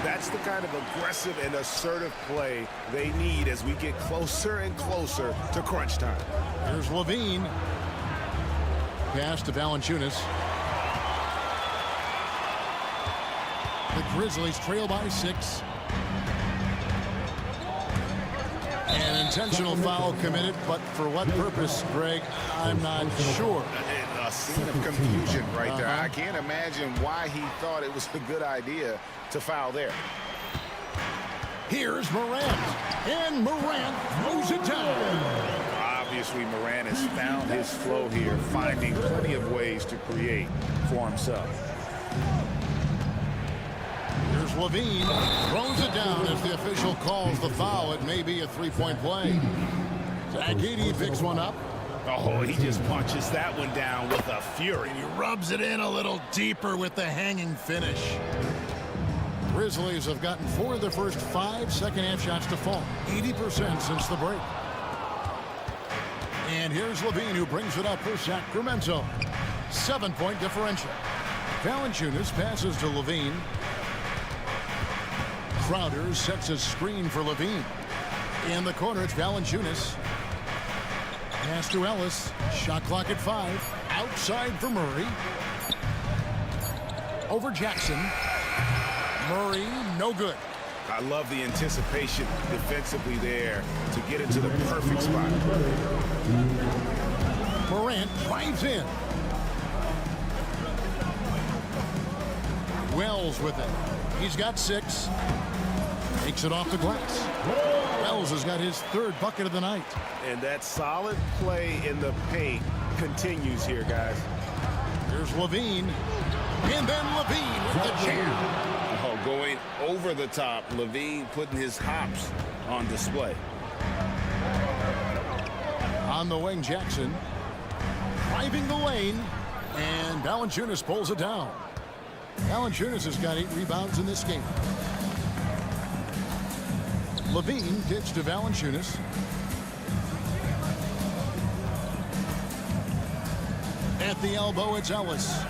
That's the kind of aggressive and assertive play they need as we get closer and closer to crunch time. Here's Levine. Pass to Valanciunas. The Grizzlies trail by 6. An intentional foul committed, but for what purpose, Greg, I'm not sure. A scene of confusion right there. I can't imagine why he thought it was a good idea to foul there. Here's Morant, and Morant throws it down. Obviously, Morant has found his flow here, finding plenty of ways to create for himself. Here's Levine, throws it down as the official calls the foul. It may be a 3-point play. Zach Edey picks one up. Oh, he just punches that one down with a fury. He rubs it in a little deeper with the hanging finish. Grizzlies have gotten 4 of their first 5 second-half shots to fall. 80% since the break. And here's Levine, who brings it up for Sacramento. 7-point differential. Valanciunas passes to Levine. Crowder sets a screen for Levine. In the corner, it's Valanciunas. Pass to Ellis. Shot clock at 5. Outside for Murray. Over Jackson. Murray, no good. I love the anticipation defensively there to get into the perfect spot. Morant drives in. Wells with it. He's got 6. Takes it off the glass. Wells has got his 3rd bucket of the night. And that solid play in the paint continues here, guys. Here's Levine. And then Levine with the jam. Oh, going over the top, Levine putting his hops on display. On the wing, Jackson. Driving the lane. And Valanciunas pulls it down. Valanciunas has got 8 rebounds in this game. Levine gets to Valanciunas. At the elbow, it's Ellis.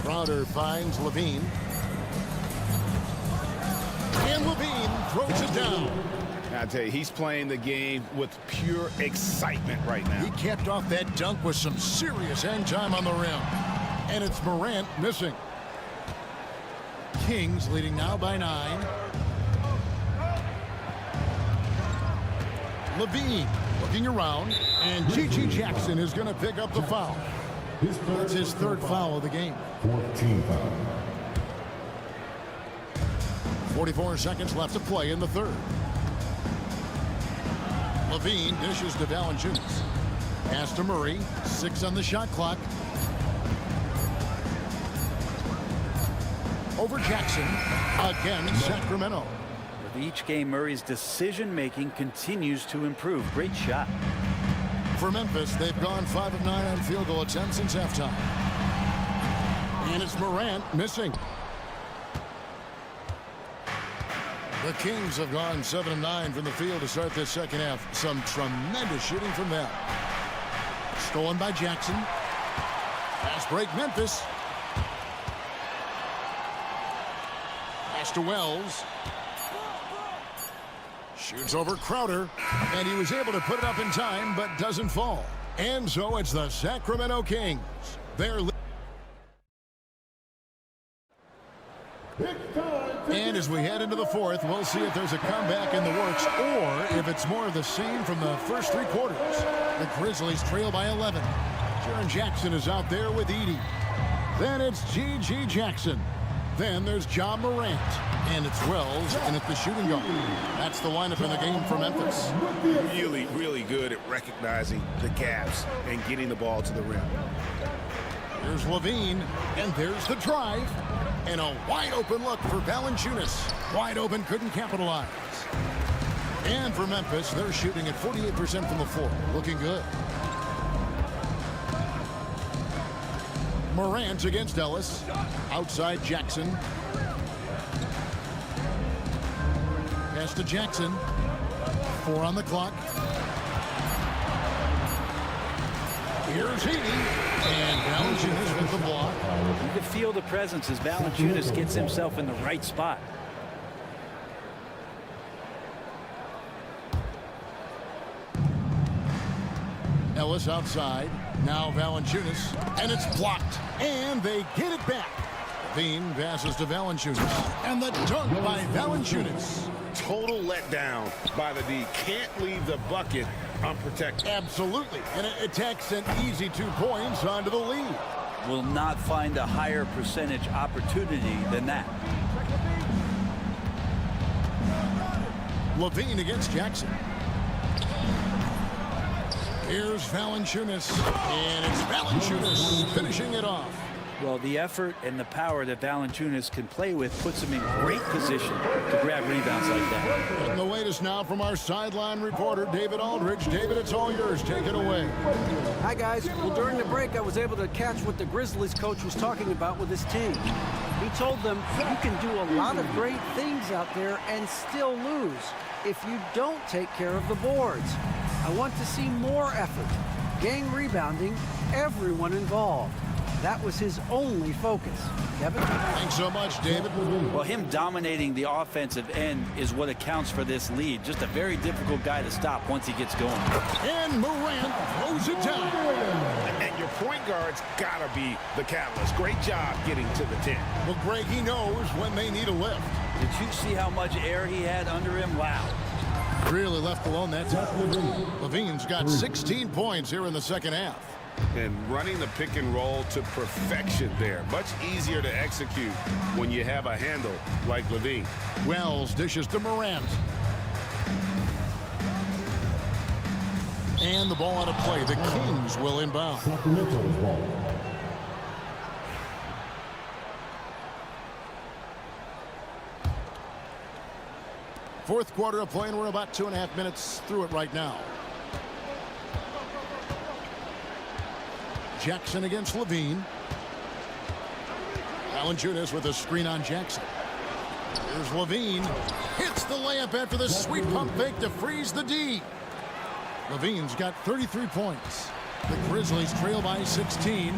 Crowder finds Levine. And Levine throws it down. I tell you, he's playing the game with pure excitement right now. He capped off that dunk with some serious end time on the rim. And it's Morant missing. Kings leading now by 9. Levine looking around, and G.G. Jackson is going to pick up the foul. That's his 3rd foul of the game. 14 foul. 44 seconds left to play in the 3rd. Levine dishes to Valanciunas. Pass to Murray. 6 on the shot clock. Over Jackson. Again, Sacramento. With each game, Murray's decision-making continues to improve. Great shot. For Memphis, they've gone 5 of 9 on field goal attempts since halftime. And it's Morant missing. The Kings have gone 7 of 9 from the field to start this second half. Some tremendous shooting from them. Stolen by Jackson. Fast break, Memphis. Pass to Wells. Shoots over Crowder, and he was able to put it up in time, but doesn't fall. And so it's the Sacramento Kings. They're and as we head into the fourth, we'll see if there's a comeback in the works or if it's more of the same from the first three quarters. The Grizzlies trail by 11. Jaren Jackson is out there with Edey. Then it's G.G. Jackson. Then there's John Morant. And it's Wells, and it's the shooting guard. That's the lineup in the game for Memphis. Really, really good at recognizing the gaps and getting the ball to the rim. Here's Levine, and there's the drive. And a wide-open look for Valanciunas. Wide open, couldn't capitalize. And for Memphis, they're shooting at 48% from the floor. Looking good. Morant against Ellis. Outside Jackson. Pass to Jackson. 4 on the clock. Here's Edey. And Valanciunas with the block. You can feel the presence as Valanciunas gets himself in the right spot. Ellis outside. Now Valanciunas. And it's blocked. And they get it back. Levine passes to Valanciunas. And the dunk by Valanciunas. Total letdown by the D. Can't leave the bucket unprotected. Absolutely. And it takes an easy 2 points onto the lead. Will not find a higher percentage opportunity than that. Levine against Jackson. Here's Valanciunas. And it's Valanciunas finishing it off. Well, the effort and the power that Valanciunas can play with puts him in great position to grab rebounds like that. And the latest now from our sideline reporter, David Aldridge. David, it's all yours. Take it away. Hi, guys. Well, during the break, I was able to catch what the Grizzlies coach was talking about with his team. He told them you can do a lot of great things out there and still lose if you don't take care of the boards. I want to see more effort, gang rebounding, everyone involved. That was his only focus. Kevin? Thanks so much, David. Well, him dominating the offensive end is what accounts for this lead. Just a very difficult guy to stop once he gets going. And Morant throws it down. And your point guard's got to be the catalyst. Great job getting to the 10. Well, Greg, he knows when they need a lift. Did you see how much air he had under him? Wow. Really left alone that time. Levine's got 16 points here in the second half. And running the pick and roll to perfection there. Much easier to execute when you have a handle like Levine. Wells dishes to Morant. And the ball out of play. The Kings will inbound. Fourth quarter of play, and we're about 2.5 minutes through it right now. Jackson against Levine. Valanciunas with a screen on Jackson. Here's Levine. Hits the layup after the sweet pump fake to freeze the D. Levine's got 33 points. The Grizzlies trail by 16.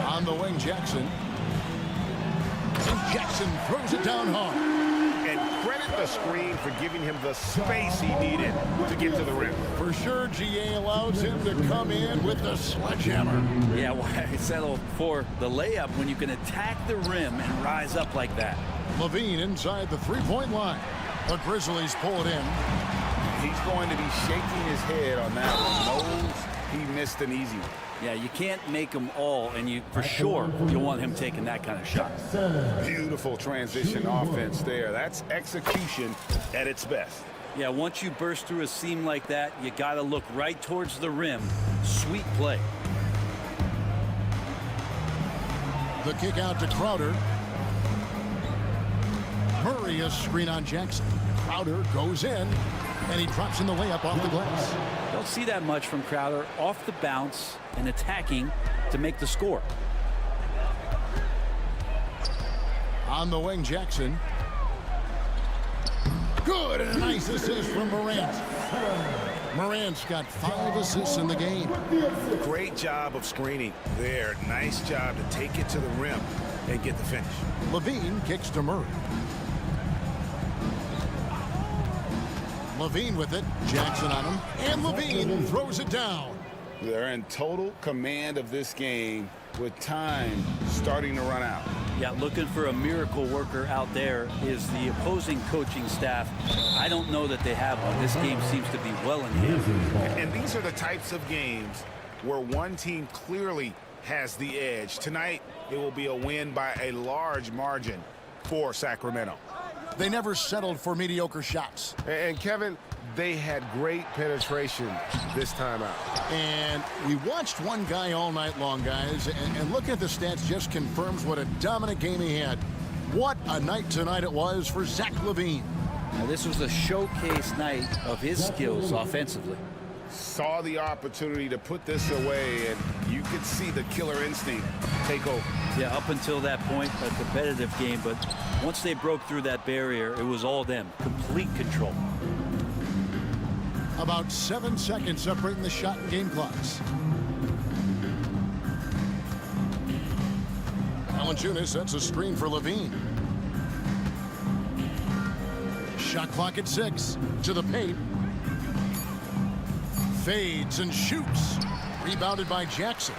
On the wing, Jackson. And Jackson throws it down hard. And credit the screen for giving him the space he needed to get to the rim. For sure, GA allows him to come in with the sledgehammer. Yeah, why settle for the layup when you can attack the rim and rise up like that? Levine inside the three-point line. The Grizzlies pull it in. He's going to be shaking his head on that one. Knows he missed an easy one. Yeah, you can't make them all, and you for sure you want him taking that kind of shot. Beautiful transition offense there. That's execution at its best. Yeah, once you burst through a seam like that, you got to look right towards the rim. Sweet play. The kick out to Crowder. Murray a screen on Jackson. Crowder goes in, and he drops in the layup off the glass. Don't see that much from Crowder, off the bounce and attacking to make the score. On the wing, Jackson. Good, and a nice assist from Morant. Morant's got 5 assists in the game. Great job of screening there. Nice job to take it to the rim. and get the finish. Levine kicks to Murray. Levine with it. Jackson on him. And Levine throws it down. They're in total command of this game with time starting to run out. Yeah, looking for a miracle worker out there is the opposing coaching staff. I don't know that they have one. This game seems to be well in hand. And these are the types of games where one team clearly has the edge. Tonight, it will be a win by a large margin for Sacramento. They never settled for mediocre shots. And Kevin, they had great penetration this time out. And we watched one guy all night long, guys, and looking at the stats just confirms what a dominant game he had. What a night tonight it was for Zach LaVine. Now, this was a showcase night of his skills offensively. Saw the opportunity to put this away, and you could see the killer instinct take over. Yeah, up until that point, a competitive game, but once they broke through that barrier, it was all them. Complete control. About 7 seconds separating the shot and game clocks. Valanciunas sets a screen for Levine. Shot clock at 6. To the paint. Fades and shoots. Rebounded by Jackson.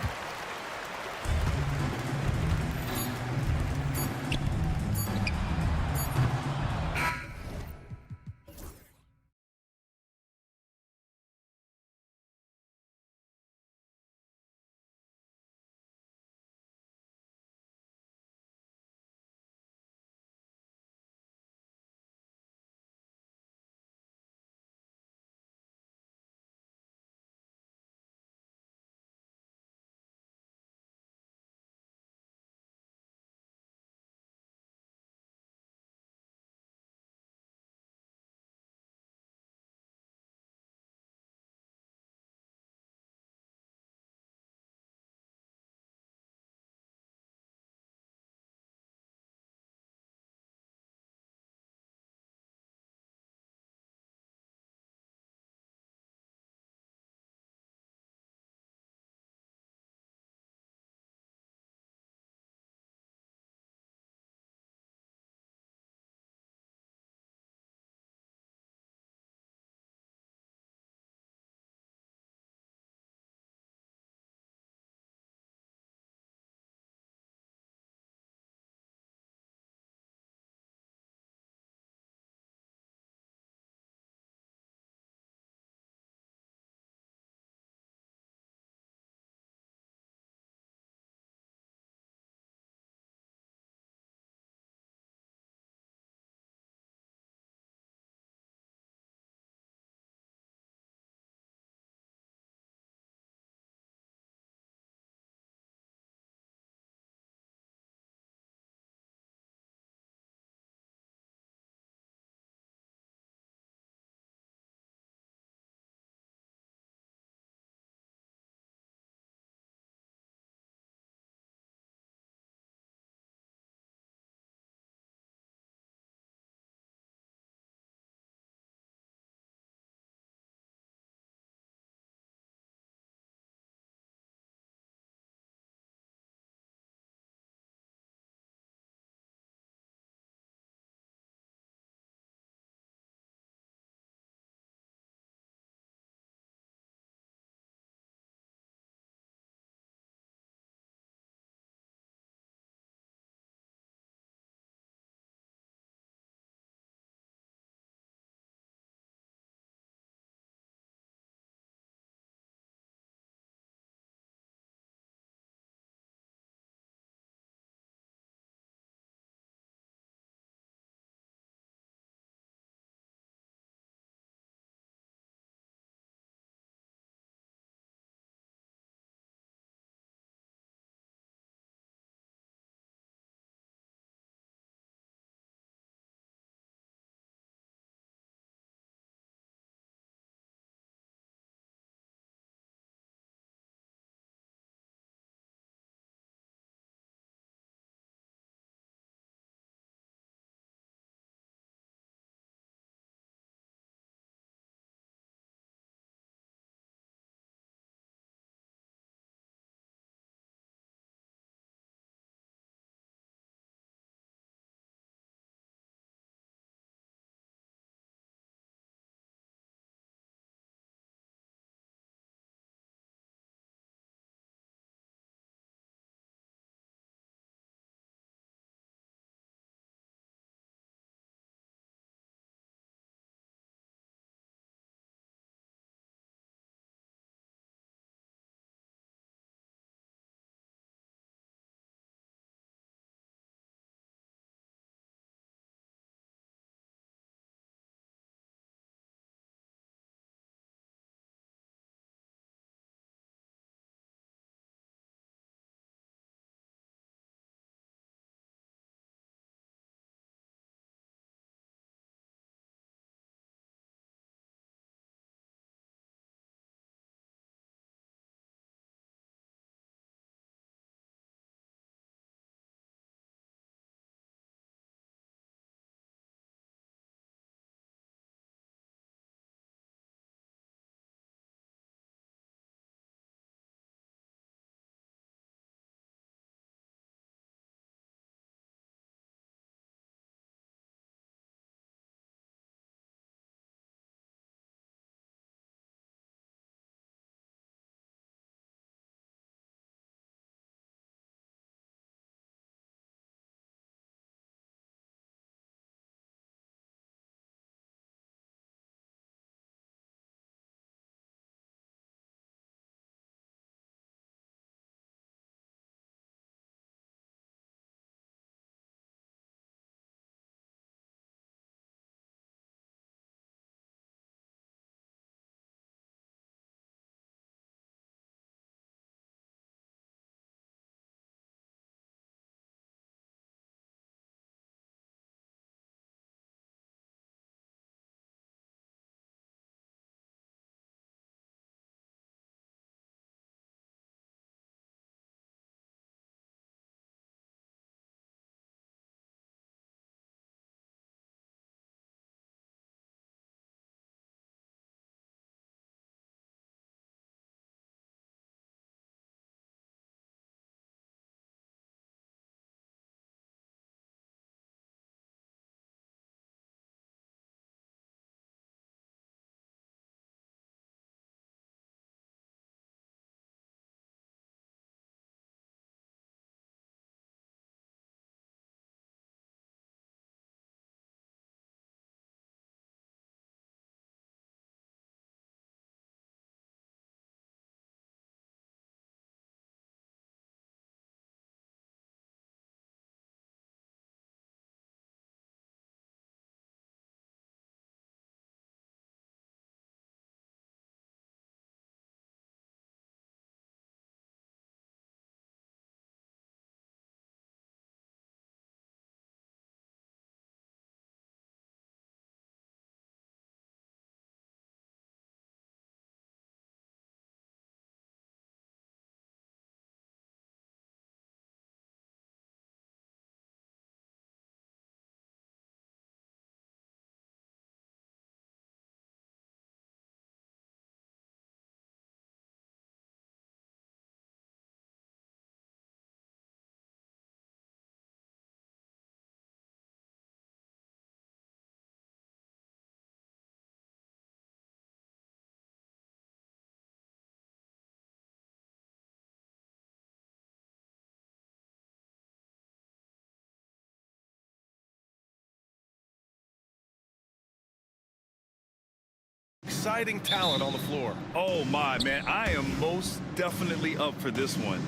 exciting talent on the floor. Oh, my, man. I am most definitely up for this one.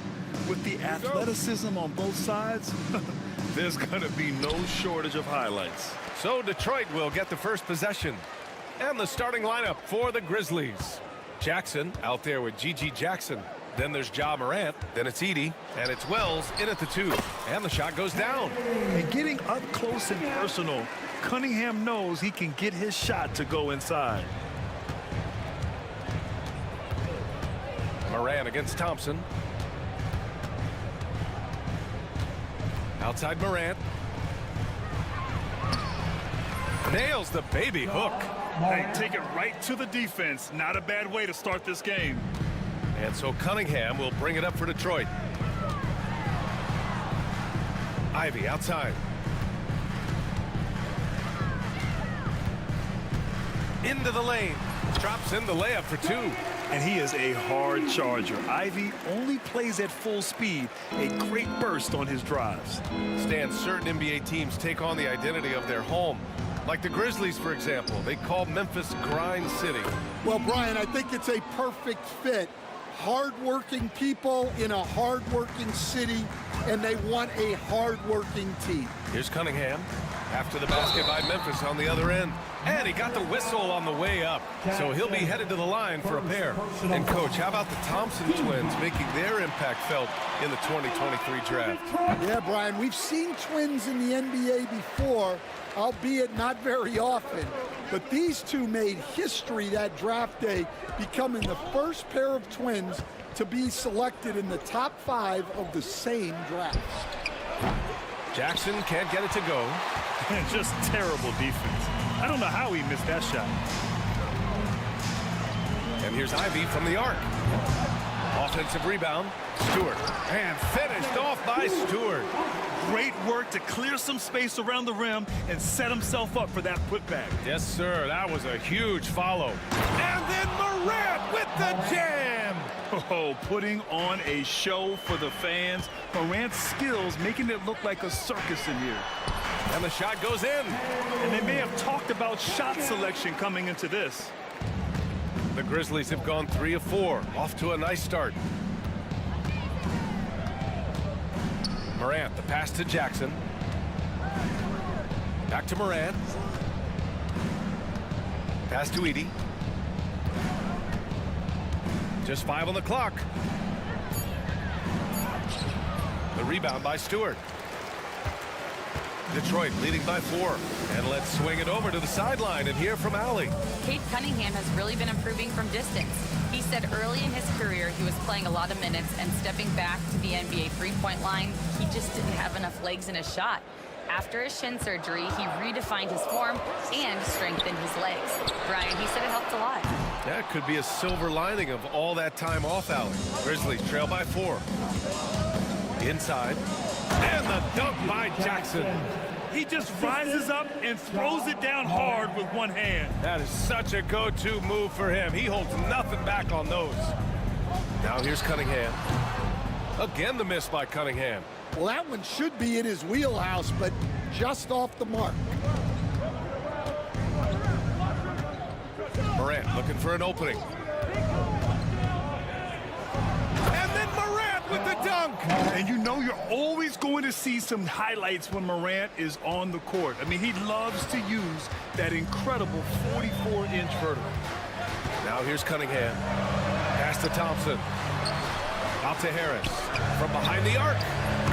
With the athleticism on both sides, there's going to be no shortage of highlights. So Detroit will get the first possession. And the starting lineup for the Grizzlies. Jackson out there with Gigi Jackson. Then there's Ja Morant. Then it's Edey. And it's Wells in at the 2. And the shot goes down. And getting up close and personal, Cunningham knows he can get his shot to go inside. Morant against Thompson. Outside Morant. Nails the baby hook. Hey, take it right to the defense. Not a bad way to start this game. And so Cunningham will bring it up for Detroit. Ivy outside. Into the lane. Drops in the layup for 2. And he is a hard charger. Ivy only plays at full speed. A great burst on his drives. Stan, certain NBA teams take on the identity of their home. Like the Grizzlies, for example. They call Memphis Grind City. Well, Brian, I think it's a perfect fit. Hard-working people in a hard-working city, and they want a hard-working team. Here's Cunningham. After the basket by Memphis on the other end. And he got the whistle on the way up. So he'll be headed to the line for a pair. And, Coach, how about the Thompson twins making their impact felt in the 2023 draft? Yeah, Brian, we've seen twins in the NBA before, albeit not very often. But these two made history that draft day, becoming the first pair of twins to be selected in the top 5 of the same draft. Jackson can't get it to go. Just terrible defense. I don't know how he missed that shot. And here's Ivy from the arc. Offensive rebound. Stewart. And finished off by Stewart. Great work to clear some space around the rim and set himself up for that putback. Yes, sir. That was a huge follow. And then Morant with the jam. Oh, putting on a show for the fans. Morant's skills making it look like a circus in here. And the shot goes in. And they may have talked about shot selection coming into this. The Grizzlies have gone 3 of 4. Off to a nice start. Morant, the pass to Jackson. Back to Morant. Pass to Edey. Just 5 on the clock. The rebound by Stewart. Detroit leading by 4. And let's swing it over to the sideline and hear from Allie. Cade Cunningham has really been improving from distance. He said early in his career he was playing a lot of minutes and stepping back to the NBA three-point line, he just didn't have enough legs in his shot. After his shin surgery, he redefined his form and strengthened his legs. Brian, he said it helped a lot. That could be a silver lining of all that time off, Allie. Grizzlies trail by 4. Inside. And the dunk by Jackson. He just rises up and throws it down hard with one hand. That is such a go-to move for him. He holds nothing back on those. Now here's Cunningham. Again the miss by Cunningham. Well, that one should be in his wheelhouse, but just off the mark. Morant looking for an opening. And then Morant with the dunk. And you know you're always going to see some highlights when Morant is on the court. I mean, he loves to use that incredible 44-inch vertical. Now here's Cunningham. Pass to Thompson. Out to Harris. From behind the arc.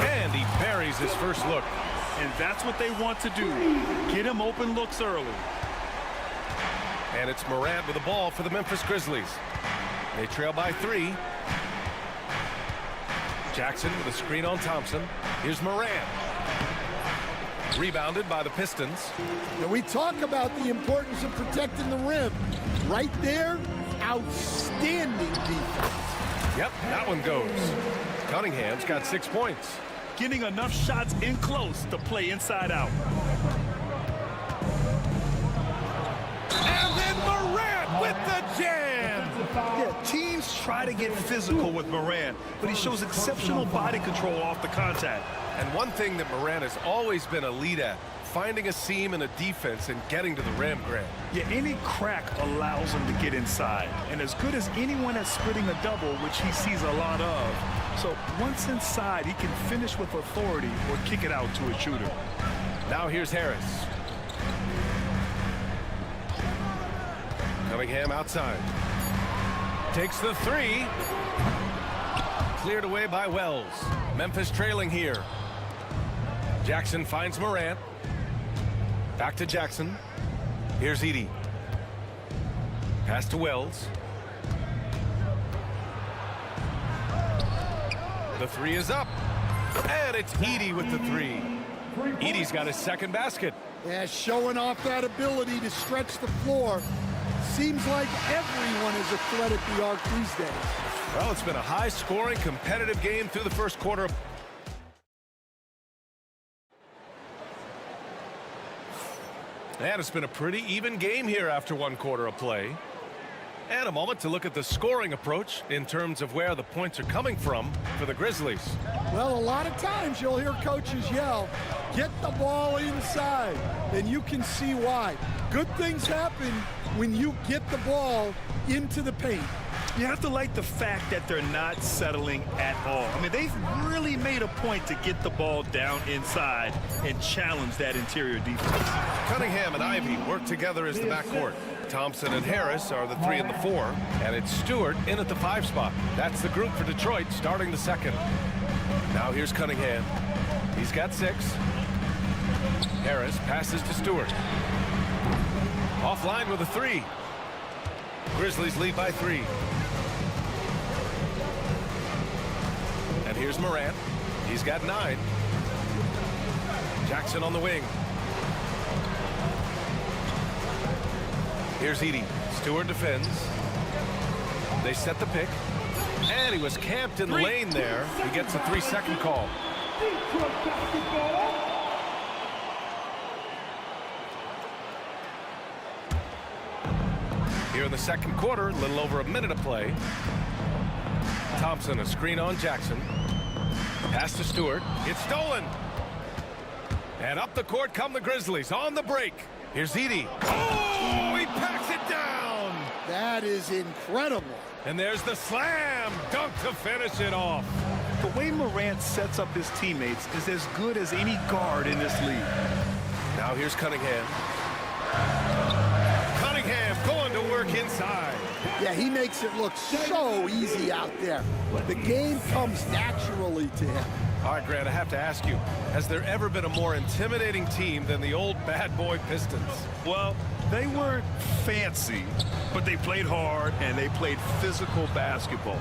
And he buries his first look. And that's what they want to do. Get him open looks early. And it's Morant with the ball for the Memphis Grizzlies. They trail by 3. Jackson with a screen on Thompson. Here's Morant. Rebounded by the Pistons. And we talk about the importance of protecting the rim. Right there, outstanding defense. Yep, that one goes. Cunningham's got 6 points. Getting enough shots in close to play inside out. And then Morant with the jam. Yeah, teams try to get physical with Morant, but he shows exceptional body control off the contact. And one thing that Morant has always been elite at, finding a seam in a defense and getting to the rim, Grant. Yeah, any crack allows him to get inside. And as good as anyone at splitting a double, which he sees a lot of, so once inside, he can finish with authority or kick it out to a shooter. Now here's Harris. Cunningham outside. Takes the three. Cleared away by Wells. Memphis trailing here. Jackson finds Morant. Back to Jackson. Here's Edey. Pass to Wells. The three is up. And it's Edey with the three. Edey's got his second basket. Yeah, showing off that ability to stretch the floor. Seems like everyone is a threat at the arc these days. Well, it's been a high-scoring, competitive game through the first quarter. And it's been a pretty even game here after one quarter of play. And a moment to look at the scoring approach in terms of where the points are coming from for the Grizzlies. Well, a lot of times you'll hear coaches yell, get the ball inside, and you can see why. Good things happen when you get the ball into the paint. You have to like the fact that they're not settling at all. I mean, they've really made a point to get the ball down inside and challenge that interior defense. Cunningham and Ivey work together as the backcourt. Thompson and Harris are the 3 and the 4, and it's Stewart in at the 5 spot. That's the group for Detroit starting the second. Now here's Cunningham. He's got 6. Harris passes to Stewart. Offline with a 3. Grizzlies lead by 3. And here's Morant. He's got 9. Jackson on the wing. Here's Edey. Stewart defends. They set the pick. And he was camped in the lane there. He gets a 3-second call. Here in the second quarter, a little over a minute of play. Thompson, a screen on Jackson. Pass to Stewart. It's stolen. And up the court come the Grizzlies on the break. Here's Edey. Oh, he packs it down. That is incredible. And there's the slam dunk to finish it off. The way Morant sets up his teammates is as good as any guard in this league. Now here's Cunningham. Cunningham going to work inside. Yeah, he makes it look so easy out there. The game comes naturally to him. All right, Grant, I have to ask you, has there ever been a more intimidating team than the old bad boy Pistons? Well, they weren't fancy, but they played hard and they played physical basketball.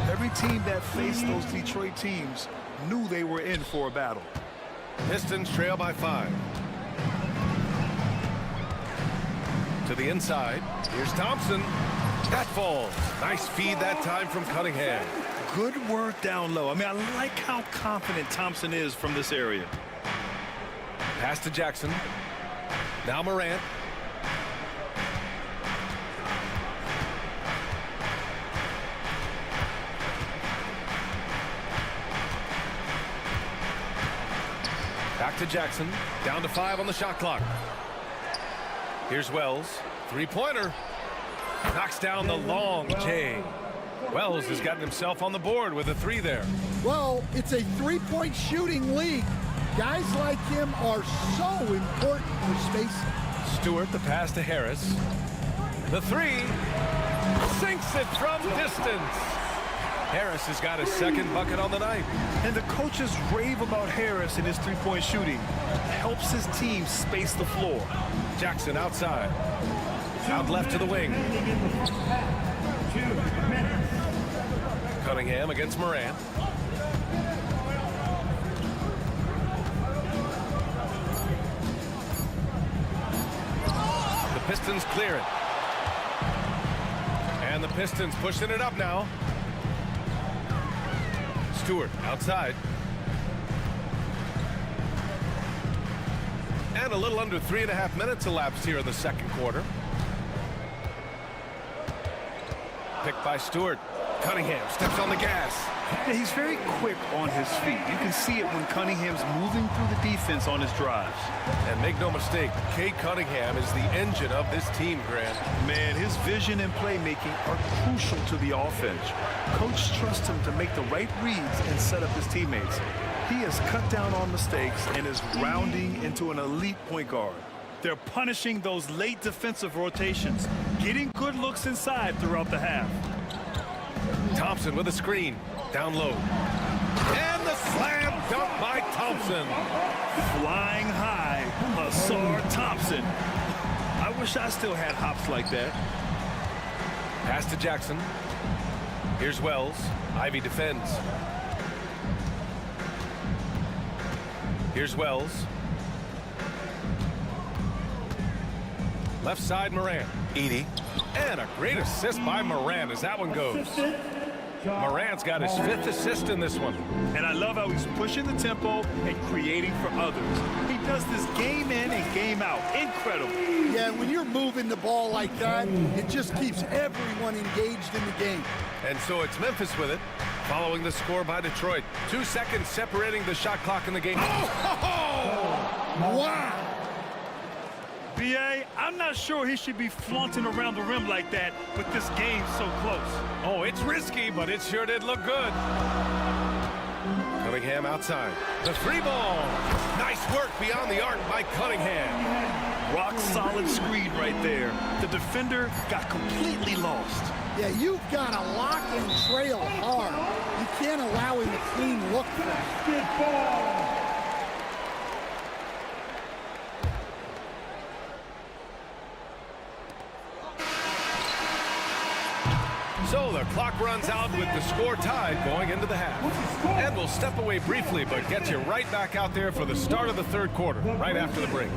Every team that faced those Detroit teams knew they were in for a battle. Pistons trail by 5. To the inside. Here's Thompson. That falls. Nice feed that time from Cunningham. Good work down low. I mean, I like how confident Thompson is from this area. Pass to Jackson. Now Morant. Back to Jackson. Down to 5 on the shot clock. Here's Wells. 3-pointer. Knocks down the long J. Wells has gotten himself on the board with a 3 there. Well, it's a 3-point shooting league. Guys like him are so important for spacing. Stewart, the pass to Harris. The 3. Sinks it from distance. Harris has got his second bucket on the night. And the coaches rave about Harris and his 3-point shooting. Helps his team space the floor. Jackson outside. Out left to the wing. Cunningham against Morant. The Pistons clear it. And the Pistons pushing it up now. Stewart outside. And a little under 3.5 minutes elapsed here in the second quarter. Picked by Stewart. Cunningham steps on the gas. Yeah, he's very quick on his feet. You can see it when Cunningham's moving through the defense on his drives. And make no mistake, Cade Cunningham is the engine of this team, Grant. Man, his vision and playmaking are crucial to the offense. Coach trusts him to make the right reads and set up his teammates. He has cut down on mistakes and is rounding into an elite point guard. They're punishing those late defensive rotations, getting good looks inside throughout the half. Thompson with a screen, down low. And the slam dunk by Thompson. Flying high, Asar Thompson. I wish I still had hops like that. Pass to Jackson. Here's Wells. Ivy defends. Here's Wells. Left side, Moran. Edie. And a great assist by Moran as that one goes. Moran's got his 5th assist in this one. And I love how he's pushing the tempo and creating for others. He does this game in and game out. Incredible. Yeah, when you're moving the ball like that, it just keeps everyone engaged in the game. And so it's Memphis with it, following the score by Detroit. 2 seconds separating the shot clock in the game. Oh! Wow! B.A., I'm not sure he should be flaunting around the rim like that with this game so close. Oh, it's risky, but it sure did look good. Cunningham outside. The free ball. Nice work beyond the arc by Cunningham. Rock solid screen right there. The defender got completely lost. Yeah, you've got to lock and trail hard. You can't allow him a clean look. Good ball. So the clock runs out with the score tied going into the half. And we'll step away briefly, but get you right back out there for the start of the third quarter, right after the break.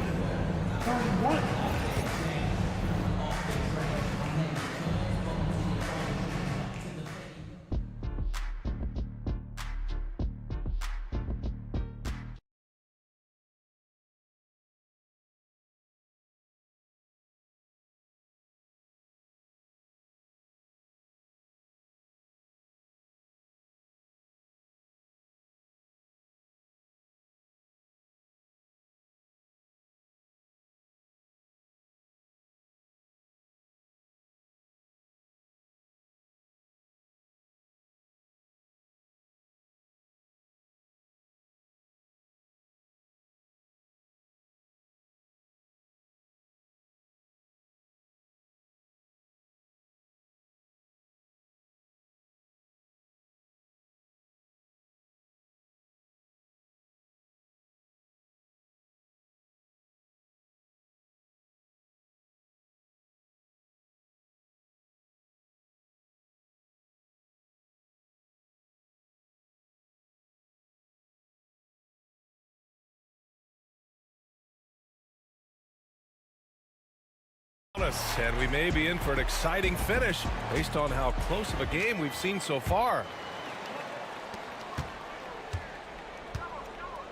And we may be in for an exciting finish based on how close of a game we've seen so far.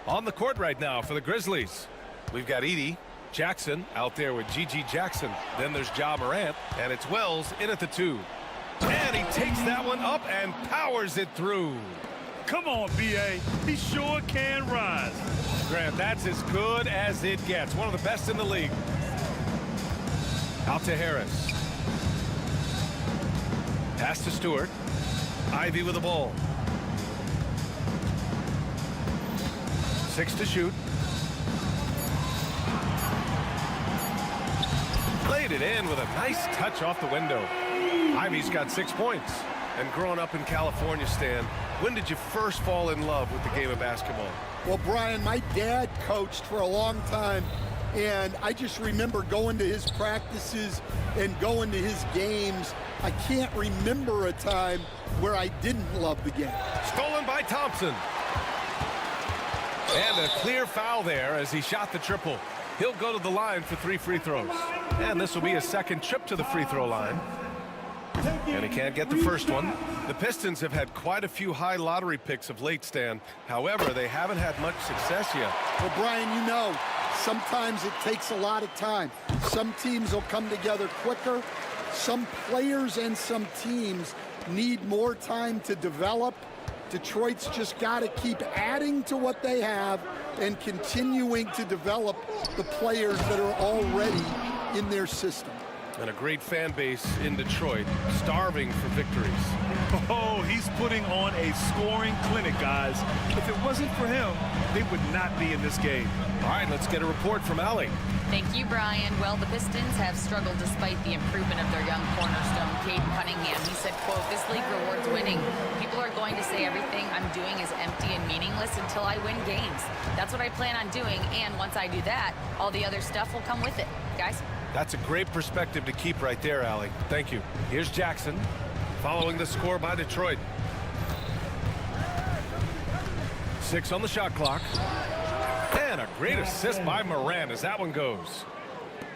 On the court right now for the Grizzlies, we've got Edie Jackson out there with Gigi Jackson. Then there's Ja Morant, and it's Wells in at the 2. And he takes that one up and powers it through. Come on, B.A. He sure can rise. Grant, that's as good as it gets. One of the best in the league. Out to Harris. Pass to Stewart. Ivy with the ball. 6 to shoot. Laid it in with a nice touch off the window. Ivy's got 6 points. And growing up in California, Stan, when did you first fall in love with the game of basketball? Well, Brian, my dad coached for a long time. And I just remember going to his practices and going to his games. I can't remember a time where I didn't love the game. Stolen by Thompson. And a clear foul there as he shot the triple. He'll go to the line for 3 free throws. And this will be his second trip to the free throw line. And he can't get the first one. The Pistons have had quite a few high lottery picks of late, Stan. However, they haven't had much success yet. Well, Brian, you know, sometimes it takes a lot of time. Some teams will come together quicker. Some players and some teams need more time to develop. Detroit's just got to keep adding to what they have and continuing to develop the players that are already in their system. And a great fan base in Detroit, starving for victories. Oh, he's putting on a scoring clinic, guys. If it wasn't for him, they would not be in this game. All right, let's get a report from Allie. Thank you, Brian. Well, the Pistons have struggled despite the improvement of their young cornerstone, Cade Cunningham. He said, quote, "This league rewards winning. People are going to say everything I'm doing is empty and meaningless until I win games. That's what I plan on doing, and once I do that, all the other stuff will come with it." Guys? That's a great perspective to keep right there, Allie. Thank you. Here's Jackson, following the score by Detroit. 6 on the shot clock. And a great assist by Moran as that one goes.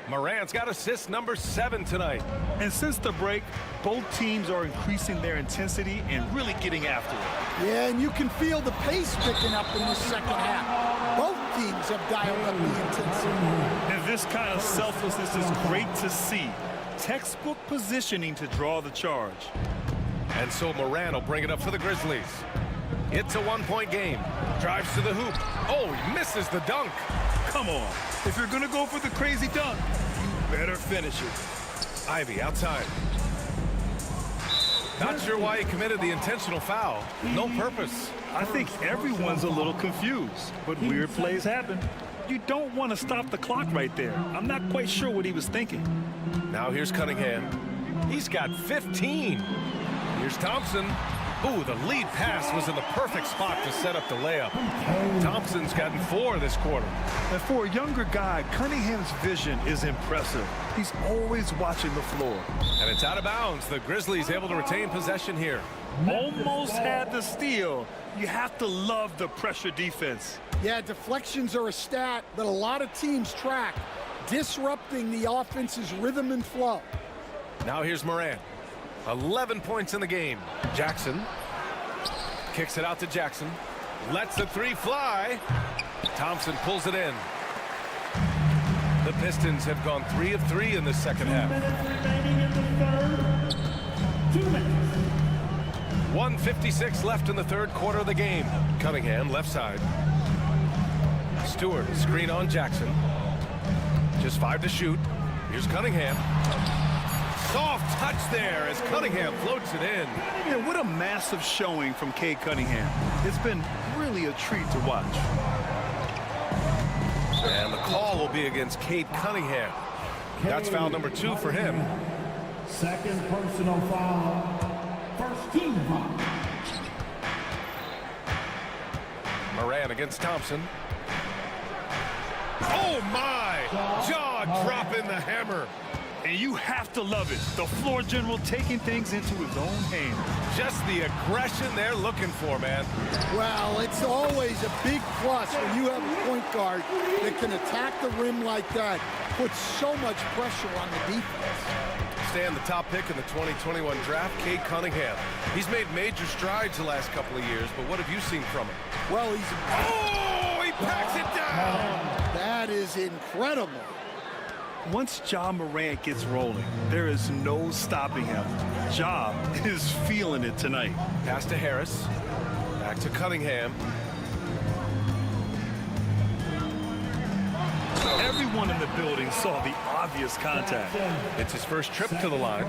Moran's got assist number 7 tonight. And since the break, both teams are increasing their intensity and really getting after it. Yeah, and you can feel the pace picking up in this second half. Both teams have dialed up the intensity. And this kind of selflessness is great to see. Textbook positioning to draw the charge. And so Moran will bring it up for the Grizzlies. It's a 1-point game. Drives to the hoop. Oh, he misses the dunk. Come on. If you're going to go for the crazy dunk, you better finish it. Ivy outside. Not sure why he committed the intentional foul. No purpose. I think everyone's a little confused, but weird plays happen. You don't want to stop the clock right there. I'm not quite sure what he was thinking. Now here's Cunningham. He's got 15. Here's Thompson. Ooh, the lead pass was in the perfect spot to set up the layup. Thompson's gotten 4 this quarter. And for a younger guy, Cunningham's vision is impressive. He's always watching the floor. And it's out of bounds. The Grizzlies able to retain possession here. Almost had the steal. You have to love the pressure defense. Yeah, deflections are a stat that a lot of teams track, disrupting the offense's rhythm and flow. Now here's Moran. 11 points in the game. Jackson kicks it out to Jackson. Lets the 3 fly. Thompson pulls it in. The Pistons have gone 3 of 3 in the second half. 1:56 left in the third quarter of the game. Cunningham left side. Stewart screen on Jackson. Just 5 to shoot. Here's Cunningham. Soft touch there as Cunningham floats it in. Yeah, what a massive showing from Cade Cunningham. It's been really a treat to watch. And the call will be against Cade Cunningham. That's foul number 2 for him. Second personal foul. First team foul. Moran against Thompson. Oh my! Jaw dropping the hammer. And you have to love it. The floor general taking things into his own hands. Just the aggression they're looking for, man. Well, it's always a big plus when you have a point guard that can attack the rim like that, put so much pressure on the defense. Staying the top pick in the 2021 draft, Cade Cunningham. He's made major strides the last couple of years, but what have you seen from him? Well, he's... Oh, he packs it down! That is incredible. Once Ja Morant gets rolling, there is no stopping him. Ja is feeling it tonight. Pass to Harris. Back to Cunningham. Everyone in the building saw the obvious contact. It's his first trip to the line.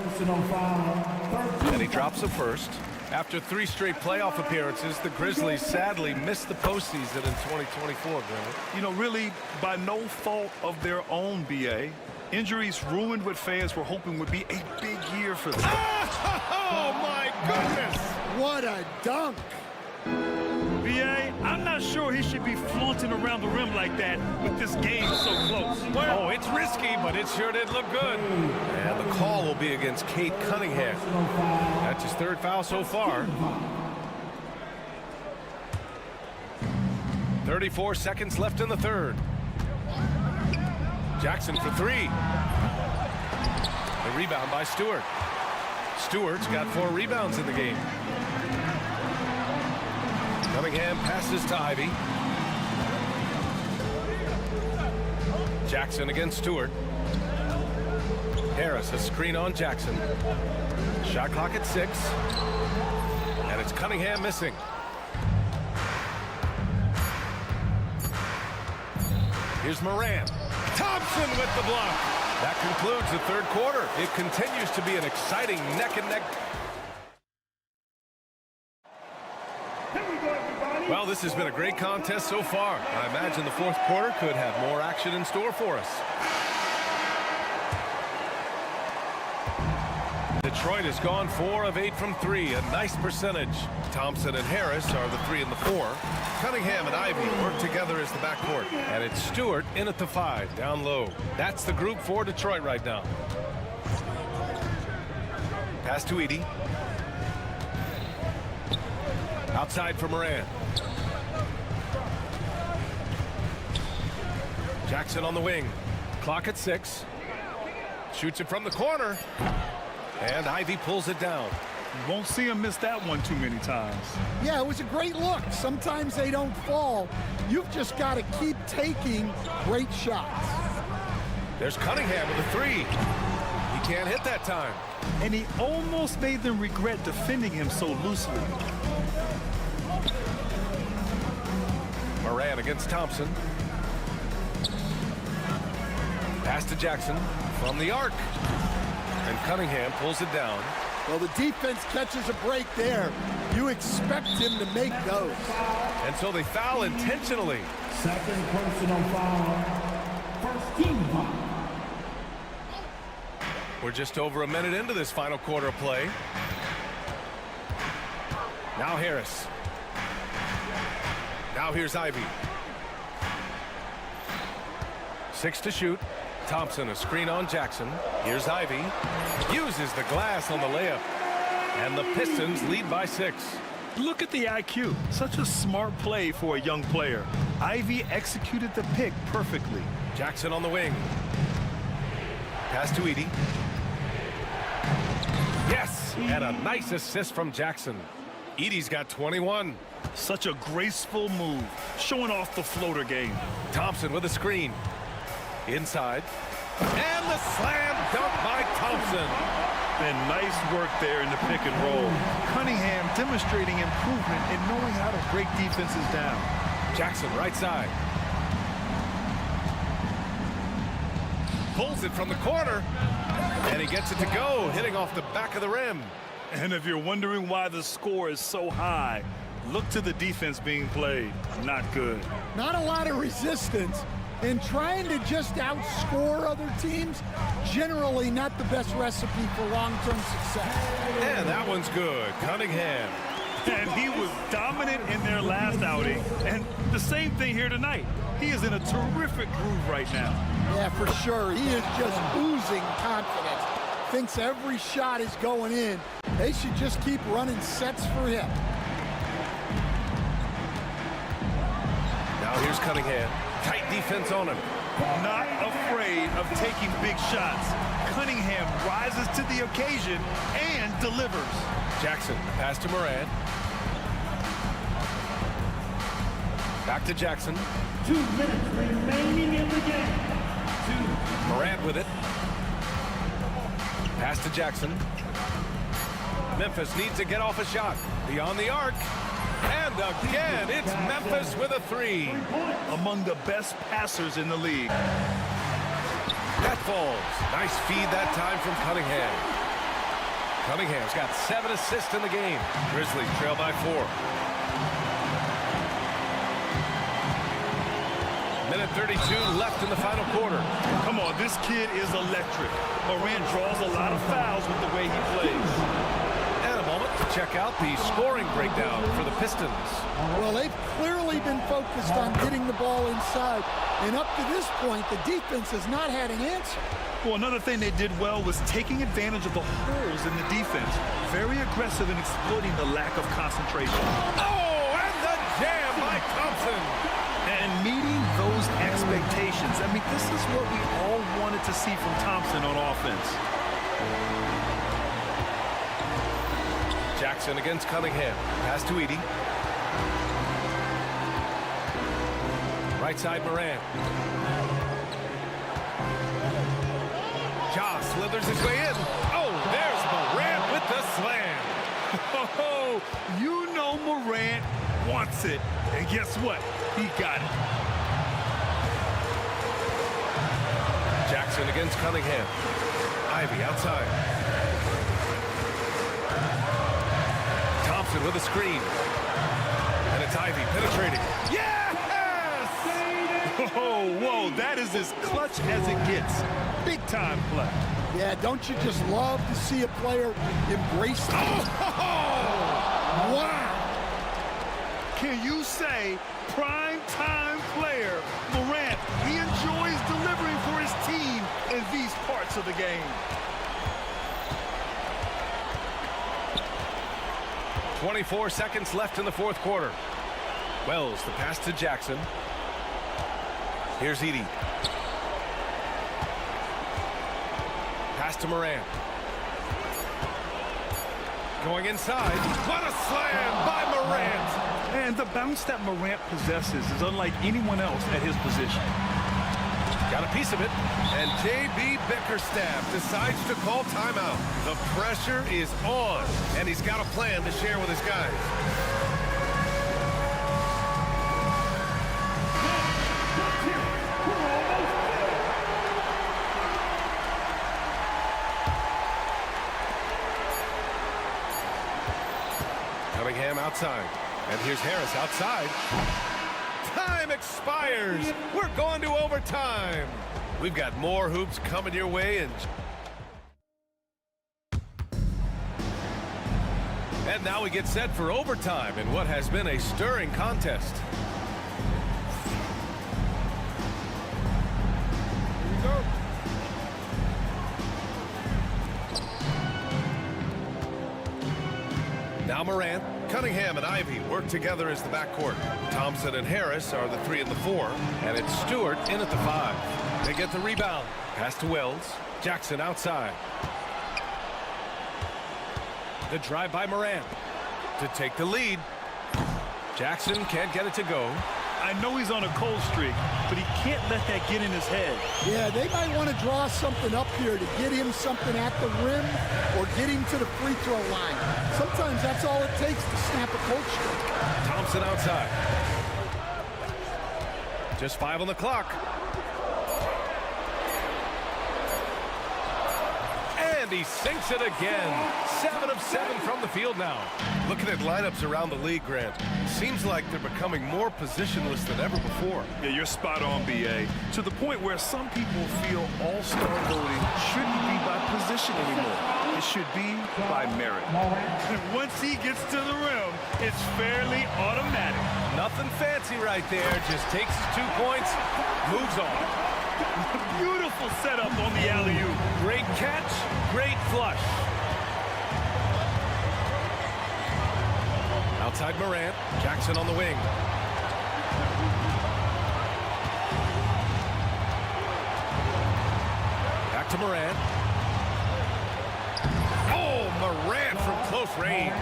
And he drops the first. After 3 straight playoff appearances, the Grizzlies sadly missed the postseason in 2024, Grimmer. You know, really, by no fault of their own, B.A. Injuries ruined what fans were hoping would be a big year for them. Oh, my goodness! What a dunk! B.A., I'm not sure he should be flaunting around the rim like that with this game so close. Oh, it's risky, but it sure did look good. And the call will be against Cade Cunningham. That's his 3rd foul so far. 34 seconds left in the 3rd. Jackson for 3. The rebound by Stewart. Stewart's got 4 rebounds in the game. Cunningham passes to Ivy. Jackson against Stewart. Harris, a screen on Jackson. Shot clock at 6. And it's Cunningham missing. Here's Moran. Thompson with the block. That concludes the third quarter. It continues to be an exciting neck-and-neck. Well, this has been a great contest so far. I imagine the fourth quarter could have more action in store for us. Detroit has gone 4 of 8 from 3, a nice percentage. Thompson and Harris are the 3 and the 4. Cunningham and Ivy work together as the backcourt. And it's Stewart in at the 5, down low. That's the group for Detroit right now. Pass to Edey. Outside for Moran. Jackson on the wing. Clock at 6. Shoots it from the corner. And Ivy pulls it down. You won't see him miss that one too many times. Yeah, it was a great look. Sometimes they don't fall. You've just got to keep taking great shots. There's Cunningham with a 3. He can't hit that time. And he almost made them regret defending him so loosely. Moran against Thompson. Pass to Jackson from the arc. And Cunningham pulls it down. Well, the defense catches a break there. You expect him to make those. And so they foul intentionally. Second personal foul. First team foul. We're just over a minute into this final quarter of play. Now Harris. Now here's Ivy. 6 to shoot. Thompson, a screen on Jackson. Here's Ivy. Uses the glass on the layup. And the Pistons lead by 6. Look at the IQ. Such a smart play for a young player. Ivy executed the pick perfectly. Jackson on the wing. Pass to Edey. Yes! And a nice assist from Jackson. Edey's got 21. Such a graceful move, showing off the floater game. Thompson with a screen. Inside. And the slam dunk by Thompson. And nice work there in the pick and roll. Cunningham demonstrating improvement in knowing how to break defenses down. Jackson right side. Pulls it from the corner. And he gets it to go, hitting off the back of the rim. And if you're wondering why the score is so high, look to the defense being played. Not good. Not a lot of resistance. And trying to just outscore other teams, generally not the best recipe for long-term success. And that one's good. Cunningham. And he was dominant in their last outing. And the same thing here tonight. He is in a terrific groove right now. Yeah, for sure. He is just oozing confidence. Thinks every shot is going in. They should just keep running sets for him. Now here's Cunningham. Tight defense on him. Not afraid of taking big shots. Cunningham rises to the occasion and delivers. Jackson, pass to Moran. Back to Jackson. 2 minutes remaining in the game. Moran with it. Pass to Jackson. Memphis needs to get off a shot. Beyond the arc. And again, it's Memphis with a 3. Among the best passers in the league. That falls. Nice feed that time from Cunningham. Cunningham's got 7 assists in the game. Grizzlies trail by 4. Minute 32 left in the final quarter. Come on, this kid is electric. Moran draws a lot of fouls with the way he plays. And a moment to check out the scoring breakdown for the Pistons. Well, they've clearly been focused on getting the ball inside. And up to this point, the defense has not had an answer. Well, another thing they did well was taking advantage of the holes in the defense. Very aggressive in exploiting the lack of concentration. Oh, and the jam by Thompson. And meeting those expectations. I mean, this is what we all wanted to see from Thompson on offense. Jackson against Cunningham. Pass to Edey. Right side Moran. Joss slithers his way in. Oh, there's Morant with the slam. Oh, you know Morant wants it. And guess what? He got it. Jackson against Cunningham. Ivy outside. Thompson with a screen. And it's Ivy penetrating. Yes! Oh, whoa, that is as clutch as it gets. Big time play. Yeah, don't you just love to see a player embrace it? Oh! Wow! Can you say prime time player Morant? He enjoys delivering for his team in these parts of the game. 24 seconds left in the fourth quarter. Wells, the pass to Jackson. Here's Edey. Pass to Morant. Going inside. What a slam by Morant! And the bounce that Morant possesses is unlike anyone else at his position. Got a piece of it. And J.B. Bickerstaff decides to call timeout. The pressure is on, and he's got a plan to share with his guys. Cunningham outside. And here's Harris outside. Time expires. We're going to overtime. We've got more hoops coming your way. And now we get set for overtime in what has been a stirring contest. Here we go. Now Morant, Cunningham, and Ivy work together as the backcourt. Thompson and Harris are the 3 and the 4, and it's Stewart in at the 5. They get the rebound. Pass to Wells. Jackson outside. The drive by Morant to take the lead. Jackson can't get it to go. I know he's on a cold streak, but he can't let that get in his head. Yeah, they might want to draw something up here to get him something at the rim or get him to the free throw line. Sometimes that's all it takes to snap a cold streak. Thompson outside. Just 5 on the clock. And he sinks it again. 7 of 7 from the field now. Looking at lineups around the league, Grant, seems like they're becoming more positionless than ever before. Yeah, you're spot on, B.A. To the point where some people feel all-star voting shouldn't be by position anymore. It should be by merit. And once he gets to the rim, it's fairly automatic. Nothing fancy right there. Just takes his 2 points, moves on. Beautiful setup on the alley-oop. Great catch, great flush. Outside Morant, Jackson on the wing. Back to Morant. Oh, Morant from close range.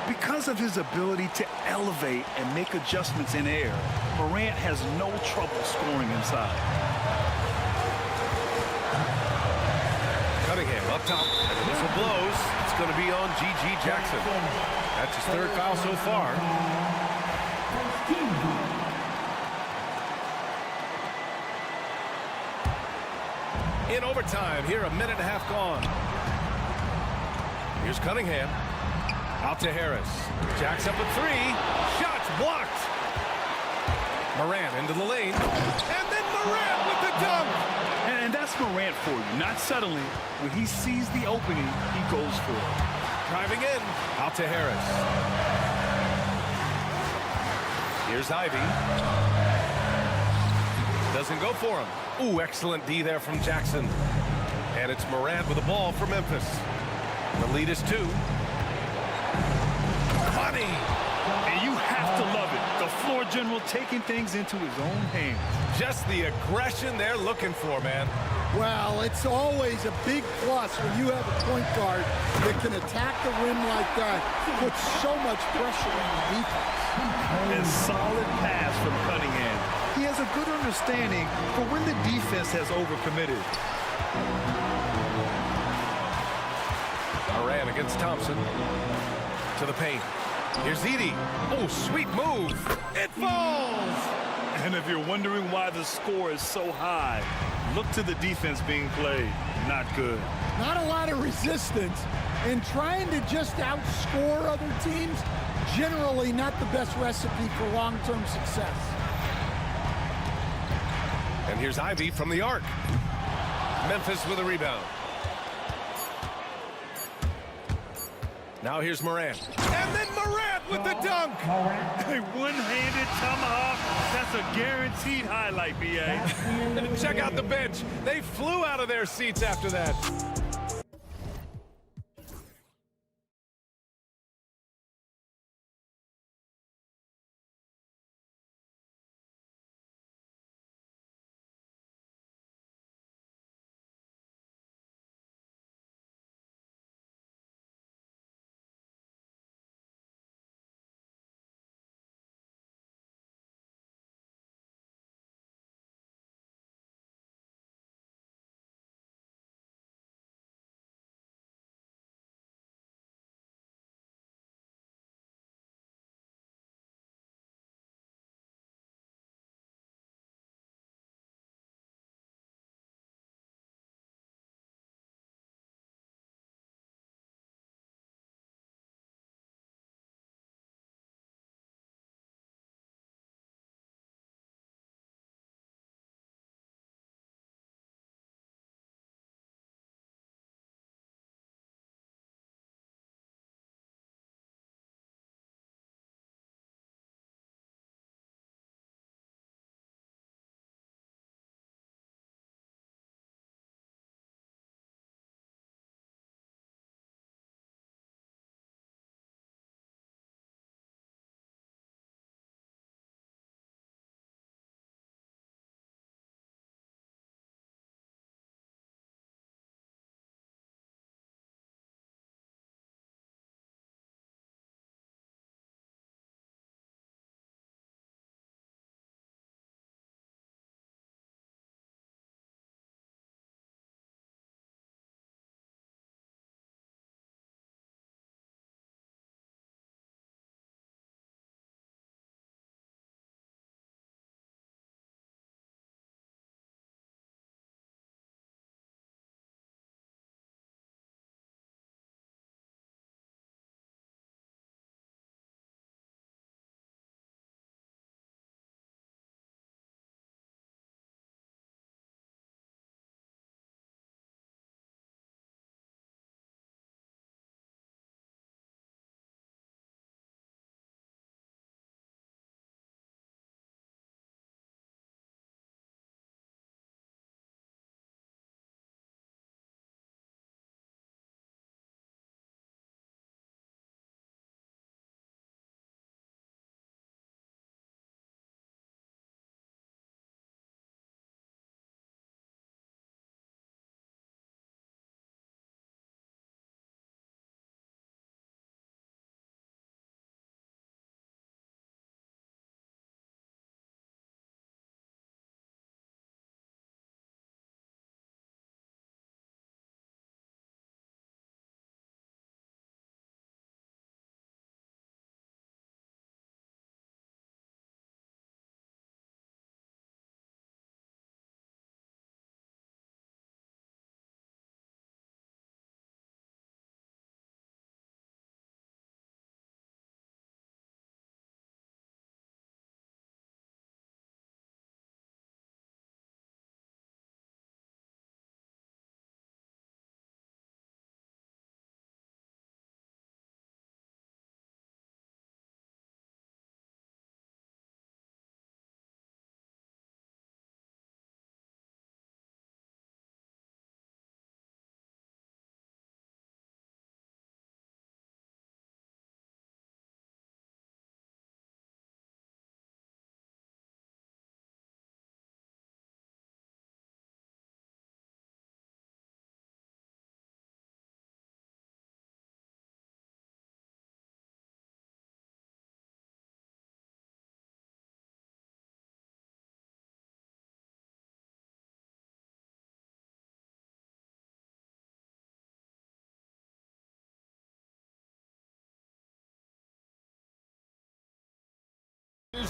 Because of his ability to elevate and make adjustments in air, Morant has no trouble scoring inside. Cunningham up top, and the whistle blows. It's going to be on G.G. Jackson. That's his 3rd foul so far. In overtime, here, 1.5 minutes gone. Here's Cunningham. Out to Harris. Jacks up a 3. Shots blocked. Morant into the lane. And then Morant with the dunk. And that's Morant for you. Not settling. When he sees the opening, he goes for it. Driving in. Out to Harris. Here's Ivy. Doesn't go for him. Ooh, excellent D there from Jackson. And it's Morant with the ball for Memphis. The lead is 2. Money. And you have to love it. The floor general taking things into his own hands. Just the aggression they're looking for, man. Well, it's always a big plus when you have a point guard that can attack the rim like that. Puts so much pressure on the defense. And solid pass from Cunningham. He has a good understanding for when the defense has overcommitted. against Thompson. To the paint. Here's Edie. Oh, sweet move. It falls! And if you're wondering why the score is so high, look to the defense being played. Not good. Not a lot of resistance, and trying to just outscore other teams, generally not the best recipe for long-term success. And here's Ivy from the arc. Memphis with a rebound. Now here's Morant. And then Morant with the dunk! A one-handed tomahawk. That's a guaranteed highlight, B.A. Check out the bench. They flew out of their seats after that.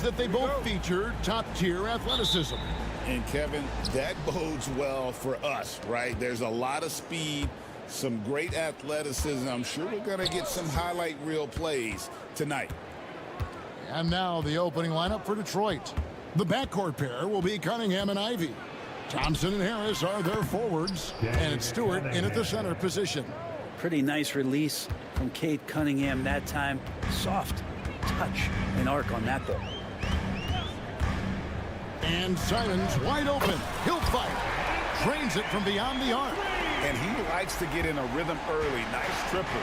that they both feature top-tier athleticism. And Kevin, that bodes well for us, right? There's a lot of speed, some great athleticism. I'm sure we're going to get some highlight reel plays tonight. And now the opening lineup for Detroit. The backcourt pair will be Cunningham and Ivy. Thompson and Harris are their forwards, and it's Stewart in at the center position. Pretty nice release from Cade Cunningham that time. Soft touch and arc on that ball. And Simons wide open. He'll fight. Drains it from beyond the arc. And he likes to get in a rhythm early. Nice triple.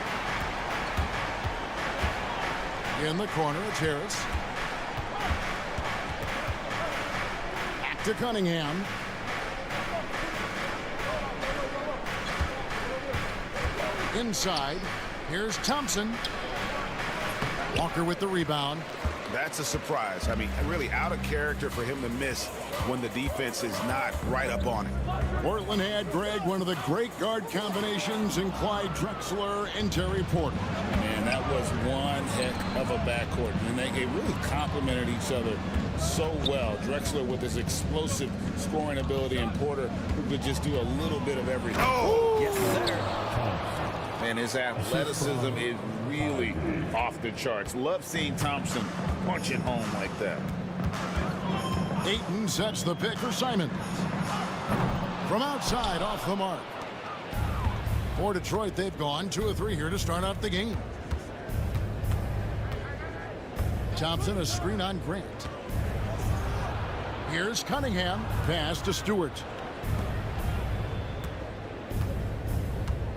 In the corner, it's Harris. Back to Cunningham. Inside, here's Thompson. Walker with the rebound. That's a surprise. I mean, really out of character for him to miss when the defense is not right up on him. Portland had, Greg, one of the great guard combinations in Clyde Drexler and Terry Porter. Man, that was one heck of a backcourt. And they really complemented each other so well. Drexler with his explosive scoring ability and Porter who could just do a little bit of everything. Oh! Yes, sir. And his athleticism is really off the charts. Love seeing Thompson punch it home like that. Ayton sets the pick for Simons. From outside, off the mark. For Detroit, they've gone 2 of 3 here to start out the game. Thompson, a screen on Grant. Here's Cunningham. Pass to Stewart.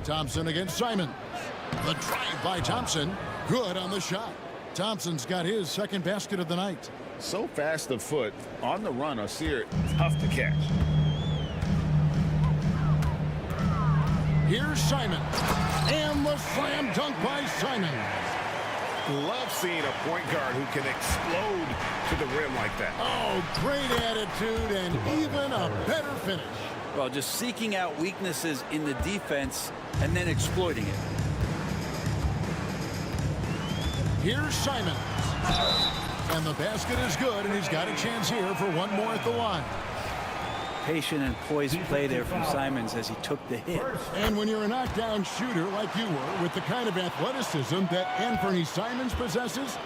Thompson against Simons. The drive by Thompson. Good on the shot. Thompson's got his second basket of the night. So fast of foot. On the run, Osir, tough to catch. Here's Simons. And the slam dunk by Simons. Love seeing a point guard who can explode to the rim like that. Oh, great attitude and even a better finish. Well, just seeking out weaknesses in the defense and then exploiting it. Here's Simons. And the basket is good, and he's got a chance here for one more at the line. Patient and poised play there from Simons as he took the hit. And when you're a knockdown shooter like you were, with the kind of athleticism that Anthony Simons possesses,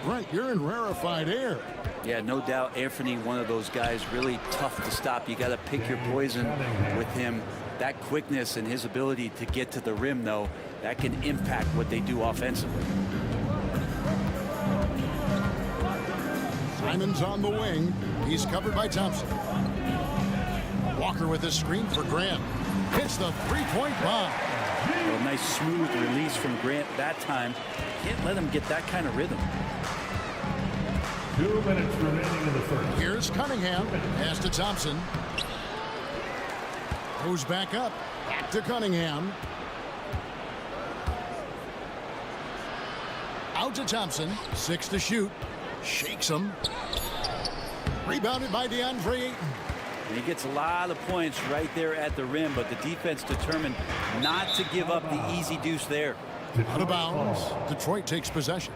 Brent, you're in rarefied air. Yeah, no doubt Anthony, one of those guys, really tough to stop. You got to pick your poison with him. That quickness and his ability to get to the rim, though, that can impact what they do offensively. Simons on the wing. He's covered by Thompson. Walker with a screen for Grant. Hits the three-point bomb. Well, nice smooth release from Grant that time. Can't let him get that kind of rhythm. 2 minutes remaining in the first. Here's Cunningham. Pass to Thompson. Goes back up. Back to Cunningham. Out to Thompson. 6 to shoot. Shakes him. Rebounded by DeAndre Ayton. And he gets a lot of points right there at the rim, but the defense determined not to give up the easy deuce there. Out of bounds. Detroit takes possession.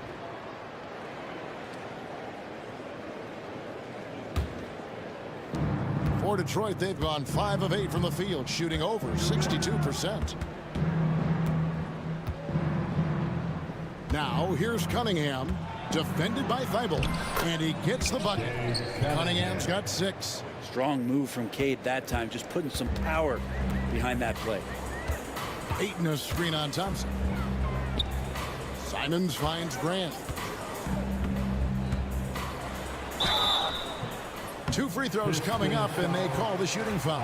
For Detroit, they've gone 5 of 8 from the field, shooting over 62%. Now, here's Cunningham, defended by Thibault, and he gets the bucket. Cunningham's got 6. Strong move from Cade that time, just putting some power behind that play. Ayton a screen on Thompson. Simons finds Grant. 2 free throws coming up, and they call the shooting foul.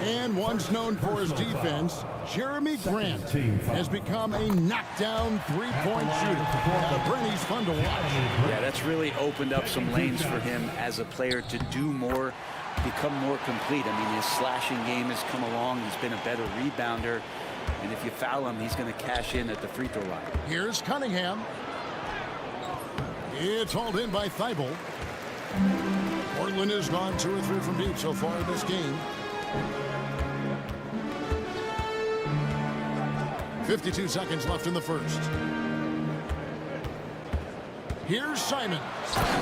And once known for his defense, Jeremy Grant has become a knockdown three-point shooter. Brent, he's fun to watch. Yeah, that's really opened up some lanes for him as a player to do more, become more complete. I mean, his slashing game has come along. He's been a better rebounder. And if you foul him, he's going to cash in at the free throw line. Here's Cunningham. It's hauled in by Thibault. Portland has gone 2 or 3 from deep so far in this game. 52 seconds left in the first. Here's Simon.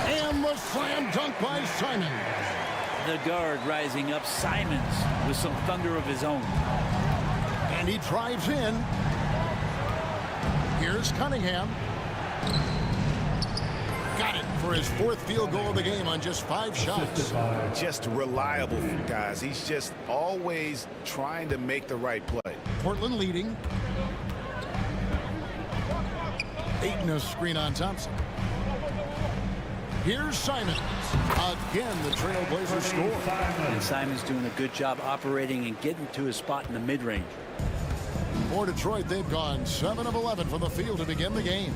And the slam dunk by Simon. The guard rising up, Simons, with some thunder of his own. And he drives in. Here's Cunningham. Got it for his 4th field goal of the game on just 5 shots. Just reliable, guys. He's just always trying to make the right play. Portland leading. Aiton a screen on Thompson. Here's Simons. Again, the Trailblazers score. And Simons doing a good job operating and getting to his spot in the mid-range. For Detroit, they've gone 7 of 11 from the field to begin the game.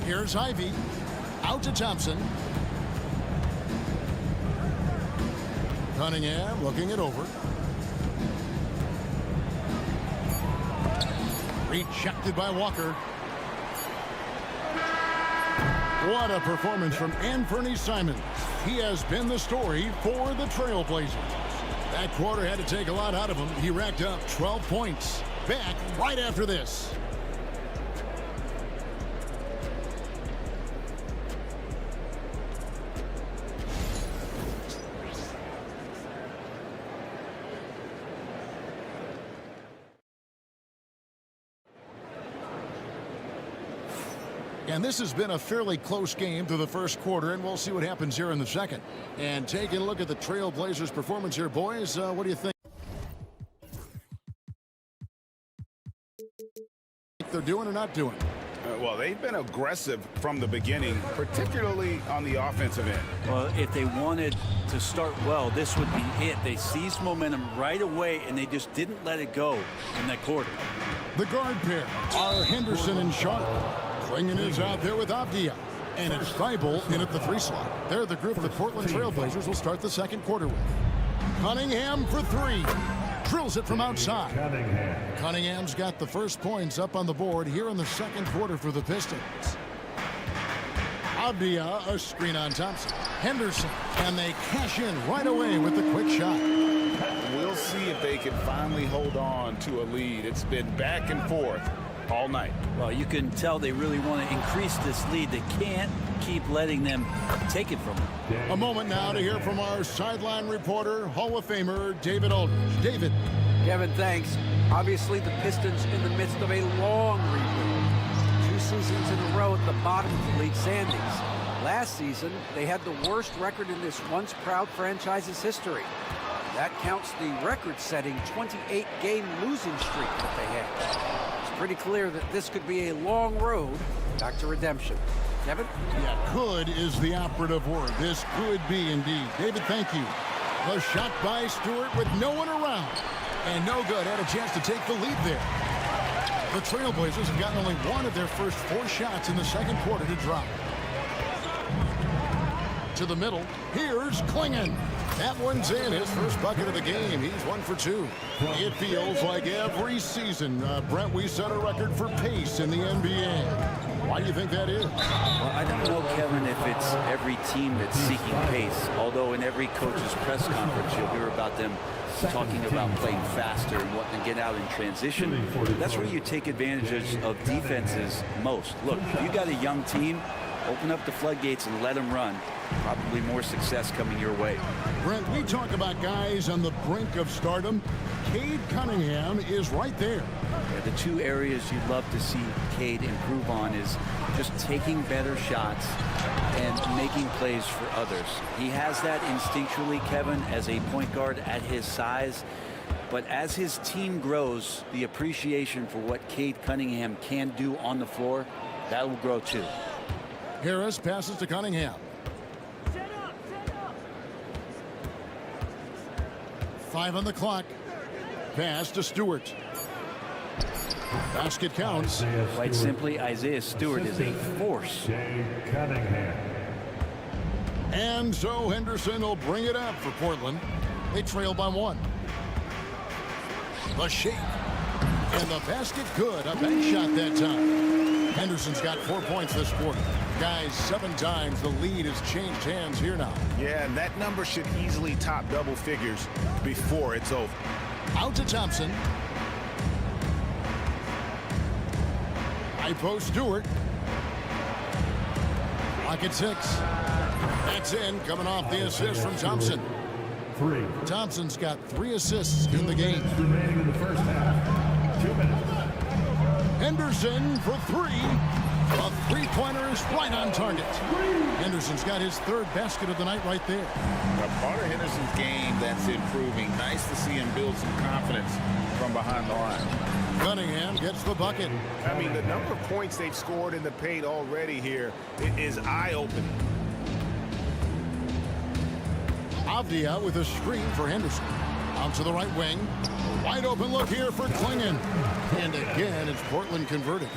Here's Ivy. Out to Thompson. Cunningham looking it over. Rejected by Walker. What a performance from Anthony Simons. He has been the story for the Trailblazers. That quarter had to take a lot out of him. He racked up 12 points. Back right after this. And this has been a fairly close game through the first quarter, and we'll see what happens here in the second. And taking a look at the Trailblazers' performance here, boys, what do you think they're doing or not doing? Well, they've been aggressive from the beginning, particularly on the offensive end. Well, if they wanted to start well, this would be it. They seized momentum right away, and they just didn't let it go in that quarter. The guard pair are Henderson and Sharp. Klingon is out there with Avdia. And it's Thibault in at the 3 slot. They're the group the Portland Trailblazers will start the second quarter with. Cunningham for 3. Drills it from outside. Cunningham's got the first points up on the board here in the second quarter for the Pistons. Avdia, a screen on Thompson. Henderson, and they cash in right away with the quick shot. We'll see if they can finally hold on to a lead. It's been back and forth all night. Well, you can tell they really want to increase this lead. They can't keep letting them take it from them. A moment now to hear from our sideline reporter, Hall of Famer David Aldridge. David. Kevin, thanks. Obviously, the Pistons in the midst of a long rebuild. 2 seasons in a row at the bottom of the league standings. Last season, they had the worst record in this once proud franchise's history. That counts the record-setting 28-game losing streak that they had. Pretty clear that this could be a long road back to redemption. Kevin? Yeah, could is the operative word. This could be indeed. David, thank you. The shot by Stewart with no one around. And no good. Had a chance to take the lead there. The Trailblazers have gotten only 1 of their first 4 shots in the second quarter to drop. To the middle. Here's Klingon. That one's in, his first bucket of the game. He's 1 for 2. It feels like every season, Brent, we set a record for pace in the NBA. Why do you think that is? Well, I don't know, Kevin, if it's every team that's seeking pace. Although in every coach's press conference, you'll hear about them talking about playing faster and wanting to get out in transition. That's where you take advantage of defenses most. Look, if you got a young team, open up the floodgates and let them run. Probably more success coming your way. Brent, we talk about guys on the brink of stardom. Cade Cunningham is right there. Yeah, the 2 areas you'd love to see Cade improve on is just taking better shots and making plays for others. He has that instinctually, Kevin, as a point guard at his size. But as his team grows, the appreciation for what Cade Cunningham can do on the floor, that will grow too. Harris passes to Cunningham. 5 on the clock. Pass to Stewart. Basket counts. Quite simply, Isaiah Stewart is a force. And so Henderson will bring it up for Portland. They trail by 1. The shake. And the basket good. A bank shot that time. Henderson's got 4 points this quarter. Guys, 7 times the lead has changed hands here now. Yeah, and that number should easily top double figures before it's over. Out to Thompson. High post Stewart. Lock at 6. That's in, coming off the assist from Thompson. Thompson's got 3 assists in the game. Remaining in the first half. 2 minutes. Henderson for 3. A three-pointer is right on target. Henderson's got his 3rd basket of the night right there. A part of Henderson's game that's improving. Nice to see him build some confidence from behind the line. Cunningham gets the bucket. I mean, the number of points they've scored in the paint already here is eye-opening. Avdia with a screen for Henderson. Out to the right wing. Wide open look here for Klingon. And again, it's Portland converted.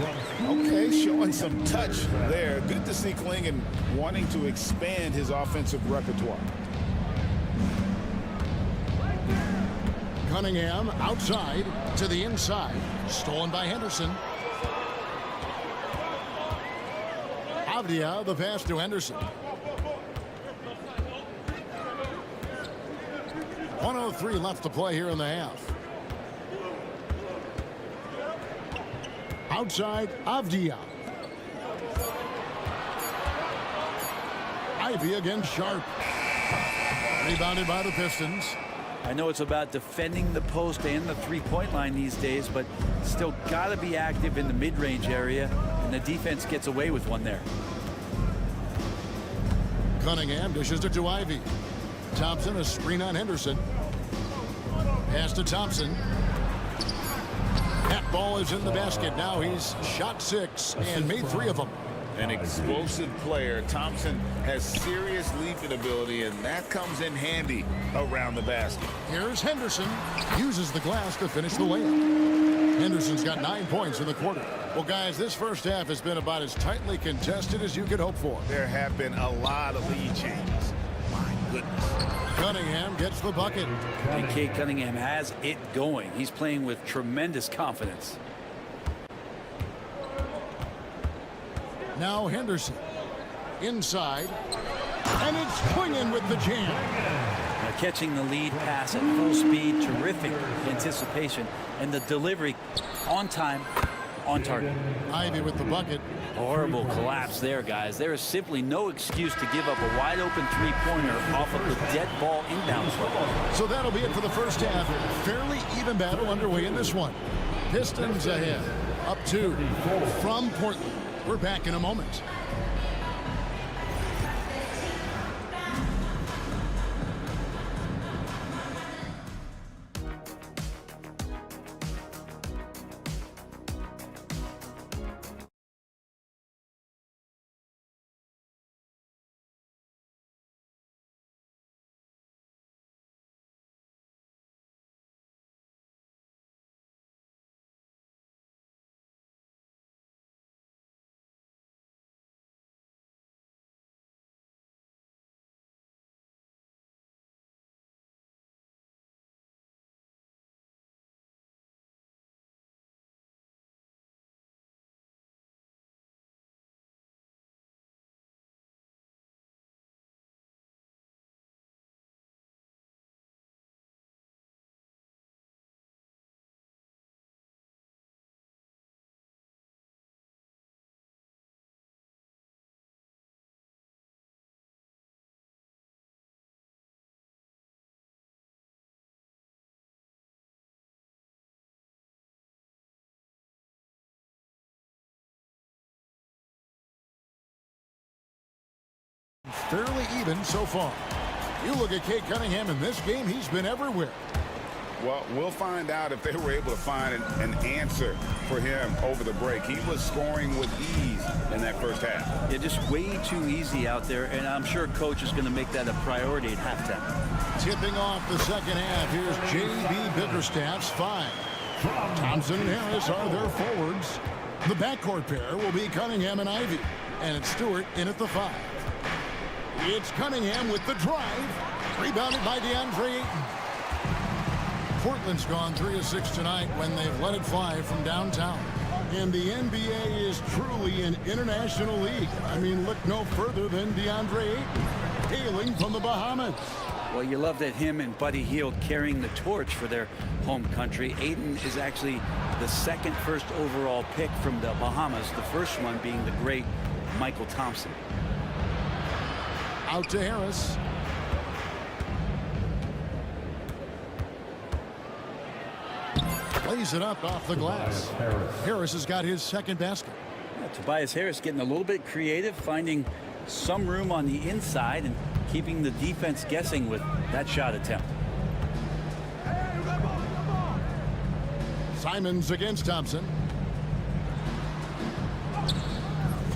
Okay, showing some touch there. Good to see Klingon wanting to expand his offensive repertoire. Cunningham outside to the inside. Stolen by Henderson. Avdia, the pass to Henderson. 1:03 left to play here in the half. Outside, Avdia. Ivy against Sharp. Rebounded by the Pistons. I know it's about defending the post and the three-point line these days, but still got to be active in the mid-range area, and the defense gets away with one there. Cunningham dishes it to Ivy. Thompson, a screen on Henderson. Pass to Thompson. That ball is in the basket. Now he's shot 6 and made 3 of them. An explosive player. Thompson has serious leaping ability, and that comes in handy around the basket. Here's Henderson. Uses the glass to finish the layup. Henderson's got 9 points in the quarter. Well, guys, this first half has been about as tightly contested as you could hope for. There have been a lot of lead changes. My goodness. Cunningham gets the bucket. And Cade Cunningham has it going. He's playing with tremendous confidence. Now Henderson. Inside. And it's Klingon with the jam. Now catching the lead pass at full speed. Terrific anticipation. And the delivery on time, on target. Ivy with the bucket. Horrible collapse there, guys. There is simply no excuse to give up a wide-open three-pointer off of the dead ball inbound throw. So that'll be it for the first half. Fairly even battle underway in this one. Pistons ahead. Up 2 from Portland. We're back in a moment. Fairly even so far. You look at Cade Cunningham in this game, he's been everywhere. Well, we'll find out if they were able to find an answer for him over the break. He was scoring with ease in that first half. Yeah, just way too easy out there, and I'm sure coach is going to make that a priority at halftime. Tipping off the second half, here's J.B. Bickerstaff's 5. Thompson and Harris are their forwards. The backcourt pair will be Cunningham and Ivy, and it's Stewart in at the 5. It's Cunningham with the drive. Rebounded by DeAndre Ayton. Portland's gone 3 of 6 tonight when they've let it fly from downtown. And the NBA is truly an international league. I mean, look no further than DeAndre Ayton, hailing from the Bahamas. Well, you love that him and Buddy Hield carrying the torch for their home country. Ayton is actually the second first overall pick from the Bahamas, the first one being the great Michael Thompson. Out to Harris. Plays it up off the glass. Harris has got his second basket. Yeah, Tobias Harris getting a little bit creative, finding some room on the inside and keeping the defense guessing with that shot attempt. Simons against Thompson.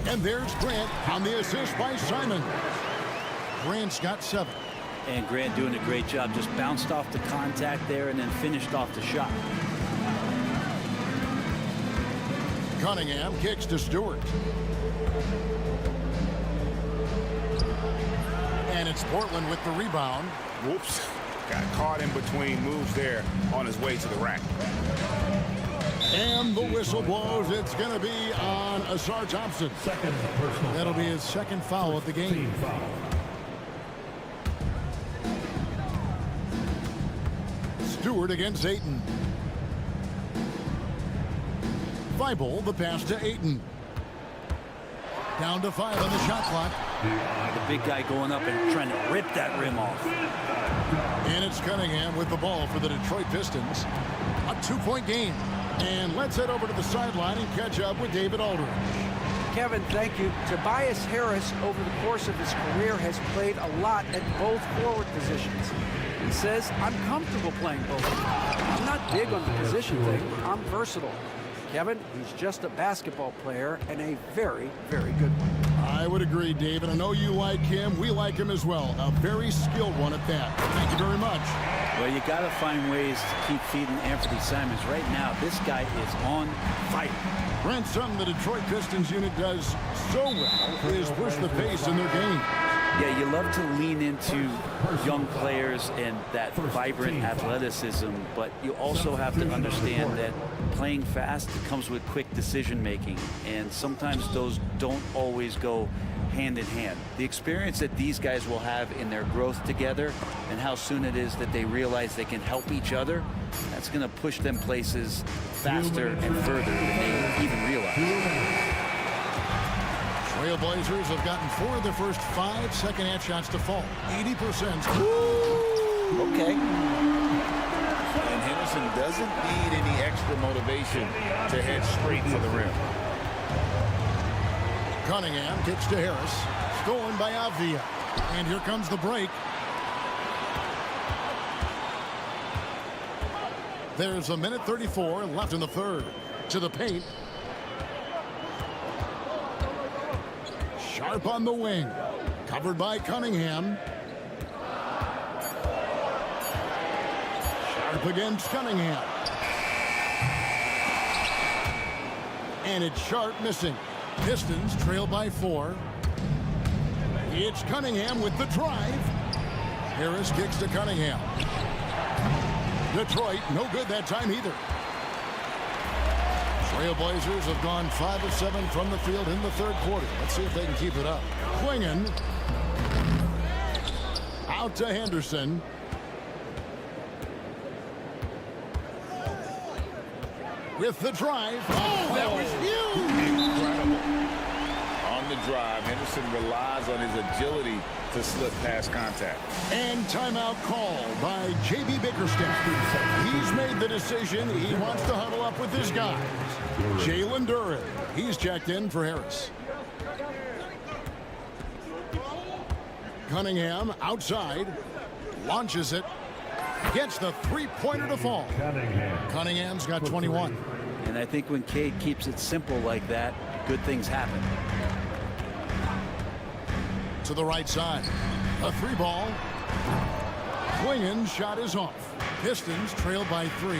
And there's Grant on the assist by Simon. Grant's got 7. And Grant doing a great job. Just bounced off the contact there and then finished off the shot. Cunningham kicks to Stewart. And it's Portland with the rebound. Whoops. Got caught in between moves there on his way to the rack. And the whistle blows. It's going to be on Asar Thompson. That'll be his second foul of the game. Stewart against Ayton. Feibel, the pass to Ayton. Down to 5 on the shot clock. The big guy going up and trying to rip that rim off. And it's Cunningham with the ball for the Detroit Pistons. A 2-point game. And let's head over to the sideline and catch up with David Aldridge. Kevin, thank you. Tobias Harris, over the course of his career, has played a lot at both forward positions. He says, I'm comfortable playing both. I'm not big on the position thing. I'm versatile. Kevin, he's just a basketball player and a very, very good one. I would agree, David. I know you like him. We like him as well. A very skilled one at that. Thank you very much. Well, you got to find ways to keep feeding Anthony Simons. Right now, this guy is on fire. Brent, something the Detroit Pistons unit does so well is push the pace in their game. Yeah, you love to lean into young players and that vibrant athleticism, but you also have to understand that playing fast comes with quick decision making, and sometimes those don't always go hand in hand. The experience that these guys will have in their growth together and how soon it is that they realize they can help each other, that's going to push them places faster and further than they even realize. Trailblazers have gotten 4 of their first 5 second-half shots to fall. 80%. Okay. And Henderson doesn't need any extra motivation to head straight for the rim. Cunningham kicks to Harris. Stolen by Avdia. And here comes the break. There's a minute 34 left in the third. To the paint. Sharp on the wing. Covered by Cunningham. Sharp against Cunningham. And it's Sharp missing. Pistons trail by 4. It's Cunningham with the drive. Harris kicks to Cunningham. Detroit, no good that time either. Trailblazers have gone 5 of 7 from the field in the third quarter. Let's see if they can keep it up. Klingen. Out to Henderson. With the drive. Oh, that was huge! Incredible. On the drive, Henderson relies on his agility to slip past contact. And timeout call by J.B. Bickerstaff. He's made the decision. He wants to huddle up with his guys. Jalen Duren. He's checked in for Harris. Cunningham outside. Launches it. Gets the three-pointer to fall. Cunningham's got 21. And I think when Cade keeps it simple like that, good things happen. To the right side. A 3 ball. Klingen's shot is off. Pistons trail by 3.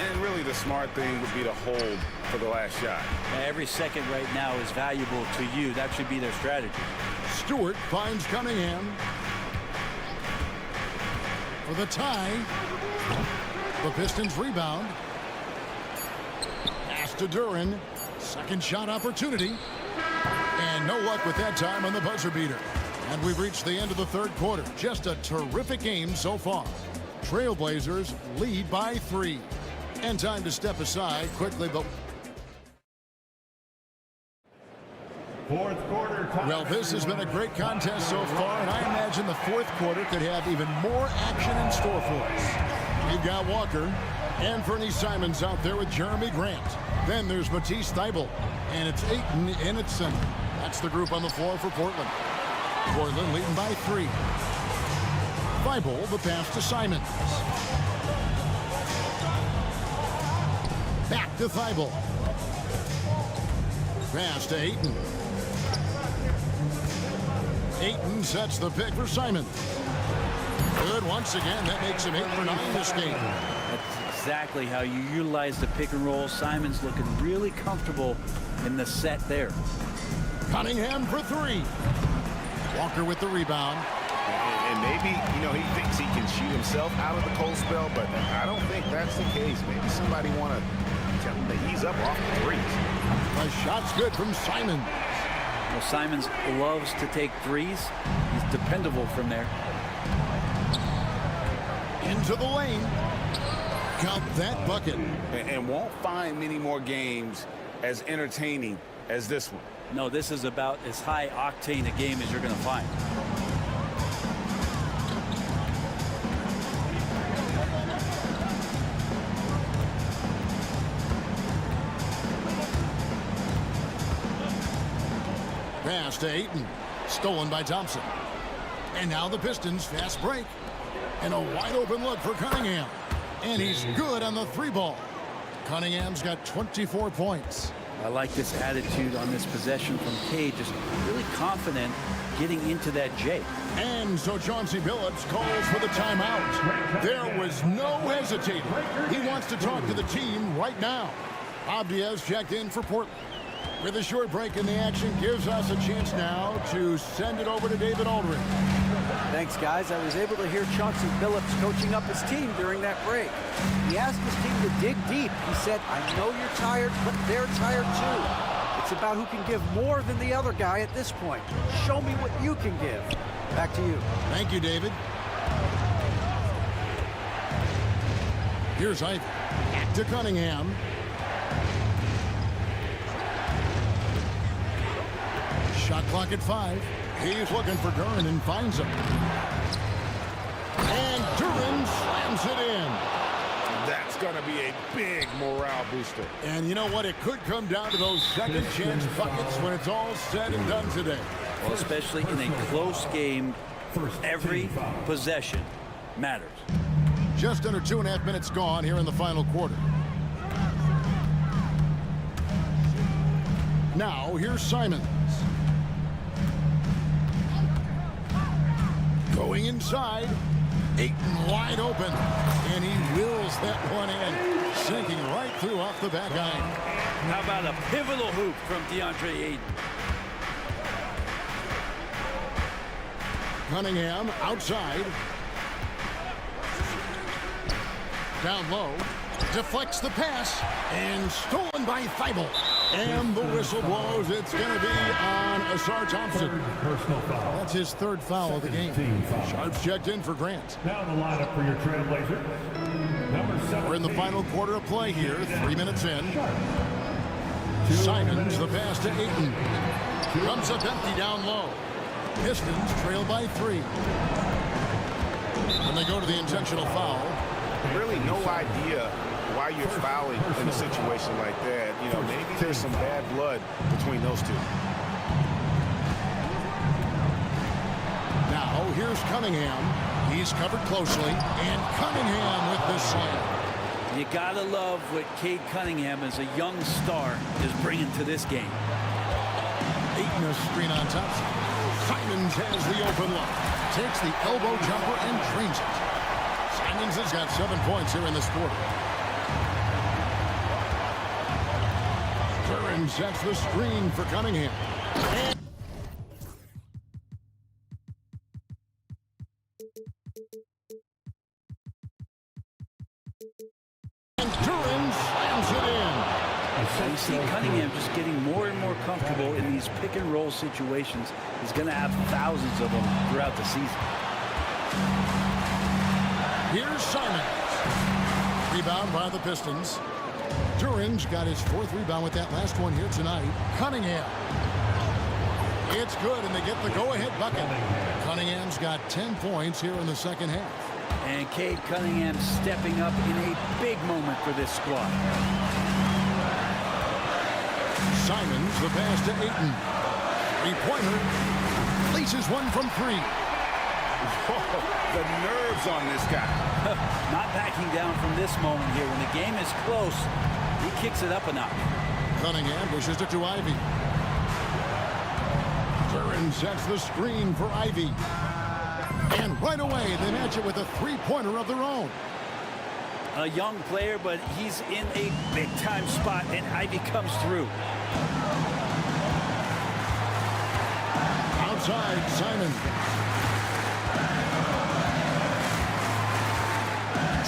And really the smart thing would be to hold for the last shot. Every second right now is valuable to you. That should be their strategy. Stewart finds Cunningham. For the tie. The Pistons rebound. Pass to Duren. Second shot opportunity. And no luck with that time on the buzzer beater. And we've reached the end of the third quarter. Just a terrific game so far. Trailblazers lead by 3. And time to step aside quickly, but... Fourth quarter. Well, this has been a great contest so far, and I imagine the fourth quarter could have even more action in store for us. You've got Walker and Fernie Simons out there with Jeremy Grant. Then there's Matisse Thybulle, and it's Ayton in its center. That's the group on the floor for Portland. Portland leading by 3. Thybulle, the pass to Simons. Back to Thybulle. Pass to Ayton. Ayton sets the pick for Simons. Good once again. That makes him 8 for 9 this game. That's exactly how you utilize the pick and roll. Simons looking really comfortable in the set there. Cunningham for 3. Walker with the rebound. And maybe, you know, he thinks he can shoot himself out of the cold spell, but I don't think that's the case. Maybe somebody want to tell him to ease up off the threes. A shot's good from Simons. Well, Simons loves to take threes. He's dependable from there. Into the lane. Count that bucket. And won't find many more games as entertaining as this one. No, this is about as high octane a game as you're going to find. Pass to Ayton. Stolen by Thompson. And now the Pistons fast break. And a wide open look for Cunningham. And he's good on the 3 ball. Cunningham's got 24 points. I like this attitude on this possession from Cade. Just really confident getting into that J. And so Chauncey Billups calls for the timeout. There was no hesitating. He wants to talk to the team right now. Abdias checked in for Portland. With a short break in the action, gives us a chance now to send it over to David Aldridge. Thanks, guys. I was able to hear Chauncey Billups coaching up his team during that break. He asked his team to dig deep. He said, I know you're tired, but they're tired too. It's about who can give more than the other guy at this point. Show me what you can give. Back to you. Thank you, David. Here's Ivy. To Cunningham. Shot clock at 5. He's looking for Duren and finds him. And Duren slams it in. That's going to be a big morale booster. And you know what? It could come down to those second chance buckets when it's all said and done today. Well, especially in a close game, every possession matters. Just under 2.5 minutes gone here in the final quarter. Now, here's Simons. Going inside. Ayton wide open. And he wills that one in. Sinking right through off the back iron. How about a pivotal hoop from DeAndre Ayton? Cunningham outside. Down low. Deflects the pass. And stolen by Thybulle. And the whistle blows. It's going to be on Asar Thompson. Personal foul. That's his 3rd foul of the game. Sharps checked in for Grant. Now the lineup for your Trailblazers. Number 7. We're in the final quarter of play here. 3 minutes in. Simons, the pass to Ayton. Comes up empty down low. Pistons trail by 3. When they go to the intentional foul. Really no idea why you're fouling in a situation like that. You know, maybe there's some bad blood between those two. Now, here's Cunningham. He's covered closely. And Cunningham with the slam. You gotta love what Cade Cunningham, as a young star, is bringing to this game. Ayton a screen on Thompson. Simons has the open look. Takes the elbow jumper and drains it. Simons has got 7 points here in this quarter. Duren sets the screen for Cunningham. And Duren slams it in. see Cunningham just getting more and more comfortable in these pick and roll situations. He's going to have thousands of them throughout the season. Here's Simons. Rebound by the Pistons. Duran's got his 4th rebound with that last one here tonight. Cunningham. It's good, and they get the go-ahead bucket. Cunningham's got 10 points here in the second half. And Cade Cunningham stepping up in a big moment for this squad. Simons, the pass to Ayton. Three-pointer. Laces one from 3. Whoa, the nerves on this guy. Not backing down from this moment here. When the game is close, he kicks it up a notch. Cunningham pushes it to Ivy. Duran sets the screen for Ivy. And right away, they match it with a three-pointer of their own. A young player, but he's in a big-time spot, and Ivy comes through. Outside, Simon.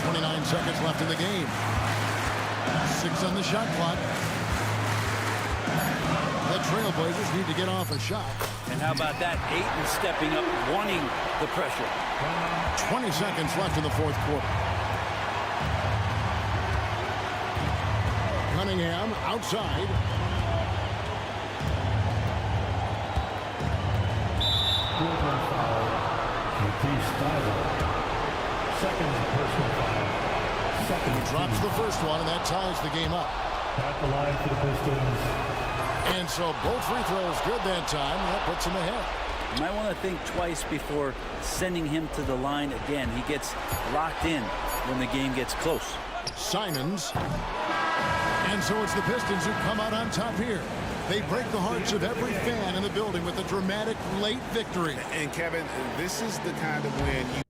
29 seconds left in the game. 6 on the shot clock. The Trailblazers need to get off a shot. And how about that? Ayton stepping up, wanting the pressure. 20 seconds left in the 4th quarter. Cunningham outside. Second personal foul. He drops the first one, and that ties the game up. At the line for the Pistons. And so both free throws good that time. That puts him ahead. You might want to think twice before sending him to the line again. He gets locked in when the game gets close. Simons. And so it's the Pistons who come out on top here. They break the hearts of every fan in the building with a dramatic late victory. And Kevin, this is the kind of win you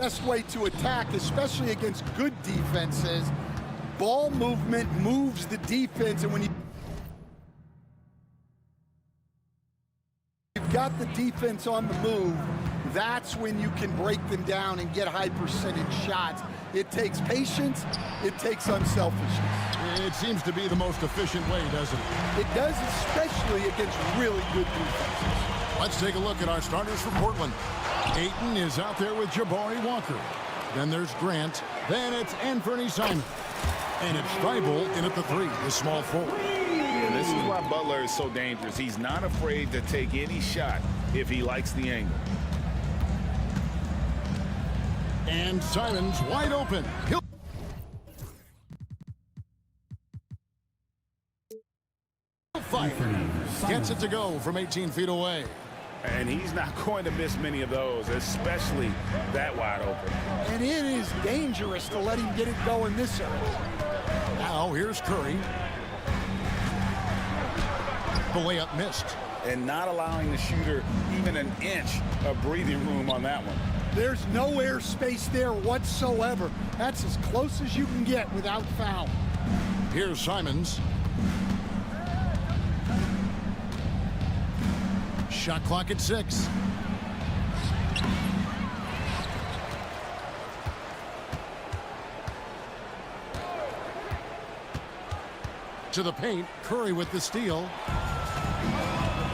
Best way to attack, especially against good defenses. Ball movement moves the defense, and when you've got the defense on the move, that's when you can break them down and get high percentage shots. It takes patience, it takes unselfishness. It seems to be the most efficient way, doesn't it? It does, especially against really good defenses. Let's take a look at our starters for Portland. Ayton is out there with Jabari Walker. Then there's Grant. Then it's Anthony Simon. And it's Thibault in at the 3, the small forward. And this is why Butler is so dangerous. He's not afraid to take any shot if he likes the angle. And Simon's wide open. He'll fire. Gets it to go from 18 feet away. And he's not going to miss many of those, especially that wide open. And it is dangerous to let him get it going this early. Now here's Curry. The layup missed. And not allowing the shooter even an inch of breathing room on that one. There's no airspace there whatsoever. That's as close as you can get without foul. Here's Simons. Shot clock at 6. To the paint, Curry with the steal.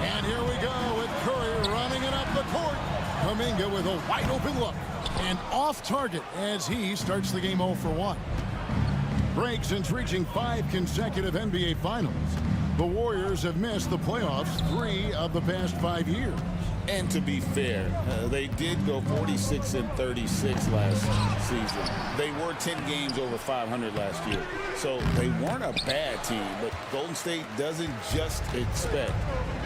And here we go with Curry running it up the court. Kuminga with a wide open look. And off target as he starts the game 0 for 1. Break since reaching 5 consecutive NBA Finals. The Warriors have missed the playoffs 3 of the past 5 years. And to be fair, they did go 46-36 last season. They were 10 games over 500 last year. So they weren't a bad team, but Golden State doesn't just expect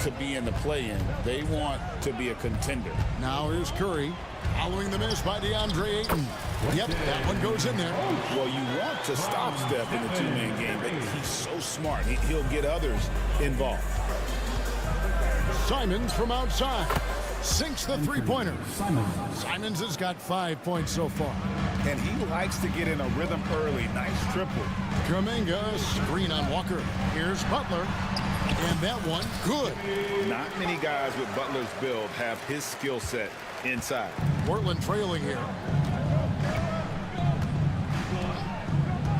to be in the play-in. They want to be a contender. Now here's Curry, following the miss by DeAndre Ayton. Yep, that one goes in there. Well, you want to stop Steph in the two-man game, but he's so smart. He'll get others involved. Simons from outside sinks the three-pointer. Simons has got 5 points so far. And he likes to get in a rhythm early. Nice triple. Kuminga, screen on Walker. Here's Butler. And that one, good. Not many guys with Butler's build have his skill set inside. Portland trailing here.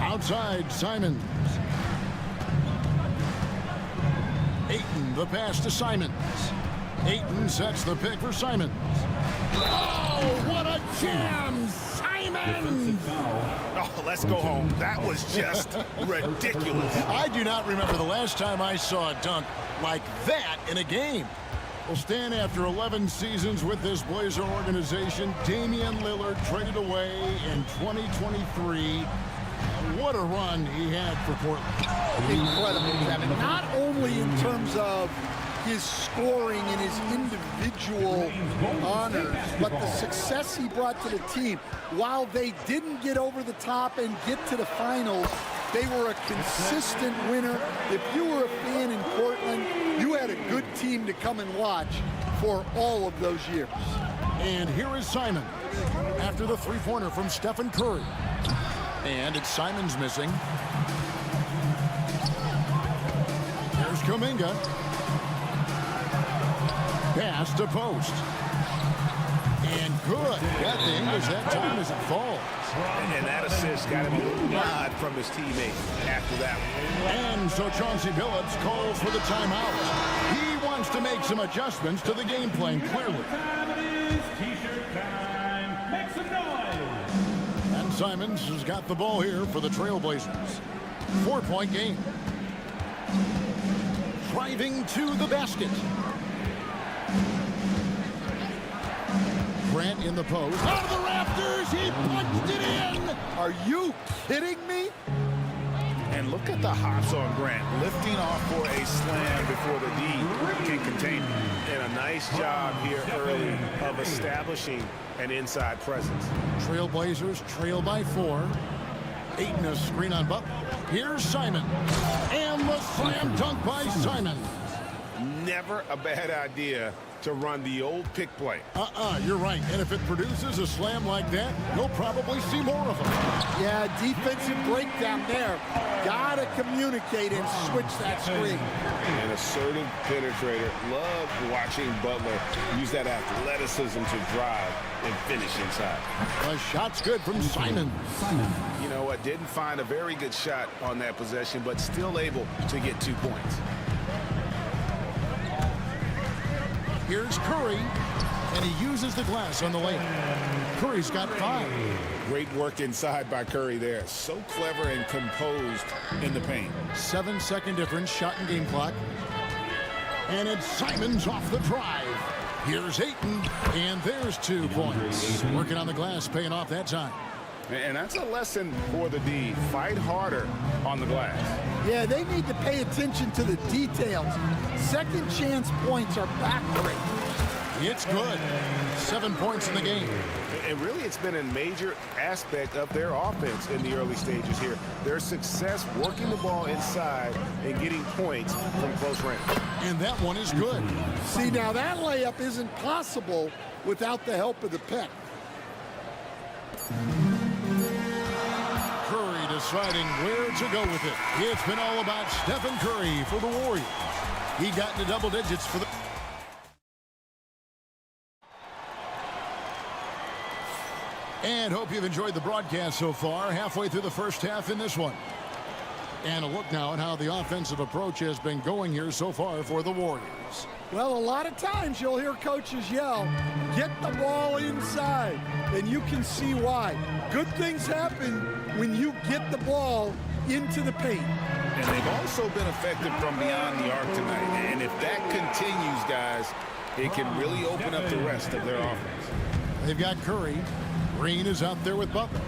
Outside, Simons. Ayton, the pass to Simons. Ayton sets the pick for Simons. Oh, what a jam! Simons! Oh, let's go home. That was just ridiculous. I do not remember the last time I saw a dunk like that in a game. Well, Stan, after 11 seasons with this Blazer organization, Damian Lillard traded away in 2023. What a run he had for Portland. Incredible, Kevin. Not only in terms of his scoring and his individual honors, but the success he brought to the team. While they didn't get over the top and get to the finals, they were a consistent winner. If you were a fan in Portland, you had a good team to come and watch for all of those years. And here is Simon after the three-pointer from Stephen Curry. And it's Simons missing. There's Kuminga. Pass to post. And good. That thing was that time as it falls. And that assist got him a little nod from his teammate after that one. And so Chauncey Billups calls for the timeout. He wants to make some adjustments to the game plan, clearly. And Simons has got the ball here for the Trailblazers. 4-point game. Driving to the basket. Grant in the post. Out of the rafters, he punched it in. Are you kidding me? And look at the hops on Grant, lifting off for a slam before the D can contain him. And a nice job here early of establishing an inside presence. Trailblazers trail by 4. Ayton a screen on Butler. Here's Simon. And the slam dunk by Simon. Never a bad idea to run the old pick play. You're right. And if it produces a slam like that, you'll probably see more of them. Yeah, defensive breakdown there. Gotta communicate and switch that screen. An assertive penetrator. Love watching Butler use that athleticism to drive and finish inside. A shot's good from Simon. You know what? Didn't find a very good shot on that possession, but still able to get 2 points. Here's Curry, and he uses the glass on the layup. Curry's got 5. Great work inside by Curry there. So clever and composed in the paint. 7-second difference, shot and game clock. And it's Simons off the drive. Here's Ayton, and there's 2 points. Working on the glass, paying off that time. And that's a lesson for the D. Fight harder on the glass. Yeah, they need to pay attention to the details. Second chance points are backbreaking. It's good. 7 points in the game. And really, it's been a major aspect of their offense in the early stages here. Their success working the ball inside and getting points from close range. And that one is good. See, now that layup isn't possible without the help of the pick. Curry deciding where to go with it. It's been all about Stephen Curry for the Warriors. He got into double digits for the... And hope you've enjoyed the broadcast so far. Halfway through the first half in this one. And a look now at how the offensive approach has been going here so far for the Warriors. Well, a lot of times you'll hear coaches yell, get the ball inside, and you can see why. Good things happen when you get the ball into the paint. And they've also been effective from beyond the arc tonight. And if that continues, guys, it can really open up the rest of their offense. They've got Curry. Green is out there with Butler.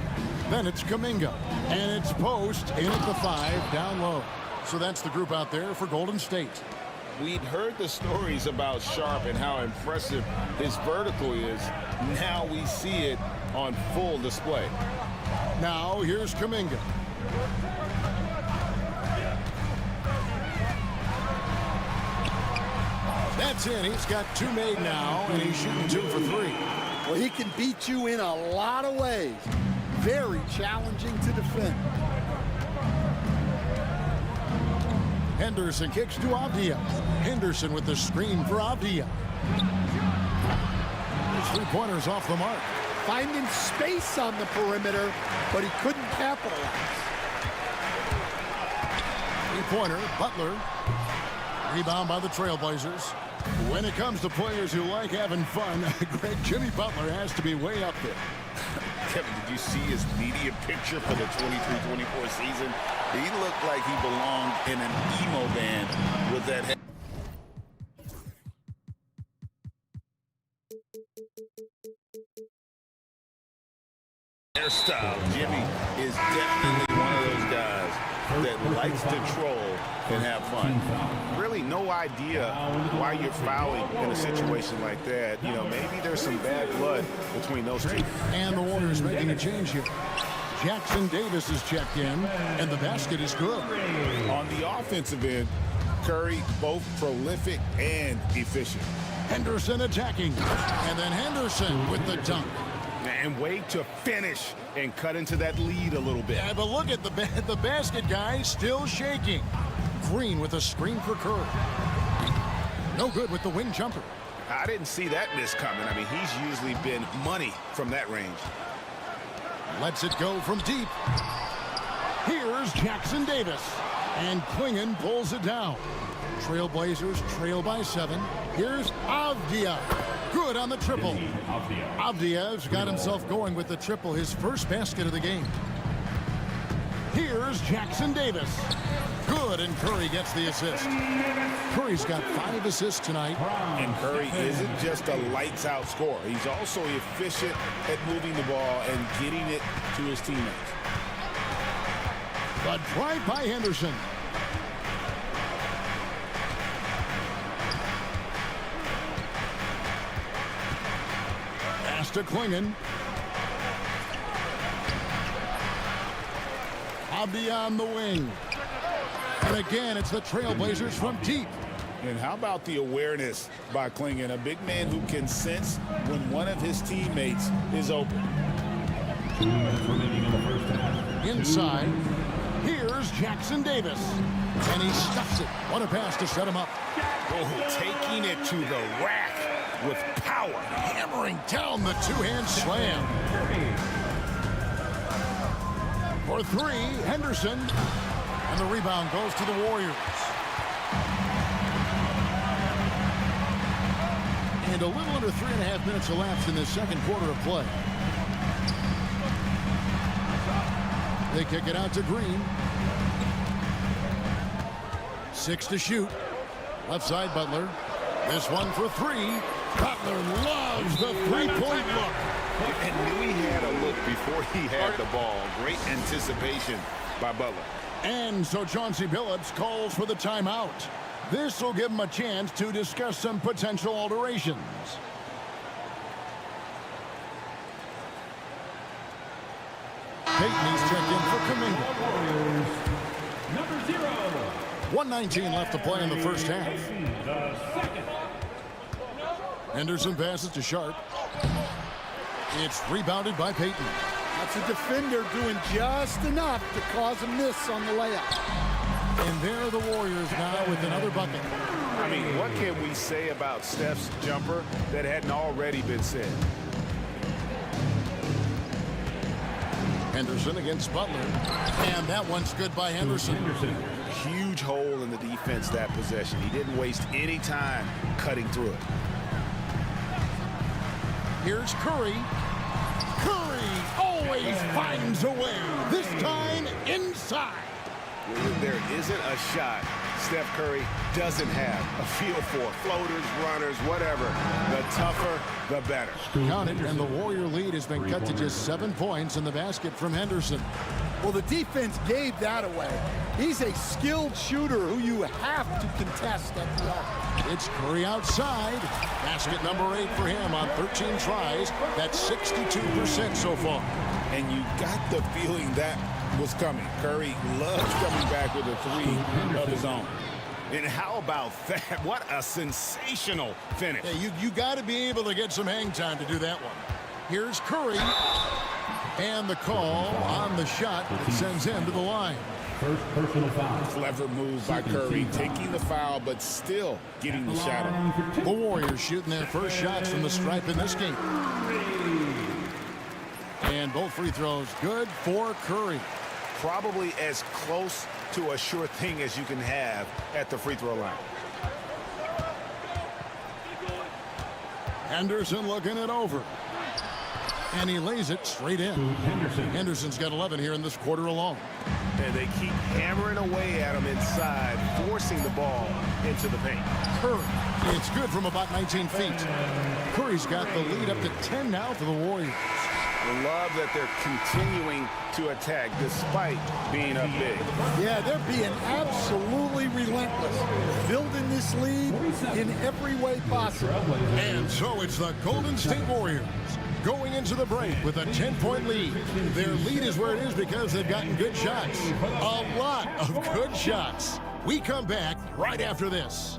Then it's Kuminga. And it's Post in at the 5, down low. So that's the group out there for Golden State. We'd heard the stories about Sharp and how impressive his vertical is. Now we see it on full display. Now here's Kuminga. That's in. He's got 2 made now, and he's shooting 2 for 3. Well, he can beat you in a lot of ways. Very challenging to defend. Henderson kicks to Avdia. Henderson with the screen for Avdia. 3-pointers off the mark. Finding space on the perimeter, but he couldn't capitalize. 3-pointer, Butler. Rebound by the Trailblazers. When it comes to players who like having fun, Greg, Jimmy Butler has to be way up there. Kevin, did you see his media picture for the 23-24 season? He looked like he belonged in an emo band with that head. Hairstyle. Jimmy is definitely one of those guys that likes to troll and have fun. Really no idea why you're fouling in a situation like that. You know, maybe there's some bad blood between those two. And the Warriors making a change here. Jackson Davis is checked in, and the basket is good. On the offensive end, Curry both prolific and efficient. Henderson attacking, and then Henderson with the dunk. And way to finish and cut into that lead a little bit. Yeah, but look at the basket guy still shaking. Green with a screen for Curry. No good with the wing jumper. I didn't see that miss coming. I mean, he's usually been money from that range. Lets it go from deep. Here's Jackson Davis. And Klingon pulls it down. Trailblazers trail by 7. Here's Avdia. Good on the triple. Avdia's got himself going with the triple, his first basket of the game. Here's Jackson Davis. Good, and Curry gets the assist. Curry's got 5 assists tonight. And Curry isn't just a lights-out scorer. He's also efficient at moving the ball and getting it to his teammates. The drive by Henderson. Pass to Klingon. Avdia on the wing. And again, it's the Trailblazers from deep. And how about the awareness by Klingon, a big man who can sense when one of his teammates is open. 2 minutes remaining in the first half. Inside, here's Jackson Davis. And he stuffs it. What a pass to set him up. Oh, taking it to the rack with power. Hammering down the two-hand slam. For three, Henderson. And the rebound goes to the Warriors. And a little under 3.5 minutes elapsed in this second quarter of play. They kick it out to Green. 6 to shoot. Left side, Butler. This one for three. Butler loves the three-point look. And knew he had a look before he had the ball. Great anticipation by Butler. And so Chauncey Billups calls for the timeout. This will give him a chance to discuss some potential alterations. Peyton, he's checked in for Kuminga. Number 0. 1:19 left to play in the first half. Henderson passes to Sharp. It's rebounded by Peyton. That's a defender doing just enough to cause a miss on the layup. And there are the Warriors now with another bucket. I mean, what can we say about Steph's jumper that hadn't already been said? Henderson against Butler. And that one's good by Henderson. Huge hole in the defense that possession. He didn't waste any time cutting through it. Here's Curry. Curry always finds a way. This time inside. There isn't a shot Steph Curry doesn't have a feel for. Floaters, runners, whatever. The tougher, the better. Count it, and the Warrior lead has been cut to just 7 points in the basket from Henderson. Well, the defense gave that away. He's a skilled shooter who you have to contest at the arc. It's Curry outside. Basket number 8 for him on 13 tries. That's 62% so far. And you got the feeling that was coming. Curry loves coming back with a three of his own. And how about that? What a sensational finish. Yeah, you got to be able to get some hang time to do that one. Here's Curry. And the call on the shot that sends him to the line. First personal foul. Clever move by Curry, taking the foul, but still getting the shot off. The Warriors shooting their first shots from the stripe in this game. And both free throws good for Curry. Probably as close to a sure thing as you can have at the free throw line. Henderson looking it over. And he lays it straight in. Henderson's got 11 here in this quarter alone. And they keep hammering away at him inside, forcing the ball into the paint. Curry, it's good from about 19 feet. Curry's got the lead up to 10 now for the Warriors. I love that they're continuing to attack despite being up big. Yeah, they're being absolutely relentless, building this lead in every way possible. And so it's the Golden State Warriors going into the break with a 10-point lead. Their lead is where it is because they've gotten good shots. A lot of good shots. We come back right after this.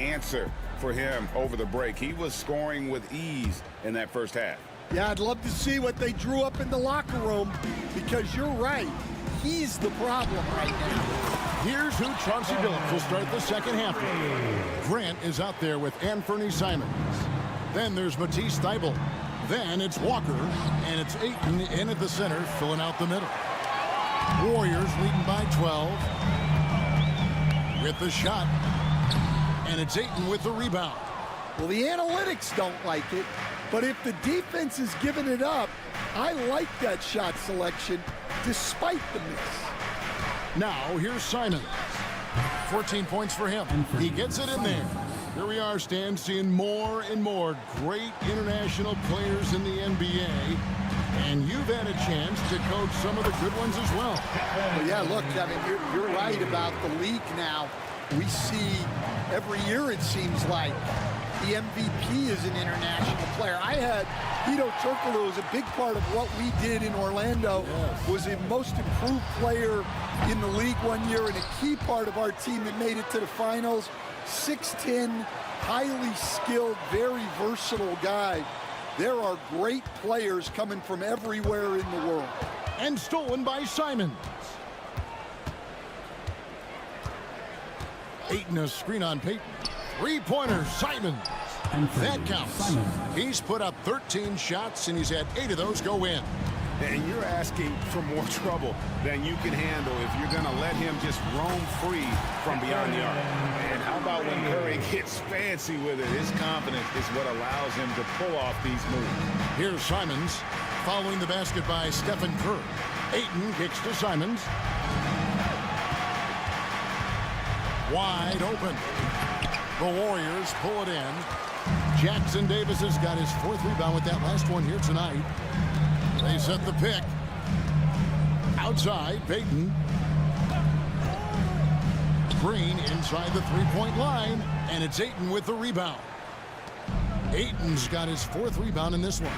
answer for him over the break. He was scoring with ease in that first half. Yeah, I'd love to see what they drew up in the locker room, because you're right. He's the problem right now. Here's who Chauncey Billups will start the second half with. Grant is out there with Anthony Simons. Then there's Matisse Thybulle. Then it's Walker, and it's Ayton in at the center, filling out the middle. Warriors leading by 12 with the shot, and it's Ayton with the rebound. Well, the analytics don't like it, but if the defense is giving it up, I like that shot selection despite the miss. Now, here's Simons. 14 points for him. He gets it in there. Here we are, Stan, seeing more and more great international players in the NBA. And you've had a chance to coach some of the good ones as well. Well, yeah, look, Kevin, you're right about the league now. We see every year, it seems like, the MVP is an international player. I had Hedo Turkoglu was a big part of what we did in Orlando. Yes. Was a most improved player in the league one year and a key part of our team that made it to the finals. 6'10", highly skilled, very versatile guy. There are great players coming from everywhere in the world. And stolen by Simons. Ayton, a screen on Payton. Three-pointer, Simons. That counts. He's put up 13 shots, and he's had 8 of those go in. And you're asking for more trouble than you can handle if you're going to let him just roam free from beyond the arc. And how about when Curry gets fancy with it? His confidence is what allows him to pull off these moves. Here's Simons following the basket by Stephen Curry. Ayton kicks to Simons. Wide open. The Warriors pull it in. Jackson Davis has got his 4th rebound with that last one here tonight. They set the pick. Outside, Payton. Green inside the three-point line, and it's Ayton with the rebound. Ayton's got his 4th rebound in this one.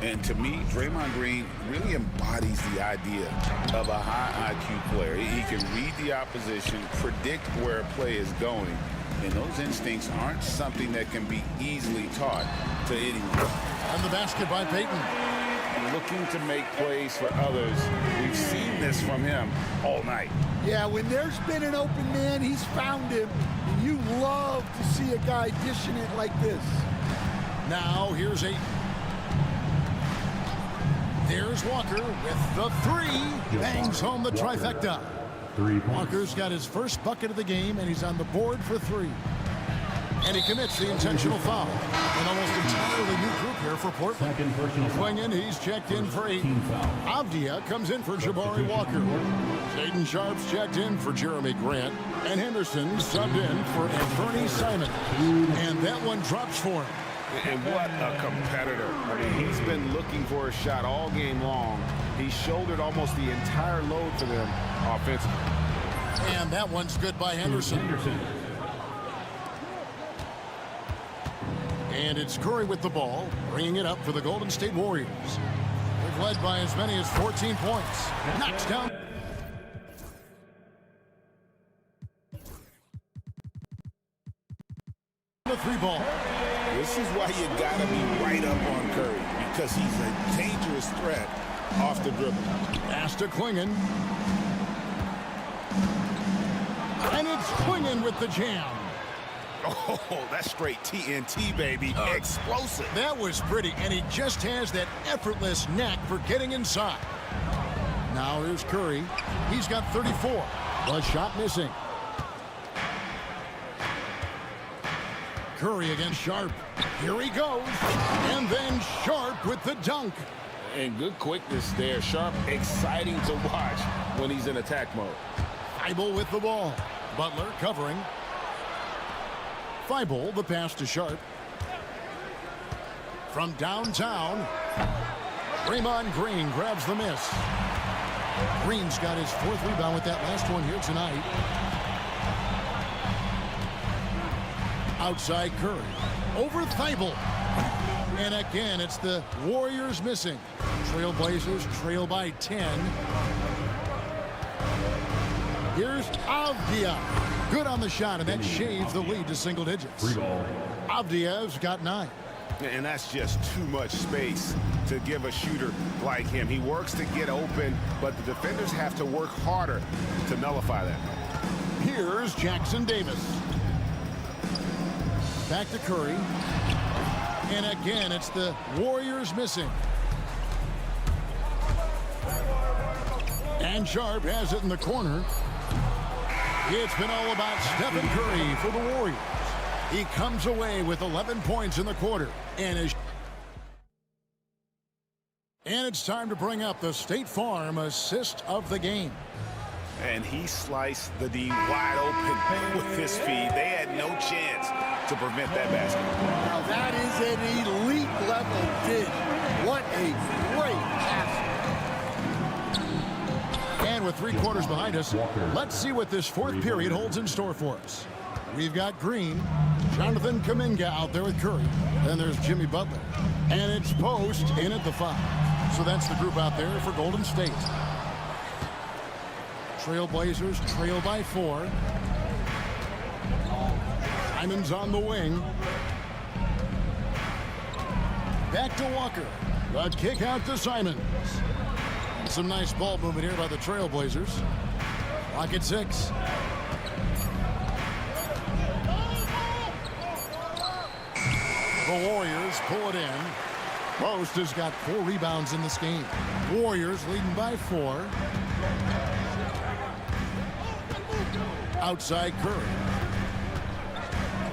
And to me, Draymond Green really embodies the idea of a high IQ player. He can read the opposition, predict where a play is going, and those instincts aren't something that can be easily taught to anyone. And the basket by Payton. Looking to make plays for others. We've seen this from him all night. Yeah, when there's been an open man, he's found him. And you love to see a guy dishing it like this. Now, here's Ayton. There's Walker with the 3. Bangs home the trifecta. Walker's got his first bucket of the game, and he's on the board for 3. And he commits the intentional foul. An almost entirely new group here for Portland. Swinging, he's checked in for 8. Avdia comes in for Jabari Walker. Shaden Sharp's checked in for Jeremy Grant. And Henderson subbed in for Anthony Simons. And that one drops for him. And what a competitor. I mean, he's been looking for a shot all game long. He shouldered almost the entire load for them offensively. And that one's good by Henderson. And it's Curry with the ball, bringing it up for the Golden State Warriors. They've led by as many as 14 points. Knocks down. The 3 ball. This is why you got to be right up on Curry, because he's a dangerous threat off the dribble. Pass to Klingon. And it's Klingon with the jam. Oh, that's straight TNT, baby. Explosive. That was pretty, and he just has that effortless knack for getting inside. Now here's Curry. He's got 34. The shot missing. Curry against Sharp. Here he goes. And then Sharp with the dunk. And good quickness there. Sharp, exciting to watch when he's in attack mode. Thybulle with the ball. Butler covering. Thybulle, the pass to Sharp. From downtown, Draymond Green grabs the miss. Green's got his 4th rebound with that last one here tonight. Outside Curry. Over Thybulle. And again, it's the Warriors missing. Trailblazers trail by 10. Here's Avdia. Good on the shot, and that shaves the lead to single digits. Avdiev's got 9. And that's just too much space to give a shooter like him. He works to get open, but the defenders have to work harder to nullify that. Here's Jackson Davis. Back to Curry. And again, it's the Warriors missing. And Sharp has it in the corner. It's been all about Stephen Curry for the Warriors. He comes away with 11 points in the quarter. And it's time to bring up the State Farm assist of the game. And he sliced the D wide open with his feet. They had no chance to prevent that basket. Now that is an elite level dish. What a great pass. And with 3 quarters behind us, let's see what this fourth period holds in store for us. We've got Green, Jonathan Kuminga out there with Curry. Then there's Jimmy Butler. And it's Post in at the 5. So that's the group out there for Golden State. Trailblazers trail by 4. Simon's on the wing. Back to Walker. A kick out to Simons. Some nice ball movement here by the Trailblazers. Clock at 6. The Warriors pull it in. Post has got 4 rebounds in this game. Warriors leading by 4. Outside Curry.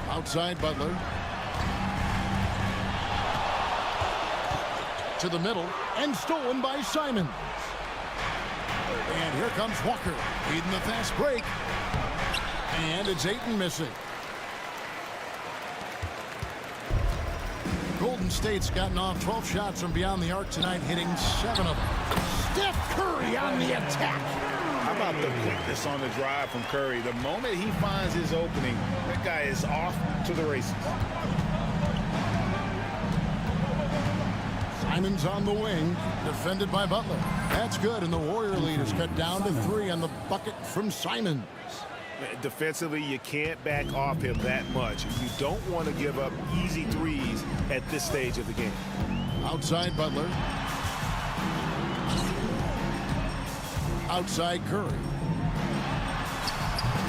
Outside Butler. To the middle and stolen by Simons. And here comes Walker leading the fast break. And it's Ayton missing. Golden State's gotten off 12 shots from beyond the arc tonight, hitting 7 of them. Steph Curry on the attack. How about the quickness on the drive from Curry? The moment he finds his opening, that guy is off to the races. Simons on the wing, defended by Butler. That's good, and the Warrior lead is cut down to 3 on the bucket from Simons. Defensively, you can't back off him that much. You don't want to give up easy threes at this stage of the game. Outside Butler. Outside Curry.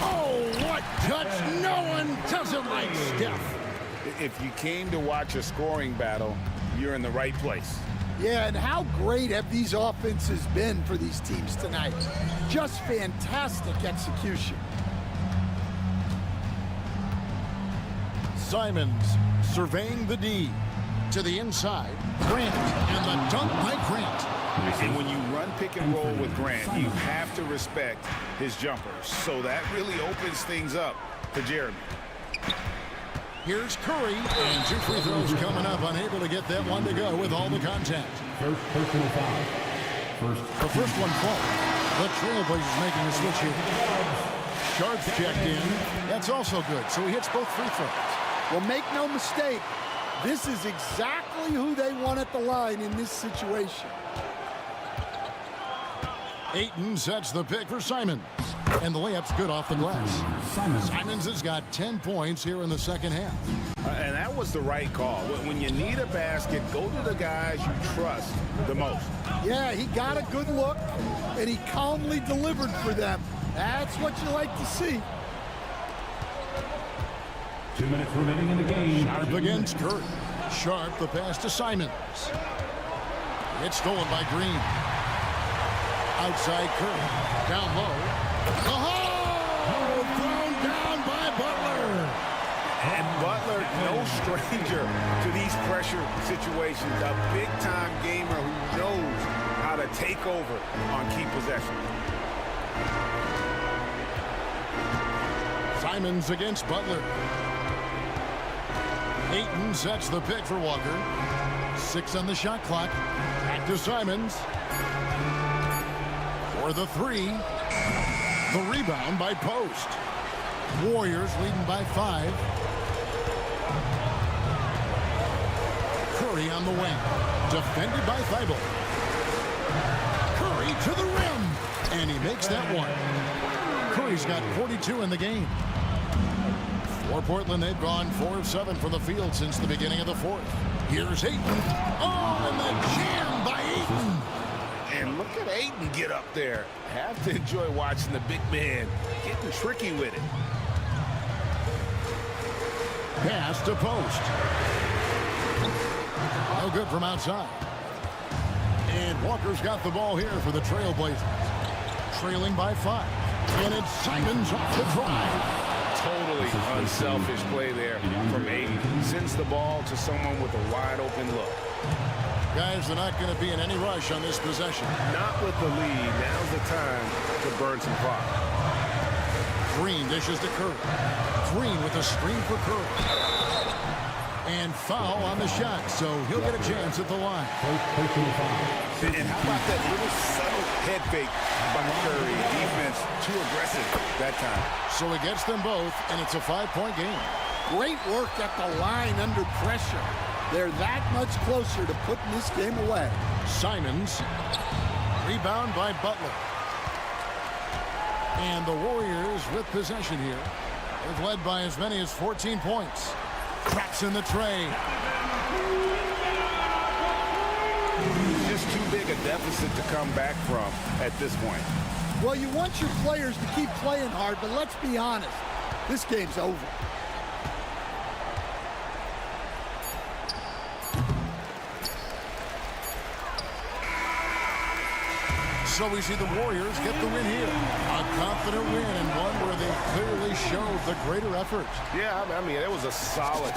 Oh, what touch! No one does it like Steph. If you came to watch a scoring battle, you're in the right place. Yeah, and how great have these offenses been for these teams tonight? Just fantastic execution. Simons surveying the D to the inside. Grant, and the dunk by Grant. And when you run pick and roll with Grant, you have to respect his jumpers. So that really opens things up for Jeremy. Here's Curry, and 2 free throws coming up, unable to get that one to go with all the contact. First personal foul. The first one falls. The Trailblazers making a switch here. Sharp's checked in. That's also good, so he hits both free throws. Well, make no mistake, this is exactly who they want at the line in this situation. Ayton sets the pick for Simons. And the layup's good off the glass. Simons has got 10 points here in the second half. And that was the right call. When you need a basket, go to the guys you trust the most. Yeah, he got a good look, and he calmly delivered for them. That's what you like to see. 2 minutes remaining in the game. Sharp against Curry. Sharp, the pass to Simons. It's stolen by Green. Outside Curry. Down low. Oh! Thrown down by Butler. And Butler, no stranger to these pressure situations. A big-time gamer who knows how to take over on key possessions. Simons against Butler. Ayton sets the pick for Walker. 6 on the shot clock. Back to Simons. For the 3. The rebound by Post. Warriors leading by 5. Curry on the wing. Defended by Thibault. Curry to the rim. And he makes that one. Curry Curry's got 42 in the game. For Portland, they've gone 4 of 7 from the field since the beginning of the fourth. Here's Ayton. Oh, and the jam by Ayton. And look at Ayton get up there. Have to enjoy watching the big man getting tricky with it. Pass to post. No good from outside. And Walker's got the ball here for the Trailblazers. Trailing by 5. And it's Simons off the drive. Totally unselfish play there from Ayton. Sends the ball to someone with a wide open look. Guys, they're not going to be in any rush on this possession. Not with the lead. Now's the time to burn some clock. Green dishes to Curry. Green with a screen for Curry. And foul on the shot, so he'll get a chance at the line. And how about that little subtle head fake by Curry? Defense too aggressive that time. So he gets them both, and it's a 5-point game. Great work at the line under pressure. They're that much closer to putting this game away. Simons. Rebound by Butler. And the Warriors with possession here. They've led by as many as 14 points. Cracks in the tray. Just too big a deficit to come back from at this point. Well, you want your players to keep playing hard, but let's be honest. This game's over. So we see the Warriors get the win here. A confident win and one where they clearly showed the greater effort. Yeah, I mean, it was a solid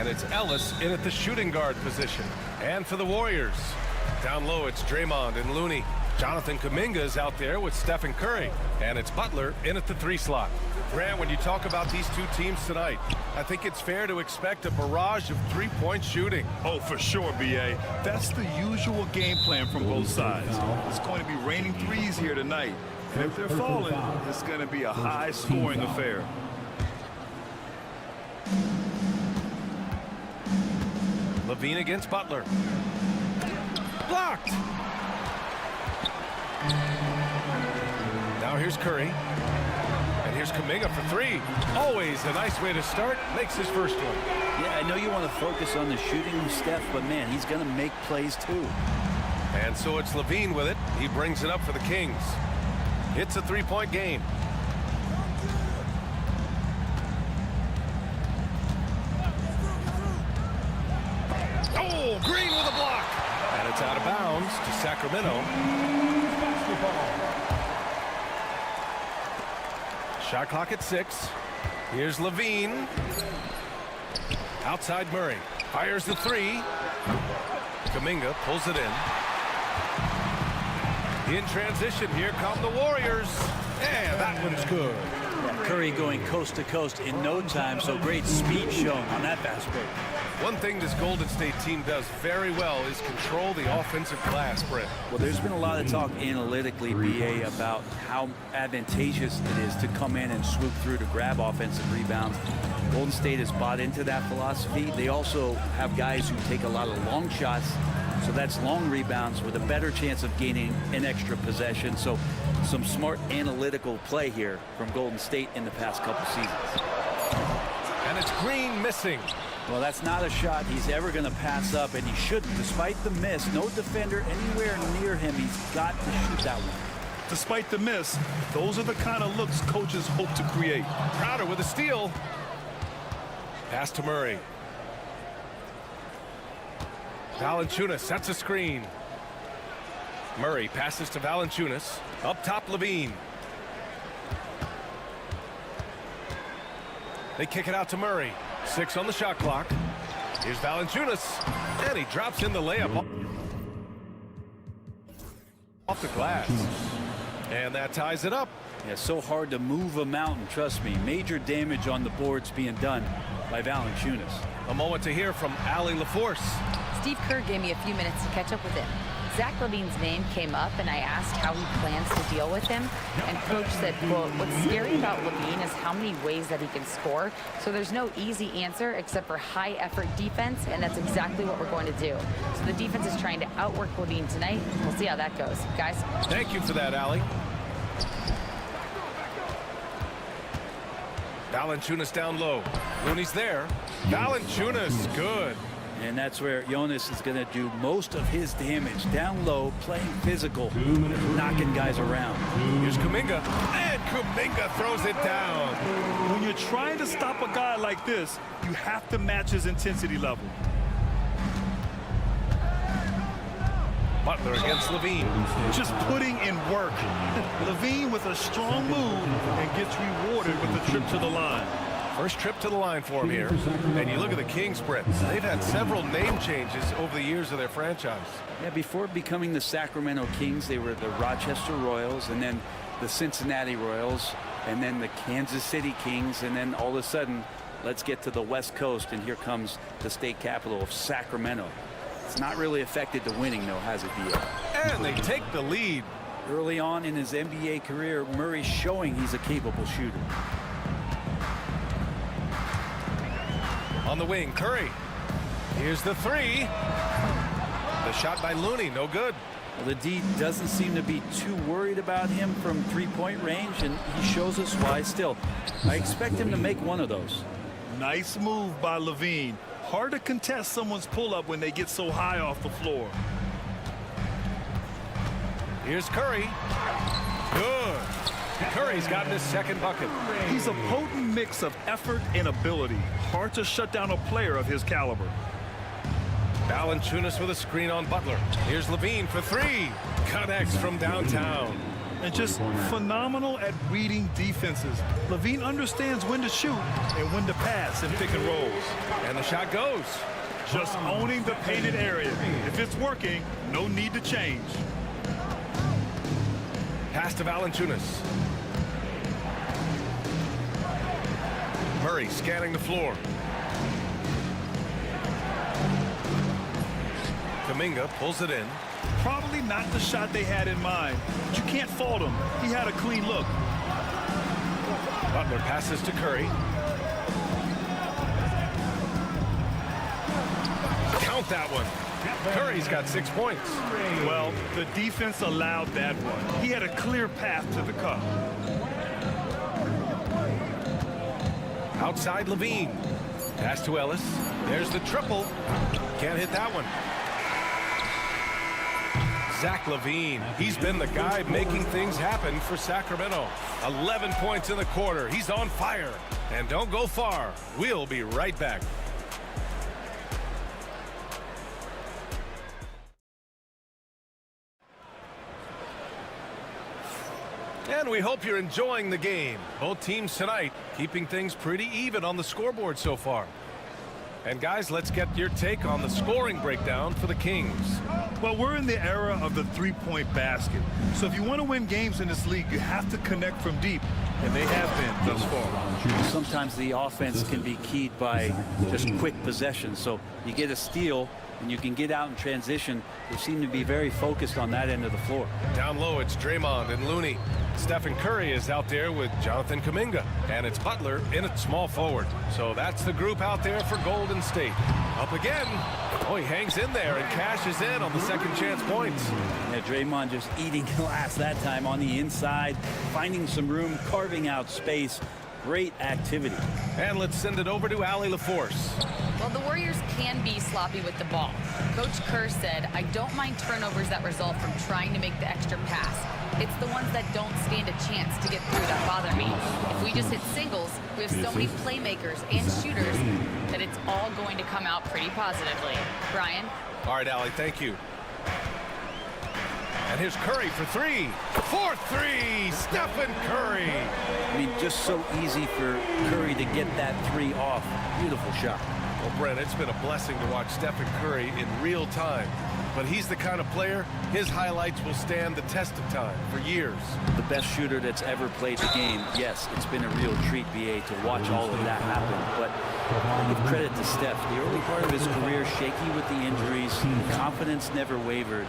And it's Ellis in at the shooting guard position. And for the Warriors, down low, it's Draymond and Looney. Jonathan Kuminga is out there with Stephen Curry. And it's Butler in at the 3 slot. Grant, when you talk about these two teams tonight, I think it's fair to expect a barrage of three-point shooting. Oh, for sure, B.A. That's the usual game plan from both sides. It's going to be raining threes here tonight. And if they're falling, it's going to be a high-scoring affair. Levine against Butler. Blocked! Now here's Curry. And here's Kuminga for 3. Always a nice way to start. Makes his first one. Yeah, I know you want to focus on the shooting, Steph, but man, he's going to make plays too. And so it's Levine with it. He brings it up for the Kings. It's a 3-point game. Oh, Green with a block. And it's out of bounds to Sacramento. Shot clock at 6. Here's Levine. Outside Murray. Fires the 3. Kuminga pulls it in. In transition, here come the Warriors. And that one's good. Curry going coast to coast in no time, so great speed shown on that fast break. One thing this Golden State team does very well is control the offensive glass, Brett. Well, there's been a lot of talk analytically, BA, about how advantageous it is to come in and swoop through to grab offensive rebounds. Golden State has bought into that philosophy. They also have guys who take a lot of long shots, so that's long rebounds with a better chance of gaining an extra possession. So some smart analytical play here from Golden State in the past couple seasons. And it's Green missing. Well, that's not a shot he's ever going to pass up, and he shouldn't. Despite the miss, no defender anywhere near him. He's got to shoot that one. Despite the miss, those are the kind of looks coaches hope to create. Crowder with a steal. Pass to Murray. Valanciunas sets a screen. Murray passes to Valanciunas. Up top, Levine. They kick it out to Murray. 6 on the shot clock. Here's Valanciunas. And he drops in the layup off the glass. And that ties it up. Yeah, so hard to move a mountain, trust me. Major damage on the boards being done by Valanciunas. A moment to hear from Allie LaForce. Steve Kerr gave me a few minutes to catch up with him. Zach LaVine's name came up, and I asked how he plans to deal with him. And Coach said, quote, what's scary about LaVine is how many ways that he can score. So there's no easy answer except for high-effort defense, and that's exactly what we're going to do. So the defense is trying to outwork LaVine tonight. We'll see how that goes. Guys? Thank you for that, Allie. Valanciunas down low. Looney's there. Valanciunas, good. And that's where Jonas is going to do most of his damage. Down low, playing physical, knocking guys around. Here's Kuminga. And Kuminga throws it down. When you're trying to stop a guy like this, you have to match his intensity level. Butler against Levine. Just putting in work. Levine with a strong move and gets rewarded with a trip to the line. First trip to the line for him here. And you look at the Kings, Brett. They've had several name changes over the years of their franchise. Yeah, before becoming the Sacramento Kings, they were the Rochester Royals, and then the Cincinnati Royals, and then the Kansas City Kings, and then all of a sudden, let's get to the West Coast, and here comes the state capital of Sacramento. It's not really affected the winning, though, has it, B.A.? And they take the lead. Early on in his NBA career, Murray's showing he's a capable shooter. On the wing, Curry. Here's the 3. The shot by Looney, no good. Well, the D doesn't seem to be too worried about him from three-point range, and he shows us why still. I expect him to make one of those. Nice move by Levine. Hard to contest someone's pull-up when they get so high off the floor. Here's Curry. Good. Curry's gotten his second bucket. He's a potent mix of effort and ability. Hard to shut down a player of his caliber. Valanciunas with a screen on Butler. Here's Levine for 3. Connects from downtown. and just phenomenal at reading defenses. Levine understands when to shoot and when to pass and pick and rolls. And the shot goes. Just owning the painted area. If it's working, no need to change. Pass to Valanciunas. Murray scanning the floor. Kuminga pulls it in. Probably not the shot they had in mind, but you can't fault him. He had a clean look. Butler passes to Curry. Count that one. Curry's got 6 points. Well, the defense allowed that one. He had a clear path to the cup. Outside Levine. Pass to Ellis. There's the triple. Can't hit that one. Zach LaVine, he's been the guy making things happen for Sacramento. 11 points in the quarter. He's on fire. And don't go far. We'll be right back. And we hope you're enjoying the game. Both teams tonight keeping things pretty even on the scoreboard so far. And guys, let's get your take on the scoring breakdown for the Kings. Well, we're in the era of the three-point basket. So if you want to win games in this league, you have to connect from deep. And they have been thus far. Sometimes the offense can be keyed by just quick possession. So you get a steal and you can get out in transition. They seem to be very focused on that end of the floor. Down low, it's Draymond and Looney. Stephen Curry is out there with Jonathan Kuminga. And it's Butler in at small forward. So that's the group out there for Golden State. Up again. Oh, he hangs in there and cashes in on the second chance points. Yeah, Draymond just eating glass that time on the inside, finding some room, carving out space. Great activity. And let's send it over to Allie LaForce. Well, the Warriors can be sloppy with the ball. Coach Kerr said, I don't mind turnovers that result from trying to make the extra pass. It's the ones that don't stand a chance to get through that bother me. If we just hit singles, we have so many playmakers and shooters that it's all going to come out pretty positively. Brian? All right, Allie, thank you. And here's Curry for three. 4-3, Stephen Curry. I mean, just so easy for Curry to get that three off. Beautiful shot. Well, Brent, it's been a blessing to watch Stephen Curry in real time. But he's the kind of player, his highlights will stand the test of time for years. The best shooter that's ever played the game. Yes, it's been a real treat, BA, to watch all of that happen. But I give credit to Steph. The early part of his career, shaky with the injuries, confidence never wavered.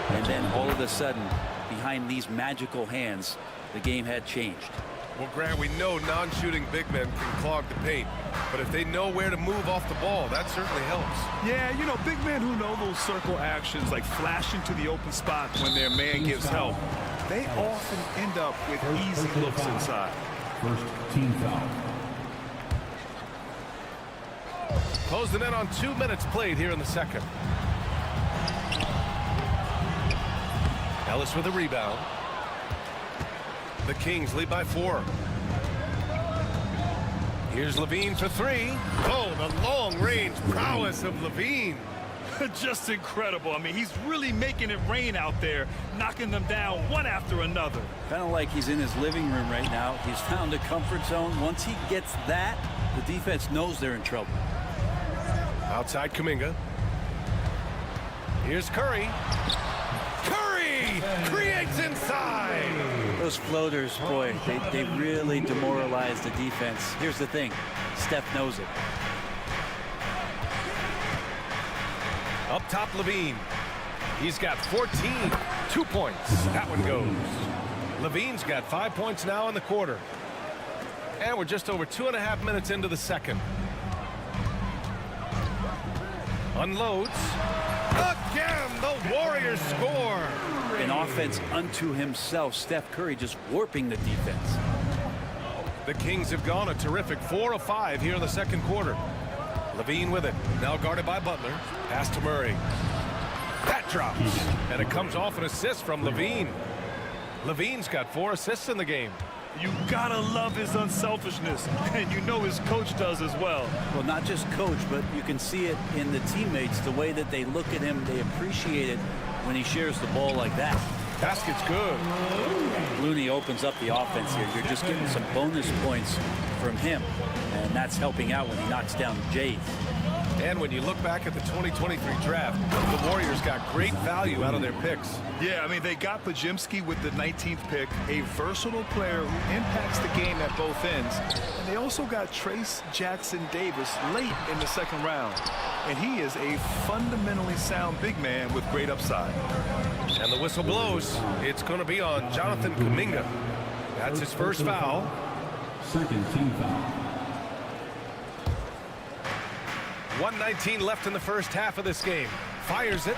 And then all of a sudden, behind these magical hands, the game had changed. Well, Grant, we know non-shooting big men can clog the paint. But if they know where to move off the ball, that certainly helps. Yeah, you know, big men who know those circle actions, like flashing to the open spot when their man gives help, they often end up with easy looks inside. First team foul. Closing in on 2 minutes played here in the second. Ellis with a rebound. The Kings lead by 4. Here's Levine for three. Oh, the long-range prowess of Levine. Just incredible. I mean, he's really making it rain out there, knocking them down one after another. Kind of like he's in his living room right now. He's found a comfort zone. Once he gets that, the defense knows they're in trouble. Outside Kuminga. Here's Curry. Curry creates inside. Those floaters, boy, they really demoralize the defense. Here's the thing, Steph knows it. Up top, Levine. He's got 14. 2 points. That one goes. Levine's got 5 points now in the quarter. And we're just over 2.5 minutes into the second. Unloads. Again, the Warriors score. An offense unto himself. Steph Curry just warping the defense. The Kings have gone a terrific 4 of 5 here in the second quarter. Levine with it. Now guarded by Butler. Pass to Murray. That drops. And it comes off an assist from Levine. Levine's got 4 assists in the game. You gotta love his unselfishness, and you know his coach does as well. Well, not just coach, but you can see it in the teammates, the way that they look at him. They appreciate it when he shares the ball like that. Basket's good. Looney opens up the offense here. You're just getting some bonus points from him, and that's helping out when he knocks down Jay. And when you look back at the 2023 draft, the Warriors got great value out of their picks. Yeah, I mean, they got Pajimski with the 19th pick, a versatile player who impacts the game at both ends. And they also got Trace Jackson Davis late in the second round. And he is a fundamentally sound big man with great upside. And the whistle blows. It's going to be on Jonathan Kuminga. That's his first foul. Second team foul. 1:19 left in the first half of this game. Fires it.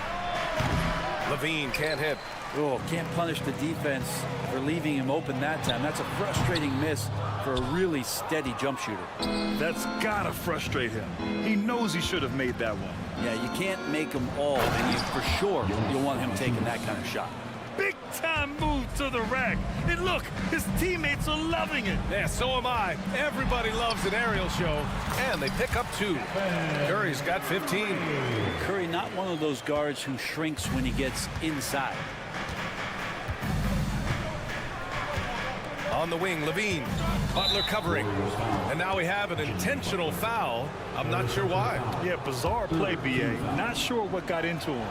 Levine can't hit. Oh, can't punish the defense for leaving him open that time. That's a frustrating miss for a really steady jump shooter. That's gotta frustrate him. He knows he should have made that one. Yeah, you can't make them all, and for sure you'll want him taking that kind of shot. Big time move to the rack. And look, his teammates are loving it. Yeah, so am I. Everybody loves an aerial show. And they pick up 2. Curry's got 15. Curry, not one of those guards who shrinks when he gets inside. On the wing, Levine. Butler covering. And now we have an intentional foul. I'm not sure why. Yeah, bizarre play, BA. Not sure what got into him.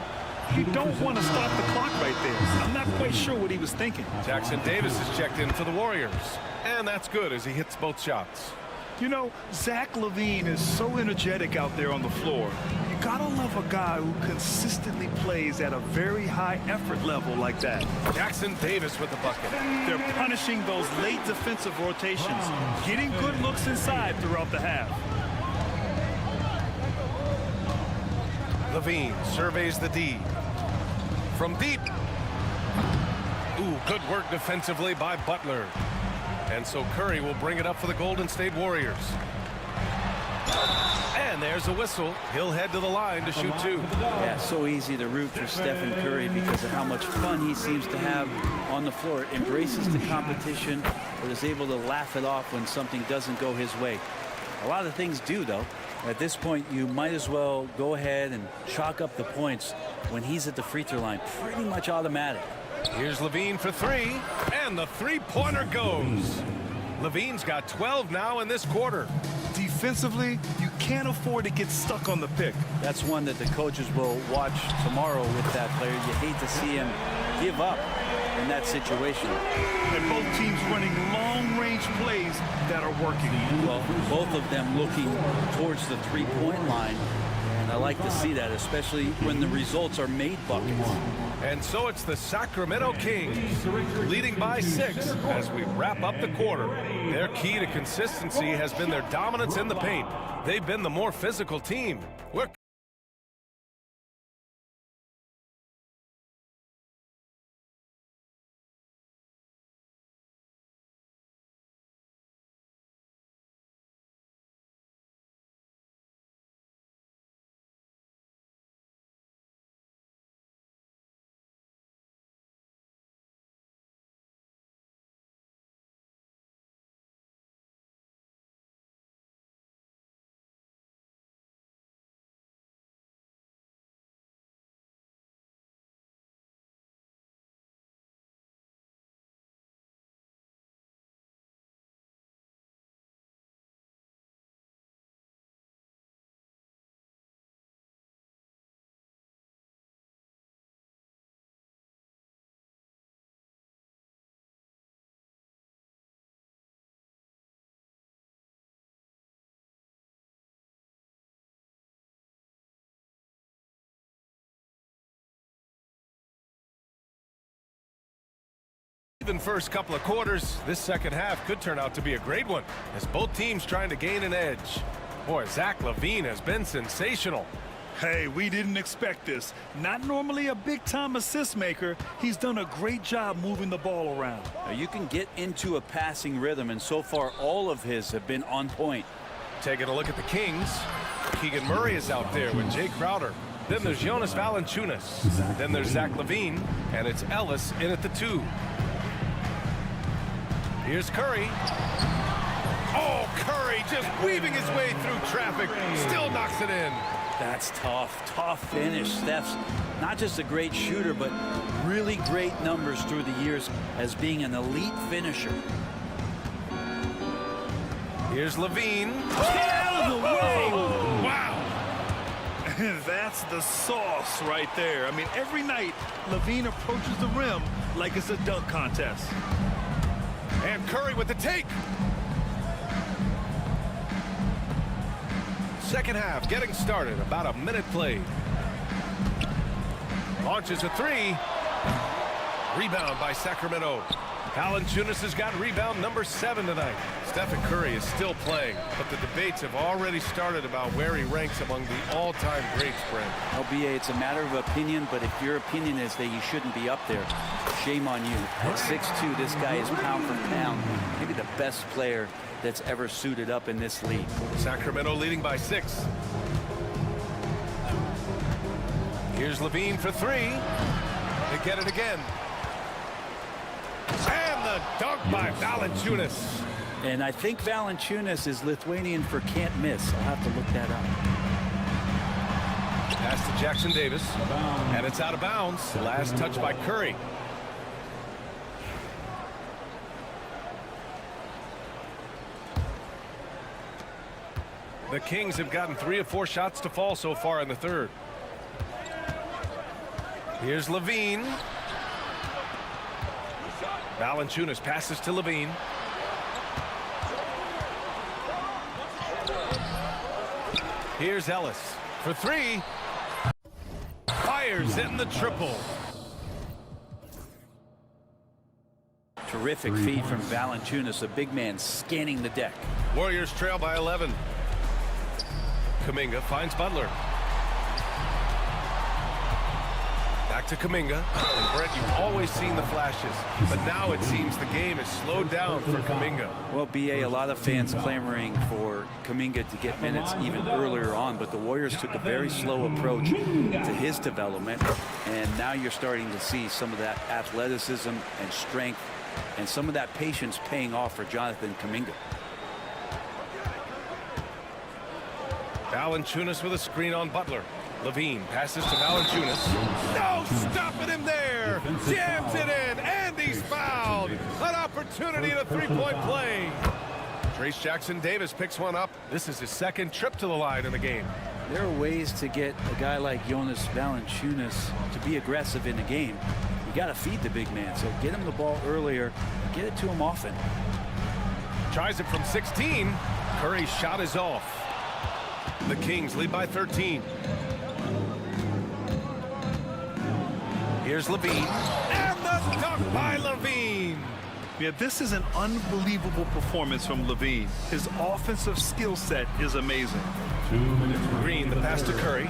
You don't want to stop the clock right there. I'm not quite sure what he was thinking. Jackson Davis is checked in for the Warriors. And that's good as he hits both shots. You know, Zach LaVine is so energetic out there on the floor. You gotta love a guy who consistently plays at a very high effort level like that. Jackson Davis with the bucket. They're punishing those late defensive rotations, getting good looks inside throughout the half. Levine surveys the D. From deep. Ooh, good work defensively by Butler. And so Curry will bring it up for the Golden State Warriors. And there's a whistle. He'll head to the line to shoot 2. Yeah, so easy to root for Stephen Curry because of how much fun he seems to have on the floor. Embraces the competition, but is able to laugh it off when something doesn't go his way. A lot of things do, though. At this point, you might as well go ahead and chalk up the points when he's at the free throw line. Pretty much automatic. Here's Levine for 3, and the three-pointer goes. Levine's got 12 now in this quarter. Defensively, you can't afford to get stuck on the pick. That's one that the coaches will watch tomorrow with that player. You hate to see him give up in that situation. And both teams running long-range plays that are working. Well, both of them looking towards the three-point line. And I like to see that, especially when the results are made buckets. And so it's the Sacramento Kings leading by 6 as we wrap up the quarter. Their key to consistency has been their dominance in the paint. They've been the more physical team. We're even first couple of quarters. This second half could turn out to be a great one as both teams trying to gain an edge. Boy, Zach LaVine has been sensational. Hey, we didn't expect this. Not normally a big-time assist maker. He's done a great job moving the ball around. Now you can get into a passing rhythm, and so far all of his have been on point. Taking a look at the Kings. Keegan Murray is out there with Jay Crowder. Then there's Jonas Valanciunas. Then there's Zach LaVine, and it's Ellis in at the 2. Here's Curry. Oh, Curry just weaving his way through traffic. Still knocks it in. That's tough finish. Steph's not just a great shooter, but really great numbers through the years as being an elite finisher. Here's Levine. Get out of the way! Wow. That's the sauce right there. I mean, every night, Levine approaches the rim like it's a dunk contest. And Curry with the take. Second half getting started. About a minute played. Launches a three. Rebound by Sacramento. Valanciunas has got rebound number 7 tonight. Stephen Curry is still playing, but the debates have already started about where he ranks among the all-time greats, Brent. LBA, it's a matter of opinion, but if your opinion is that you shouldn't be up there, shame on you. At 6'2", this guy is pound for pound, maybe the best player that's ever suited up in this league. Sacramento leading by 6. Here's Levine for 3. They get it again. And the dunk by Valanciunas. And I think Valanciunas is Lithuanian for can't miss. I'll have to look that up. Pass to Jackson Davis. And it's out of bounds. Last touch by Curry. The Kings have gotten 3 of 4 shots to fall so far in the third. Here's Levine. Valanciunas passes to Levine. Here's Ellis for 3. Fires in the triple. Terrific feed from Valanciunas, a big man scanning the deck. Warriors trail by 11. Kuminga finds Butler. Back to Kuminga. And Brent, you've always seen the flashes, but now it seems the game is slowed down for Kuminga. Well, BA, a lot of fans clamoring for Kuminga to get minutes even earlier on, but the Warriors took a very slow approach to his development, and now you're starting to see some of that athleticism and strength and some of that patience paying off for Jonathan Kuminga. Valanciunas with a screen on Butler. Levine passes to Valanciunas. No stopping him there. Jams it in, and he's fouled. An opportunity in a three-point play. Trace Jackson Davis picks one up. This is his second trip to the line in the game. There are ways to get a guy like Jonas Valanciunas to be aggressive in the game. You got to feed the big man, so get him the ball earlier, get it to him often. Tries it from 16. Curry's shot is off. The Kings lead by 13. Here's Levine. And the dunk by Levine. Yeah, this is an unbelievable performance from Levine. His offensive skill set is amazing. Green, the pass to Curry.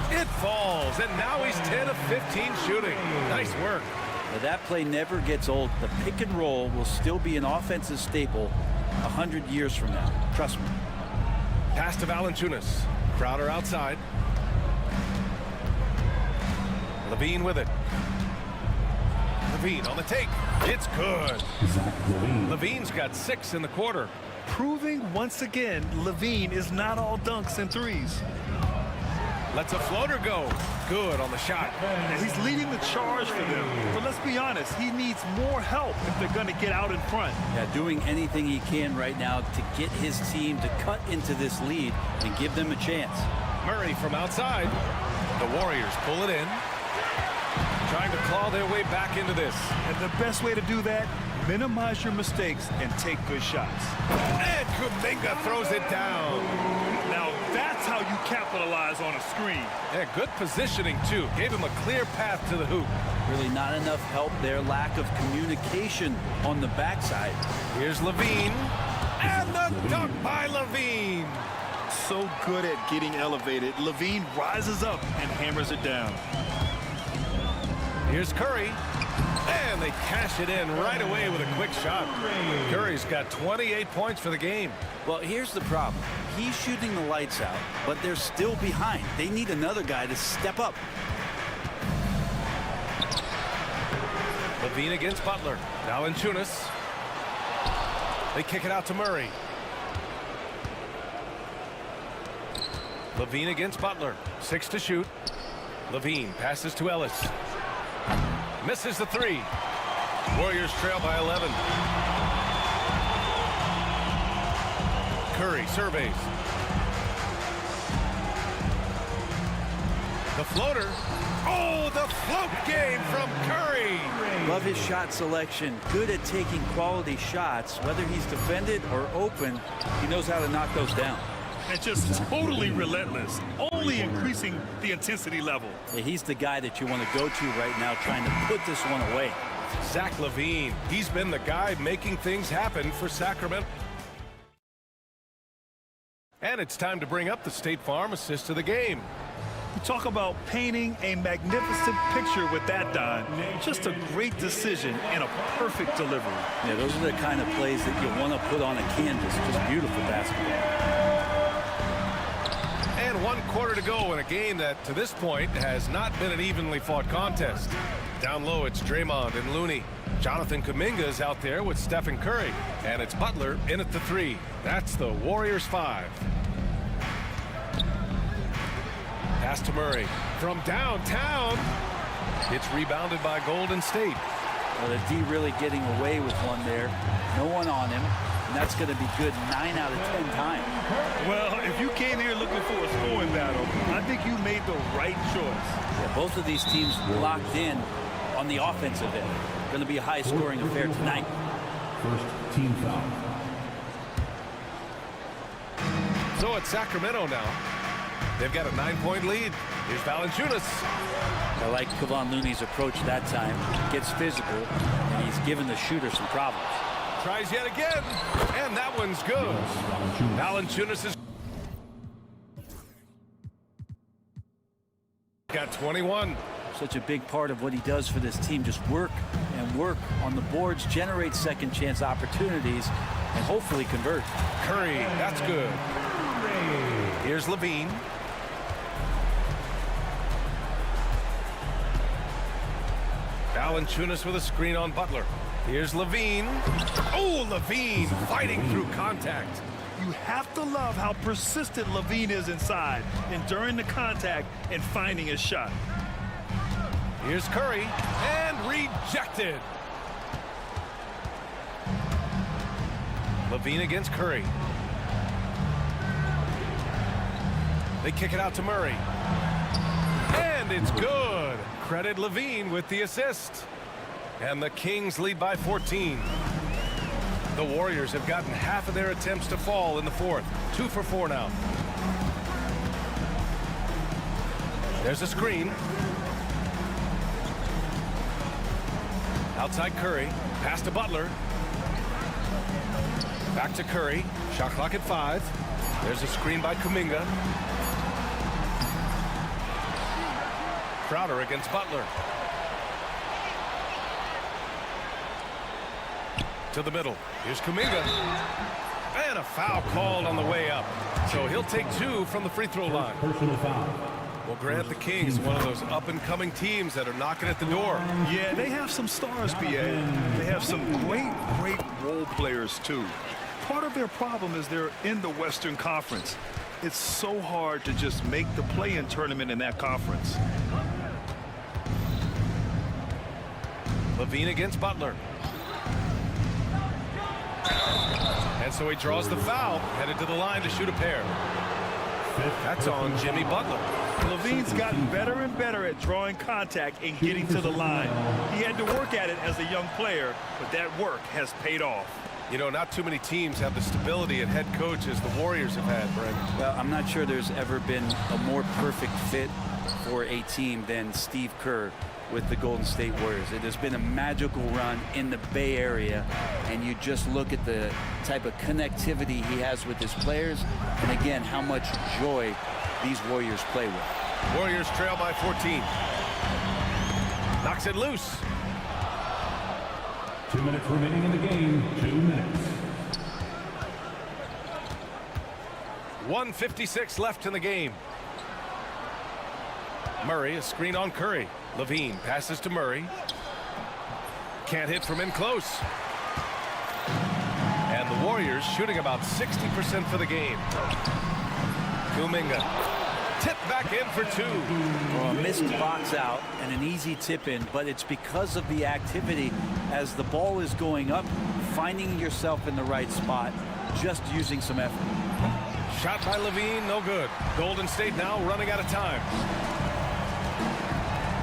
It falls, and now he's 10 of 15 shooting. Nice work. Now that play never gets old. The pick and roll will still be an offensive staple 100 years from now. Trust me. Pass to Valanciunas. Crowder outside. Levine with it. Levine on the take. It's good. Levine's got 6 in the quarter. Proving once again, Levine is not all dunks and threes. Lets a floater go. Good on the shot. And he's leading the charge for them. But let's be honest, he needs more help if they're going to get out in front. Yeah, doing anything he can right now to get his team to cut into this lead and give them a chance. Murray from outside. The Warriors pull it in. Trying to claw their way back into this. And the best way to do that, minimize your mistakes and take good shots. And Kuminga throws it down. Now that's how you capitalize on a screen. Yeah, good positioning too. Gave him a clear path to the hoop. Really not enough help there. Lack of communication on the backside. Here's Levine. And the dunk by Levine. So good at getting elevated. Levine rises up and hammers it down. Here's Curry. And they cash it in right away with a quick shot. Curry's got 28 points for the game. Well, here's the problem. He's shooting the lights out, but they're still behind. They need another guy to step up. Levine against Butler. Valanciunas. They kick it out to Murray. Levine against Butler. 6 to shoot. Levine passes to Ellis. Misses the three. Warriors trail by 11. Curry surveys. The floater. Oh, the float game from Curry. Love his shot selection. Good at taking quality shots. Whether he's defended or open, he knows how to knock those down. And just totally relentless, only increasing the intensity level. Yeah, he's the guy that you want to go to right now, trying to put this one away. Zach LaVine. He's been the guy making things happen for Sacramento. And it's time to bring up the State Farm assist of the game. You talk about painting a magnificent picture with that, Don. Just a great decision and a perfect delivery. Yeah, those are the kind of plays that you want to put on a canvas. Just beautiful basketball. And 1 quarter to go in a game that, to this point, has not been an evenly fought contest. Down low, it's Draymond and Looney. Jonathan Kuminga is out there with Stephen Curry. And it's Butler in at the 3. That's the Warriors 5. Pass to Murray from downtown. It's rebounded by Golden State. Well, the D really getting away with one there. No one on him. And that's going to be good 9 out of 10 times. Well, if you came here looking for a scoring battle, I think you made the right choice. Yeah, both of these teams locked in on the offensive end. Going to be a high-scoring affair tonight. First team foul. So it's Sacramento now. They've got a 9-point lead. Here's Valanciunas. I like Kevon Looney's approach that time. Gets physical, and he's given the shooter some problems. Tries yet again, and that one's good. Valanciunas is got 21. Such a big part of what he does for this team. Just work and work on the boards, generate second chance opportunities, and hopefully convert. Curry, that's good. Here's Levine. Valanciunas with a screen on Butler. Here's Levine. Oh, Levine fighting through contact. You have to love how persistent Levine is inside, enduring the contact and finding his shot. Here's Curry, and rejected. Levine against Curry. They kick it out to Murray. And it's good. Credit Levine with the assist. And the Kings lead by 14. The Warriors have gotten half of their attempts to fall in the fourth. 2 for 4 now. There's a screen. Outside Curry. Pass to Butler. Back to Curry. Shot clock at 5. There's a screen by Kuminga. Crowder against Butler. To the middle. Here's Kuminga. And a foul called on the way up. So he'll take 2 from the free throw line. Personal foul. Well, Grant, the Kings, one of those up-and-coming teams that are knocking at the door. Yeah, they have some stars, B.A. They have some great role players, too. Part of their problem is they're in the Western Conference. It's so hard to just make the play-in tournament in that conference. Levine against Butler. And so he draws the foul, headed to the line to shoot a pair. That's on Jimmy Butler. Levine's gotten better and better at drawing contact and getting to the line. He had to work at it as a young player, but that work has paid off. You know, not too many teams have the stability and head coach as the Warriors have had, Brent. Well, I'm not sure there's ever been a more perfect fit for a team than Steve Kerr with the Golden State Warriors. It has been a magical run in the Bay Area, and you just look at the type of connectivity he has with his players, and again, how much joy these Warriors play with. Warriors trail by 14. Knocks it loose. 2 minutes remaining in the game. 2 minutes. 1:56 left in the game. Murray, a screen on Curry. Levine passes to Murray. Can't hit from in close. And the Warriors shooting about 60% for the game. Kuminga Tip back in for two. Well, a missed box out and an easy tip in, but it's because of the activity as the ball is going up, finding yourself in the right spot, just using some effort. Shot by Levine, no good. Golden State now running out of time.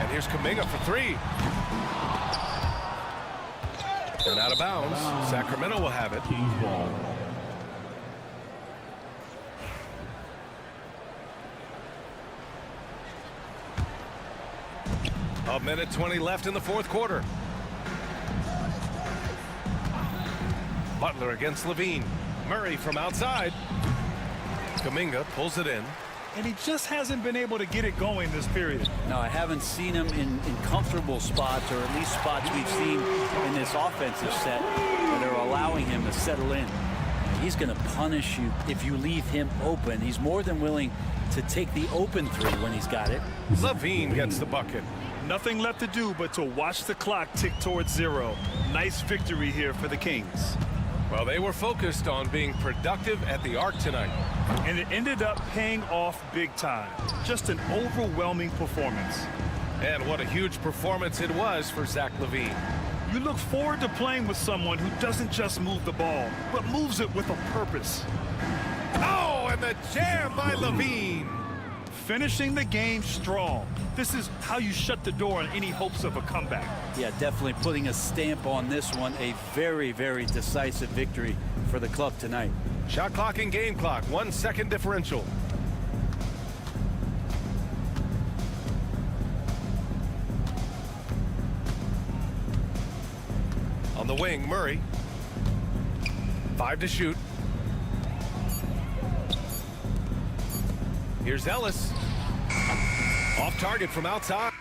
And here's Kuminga for three. And out of bounds. Sacramento will have it. Kings ball. A minute 20 left in the fourth quarter. Butler against Levine. Murray from outside. Kuminga pulls it in. And he just hasn't been able to get it going this period. No, I haven't seen him in comfortable spots, or at least spots we've seen in this offensive set that are allowing him to settle in. He's going to punish you if you leave him open. He's more than willing to take the open three when he's got it. Levine gets the bucket. Nothing left to do but to watch the clock tick towards zero. Nice victory here for the Kings. Well, they were focused on being productive at the arc tonight. And it ended up paying off big time. Just an overwhelming performance. And what a huge performance it was for Zach LaVine. You look forward to playing with someone who doesn't just move the ball, but moves it with a purpose. Oh, and the jam by LaVine. Finishing the game strong. This is how you shut the door on any hopes of a comeback. Yeah, definitely putting a stamp on this one. A very, very decisive victory for the club tonight. Shot clock and game clock, 1 second differential. On the wing, Murray. 5 to shoot. Here's Ellis. Off target from outside.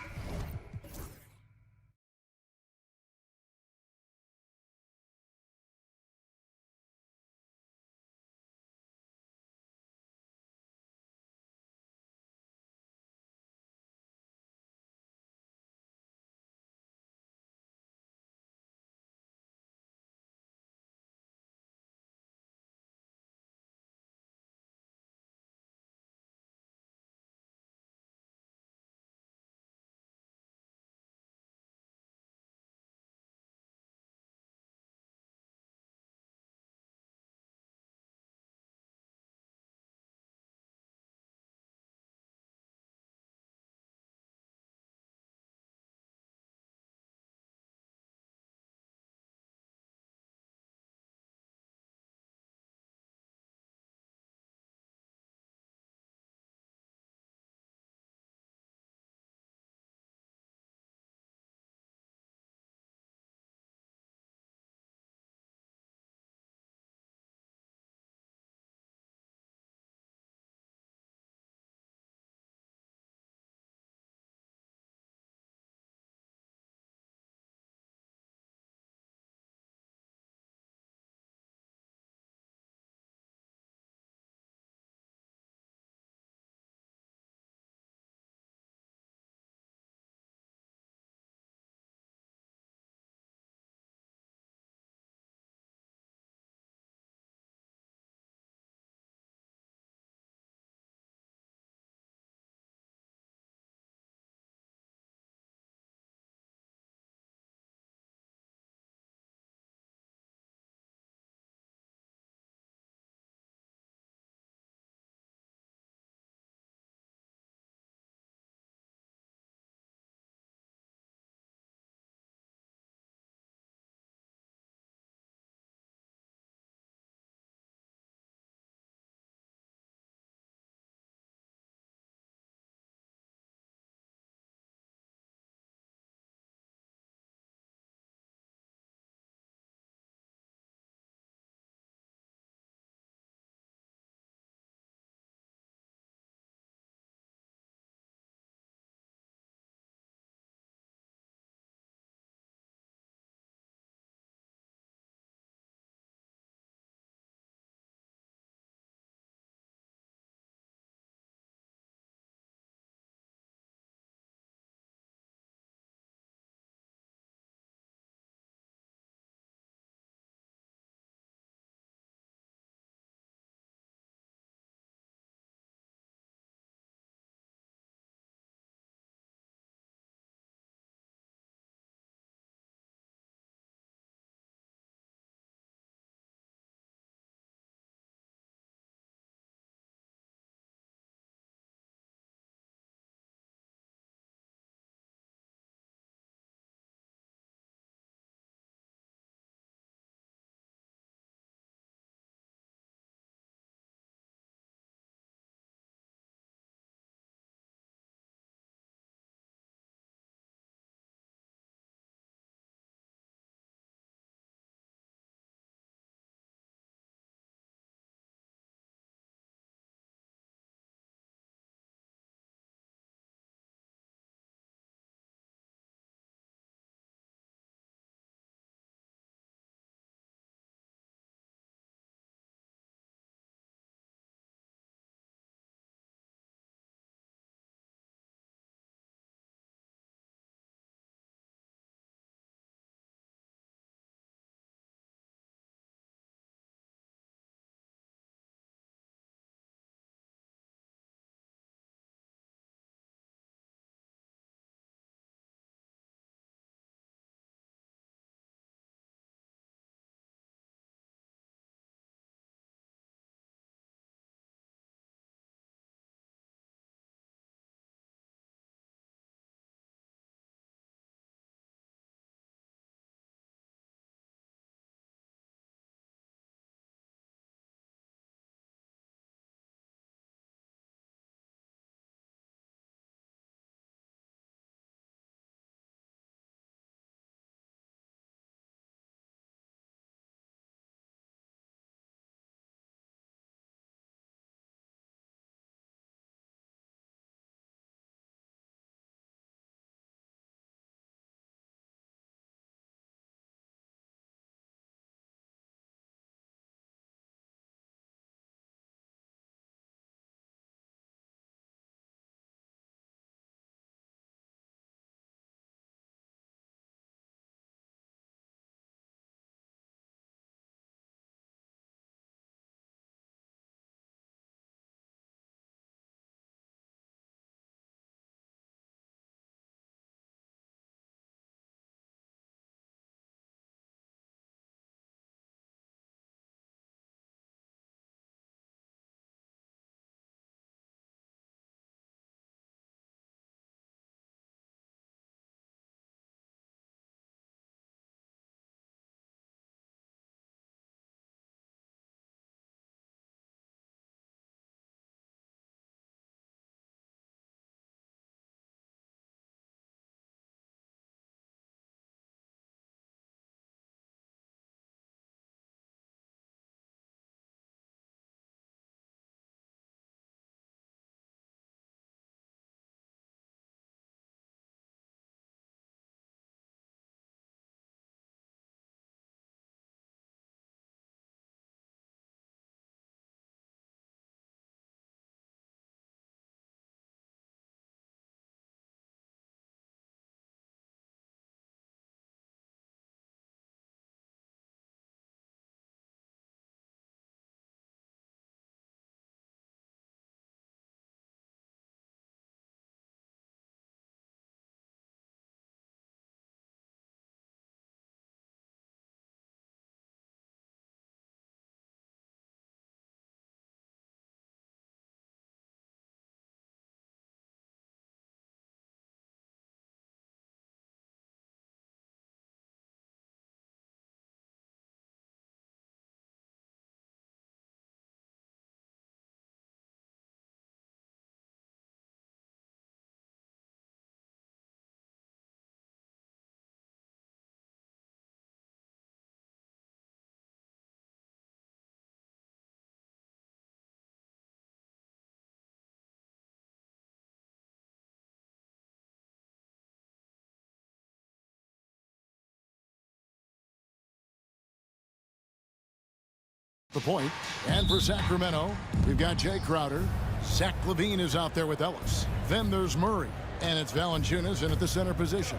the point. And for Sacramento, we've got Jay Crowder. Zach LaVine is out there with Ellis. Then there's Murray. And it's Valanciunas in at the center position.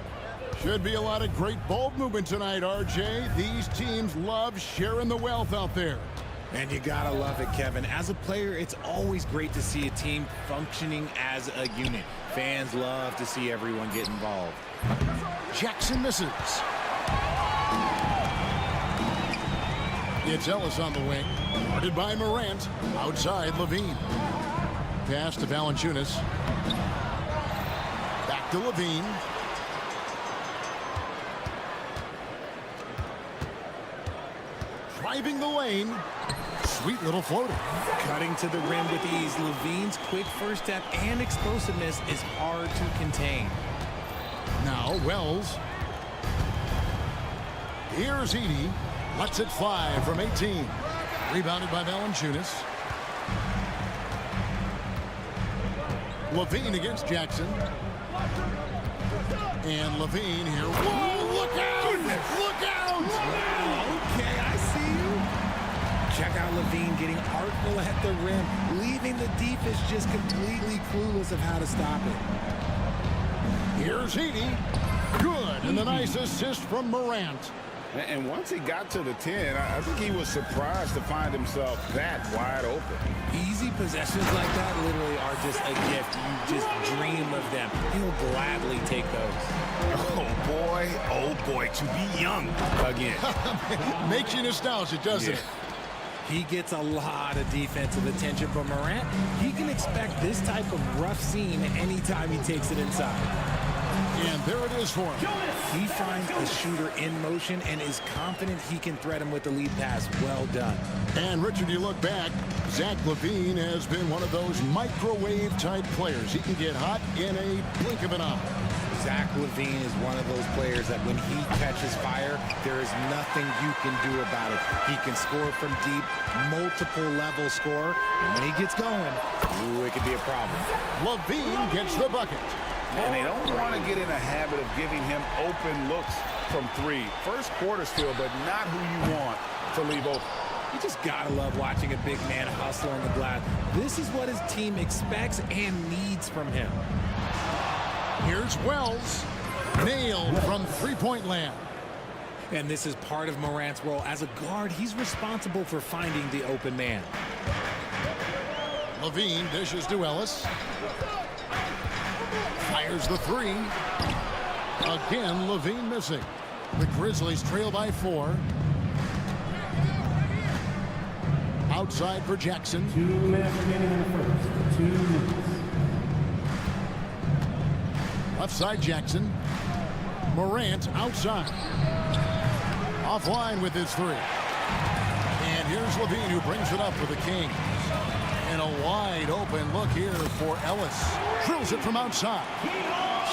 Should be a lot of great ball movement tonight, RJ. These teams love sharing the wealth out there. And you gotta love it, Kevin. As a player, it's always great to see a team functioning as a unit. Fans love to see everyone get involved. Jackson misses. It's Ellis on the wing. Guarded by Morant. Outside, LaVine. Pass to Valanciunas. Back to LaVine. Driving the lane. Sweet little floater. Cutting to the rim with ease. LaVine's quick first step and explosiveness is hard to contain. Now Wells. Here's Edey. Lets it fly from 18. Rebounded by Valanciunas. LaVine against Jackson. And LaVine here. Whoa, look out! Look out! Okay, I see you. Check out LaVine getting artful at the rim, leaving the defense just completely clueless of how to stop it. Here's Edey. Good, and the nice assist from Morant. And once he got to the 10, I think he was surprised to find himself that wide open. Easy possessions like that literally are just a gift. You just dream of them. He'll gladly take those. Oh boy, to be young again. Makes you nostalgic, doesn't it? He gets a lot of defensive attention from Morant. He can expect this type of rough scene anytime he takes it inside. And there it is for him. He finds a shooter in motion and is confident he can threat him with the lead pass. Well done. And Richard, you look back, Zach LaVine has been one of those microwave-type players. He can get hot in a blink of an eye. Zach LaVine is one of those players that when he catches fire, there is nothing you can do about it. He can score from deep, multiple level score, and when he gets going, ooh, it could be a problem. LaVine gets the bucket. And they don't want to get in a habit of giving him open looks from three. First quarter still, but not who you want to leave open. You just gotta love watching a big man hustle on the glass. This is what his team expects and needs from him. Here's Wells. Nailed from three-point land. And this is part of Morant's role. As a guard, he's responsible for finding the open man. LaVine dishes to Ellis. Fires the three. Again, LaVine missing. The Grizzlies trail by 4. Outside for Jackson. 2 minutes remaining in the first. 2 minutes. Left side Jackson. Morant outside. Offline with his 3. And here's LaVine who brings it up for the Kings. And a wide open look here for Ellis. Drills it from outside.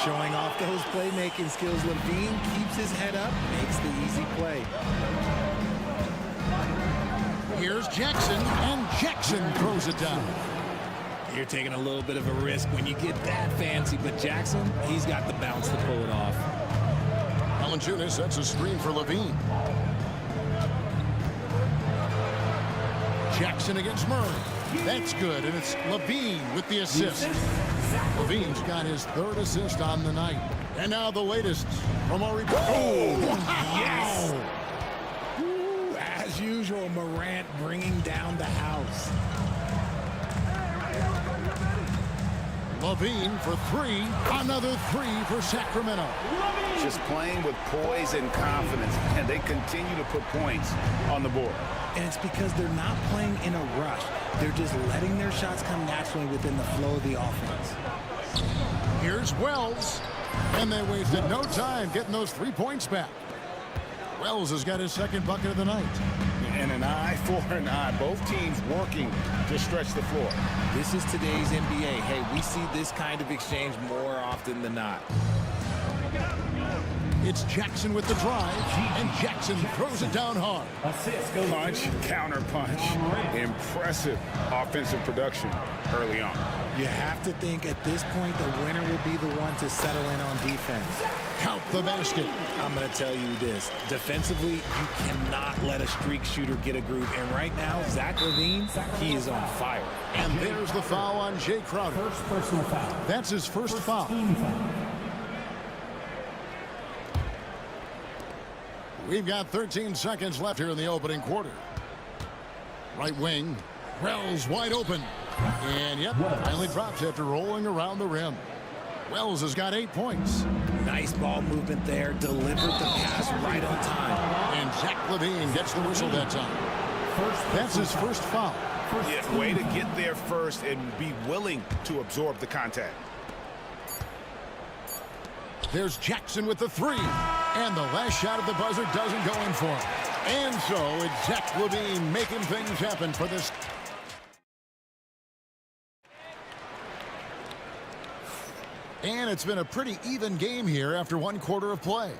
Showing off those playmaking skills, LaVine keeps his head up, makes the easy play. Here's Jackson, and Jackson throws it down. You're taking a little bit of a risk when you get that fancy, but Jackson, he's got the bounce to pull it off. Valanciunas sets a screen for LaVine. Jackson against Murray. That's good, and it's LaVine with the assist. LaVine's got his 3rd assist on the night. And now the latest from our report. Oh, wow. Yes! Ooh, as usual, Morant bringing down the house. LaVine for 3. Another 3 for Sacramento. Just playing with poise and confidence, and they continue to put points on the board. And it's because they're not playing in a rush. They're just letting their shots come naturally within the flow of the offense. Here's Wells. And they wasted no time getting those 3 points back. Wells has got his 2nd bucket of the night. And an eye for an eye. Both teams working to stretch the floor. This is today's NBA. Hey, we see this kind of exchange more often than not. It's Jackson with the drive, and Jackson throws it down hard. Punch, counter punch. Impressive offensive production early on. You have to think at this point the winner will be the one to settle in on defense. Count the basket. I'm going to tell you this. Defensively, you cannot let a streak shooter get a groove. And right now, Zach LaVine, he is on fire. And there's the foul on Jay Crowder. First personal foul. That's his first foul. Team foul. We've got 13 seconds left here in the opening quarter. Right wing. Wells wide open. And yep, finally drops after rolling around the rim. Wells has got 8 points. Nice ball movement there. Delivered the pass right on time. And Zach LaVine gets the whistle that time. That's his first foul. Yeah, way to get there first and be willing to absorb the contact. There's Jackson with the three. And the last shot at the buzzer doesn't go in for him. And so it's Zach LaVine making things happen for this. And it's been a pretty even game here after one quarter of play.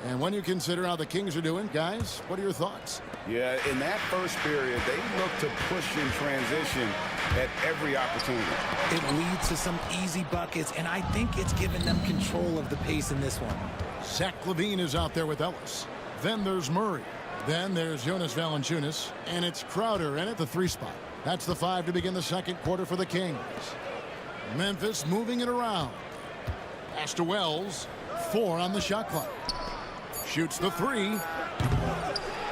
And when you consider how the Kings are doing, guys, what are your thoughts? Yeah, in that first period, they look to push in transition at every opportunity. It leads to some easy buckets, and I think it's given them control of the pace in this one. Zach LaVine is out there with Ellis. Then there's Murray. Then there's Jonas Valanciunas. And it's Crowder in at the 3 spot. That's the 5 to begin the second quarter for the Kings. Memphis moving it around. Pass to Wells. 4 on the shot clock. Shoots the 3.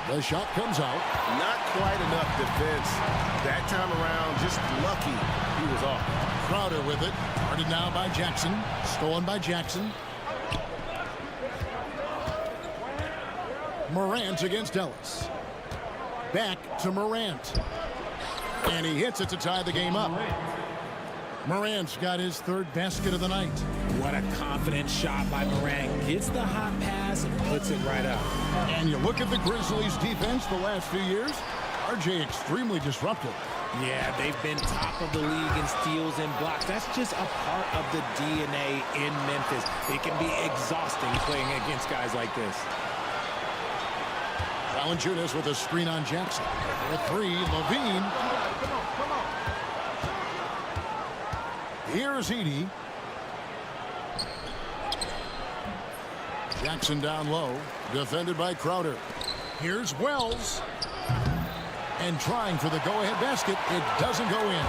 The shot comes out. Not quite enough defense that time around. Just lucky he was off. Crowder with it. Guarded now by Jackson. Stolen by Jackson. Morant against Ellis. Back to Morant. And he hits it to tie the game up. Morant's got his 3rd basket of the night. What a confident shot by Morant. Gets the hot pass and puts it right up. And you look at the Grizzlies' defense the last few years. RJ extremely disruptive. Yeah, they've been top of the league in steals and blocks. That's just a part of the DNA in Memphis. It can be exhausting playing against guys like this. Valanciunas with a screen on Jackson. For 3, LaVine. Here's Edey. Jackson down low. Defended by Crowder. Here's Wells. And trying for the go-ahead basket. It doesn't go in.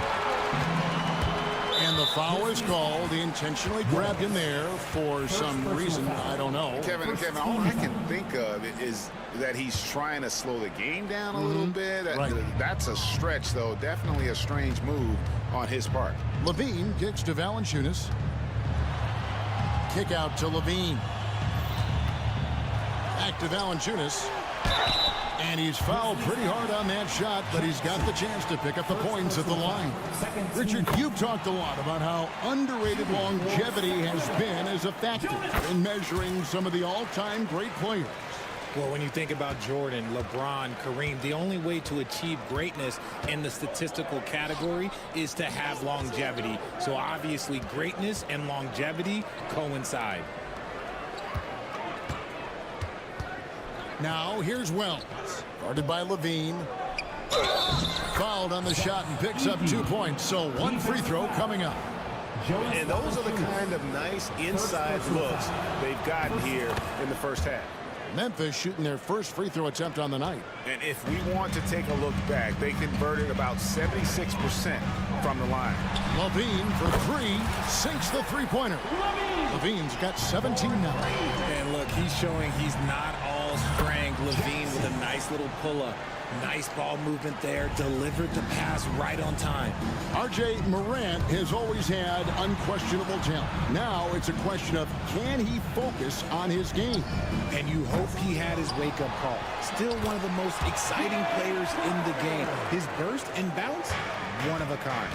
And the foul is called. He intentionally grabbed him there for some reason. I don't know. Kevin, all I can think of is that he's trying to slow the game down a little bit. Right. That's a stretch, though. Definitely a strange move on his part. LaVine kicks to Valanciunas. Kick out to LaVine. Back to Valanciunas. And he's fouled pretty hard on that shot, but he's got the chance to pick up the points at the line. Richard, you've talked a lot about how underrated longevity has been as a factor in measuring some of the all-time great players. Well, when you think about Jordan, LeBron, Kareem, the only way to achieve greatness in the statistical category is to have longevity. So obviously greatness and longevity coincide. Now here's Wells, guarded by LaVine. Fouled on the shot and picks up 2 points. So 1 free throw coming up. And those are the kind of nice inside looks they've gotten here in the first half. Memphis shooting their first free throw attempt on the night. And if we want to take a look back, they converted about 76% from the line. LaVine for 3, sinks the three-pointer. LaVine's got 17 now. And look, he's showing he's not all strength. LaVine with a nice little pull-up. Nice ball movement there. Delivered the pass right on time. RJ Morant has always had unquestionable talent. Now it's a question of, can he focus on his game? And you hope he had his wake-up call. Still one of the most exciting players in the game. His burst and bounce, one of a kind.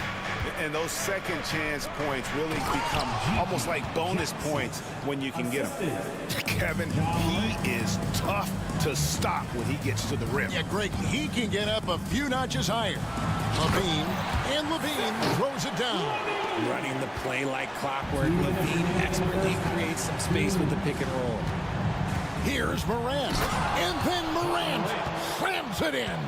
And those second chance points really become almost like bonus points when you can get them. Kevin, he is tough to stop when he gets to the rim. Yeah, Greg, he can get up a few notches higher. LaVine throws it down. Running the play like clockwork. LaVine expertly creates some space with the pick and roll. Here's Morant. And then Morant slams it in.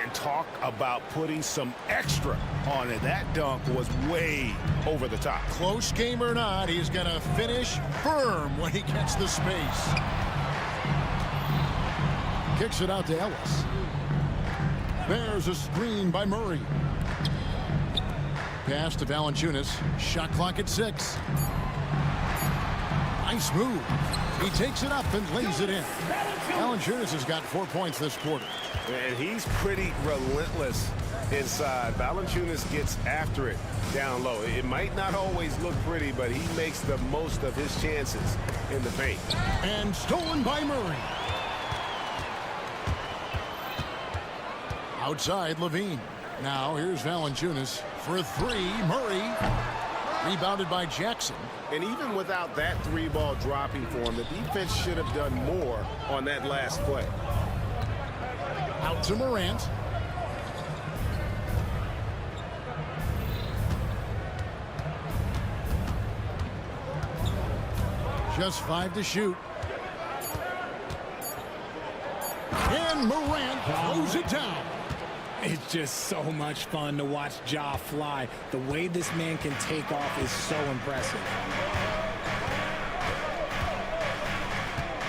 And talk about putting some extra on it. That dunk was way over the top. Close game or not, he's going to finish firm when he gets the space. Kicks it out to Ellis. There's a screen by Murray. Pass to Valanciunas. Shot clock at 6. Nice move. He takes it up and lays it in. Valanciunas has got 4 points this quarter. And he's pretty relentless inside. Valanciunas gets after it down low. It might not always look pretty, but he makes the most of his chances in the paint. And stolen by Murray. Outside, Levine. Now here's Valanciunas for 3. Murray. Rebounded by Jackson. And even without that 3-ball dropping for him, the defense should have done more on that last play. Out to Morant. Just 5 to shoot. And Morant throws it down. It's just so much fun to watch Ja fly. The way this man can take off is so impressive.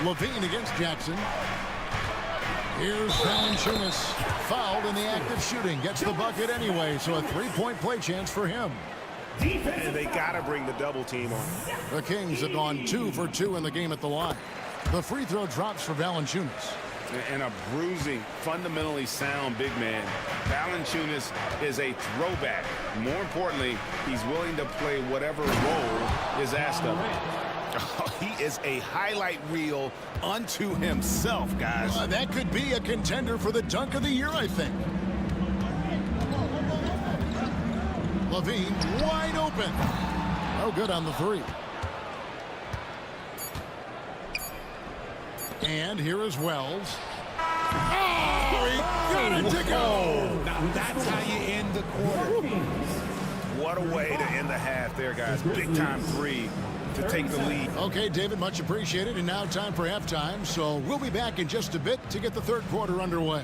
Levine against Jackson. Here's Valanciunas. Fouled in the act of shooting. Gets the bucket anyway, so a 3-point play chance for him. And they got to bring the double team on. The Kings have gone 2 for 2 in the game at the line. The free throw drops for Valanciunas. And a bruising, fundamentally sound big man. Valanciunas is a throwback. More importantly, he's willing to play whatever role is asked of him. Oh, he is a highlight reel unto himself, guys. That could be a contender for the dunk of the year, I think. Levine wide open. No good on the 3. And here is Wells. Oh, he got it to go. Now that's how you end the quarter. What a way to end the half there, guys. Big time 3 to take the lead. Okay, David, much appreciated. And now time for halftime. So we'll be back in just a bit to get the third quarter underway.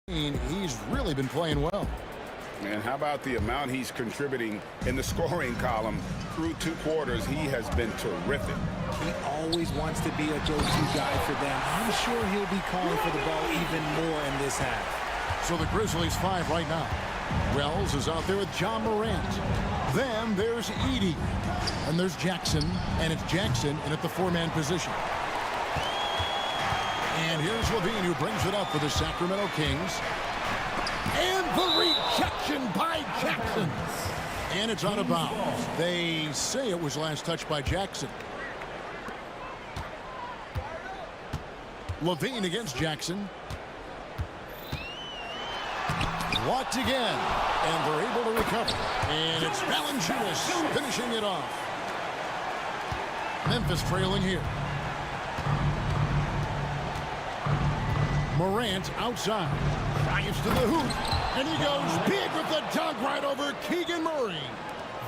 He's really been playing well. And how about the amount he's contributing in the scoring column through 2 quarters? He has been terrific. He always wants to be a go-to guy for them. I'm sure he'll be calling for the ball even more in this half. So the Grizzlies 5 right now. Wells is out there with John Morant. Then there's Edey. And there's Jackson. And it's Jackson in at the 4-man position. And here's Levine, who brings it up for the Sacramento Kings. And the rejection by Jackson. And it's out of bounds. They say it was last touched by Jackson. Levine against Jackson. Blocked again. And they're able to recover. And it's Valanciunas finishing it off. Memphis trailing here. Morant outside. drives to the hoop, and he goes big with the dunk right over Keegan Murray.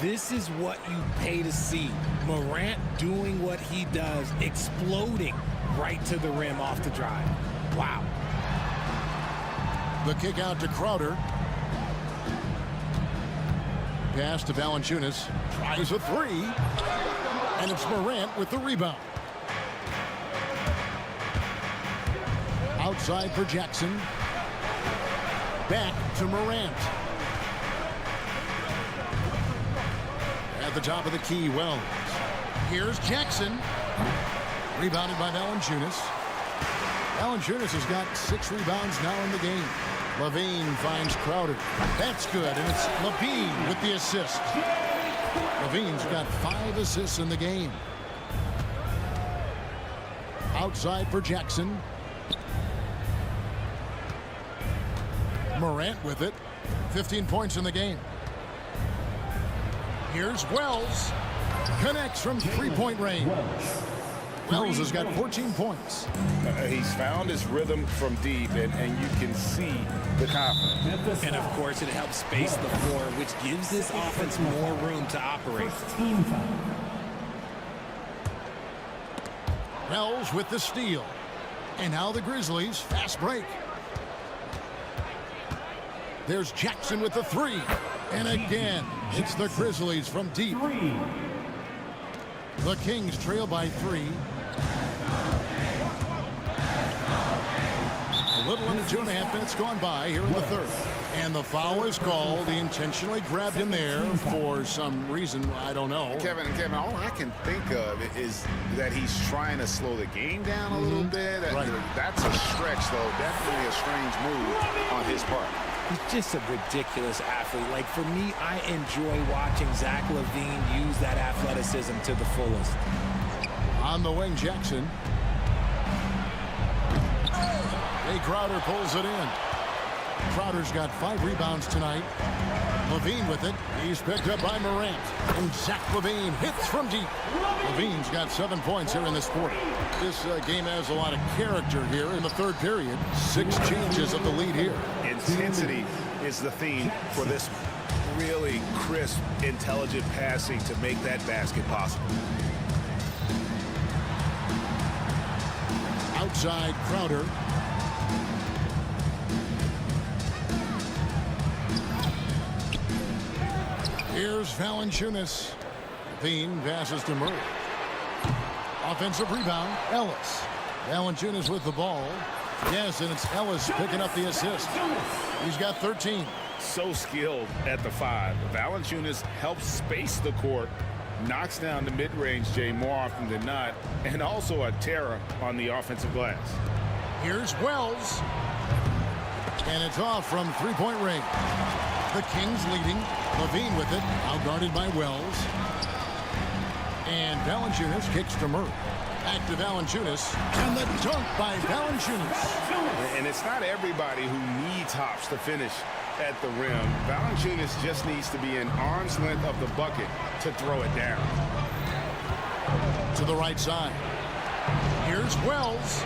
This is what you pay to see. Morant doing what he does, exploding right to the rim off the drive. Wow. The kick out to Crowder. Pass to Valanciunas. Tries a three. And it's Morant with the rebound. Outside for Jackson. Back to Morant. At the top of the key, Wells. Here's Jackson. Rebounded by Valanciunas. Valanciunas has got 6 rebounds now in the game. Levine finds Crowder. That's good, and it's Levine with the assist. Levine's got 5 assists in the game. Outside for Jackson. Morant with it. 15 points in the game. Here's Wells. Connects from three-point range. Wells has got 14 points. He's found his rhythm from deep, and you can see the confidence. And, of course, it helps space the floor, which gives this offense more room to operate. Wells with the steal. And now the Grizzlies, fast break. There's Jackson with the three. And again, it's the Grizzlies from deep. The Kings trail by 3. A little under 2.5 minutes gone by here in the third. And the foul is called. He intentionally grabbed him there for some reason, I don't know. Kevin, all I can think of is that he's trying to slow the game down a little bit. Right. That's a stretch, though. Definitely a strange move on his part. He's just a ridiculous athlete. Like, for me, I enjoy watching Zach LaVine use that athleticism to the fullest. On the wing, Jackson. Jay Crowder pulls it in. Crowder's got 5 rebounds tonight. LaVine with it. He's picked up by Morant. And Zach LaVine hits from deep. LaVine's got 7 points here in this quarter. This game has a lot of character here in the third period. 6 changes of the lead here. Intensity is the theme for this really crisp, intelligent passing to make that basket possible. Outside Crowder. Here's Valanciunas. Levine passes to Murray. Offensive rebound, Ellis. Valanciunas with the ball. Yes, and it's Ellis picking up the assist. He's got 13. So skilled at the 5. Valanciunas helps space the court, knocks down the mid-range, Jay, more often than not, and also a terror on the offensive glass. Here's Wells. And it's off from three-point range. The Kings leading. Levine with it, outguarded by Wells. And Valanciunas kicks to Murray. Back to Valanciunas. And the dunk by Valanciunas. And it's not everybody who needs hops to finish at the rim. Valanciunas just needs to be an arm's length of the bucket to throw it down. To the right side. Here's Wells.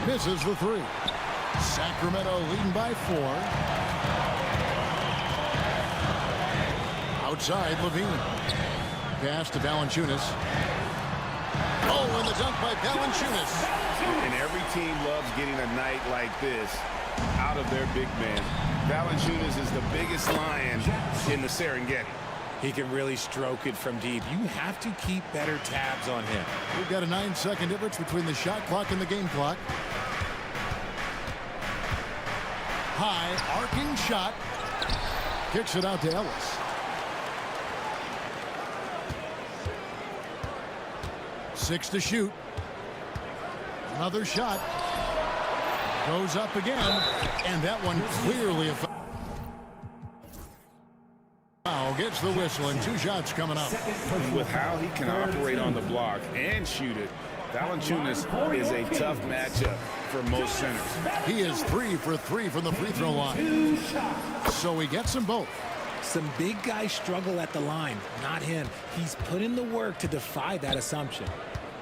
Misses the 3. Sacramento leading by 4. Outside, Levine. Pass to Valanciunas. Oh, and the dunk by Valanciunas. And every team loves getting a night like this out of their big man. Valanciunas is the biggest lion in the Serengeti. He can really stroke it from deep. You have to keep better tabs on him. We've got a 9-second difference between the shot clock and the game clock. High, arcing shot. Kicks it out to Ellis. 6 to shoot. Another shot. Goes up again. And that one clearly a foul. Gets the whistle and 2 shots coming up. With how he can operate on the block and shoot it, Valanciunas is a tough matchup for most centers. He is 3 for 3 from the free throw line. So he gets them both. Some big guys struggle at the line, not him. He's put in the work to defy that assumption.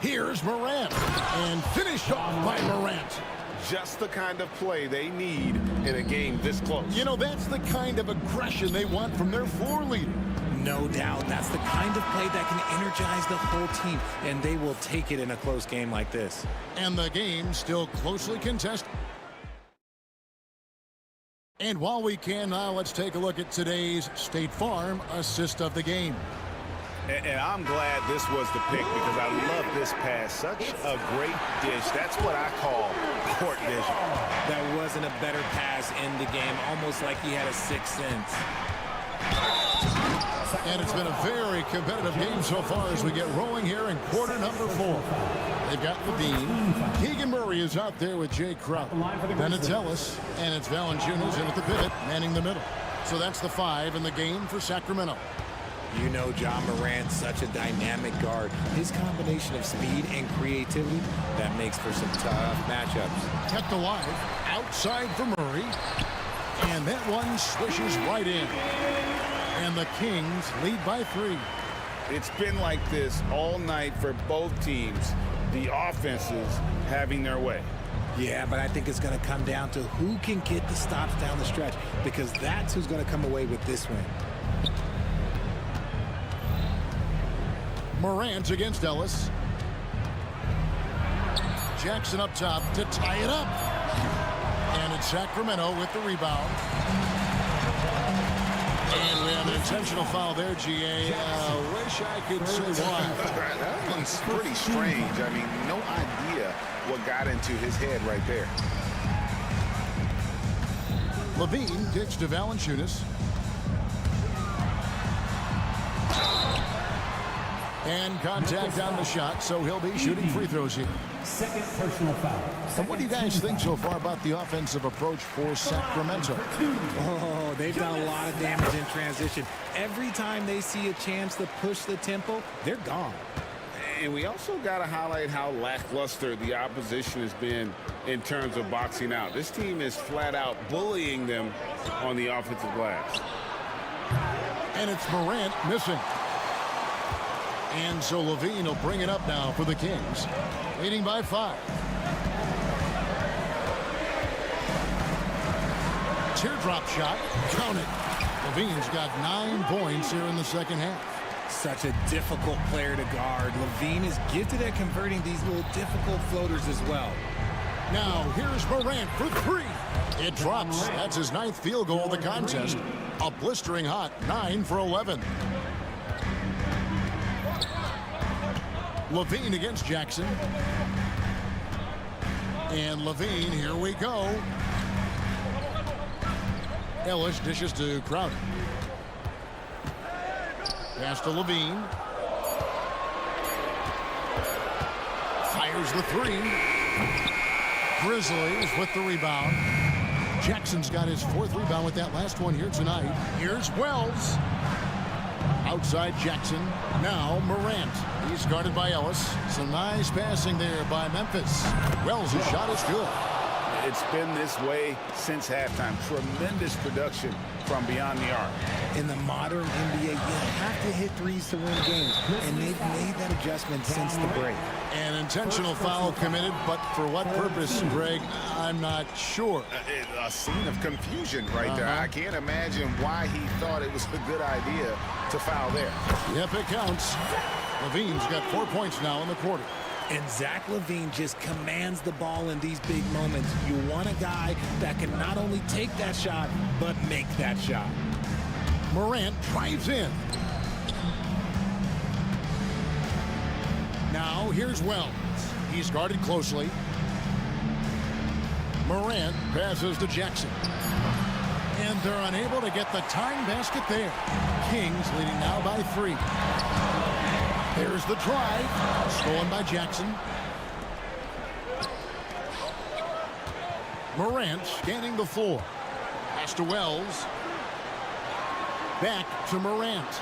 Here's Morant. And finished off by Morant. just the kind of play they need in a game this close. You know, that's the kind of aggression they want from their floor leader. No doubt. That's the kind of play that can energize the whole team, and they will take it in a close game like this. And the game still closely contested. And while we can now, let's take a look at today's State Farm assist of the game. And I'm glad this was the pick because I love this pass. Such a great dish. That's what I call court vision. That wasn't a better pass in the game, almost like he had a sixth sense. And it's been a very competitive game so far as we get rolling here in quarter number 4. They've got Levine. Keegan Murray is out there with Jay Crowder. Then it's Ellis, and it's Valanciunas in at the pivot, manning the middle. So that's the 5 in the game for Sacramento. You know John Morant's such a dynamic guard. His combination of speed and creativity, that makes for some tough matchups. Kept alive, outside for Murray. And that one swishes right in. And the Kings lead by 3. It's been like this all night for both teams. The offenses having their way. Yeah, but I think it's going to come down to who can get the stops down the stretch, because that's who's going to come away with this win. Morant against Ellis. Jackson up top to tie it up. And it's Sacramento with the rebound. And we have an intentional foul there, GA. Wish I could say why. That one's pretty strange. I mean, no idea what got into his head right there. Levine kicks to Valanciunas. And contact on the shot, so he'll be shooting free throws here. Second personal foul. And what do you guys think so far about the offensive approach for Sacramento? Oh, they've done a lot of damage in transition. Every time they see a chance to push the tempo, they're gone. And we also got to highlight how lackluster the opposition has been in terms of boxing out. This team is flat out bullying them on the offensive glass. And it's Morant missing. And so Levine will bring it up now for the Kings, leading by 5. Teardrop shot, count it. Levine's got 9 points here in the second half. Such a difficult player to guard. Levine is gifted at converting these little difficult floaters as well. Now here's Morant for 3. It drops. That's his 9th field goal of the contest. A blistering hot 9 for 11. Levine against Jackson. And Levine, here we go. Ellis dishes to Crowder. Pass to Levine. Fires the 3. Grizzlies with the rebound. Jackson's got his 4th rebound with that last one here tonight. Here's Wells. Outside Jackson. Now Morant. He's guarded by Ellis. Some nice passing there by Memphis. Wells' shot is good. It's been this way since halftime. Tremendous production from beyond the arc. In the modern NBA, you have to hit threes to win games, and they've made that adjustment since the break. An intentional foul committed, but for what purpose, Greg, I'm not sure. A scene of confusion right there. I can't imagine why he thought it was a good idea to foul there. Yep, it counts. Levine's got 4 points now in the quarter. And Zach LaVine just commands the ball in these big moments. You want a guy that can not only take that shot, but make that shot. Morant drives in. Now here's Wells. He's guarded closely. Morant passes to Jackson. And they're unable to get the tying basket there. Kings leading now by 3. There's the drive. Stolen by Jackson. Morant scanning the floor. Pass to Wells. Back to Morant.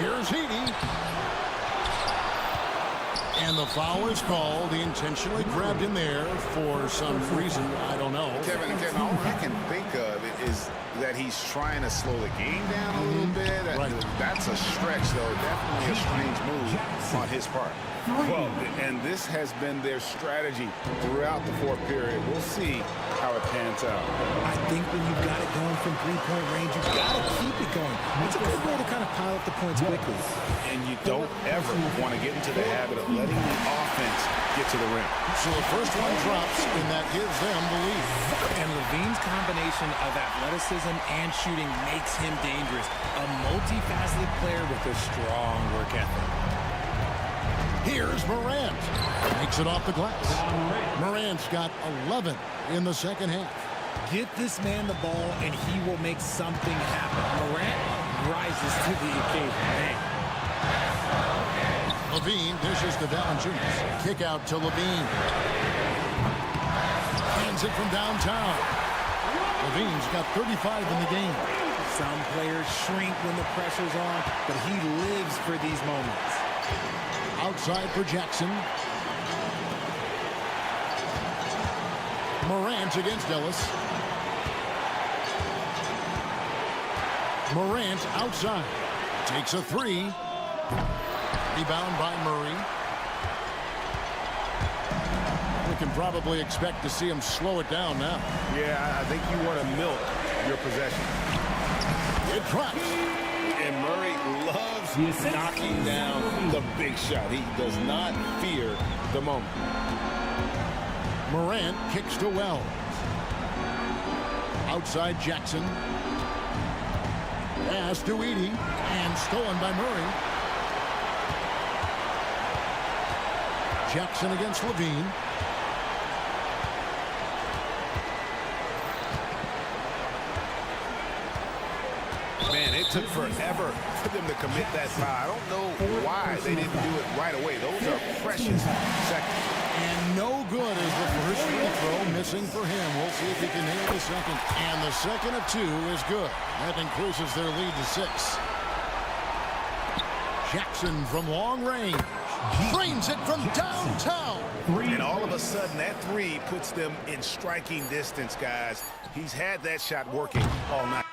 Here's Heaney. And the foul is called. He intentionally grabbed him there for some reason. I don't know. Kevin, all I can think of is that he's trying to slow the game down a little bit. That's a stretch, though. Definitely a strange move on his part. Well, and this has been their strategy throughout the fourth period. We'll see how it pans out. I think when you've got it going from three-point range, you've got to keep it going. It's a good way to kind of pile up the points quickly. And you don't ever want to get into the habit of letting the offense get to the rim. So the first one drops, and that gives them the lead. And Levine's combination of athleticism and shooting makes him dangerous. A multifaceted player with a strong work ethic. Here's Morant. Makes it off the glass. Morant's got 11 in the second half. Get this man the ball, and he will make something happen. Morant rises to the occasion. Man. Levine dishes to Valanciunas. Kick out to Levine. Hands it from downtown. Levine's got 35 in the game. Some players shrink when the pressure's on, but he lives for these moments. Outside for Jackson. Morant against Ellis. Morant outside. Takes a three. Rebound by Murray. We can probably expect to see him slow it down now. Yeah, I think you want to milk your possession. It drops. And Murray loves knocking down the big shot. He does not fear the moment. Morant kicks to Wells. Outside Jackson. Pass to Edey. And stolen by Murray. Jackson against Levine. Man, it took forever for them to commit that foul. I don't know why they didn't do it right away. Those are precious seconds. And no good is the first free throw missing for him. We'll see if he can nail the second. And the second of two is good. That increases their lead to 6. Jackson from long range. Drains it from downtown. And all of a sudden, that three puts them in striking distance, guys. He's had that shot working all night.